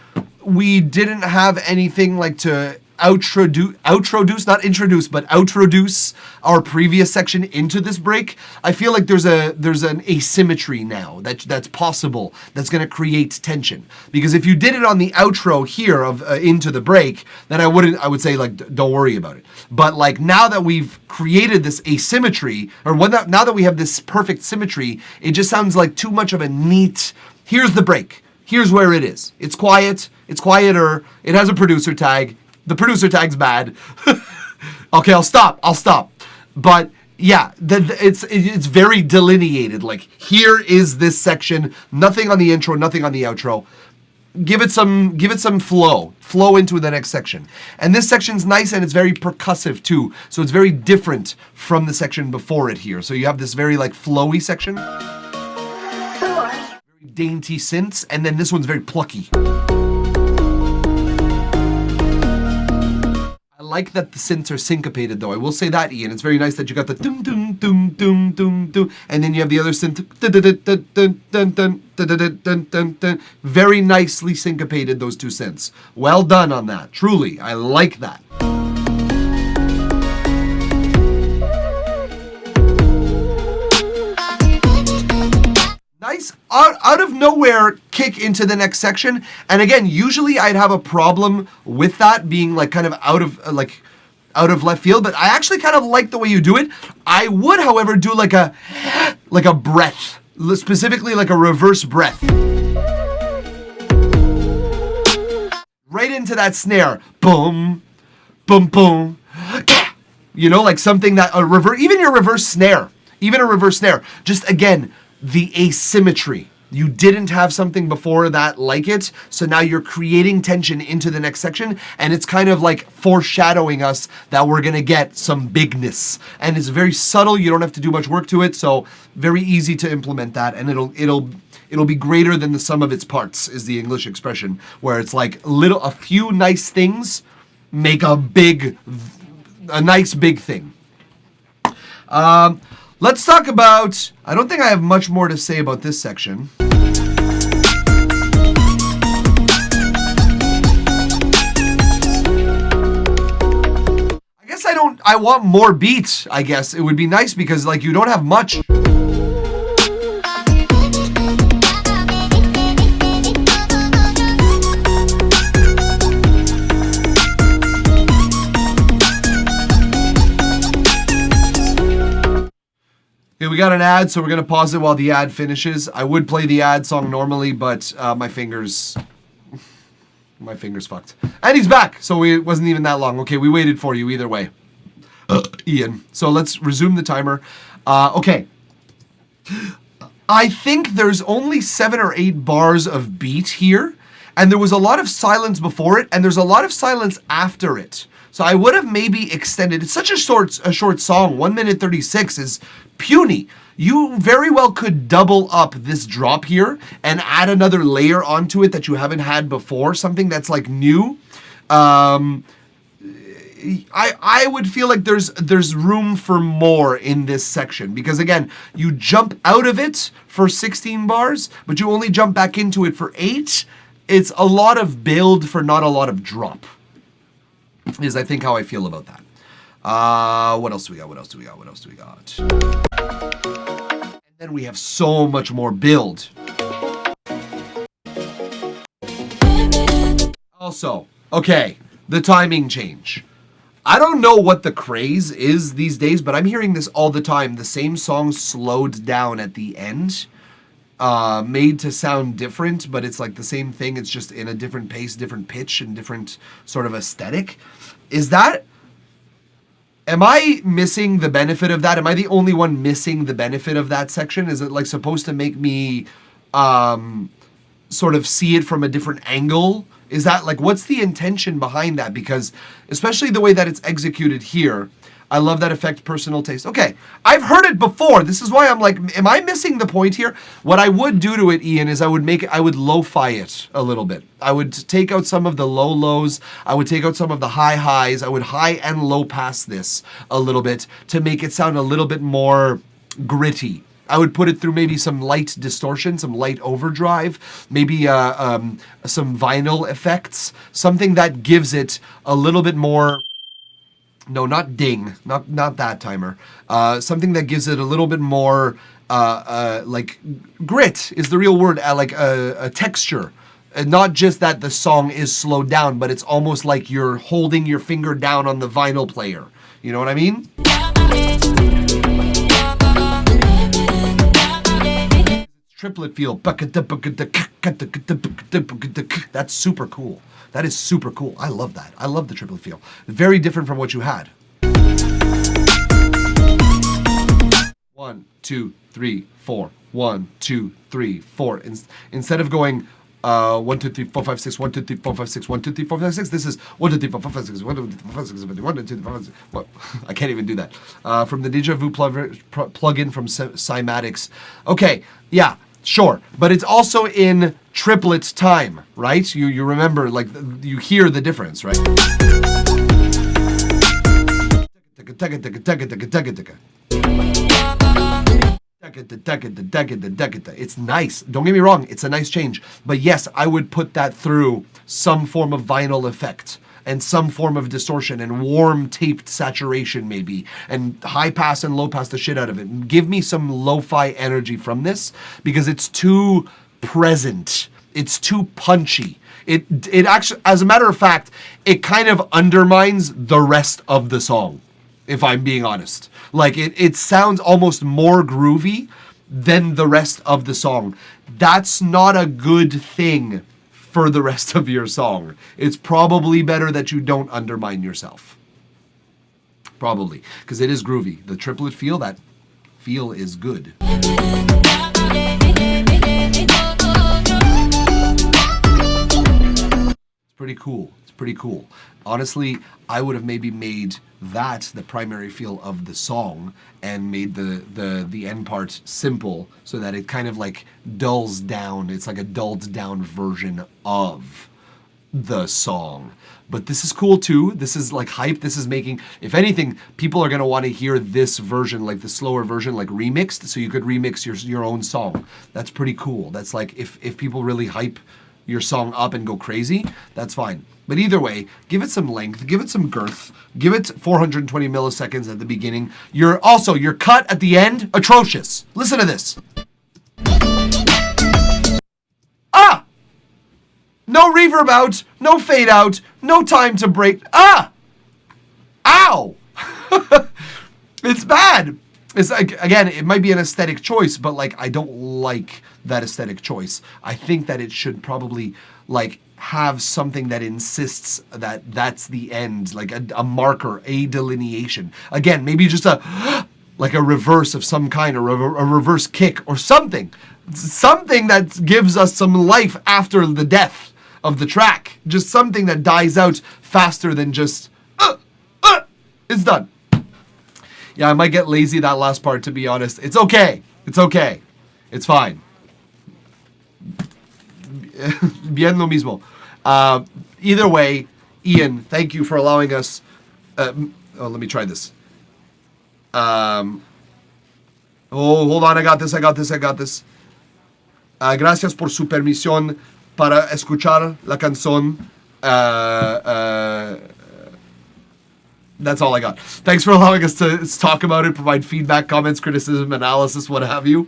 we didn't have anything like to outroduce, not introduce, but outroduce our previous section into this break, I feel like there's an asymmetry now that's possible that's going to create tension. Because if you did it on the outro here of into the break, then I would say like don't worry about it. But like now that we've created this asymmetry, now that we have this perfect symmetry, it just sounds like too much of a neat. Here's the break. Here's where it is. It's quiet. It's quieter. It has a producer tag. The producer tag's bad. Okay, I'll stop. But yeah, it's very delineated. Like here is this section. Nothing on the intro. Nothing on the outro. Give it some flow into the next section. And this section's nice and it's very percussive too. So it's very different from the section before it here. So you have this very like flowy section. Very dainty synths, and then this one's very plucky. I like that the synths are syncopated though. I will say that, Ian. It's very nice that you got the dum dum dum dum dum dum, and then you have the other synth. Very nicely syncopated, those two synths. Well done on that. Truly, I like that. Nice out of nowhere kick into the next section, and again, usually I'd have a problem with that being like kind of out of left field, but I actually kind of like the way you do it. I would, however, do like a breath, specifically like a reverse breath, right into that snare, boom, boom, boom, you know, like something that even a reverse snare, just again. The asymmetry. You didn't have something before that like it, so now you're creating tension into the next section, and it's kind of like foreshadowing us that we're gonna get some bigness. And it's very subtle, you don't have to do much work to it, so very easy to implement that, and it'll be greater than the sum of its parts, is the English expression, where it's like a few nice things make a nice big thing. Let's talk about, I don't think I have much more to say about this section. I guess I want more beats, I guess. It would be nice because like you don't have much. Okay, we got an ad, so we're going to pause it while the ad finishes. I would play the ad song normally, but my fingers My finger's fucked. And he's back, so it wasn't even that long. Okay, we waited for you either way, Ian. So let's resume the timer. Okay. I think there's only 7 or 8 bars of beat here, and there was a lot of silence before it, and there's a lot of silence after it. So I would have maybe extended. It's such a short song. 1 minute 36 is puny. You very well could double up this drop here and add another layer onto it that you haven't had before, something that's like new. I would feel like there's room for more in this section, because again, you jump out of it for 16 bars, but you only jump back into it for 8. It's a lot of build for not a lot of drop, is I think how I feel about that. What else do we got? And then we have so much more build. Also, okay, the timing change. I don't know what the craze is these days, but I'm hearing this all the time. The same song slowed down at the end, made to sound different, but it's like the same thing. It's just in a different pace, different pitch, and different sort of aesthetic. Am I missing the benefit of that? Am I the only one missing the benefit of that section? Is it like supposed to make me sort of see it from a different angle? Is that like, what's the intention behind that? Because especially the way that it's executed here, I love that effect, personal taste. Okay, I've heard it before. This is why I'm like, am I missing the point here? What I would do to it, Ian, is I would lo-fi it a little bit. I would take out some of the low lows. I would take out some of the high highs. I would high and low pass this a little bit to make it sound a little bit more gritty. I would put it through maybe some light distortion, some light overdrive, maybe some vinyl effects, something that gives it a little bit more. No, not ding, not that timer. Something that gives it a little bit more, like grit is the real word. Like a texture, and not just that the song is slowed down, but it's almost like you're holding your finger down on the vinyl player. You know what I mean? Triplet feel. That's super cool. That is super cool. I love that. I love the triplet feel. Very different from what you had. 1, 2, 3, 4. 1, 2, 3, 4. Instead of going 1, 2, 3, 4, 5, 6, 1, 2, 3, 4, 5, 6, 1, 2, 3, 4, 5, 6. This is 1, 2, 3, 4, 5, 6, 1, 2, 3, 4, 5, 6, 1, 2, 3, 4, 5, 6. What? I can't even do that. From the Deja Vu plugin from Cymatics. Okay, yeah. Sure, but it's also in triplet time, right? You remember, like, you hear the difference, right? It's nice. Don't get me wrong, it's a nice change. But yes, I would put that through some form of vinyl effect and some form of distortion and warm taped saturation maybe, and high pass and low pass the shit out of it. And give me some lo-fi energy from this, because it's too present. It's too punchy. It actually, as a matter of fact, it kind of undermines the rest of the song, if I'm being honest. Like, it sounds almost more groovy than the rest of the song. That's not a good thing for the rest of your song. It's probably better that you don't undermine yourself. Probably, because it is groovy. The triplet feel, that feel is good. It's pretty cool. It's pretty cool. Honestly, I would have maybe made that the primary feel of the song and made the end part simple, so that it kind of like dulls down. It's like a dulled down version of the song. But this is cool too. This is like hype. This is making, if anything, people are going to want to hear this version, like the slower version, like remixed, so you could remix your own song. That's pretty cool. That's like, if people really hype your song up and go crazy, that's fine. But either way, give it some length, give it some girth, give it 420 milliseconds at the beginning. Your cut at the end, atrocious. Listen to this. Ah! No reverb out, no fade out, no time to break. Ah! Ow! It's bad. It's like, again, it might be an aesthetic choice, but like I don't like that aesthetic choice. I think that it should probably like have something that insists that that's the end, like a marker, a delineation. Again, maybe just like a reverse of some kind, or a reverse kick or something that gives us some life after the death of the track. Just something that dies out faster than just it's done. Yeah, I might get lazy that last part, to be honest. It's okay. It's okay. It's fine. Bien lo mismo. Either way, Ian, thank you for allowing us. Let me try this. Hold on. I got this. Gracias por su permisión para escuchar la canción. That's all I got. Thanks for allowing us to talk about it, provide feedback, comments, criticism, analysis, what have you.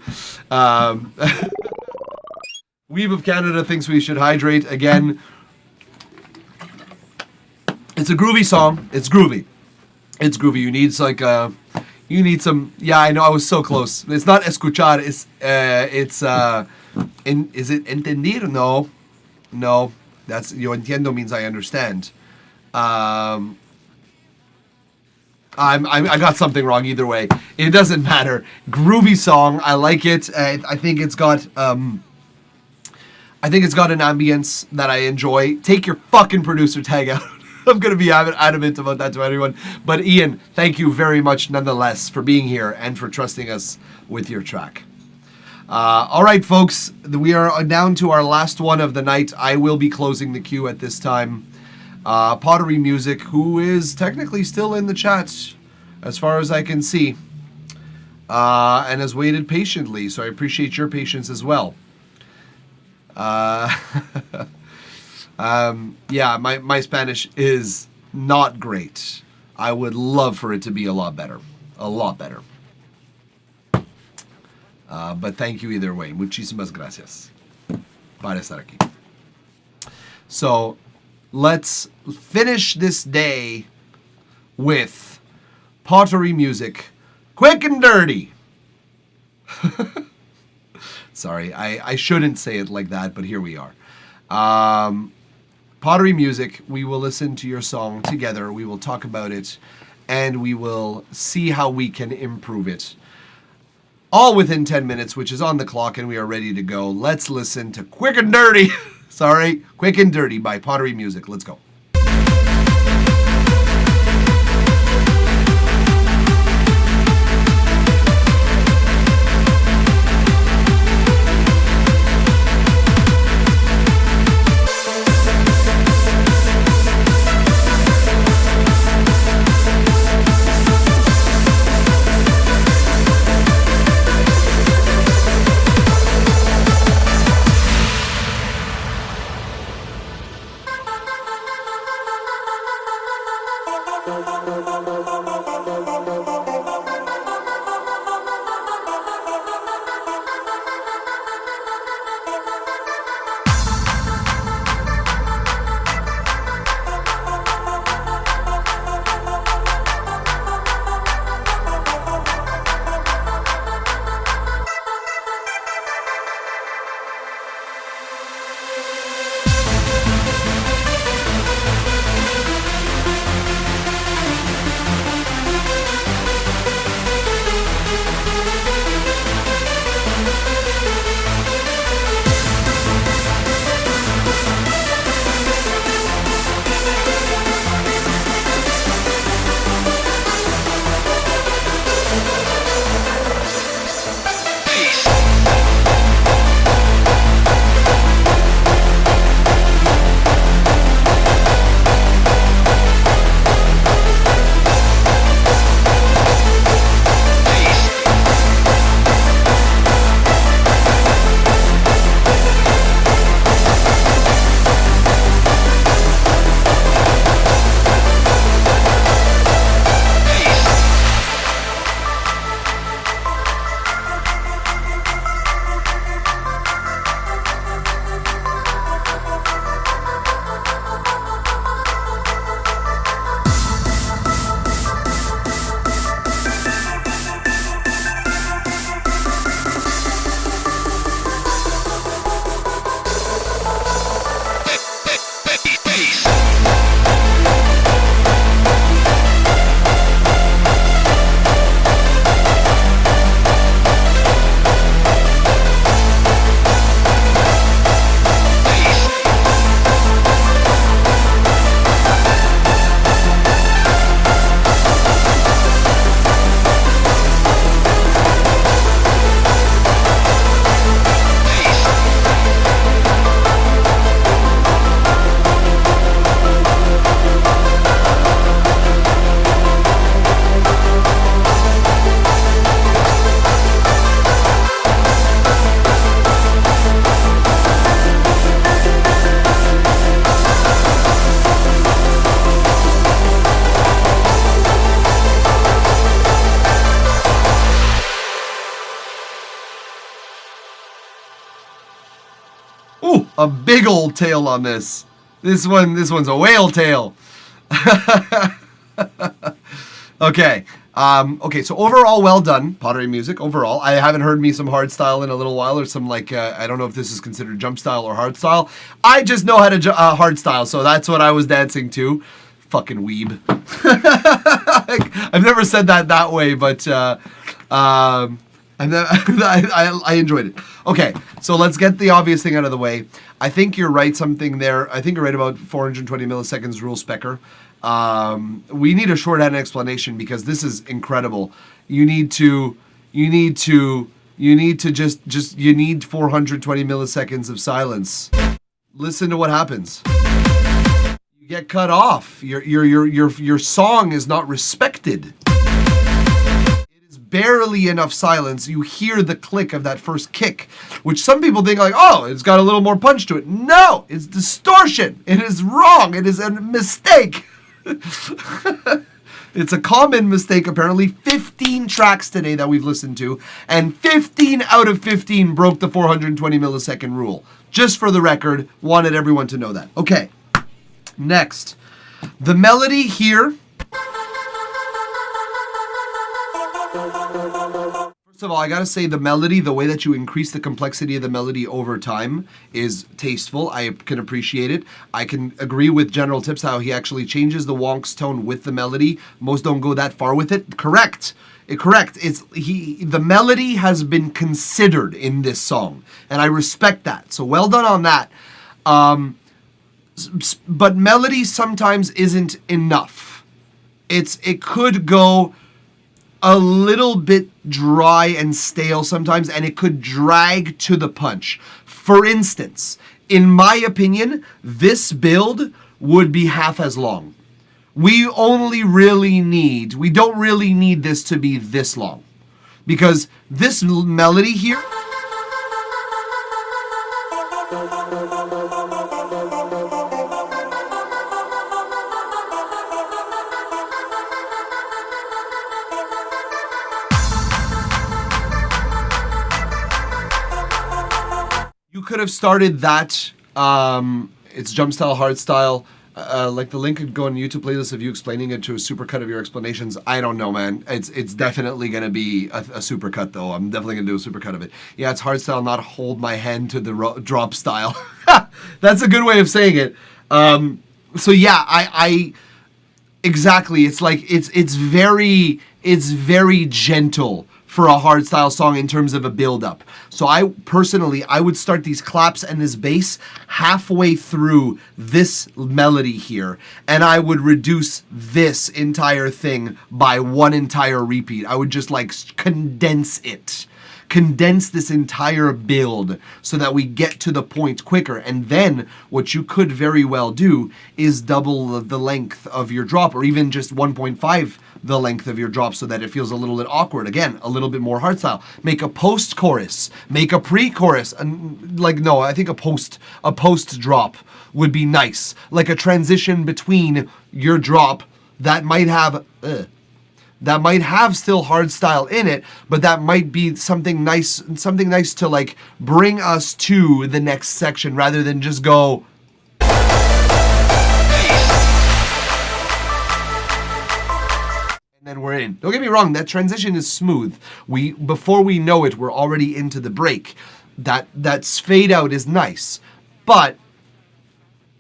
Weeb of Canada thinks we should hydrate. Again, it's a groovy song. It's groovy. You need some. Yeah, I know. I was so close. It's not escuchar. Is it entender? No. That's yo entiendo means I understand. I got something wrong either way. It doesn't matter. Groovy song. I like it. I think it's got an ambience that I enjoy. Take your fucking producer tag out. I'm going to be adamant about that to anyone. But Ian, thank you very much nonetheless for being here and for trusting us with your track. All right, folks. We are down to our last one of the night. I will be closing the queue at this time. Pottery Music, who is technically still in the chat, as far as I can see, and has waited patiently, so I appreciate your patience as well. Yeah, my Spanish is not great. I would love for it to be a lot better. But thank you either way. Muchísimas gracias para estar aquí. So, let's finish this day with Pottery Music, Quick and Dirty. Sorry, I shouldn't say it like that, but here we are. Pottery Music, we will listen to your song together, we will talk about it, and we will see how we can improve it. All within 10 minutes, which is on the clock, and we are ready to go. Let's listen to Quick and Dirty. Sorry, Quick and Dirty by Pottery Music. Let's go. a big old tail on this. This one's a whale tail. Okay. Okay, so overall, well done, Pottery Music. Overall, I haven't heard me some hard style in a little while, or some like I don't know if this is considered jump style or hard style. I just know how to hard style, so that's what I was dancing to. Fucking weeb. I've never said that way, but I enjoyed it. Okay, so let's get the obvious thing out of the way. I think you're right. Something there. I think you're right about 420 milliseconds rule specker. We need a shorthand explanation because this is incredible. You need 420 milliseconds of silence. Listen to what happens. You get cut off. Your song is not respected. It is barely enough silence. You hear the click of that first kick, which some people think like, oh, it's got a little more punch to it. No, it's distortion. It is wrong. It is a mistake. It's a common mistake, apparently. 15 tracks today that we've listened to, and 15 out of 15 broke the 420 millisecond rule. Just for the record, wanted everyone to know that. Okay, next. The melody here. First of all, I gotta say the melody, the way that you increase the complexity of the melody over time is tasteful. I can appreciate it. I can agree with General Tips how he actually changes the wonk's tone with the melody. Most don't go that far with it. Correct. The melody has been considered in this song, and I respect that. So well done on that. But melody sometimes isn't enough. It could go a little bit dry and stale sometimes, and it could drag to the punch. For instance, in my opinion, this build would be half as long. We don't really need this to be this long, because this melody here, you could have started that. It's jump style, hard style. Like the link could go on YouTube playlist of you explaining it to a supercut of your explanations. I don't know, man. It's definitely gonna be a supercut though. I'm definitely gonna do a supercut of it. Yeah, it's hard style, not hold my hand to the drop style. That's a good way of saying it. So yeah, I exactly. It's like it's very gentle for a hard style song in terms of a build up. So I would start these claps and this bass halfway through this melody here, and I would reduce this entire thing by one entire repeat. I would just like condense this entire build so that we get to the point quicker. And then what you could very well do is double the length of your drop, or even just 1.5 the length of your drop, so that it feels a little bit awkward. Again, a little bit more hardstyle. Make a post chorus, make a pre-chorus, and I think a post drop would be nice, like a transition between your drop that might have still hard style in it, but that might be something nice to like bring us to the next section rather than just go. And then we're in. Don't get me wrong, that transition is smooth. Before we know it, we're already into the break. That fade out is nice, but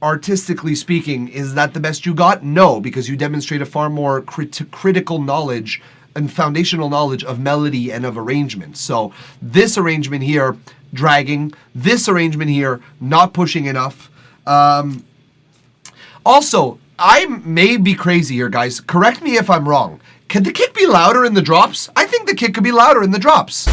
artistically speaking, is that the best you got? No, because you demonstrate a far more critical knowledge and foundational knowledge of melody and of arrangement. So this arrangement here, dragging. This arrangement here, not pushing enough. Also, I may be crazy here, guys. Correct me if I'm wrong. Can the kick be louder in the drops? I think the kick could be louder in the drops.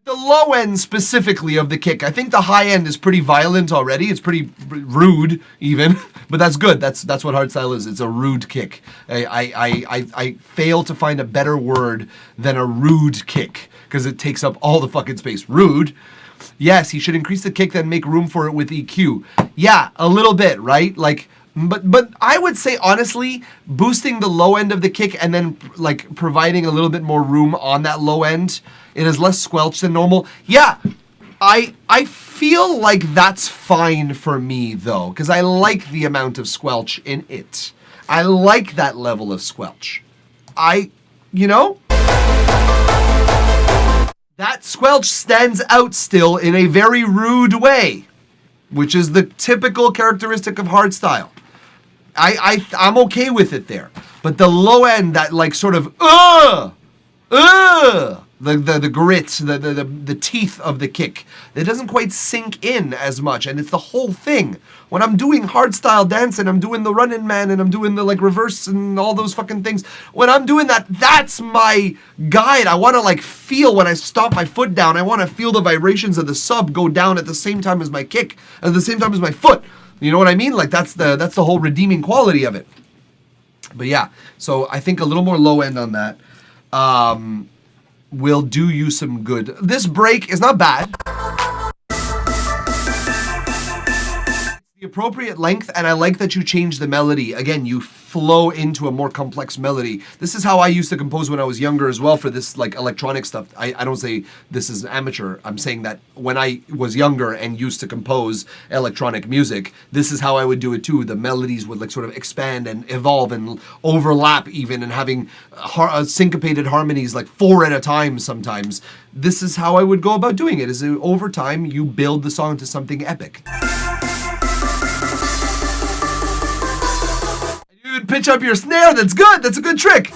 Low end specifically of the kick. I think the high end is pretty violent already. It's pretty rude even, but that's good. That's what hardstyle is. It's a rude kick. I fail to find a better word than a rude kick because it takes up all the fucking space. Rude. Yes, he should increase the kick, then make room for it with EQ. Yeah, a little bit, right? Like But I would say honestly, boosting the low end of the kick and then like providing a little bit more room on that low end, it is less squelch than normal. Yeah, I feel like that's fine for me though, because I like the amount of squelch in it. I like that level of squelch. You know? That squelch stands out still in a very rude way, which is the typical characteristic of hardstyle. I'm okay with it there. But the low end, that like sort of the grit, the teeth of the kick, it doesn't quite sink in as much, and it's the whole thing. When I'm doing hardstyle dance and I'm doing the running man and I'm doing the like reverse and all those fucking things, when I'm doing that, that's my guide. I want to like feel when I stomp my foot down, I want to feel the vibrations of the sub go down at the same time as my kick, at the same time as my foot. You know what I mean? Like that's the whole redeeming quality of it. But yeah, so I think a little more low end on that will do you some good. This break is not bad. The appropriate length, and I like that you change the melody. Again, you flow into a more complex melody. This is how I used to compose when I was younger as well for this like electronic stuff. I don't say this is amateur. I'm saying that when I was younger and used to compose electronic music, this is how I would do it too. The melodies would like sort of expand and evolve and overlap even, and having syncopated harmonies like 4 at a time sometimes. This is how I would go about doing it, is over time you build the song to something epic. Pitch up your snare. That's good. That's a good trick.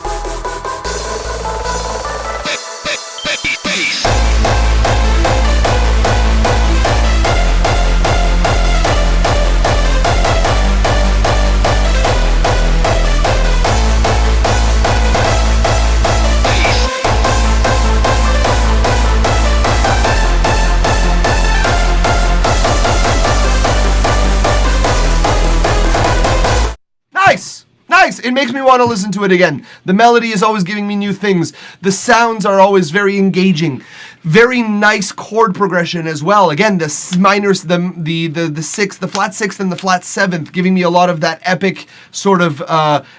Nice! It makes me want to listen to it again. The melody is always giving me new things. The sounds are always very engaging. Very nice chord progression as well. Again, the minors, the sixth, the flat sixth and the flat seventh, giving me a lot of that epic sort of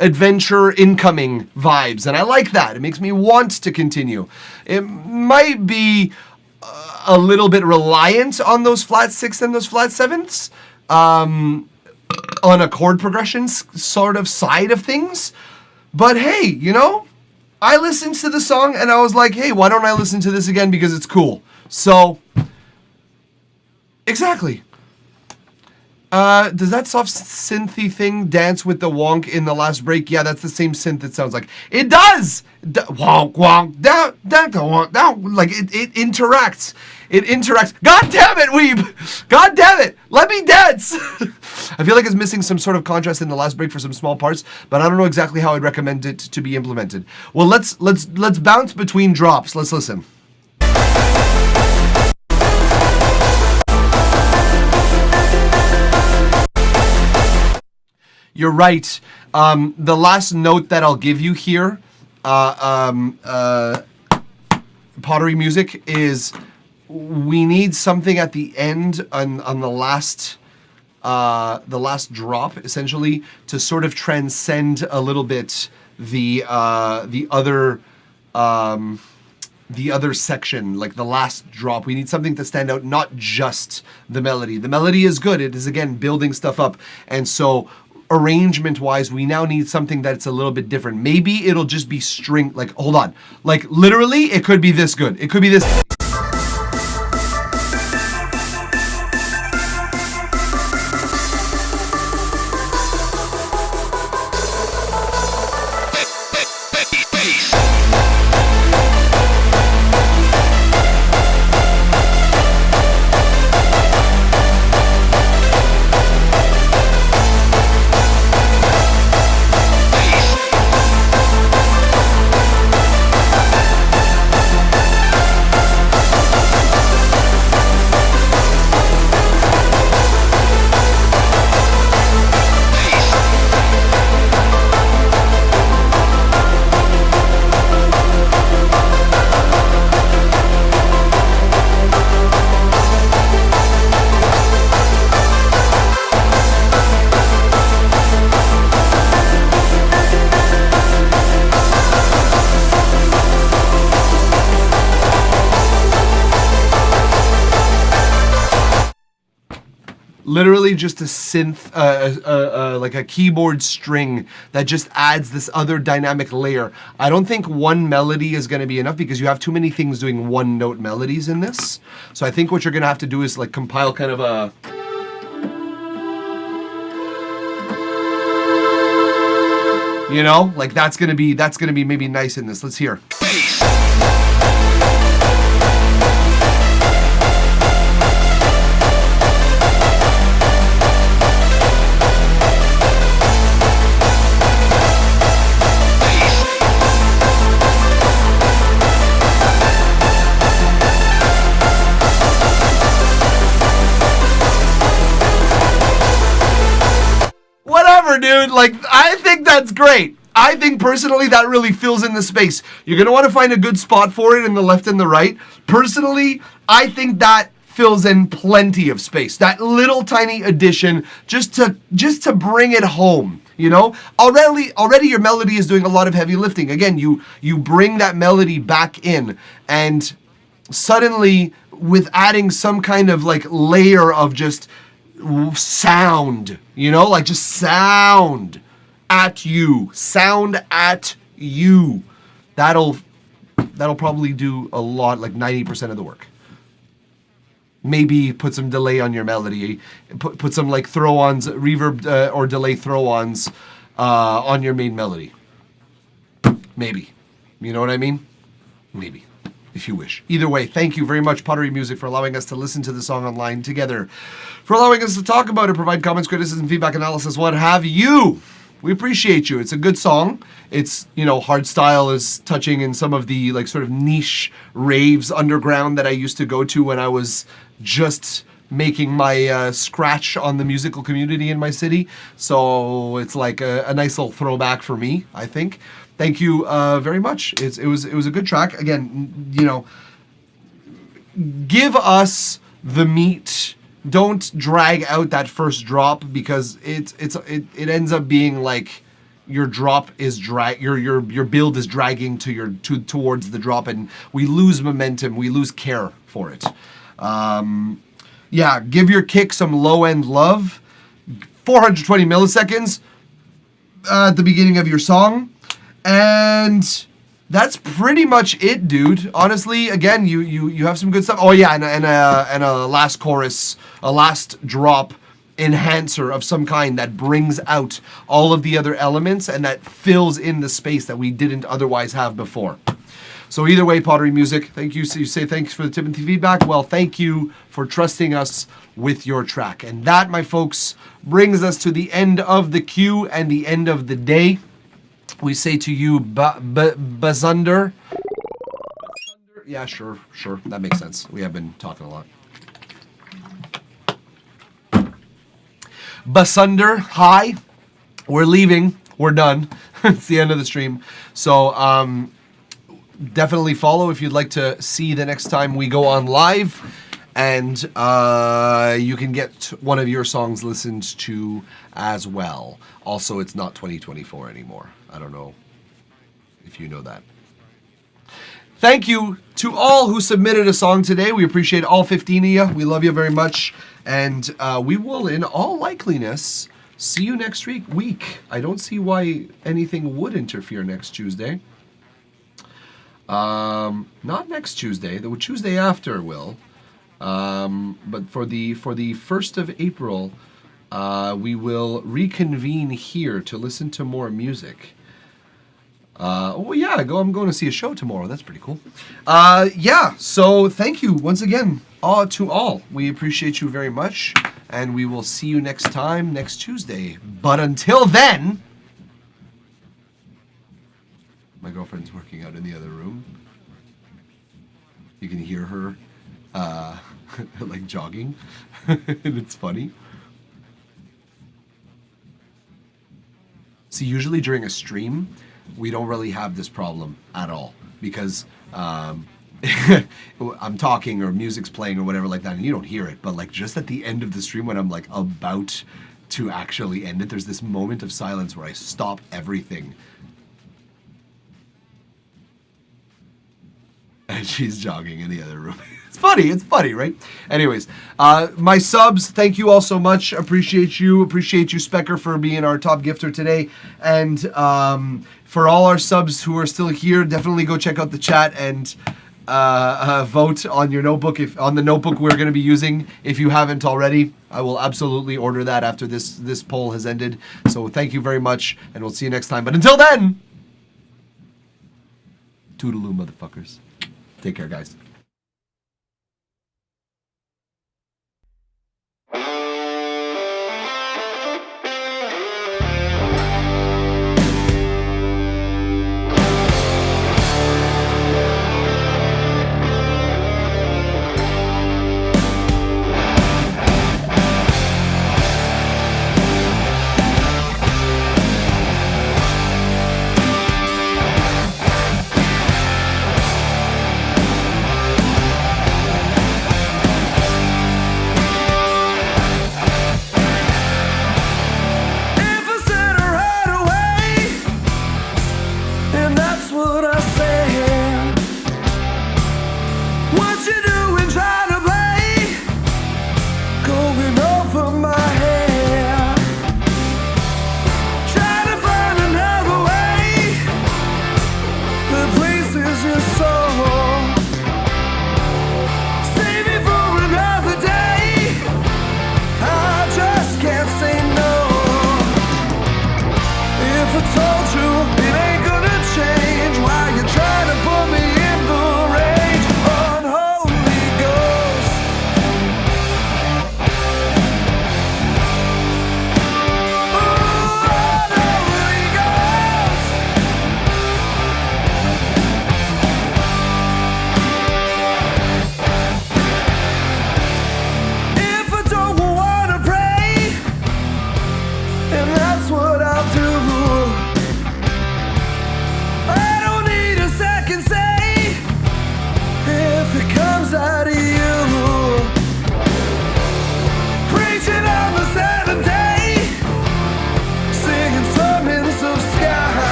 adventure incoming vibes. And I like that. It makes me want to continue. It might be a little bit reliant on those flat sixths and those flat sevenths. On a chord progression sort of side of things. But hey, you know, I listened to the song and I was like, hey, why don't I listen to this again because it's cool. So, exactly. Does that soft synthy thing dance with the wonk in the last break? Yeah, that's the same synth it sounds like. It does! Wonk, wonk, down, down, wonk, down. Like, it interacts. It interacts. God damn it, Weeb! God damn it! Let me dance! I feel like it's missing some sort of contrast in the last break for some small parts, but I don't know exactly how I'd recommend it to be implemented. Well, let's bounce between drops. Let's listen. You're right. The last note that I'll give you here, Pottery Music, is we need something at the end on the last drop, essentially, to sort of transcend a little bit the other section, like the last drop. We need something to stand out, not just the melody. The melody is good. It is, again, building stuff up. And so arrangement wise, we now need something that's a little bit different. Maybe it'll just be string, like, hold on. Like, literally, it could be this good. It could be this. literally just a synth, like a keyboard string that just adds this other dynamic layer. I don't think one melody is going to be enough because you have too many things doing one note melodies in this. So I think what you're going to have to do is like compile kind of a... You know, like that's gonna be maybe nice in this. Let's hear. Whatever, dude. Like, I think that's great. I think personally that really fills in the space. You're going to want to find a good spot for it in the left and the right. Personally, I think that fills in plenty of space. That little tiny addition just to bring it home, you know? Already your melody is doing a lot of heavy lifting. Again, you bring that melody back in, and suddenly with adding some kind of like layer of just sound, you know, like just sound at you, that'll probably do a lot, like 90% of the work. Maybe put some delay on your melody, put some like throw-ons, reverb or delay throw-ons on your main melody. Maybe, you know what I mean? Maybe, if you wish. Either way, thank you very much, Pottery Music, for allowing us to listen to the song online together, for allowing us to talk about it, provide comments, criticism, feedback, analysis, what have you. We appreciate you. It's a good song. It's, you know, hardstyle is touching in some of the like sort of niche raves underground that I used to go to when I was just making my scratch on the musical community in my city. So it's like a nice little throwback for me, I think. Thank you very much. It was a good track. Again, you know, give us the meat. Don't drag out that first drop because it ends up being like your drop is your build is dragging towards the drop, and we lose momentum, we lose care for it. Yeah, give your kick some low end love. 420 milliseconds at the beginning of your song, and that's pretty much it, dude. Honestly, again, you have some good stuff. Oh yeah, and a last chorus, a last drop enhancer of some kind that brings out all of the other elements and that fills in the space that we didn't otherwise have before. So either way, Pottery Music, thank you. So you say thanks for the tip and feedback. Well, thank you for trusting us with your track. And that, my folks, brings us to the end of the queue and the end of the day. We say to you, Bazunder. Yeah, sure. That makes sense. We have been talking a lot. Basunder, hi. We're leaving. We're done. It's the end of the stream. So definitely follow if you'd like to see the next time we go on live. And you can get one of your songs listened to as well. Also, it's not 2024 anymore. I don't know if you know that. Thank you to all who submitted a song today. We appreciate all 15 of you. We love you very much. And we will, in all likeliness, see you next week. I don't see why anything would interfere next Tuesday. Not next Tuesday. The Tuesday after will. But for the 1st of April, we will reconvene here to listen to more music. I'm going to see a show tomorrow. That's pretty cool. So thank you once again to all. We appreciate you very much, and we will see you next time, next Tuesday. But until then, my girlfriend's working out in the other room. You can hear her like jogging, and it's funny. See, usually during a stream, we don't really have this problem at all because I'm talking or music's playing or whatever like that, and you don't hear it. But like just at the end of the stream, when I'm like about to actually end it, there's this moment of silence where I stop everything. And when she's jogging in the other room. It's funny, right? Anyways, my subs, thank you all so much. Appreciate you, Specker, for being our top gifter today. And for all our subs who are still here, definitely go check out the chat and vote on your notebook, on the notebook we're going to be using. If you haven't already, I will absolutely order that after this poll has ended. So thank you very much, and we'll see you next time. But until then, toodaloo, motherfuckers. Take care, guys.